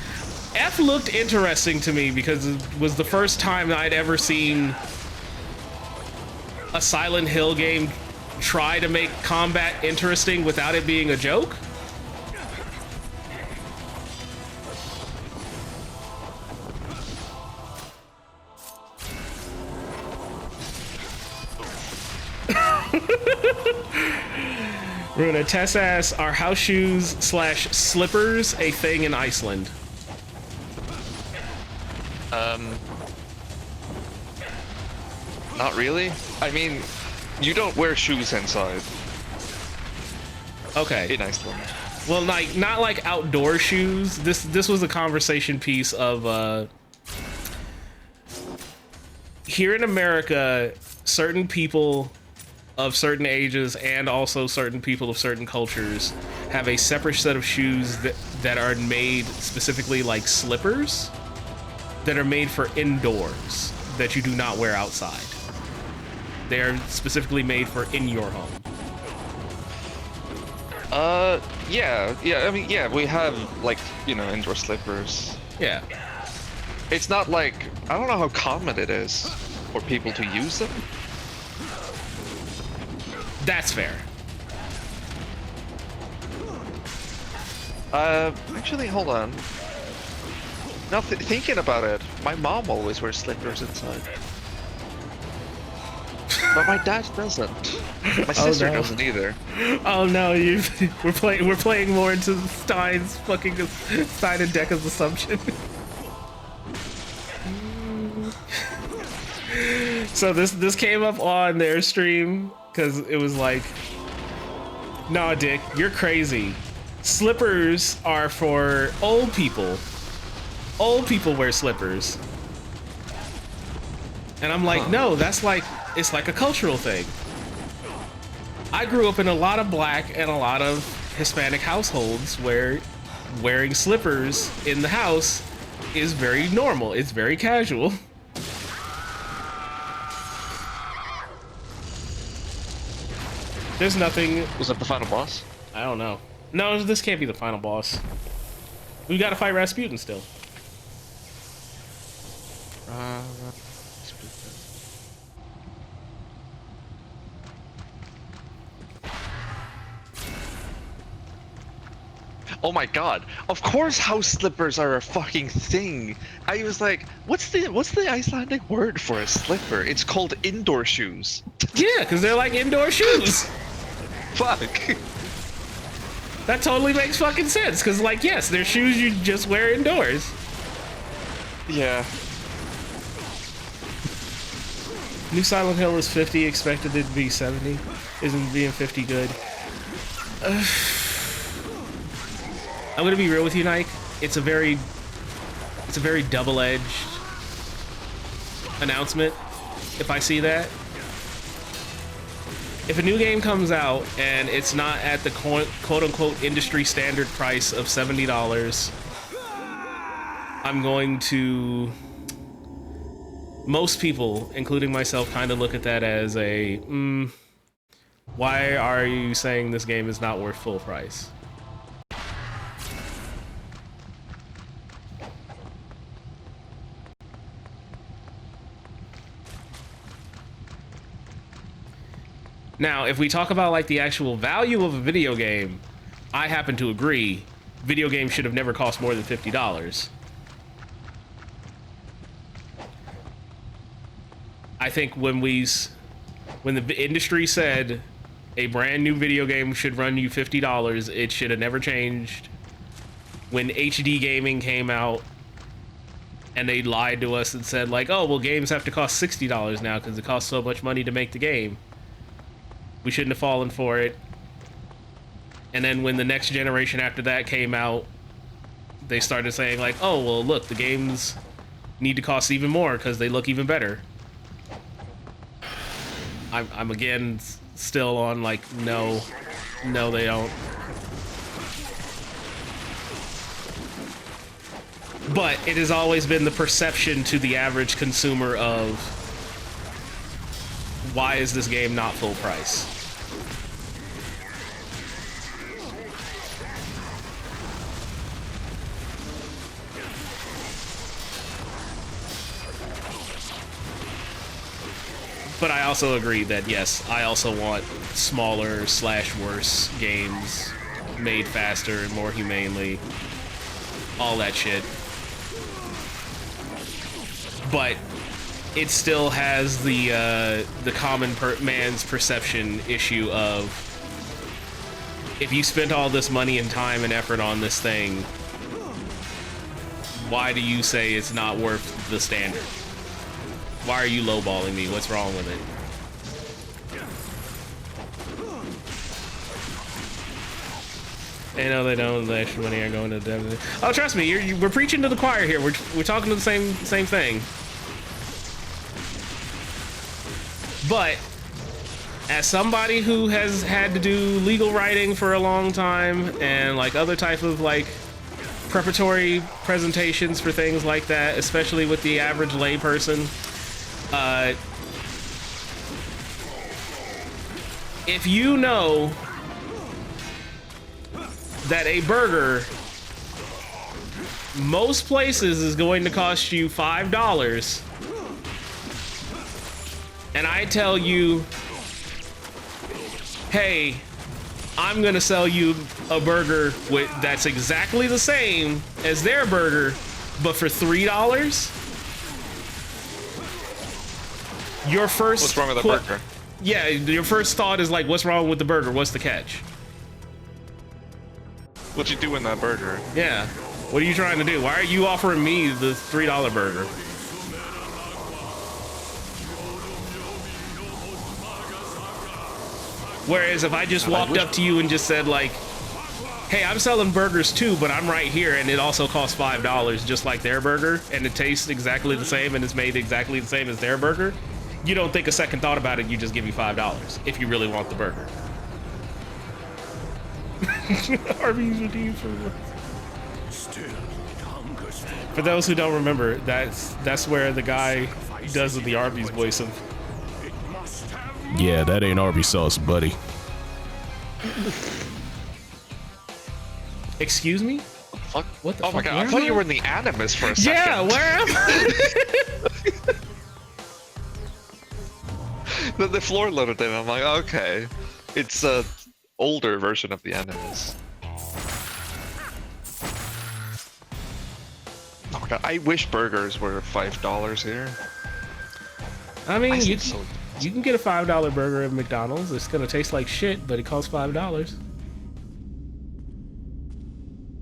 F looked interesting to me because it was the first time I'd ever seen a Silent Hill game try to make combat interesting without it being a joke. Runa, Tess asks, are house shoes / slippers a thing in Iceland? Not really. I mean, you don't wear shoes inside. Okay. In Iceland. Well, like not like outdoor shoes. This was a conversation piece of here in America, certain people of certain ages and also certain people of certain cultures have a separate set of shoes that are made specifically like slippers that are made for indoors that you do not wear outside. They are specifically made for in your home. Yeah. I mean, yeah, we have like, you know, indoor slippers. Yeah. It's not like, I don't know how common it is for people to use them. That's fair. Actually, hold on. Now, thinking about it, my mom always wears slippers inside. But my dad doesn't. My sister doesn't either. Oh no, we're playing more into Stein and Decca's assumption. So this came up on their stream because it was like, nah, Dick, you're crazy. Slippers are for old people. Old people wear slippers. And I'm like, no, that's like, it's like a cultural thing. I grew up in a lot of black and a lot of Hispanic households where wearing slippers in the house is very normal. It's very casual. There's nothing. Was that the final boss? I don't know. No, this can't be the final boss. We gotta fight Rasputin still. Oh my god! Of course, house slippers are a fucking thing. I was like, what's the Icelandic word for a slipper? It's called indoor shoes. Yeah, because they're like indoor shoes. Fuck. That totally makes fucking sense. Because like, yes, they're shoes you just wear indoors. Yeah. New Silent Hill is 50. Expected it to be 70. Isn't being 50 good? I'm gonna be real with you, Nike. It's a very double-edged announcement. If I see that, if a new game comes out and it's not at the quote-unquote industry standard price of $70, I'm going to. Most people, including myself, kind of look at that as a, why are you saying this game is not worth full price? Now, if we talk about like the actual value of a video game, I happen to agree, video games should have never cost more than $50. I think when the industry said a brand new video game should run you $50, it should have never changed. When HD gaming came out and they lied to us and said like, oh, well, games have to cost $60 now because it costs so much money to make the game. We shouldn't have fallen for it. And then when the next generation after that came out, they started saying like, oh, well, look, the games need to cost even more because they look even better. I'm again still on like, no, they don't. But it has always been the perception to the average consumer of, why is this game not full price? But I also agree that, yes, I also want smaller / worse games made faster and more humanely. All that shit. But it still has the common man's perception issue of, if you spent all this money and time and effort on this thing, why do you say it's not worth the standard? Why are you lowballing me? What's wrong with it? They know they don't. The extra money are going to them. Oh, trust me, we're preaching to the choir here. We're talking to the same thing. But as somebody who has had to do legal writing for a long time and like other type of like preparatory presentations for things like that, especially with the average layperson, if you know that a burger most places is going to cost you $5, and I tell you, hey, I'm gonna sell you a burger that's exactly the same as their burger, but for $3, your first— What's wrong with the burger? Yeah, your first thought is like, what's wrong with the burger? What's the catch? What'd you do in that burger? Yeah. What are you trying to do? Why are you offering me the $3 burger? Whereas if I just walked up to you and just said like, hey, I'm selling burgers too, but I'm right here and it also costs $5 just like their burger, and it tastes exactly the same and it's made exactly the same as their burger, you don't think a second thought about it, you just give me $5 if you really want the burger. Arby's redeemed for those who don't remember, that's where the guy does the Arby's voice of, yeah, that ain't Arby's sauce, buddy. Excuse me? Fuck? What the oh fuck? my god, I thought you were in the Animus for a second. Yeah, where am I? The floor loaded in, I'm like, okay. It's a older version of the Animus. Oh my god, I wish burgers were $5 here. I mean, you can get a $5 burger at McDonald's. It's gonna taste like shit, but it costs $5.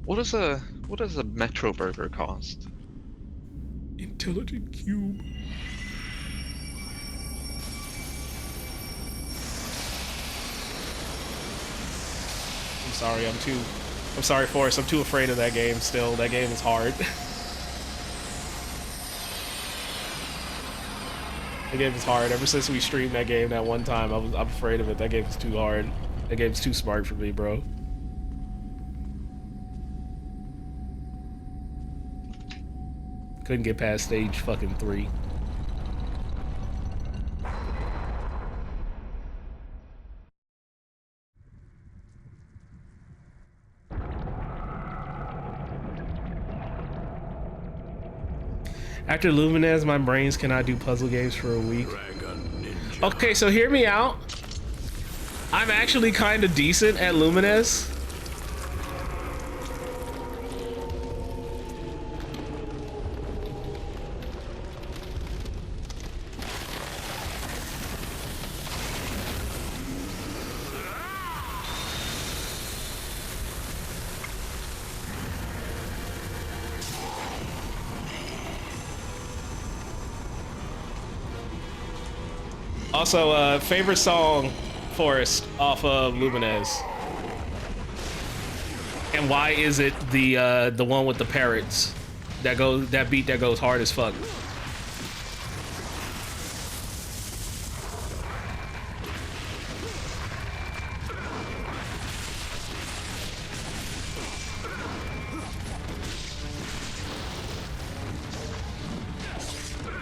What does a Metro burger cost? Intelligent Cube. I'm sorry, Forrest. I'm too afraid of that game still. That game is hard. That game is hard. Ever since we streamed that game that one time, I'm afraid of it. That game is too hard. That game's too smart for me, bro. Couldn't get past stage fucking 3. After Lumines, my brains cannot do puzzle games for a week. Okay, so hear me out. I'm actually kind of decent at Lumines. Also, favorite song, Forest, off of Lumines. And why is it the one with the parrots that beat that goes hard as fuck?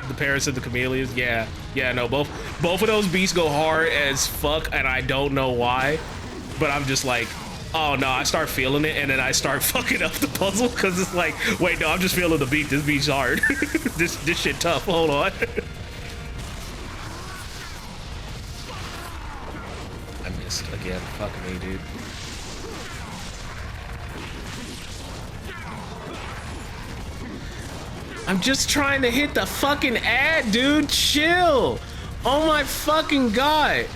The parrots and the chameleons, yeah, no, both of those beasts go hard as fuck, and I don't know why, but I'm just like, oh no, I start feeling it, and then I start fucking up the puzzle because it's like, wait, no, I'm just feeling the beat. This beat's hard. this shit tough. Hold on. I missed again. Fuck me, dude. I'm just trying to hit the fucking ad, dude. Chill. Oh my fucking god.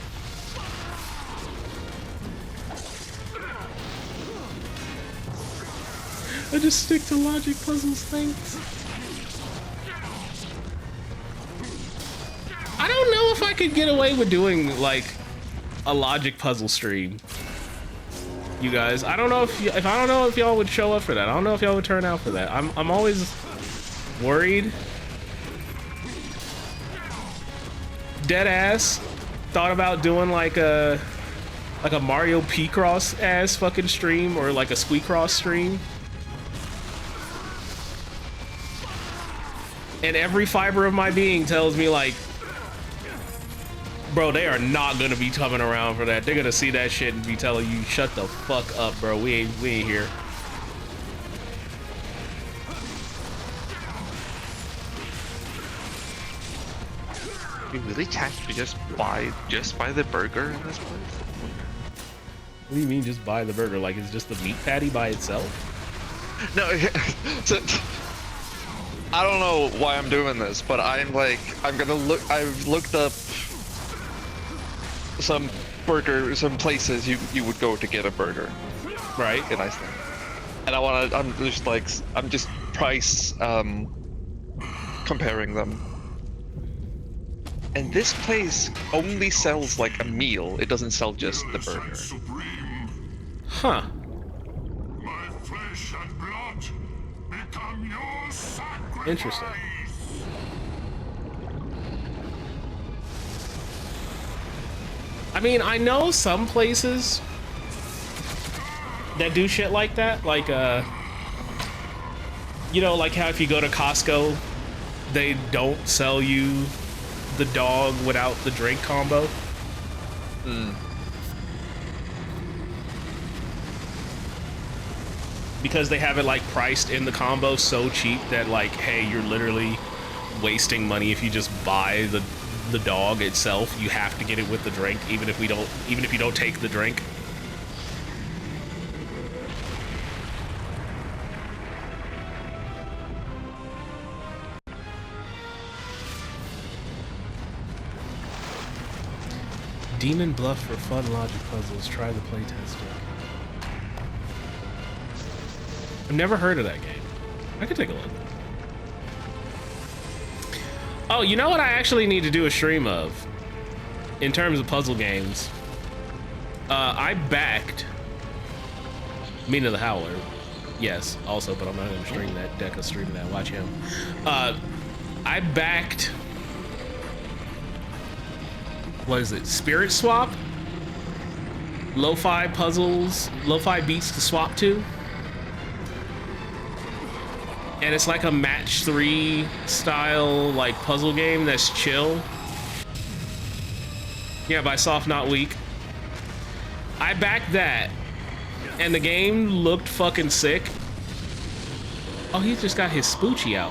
I just stick to logic puzzles things. I don't know if I could get away with doing like a logic puzzle stream. You guys, I don't know if I don't know if y'all would show up for that. I don't know if y'all would turn out for that. I'm always worried. Dead ass thought about doing like a Mario P-Cross ass fucking stream or like a Squeakross stream. And every fiber of my being tells me like, bro, they are not gonna be coming around for that. They're gonna see that shit and be telling you, shut the fuck up, bro. We ain't here. You really can't just buy the burger in this place? What do you mean just buy the burger? Like it's just the meat patty by itself? No, so, I don't know why I'm doing this, but I'm gonna look. I've looked up some places you would go to get a burger, right, in Iceland, and I'm just price comparing them. And this place only sells like a meal. It doesn't sell just the burger. Huh. My flesh and blood become your sacrifice. Interesting. I mean, I know some places that do shit like that, like you know, like how if you go to Costco, they don't sell you the dog without the drink combo. Because they have it like priced in the combo so cheap that like, hey, you're literally wasting money if you just buy the dog itself. You have to get it with the drink, even if you don't take the drink. Demon Bluff for fun logic puzzles. Try the playtest. I've never heard of that game. I could take a look. Oh, you know what I actually need to do a stream of? In terms of puzzle games. I backed Mina the Howler. Yes, also, but I'm not gonna stream that. Deca's streaming that. Watch him. I backed... What is it? Spirit Swap? Lo-fi puzzles, lo-fi beats to swap to. And it's like a match 3 style like puzzle game that's chill. Yeah, by Soft Not Weak. I backed that and the game looked fucking sick. Oh, he just got his Spoochie out.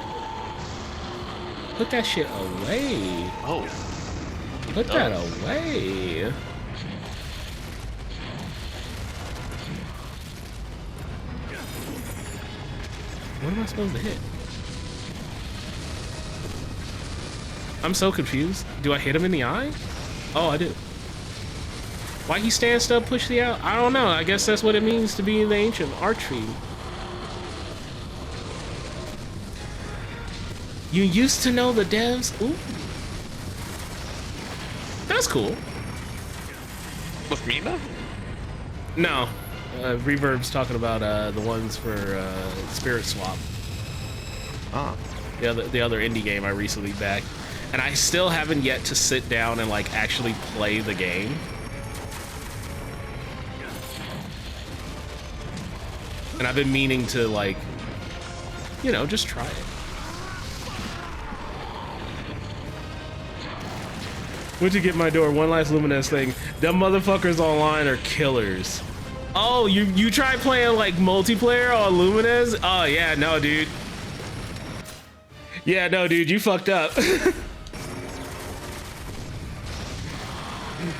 Put that shit away. Oh. Put that away. What am I supposed to hit? I'm so confused. Do I hit him in the eye? Oh, I do. Why he stand still, push the out? I don't know. I guess that's what it means to be in the ancient archery. You used to know the devs? Ooh. That's cool. With Mina? No. Reverb's talking about the ones for Spirit Swap. Ah. The other indie game I recently backed. And I still haven't yet to sit down and like actually play the game. And I've been meaning to like, you know, just try it. Went to get my door, one last Luminous thing. Them motherfuckers online are killers. Oh, you tried playing like multiplayer on Lumines? Oh yeah, no dude. Yeah, no dude, you fucked up.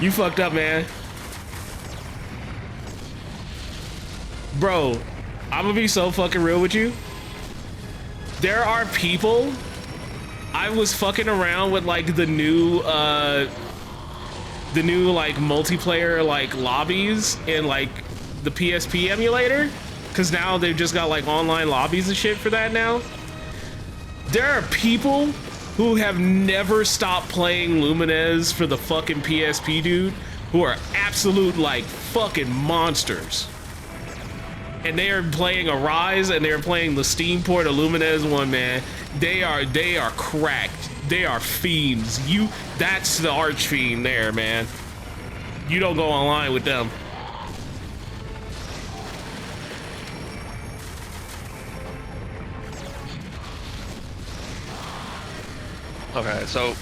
You fucked up, man. Bro, I'm gonna be so fucking real with you. There are people, I was fucking around with like the new like multiplayer like lobbies in like the PSP emulator, because now they've just got like online lobbies and shit for that now. There are people who have never stopped playing Lumines for the fucking PSP, dude, who are absolute like fucking monsters. And they are playing Arise, and they are playing the Steam port of Lumines 1, man. They are cracked. They are fiends. That's the archfiend there, man. You don't go online with them. Okay, so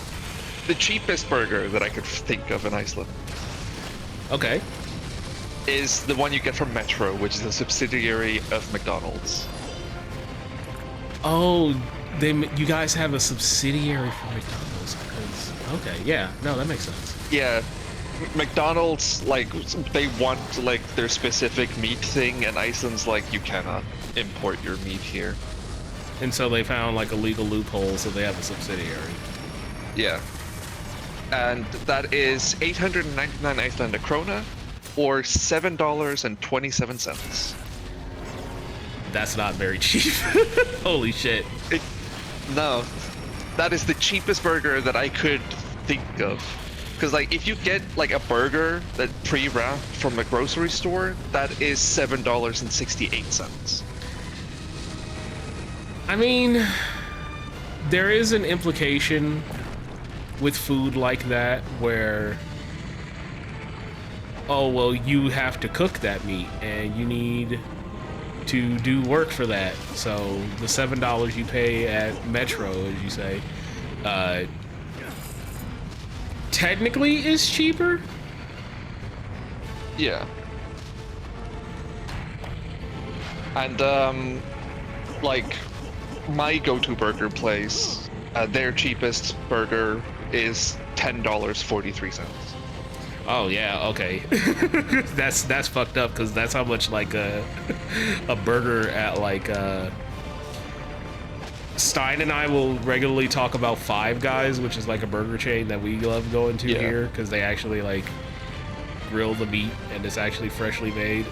the cheapest burger that I could think of in Iceland. Okay. Is the one you get from Metro, which is a subsidiary of McDonald's. Oh, you guys have a subsidiary for McDonald's. Okay, yeah, no, that makes sense. Yeah, McDonald's, like, they want, like, their specific meat thing, and Iceland's like, you cannot import your meat here. And so they found, like, a legal loophole, so they have a subsidiary. Yeah. And that is 899 Icelandic krona, or $7.27. That's not very cheap. Holy shit. No. That is the cheapest burger that I could think of. Because, like, if you get, like, a burger that pre-wrapped from a grocery store, that is $7.68. I mean, there is an implication with food like that where, oh, well, you have to cook that meat and you need to do work for that. So the $7 you pay at Metro, as you say, technically is cheaper. Yeah. And, like, my go-to burger place, their cheapest burger is $10.43. Oh yeah, okay. that's fucked up because that's how much like a burger at like Stein and I will regularly talk about Five Guys, which is like a burger chain that we love going to here because they actually like grill the meat and it's actually freshly made.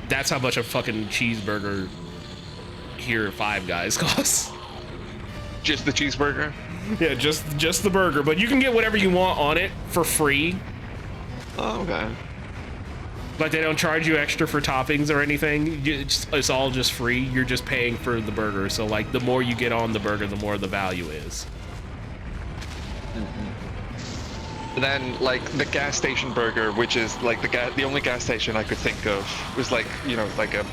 That's how much a fucking cheeseburger here at Five Guys costs. Just the cheeseburger? Yeah, just the burger, but you can get whatever you want on it for free. Oh, okay. Like they don't charge you extra for toppings or anything. It's all just free. You're just paying for the burger. So like the more you get on the burger, the more the value is. And then like the gas station burger, which is like the only gas station I could think of, was like, you know, like a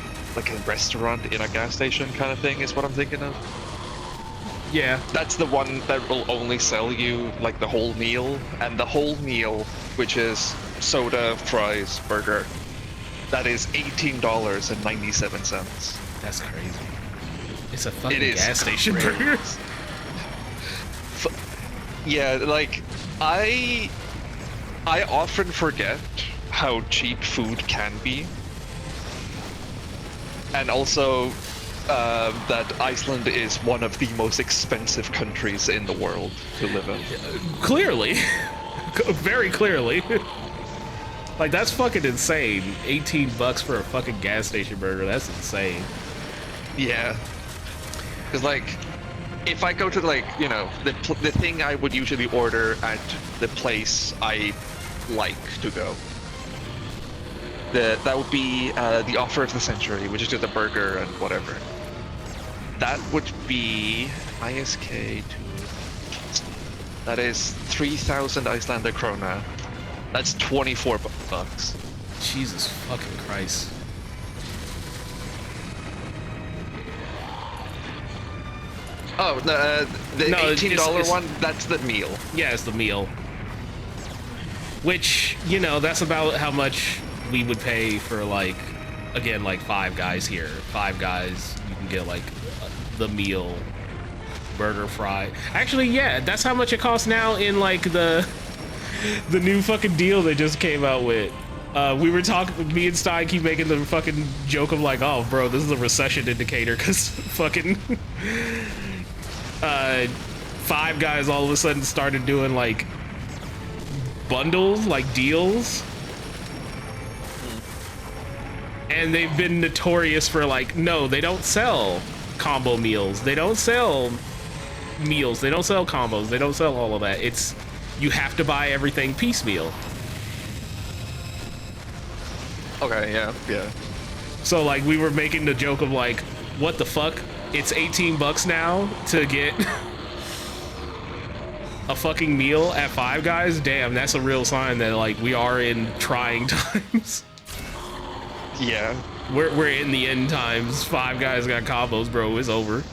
restaurant in a gas station kind of thing is what I'm thinking of. Yeah. That's the one that will only sell you like the whole meal, and the whole meal, which is soda, fries, burger, that is $18.97. That's crazy. It's a fucking gas station burger. Yeah, like I often forget how cheap food can be, and also that Iceland is one of the most expensive countries in the world to live in. Clearly. Very clearly. Like, that's fucking insane. $18 for a fucking gas station burger. That's insane. Yeah. Because, like, if I go to, like, you know, the thing I would usually order at the place I like to go, that would be the offer of the century, which is just a burger and whatever. That would be ISK to... That is 3,000 Icelandic krona. That's 24 bucks. Jesus fucking Christ. Oh, the $18 one, that's the meal. Yeah, it's the meal. Which, you know, that's about how much we would pay for, like, again, like Five Guys here. Five Guys, you can get, like, the meal, burger, fry. Actually, yeah, that's how much it costs now in, like, the new fucking deal they just came out with. We were talking, me and Stein keep making the fucking joke of like, oh, bro, this is a recession indicator because fucking Five Guys all of a sudden started doing like bundles, like deals. And they've been notorious for like, no, they don't sell combo meals. They don't sell meals. They don't sell combos. They don't sell all of that. It's, you have to buy everything piecemeal. Okay, yeah. So like we were making the joke of like, what the fuck? It's 18 bucks now to get a fucking meal at Five Guys? Damn, that's a real sign that like we are in trying times. Yeah. We're in the end times. Five Guys got combos, bro. It's over.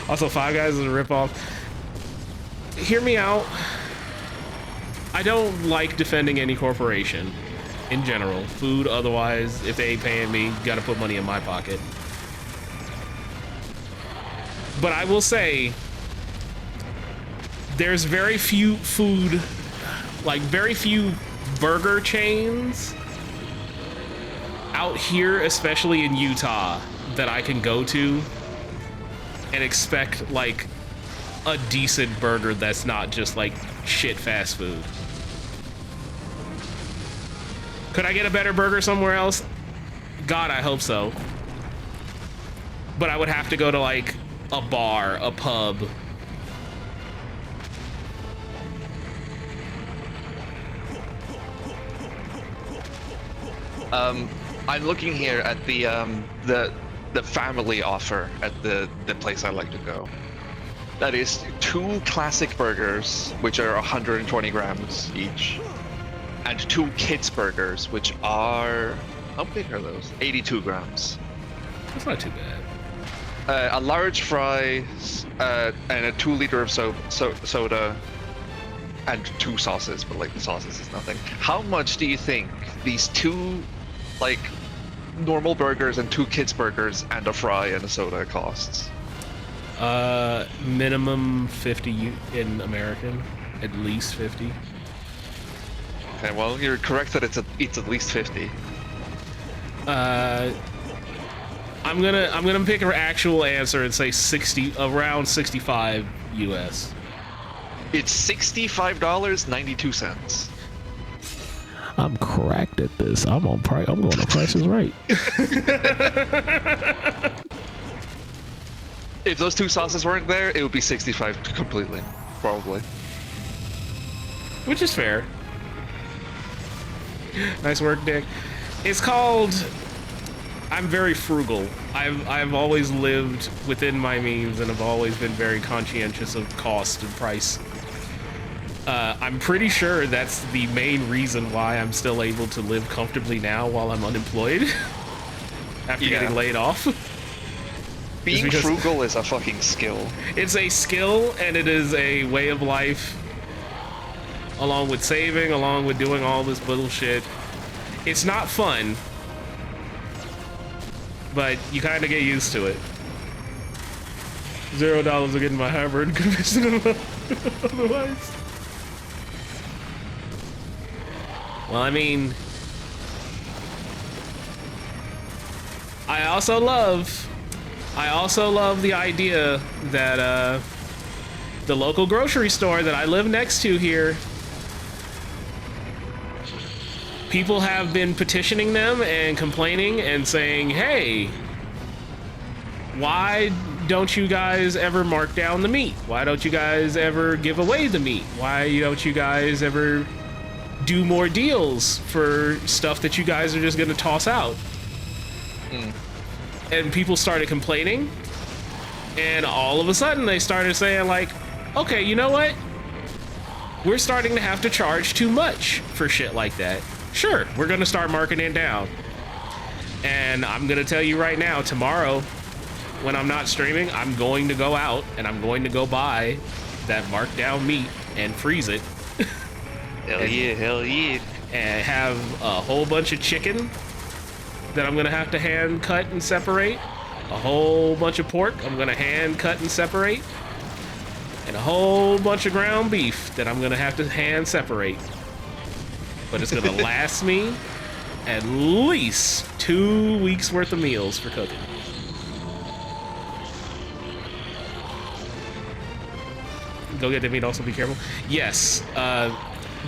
Also, Five Guys is a ripoff. Hear me out. I don't like defending any corporation in general. Food, otherwise, if they ain't paying me, gotta put money in my pocket. But I will say, there's very few food, like very few burger chains out here, especially in Utah, that I can go to and expect like a decent burger that's not just like shit fast food. Could I get a better burger somewhere else? God, I hope so. But I would have to go to like a bar, a pub. I'm looking here at the family offer at the place I like to go. That is 2 classic burgers, which are 120 grams each, and 2 kids burgers, which are, how big are those? 82 grams. That's not too bad. A large fry, and a 2-liter of soda, and 2 sauces, but like the sauces is nothing. How much do you think these 2 like normal burgers and 2 kids burgers and a fry and a soda costs? Minimum 50 in American, at least 50. Okay, well you're correct that it's at least 50. I'm gonna pick an actual answer and say 60, around 65 US. It's $65.92. I'm cracked at this. I'm going to Price is Right. If those 2 sauces weren't there, it would be 65 completely, probably. Which is fair. Nice work, Dick. It's called, I'm very frugal. I've always lived within my means and have always been very conscientious of cost and price. I'm pretty sure that's the main reason why I'm still able to live comfortably now while I'm unemployed after getting laid off. Being frugal is a fucking skill. It's a skill and it is a way of life, along with saving, along with doing all this bullshit. It's not fun, but you kind of get used to it. $0 to get my hybrid convincing otherwise. Well, I mean, I also love the idea that the local grocery store that I live next to here, people have been petitioning them and complaining and saying, hey, why don't you guys ever mark down the meat? Why don't you guys ever give away the meat? Why don't you guys ever do more deals for stuff that you guys are just gonna toss out? And people started complaining, and all of a sudden they started saying like, okay, you know what? We're starting to have to charge too much for shit like that. Sure, we're gonna start marking it down. And I'm gonna tell you right now, tomorrow, when I'm not streaming, I'm going to go out and I'm going to go buy that marked down meat and freeze it. Hell yeah, hell yeah. And have a whole bunch of chicken that I'm gonna have to hand cut and separate. A whole bunch of pork I'm gonna hand cut and separate. And a whole bunch of ground beef that I'm gonna have to hand separate. But it's gonna last me at least 2 weeks worth of meals for cooking. Go get the meat, also be careful. Yes,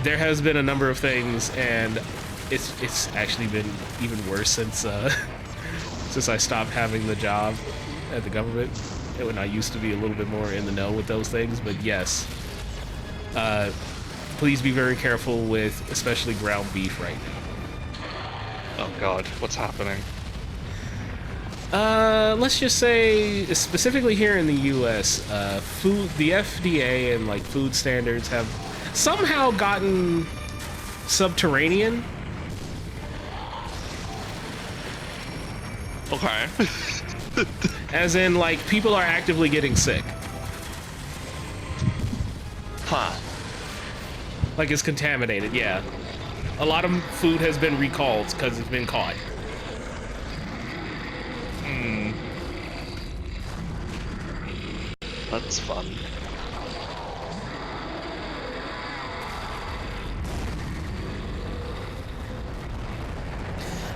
there has been a number of things, and it's actually been even worse since since I stopped having the job at the government, when I used to be a little bit more in the know with those things. But yes, please be very careful with especially ground beef right now. Oh God, what's happening? Let's just say, specifically here in the U.S., the FDA and like food standards have somehow gotten subterranean. Okay. As in, like, people are actively getting sick. Huh. Like, it's contaminated, yeah. A lot of food has been recalled because it's been caught. Hmm. That's fun.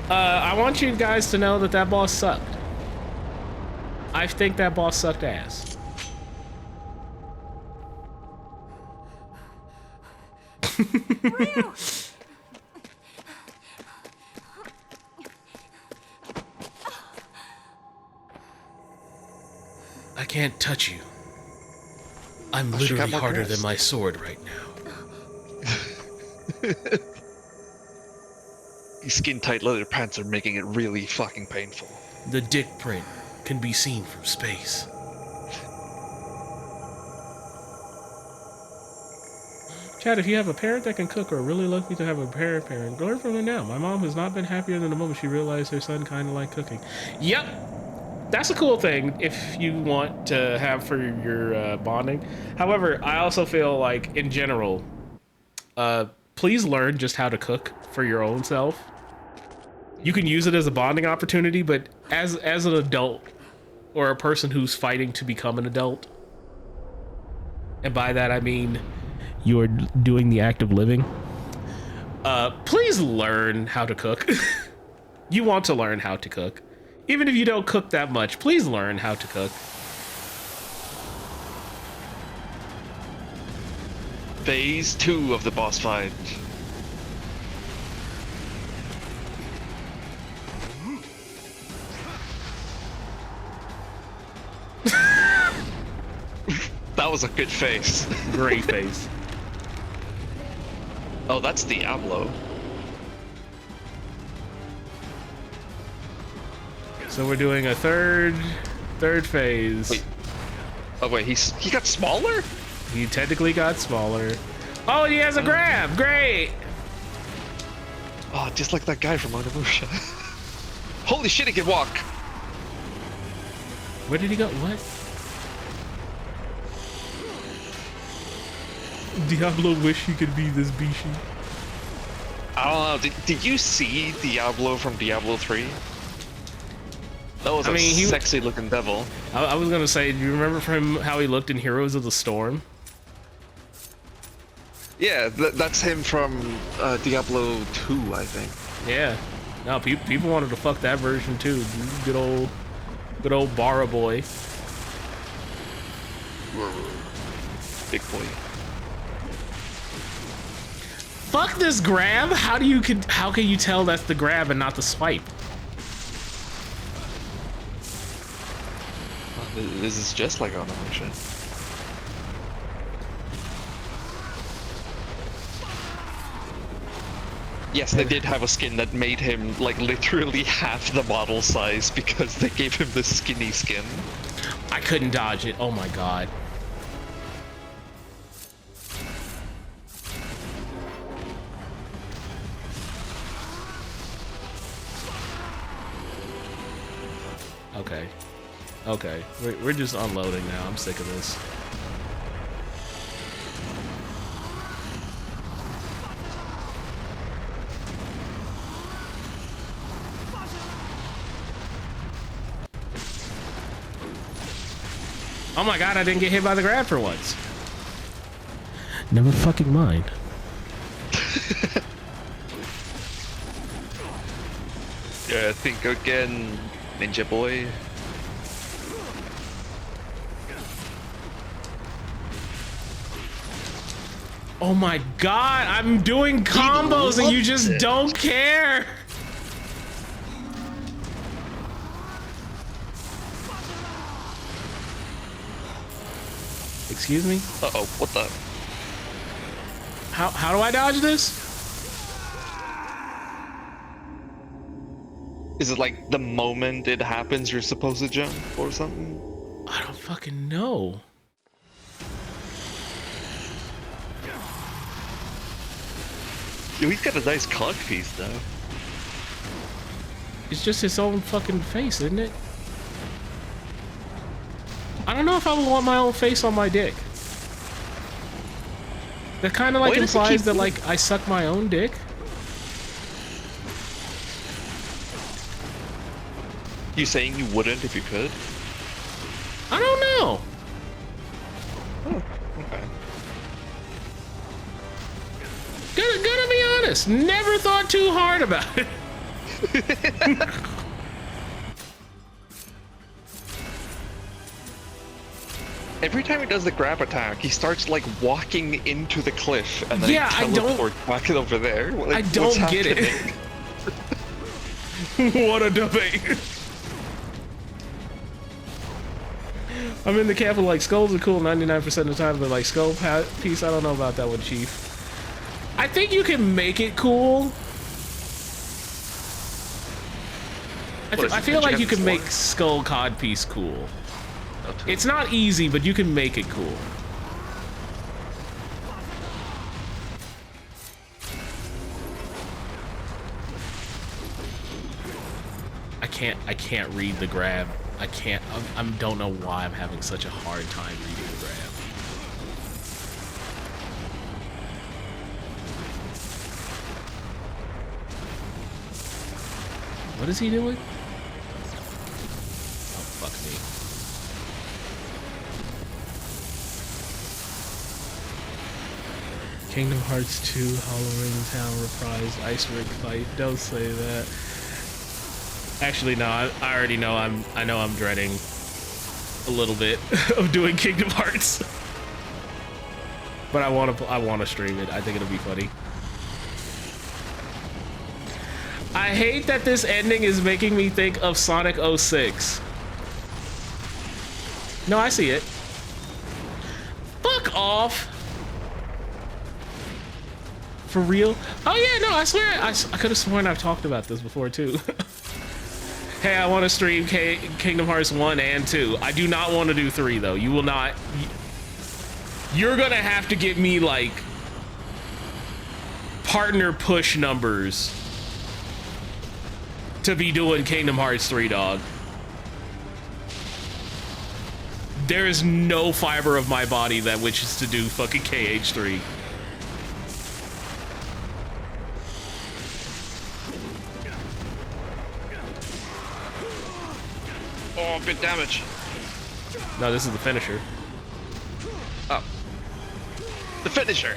I want you guys to know that that boss sucked. I think that boss sucked ass. I can't touch you. I'm literally harder than my sword right now. These skin-tight leather pants are making it really fucking painful. The dick print can be seen from space. Chad, if you have a parent that can cook or are really lucky to have a parent, learn from them now. My mom has not been happier than the moment she realized her son kind of liked cooking. Yep. That's a cool thing if you want to have for your bonding. However, I also feel like, in general, please learn just how to cook for your own self. You can use it as a bonding opportunity, but as an adult or a person who's fighting to become an adult, and by that I mean you're doing the act of living, please learn how to cook. You want to learn how to cook. Even if you don't cook that much, please learn how to cook. Phase 2 of the boss fight. That was a good face. Great face. Oh, that's Diablo. So we're doing a third phase. Wait. Oh wait, he got smaller? He technically got smaller. Oh, and he has a grab. Great. Oh, just like that guy from Onimusha. Holy shit, he can walk. Where did he go? What? Diablo wish he could be this Bishi. I don't know. Did you see Diablo from Diablo 3? That was a sexy looking devil. I was gonna say, do you remember from how he looked in Heroes of the Storm? Yeah, that's him from Diablo 2, I think. Yeah. No, people wanted to fuck that version too. Good old Barra boy. Big boy. Fuck this grab. How can you tell that's the grab and not the swipe? This is just like Onimusha. Yes, they did have a skin that made him like literally half the model size because they gave him the skinny skin. I couldn't dodge it. Oh my god. Okay. Okay. We're just unloading now. I'm sick of this. Oh my god, I didn't get hit by the grab for once. Never fucking mind. Yeah, think again, Ninja Boy. Oh my god, I'm doing combos and you just don't care. Excuse me? Uh-oh, what the? How do I dodge this? Is it like the moment it happens you're supposed to jump or something? I don't fucking know. Yo, he's got a nice cock piece though. It's just his own fucking face, isn't it? I don't know if I would want my own face on my dick. That kind of like implies that like I suck my own dick. You saying you wouldn't if you could? I don't know. Oh, okay. Gonna be honest, never thought too hard about it. Every time he does the grab attack, he starts like walking into the cliff and then he teleports back over there. Like, I don't get it. What a debate. I'm in the camp of like skulls are cool 99% of the time, but like skull piece, I don't know about that one, Chief. I think you can make it cool. I feel like you can make skull cod piece cool. It's not easy, but you can make it cool. I can't read the grab. I don't know why I'm having such a hard time reading the grab. What is he doing? Oh, fuck me. Kingdom Hearts 2, Halloween Town reprised Ice Rig fight. Don't say that. Actually, no. I already know. I know I'm dreading a little bit of doing Kingdom Hearts. But I want to stream it. I think it'll be funny. I hate that this ending is making me think of Sonic 06. No, I see it. Fuck off. For real? Oh yeah, no, I swear, I could have sworn I've talked about this before too. Hey, I want to stream Kingdom Hearts 1 and 2. I do not want to do 3 though. You will not. You're gonna have to get me like partner push numbers to be doing Kingdom Hearts 3, dog. There is no fiber of my body that wishes to do fucking KH3. Oh, bit damage. No, this is the finisher. Oh. The finisher.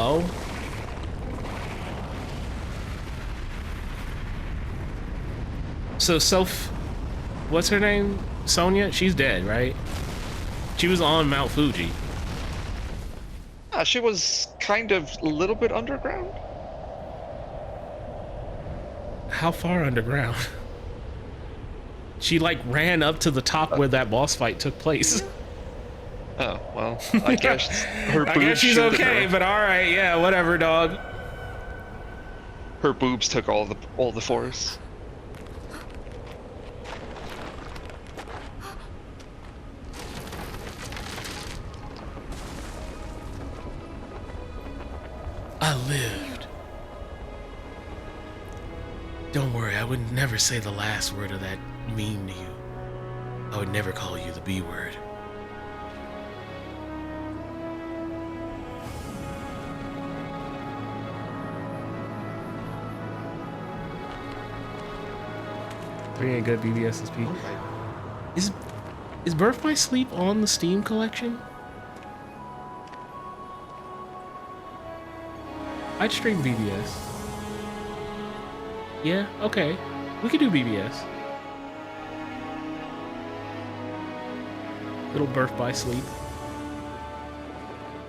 Oh. So what's her name? Sonya? She's dead, right? She was on Mount Fuji. She was kind of a little bit underground. How far underground? She like ran up to the top where that boss fight took place. Oh, well, I guess her boobs I guess she's okay, but alright, yeah, whatever, dog. Her boobs took all the force. I lived. Don't worry, I would never say the last word of that meme to you. I would never call you the B word. Three ain't good BBSSP. Is Birth by Sleep on the Steam collection? I'd stream BBS. Yeah, okay. We could do BBS. Little birth by sleep.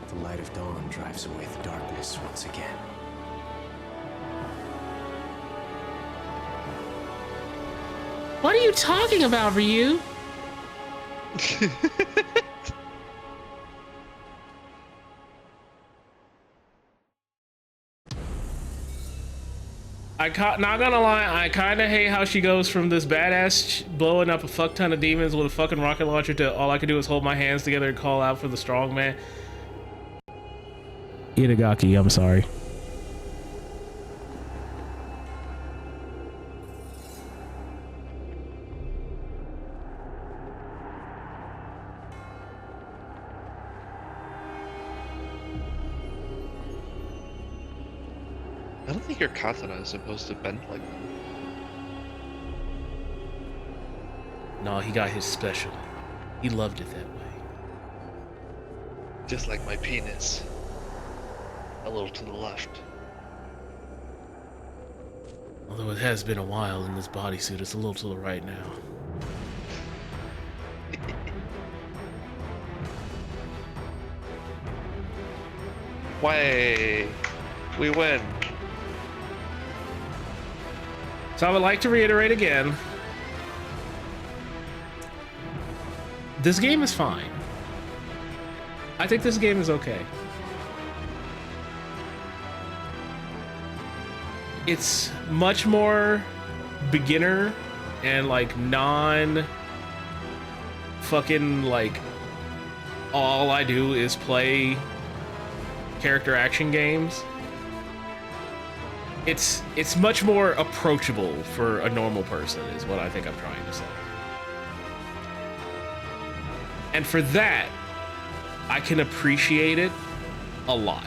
The light of dawn drives away the darkness once again. What are you talking about, Ryu? Not gonna lie, I kind of hate how she goes from this badass blowing up a fuck ton of demons with a fucking rocket launcher to all I can do is hold my hands together and call out for the strong man. Itagaki, I'm sorry. I don't think your katana is supposed to bend like that. No, he got his special. He loved it that way. Just like my penis. A little to the left. Although it has been a while in this bodysuit, it's a little to the right now. Way! We win! So I would like to reiterate again. This game is fine. I think this game is okay. It's much more beginner and like non fucking like all I do is play character action games. It's much more approachable for a normal person is what I think I'm trying to say. And for that, I can appreciate it a lot.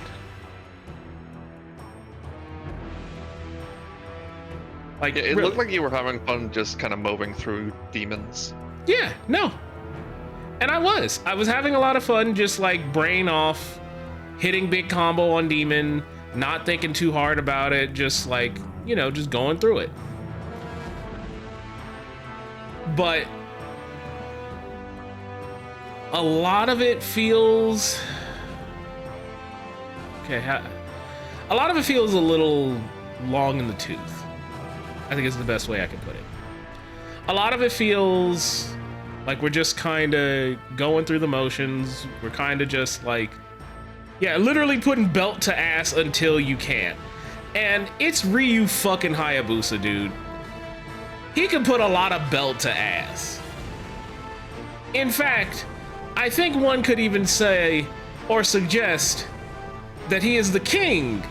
Like, it looked like you were having fun just kind of mowing through demons. Yeah, no. And I was having a lot of fun just like brain off, hitting big combo on demon, not thinking too hard about it, just like, you know, just going through it. But a lot of it feels... Okay, a lot of it feels a little long in the tooth. I think is the best way I can put it. A lot of it feels like we're just kind of going through the motions. We're kind of just like, yeah, literally putting belt to ass until you can't. And it's Ryu fucking Hayabusa, dude. He can put a lot of belt to ass. In fact, I think one could even say or suggest that he is the king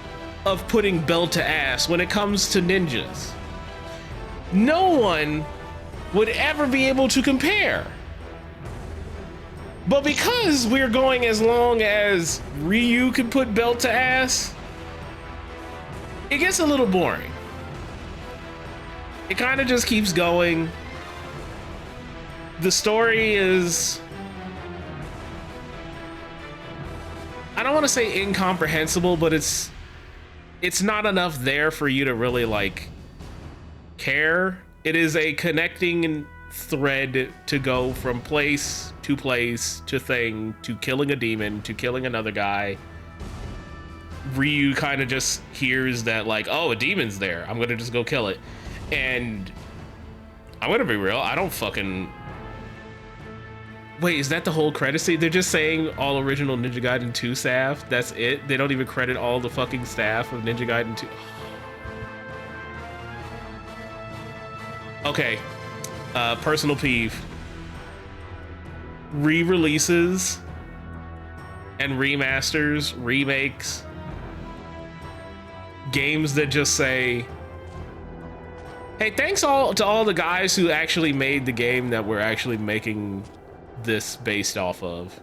of putting belt to ass when it comes to ninjas. No one would ever be able to compare. But because we're going as long as Ryu can put belt to ass, it gets a little boring. It kind of just keeps going. The story is... I don't want to say incomprehensible, but it's not enough there for you to really like care. It is a connecting thread to go from place to thing to killing a demon to killing another guy. Ryu kind of just hears that like, oh, a demon's there, I'm gonna just go kill it. And I'm gonna be real, I don't fucking... Wait, is that the whole credit scene? They're just saying all original Ninja Gaiden 2 staff? That's it? They don't even credit all the fucking staff of Ninja Gaiden 2? Okay. Personal peeve. Re-releases and remasters, remakes, games that just say, hey, thanks to all the guys who actually made the game that we're actually making this based off of.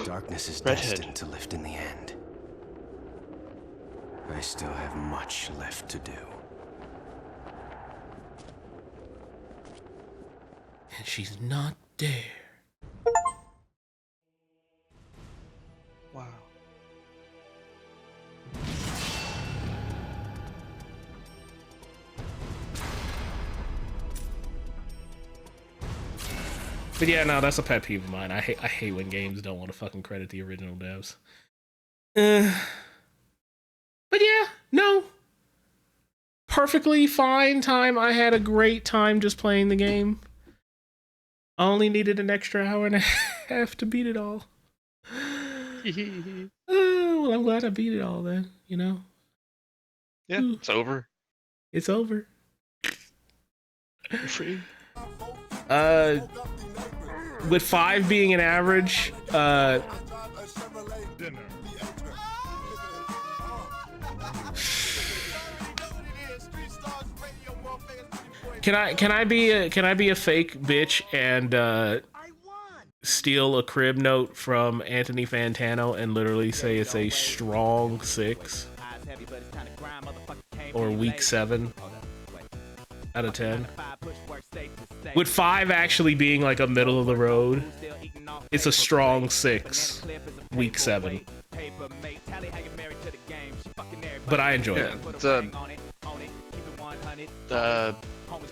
Darkness is destined to lift in the end. I still have much left to do. And she's not there. Wow. But yeah, no, that's a pet peeve of mine. I hate when games don't want to fucking credit the original devs. But yeah, no. Perfectly fine time. I had a great time just playing the game. I only needed an extra hour and a half to beat it all. Well, I'm glad I beat it all then, you know? Yeah, it's over. It's over. You're free. With 5 being an average, Can I be a fake bitch and steal a crib note from Anthony Fantano and literally say it's a strong 6 or weak 7 out of 10? With 5 actually being like a middle of the road, it's a strong 6, weak 7. But I enjoy it. It's a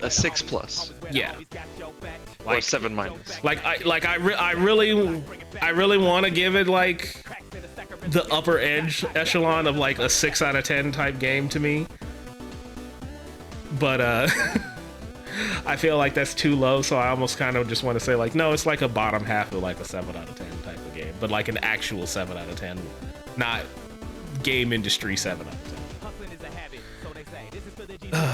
6+. Yeah. Or 7-. I really want to give it like the upper edge echelon of like a 6 out of 10 type game to me, but I feel like that's too low, so I almost kind of just want to say like, no, it's like a bottom half of like a 7 out of 10 type of game, but like an actual 7 out of 10, not game industry 7 out of 10.